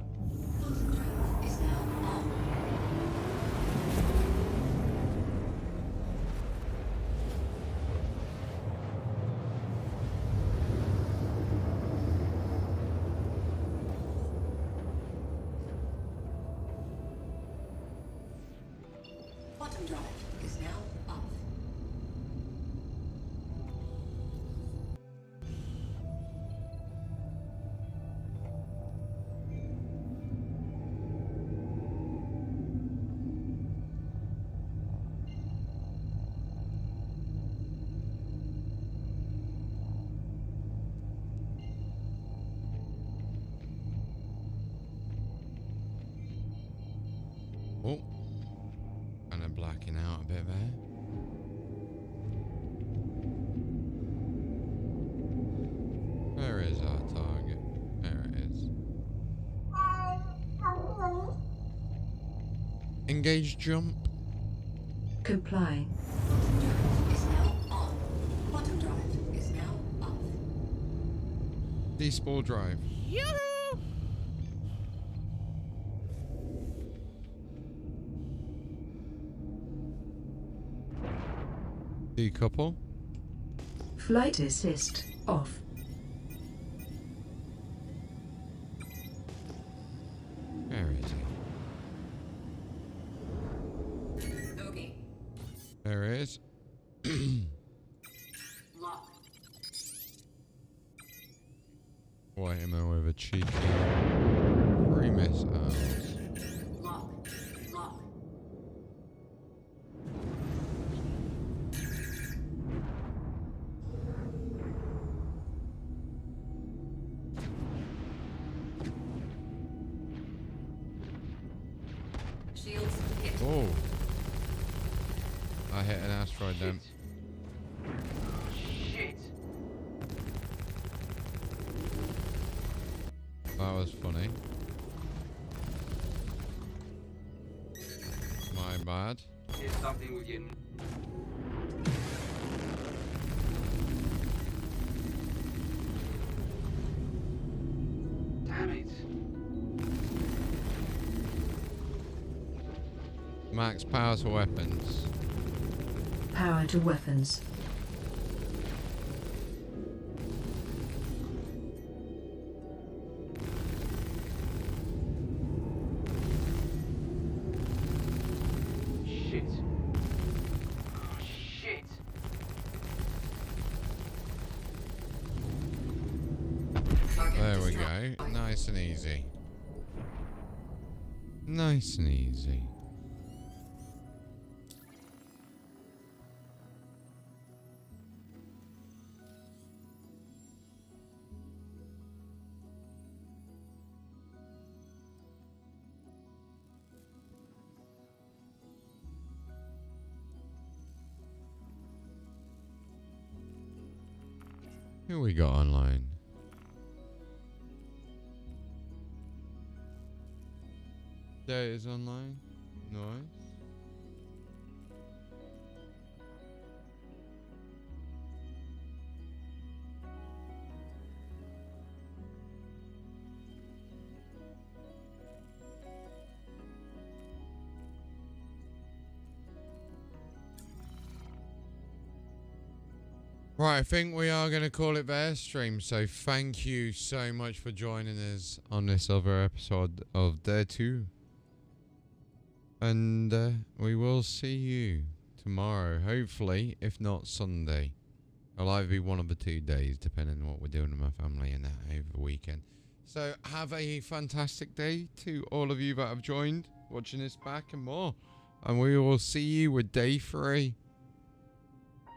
Quantum drive is now off. Quantum drive is now off. Oh, kind of blacking out a bit there. Where is our target? There it is. Engage jump. Complying. Is now on. Quantum drive is now off. Despawn drive. Yoo-hoo! Decouple. Flight assist off. Where is he? Okay. There it is. Lock. White ammo with a cheeky 3 missiles. Lock. Lock. Shields hit. Oh. I hit an asteroid then. Shit. That was funny. My bad. Here's something with your... Damn it. Max power to weapons. Power to weapons. Shit. Oh, shit. There we go. Nice and easy. Nice and easy. Who we got online? There it is online. Nice. Right, I think we are going to call it there, stream. So thank you so much for joining us on this other episode of Dare 2. And we will see you tomorrow, hopefully, if not Sunday. It'll either be one of the 2 days, depending on what we're doing with my family and that over the weekend. So have a fantastic day to all of you that have joined, watching this back and more. And we will see you with day 3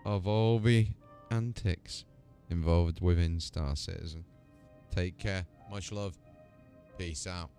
of all the antics involved within Star Citizen. Take care. Much love. Peace out.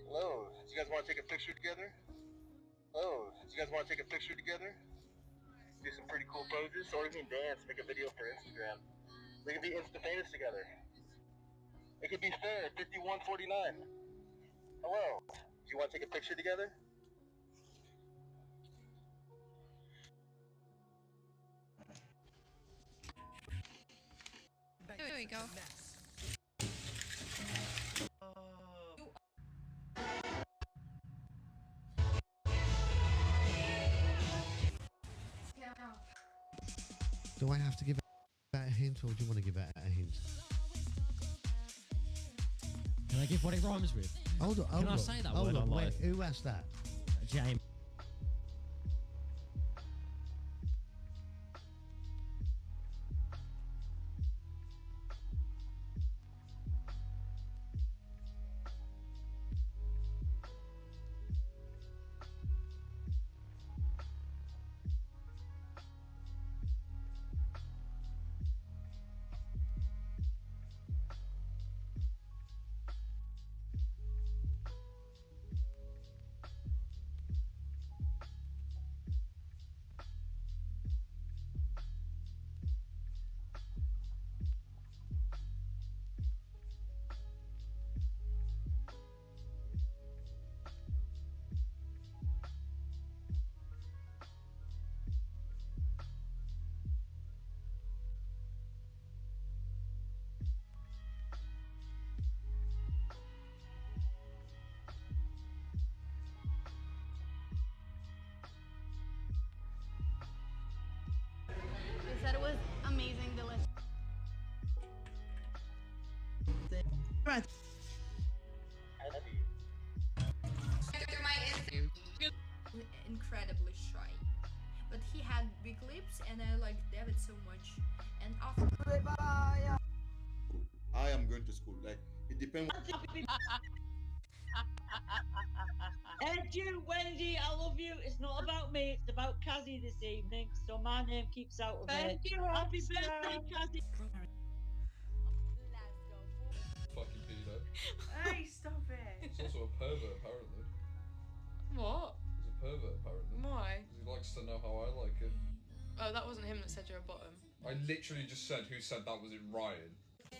Hello, do you guys want to take a picture together? Hello, do you guys want to take a picture together? Do some pretty cool poses, or even dance, make a video for Instagram. We can be Insta famous together. It could be fair, 5149. Hello, do you want to take a picture together? There we go. Do I have to give that a hint, or do you want to give it a hint? Can I give what it rhymes with? Hold on. Can I say that word on live? Who asked that? James. They said it was amazing, delicious. Incredibly shy, but he had big lips, and I liked David so much. And after I am going to school. Like it depends. Edu, Wendy, I love you. It's not about me, it's about Kazzy this evening, so my name keeps out of it. Thank you, Happy officer. birthday, Kazzy. Fucking pedo. Hey, stop it. He's also a pervert, apparently. What? He's a pervert, apparently. Why? He likes to know how I like it. Oh, that wasn't him that said you're a bottom. I literally just said who said that. Was it Ryan? Can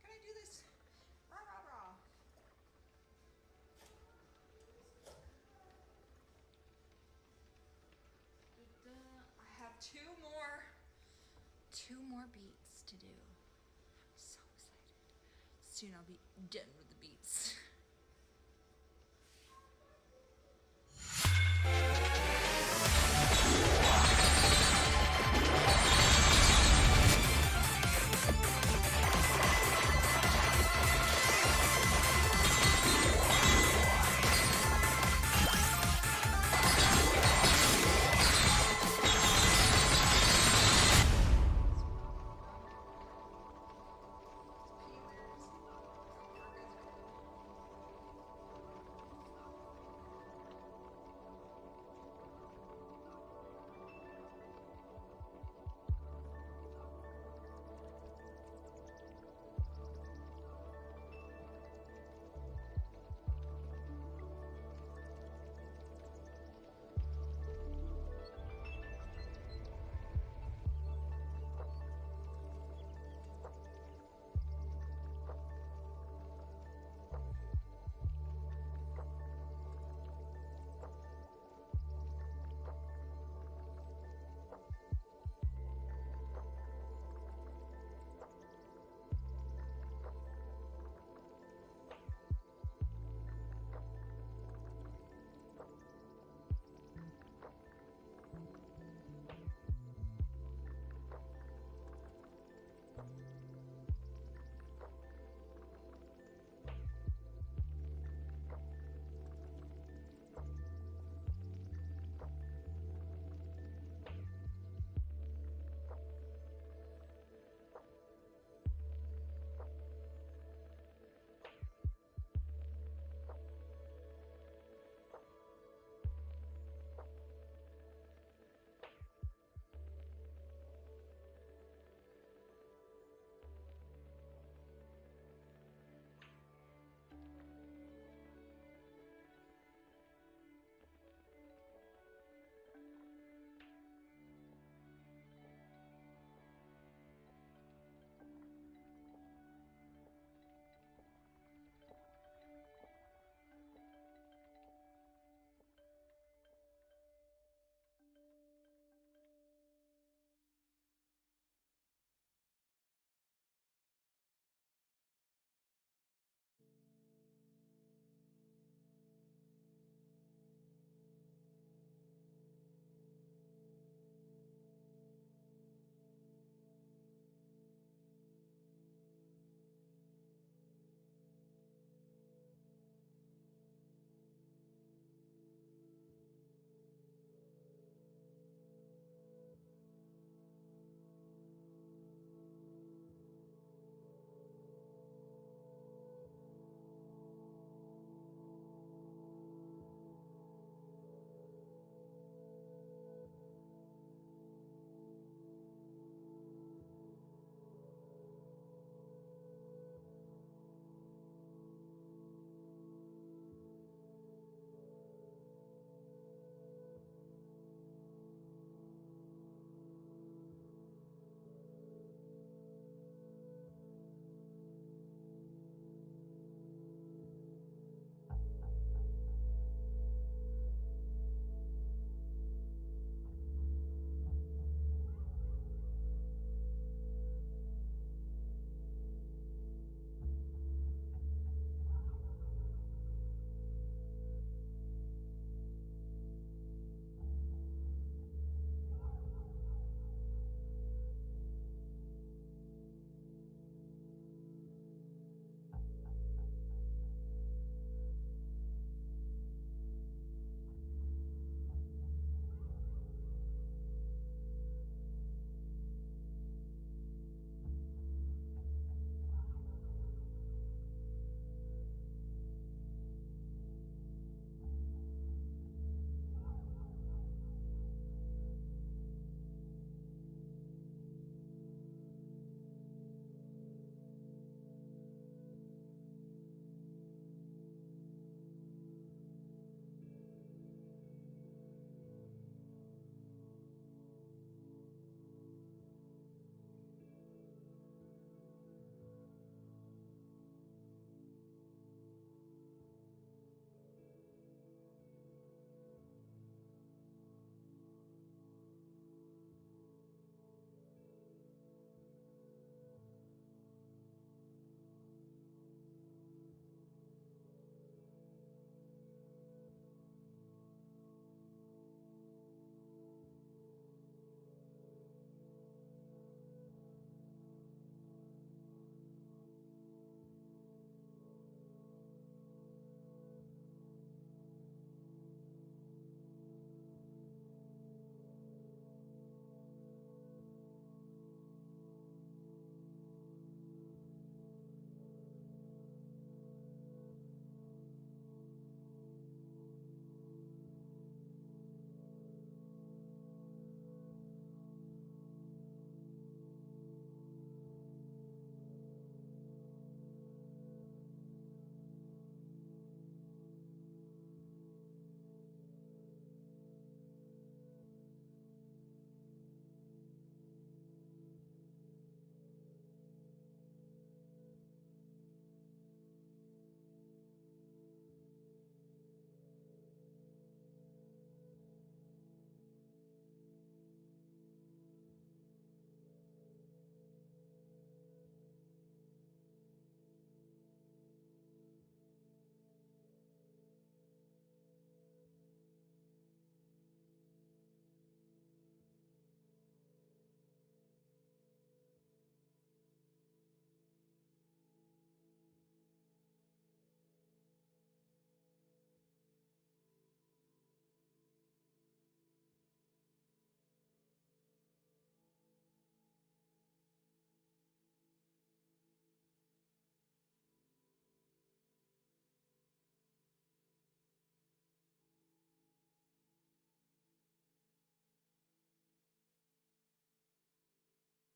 I do this? Rah, rah, rah. I have two more beats to do. I'm so excited. Soon I'll be done with the beats.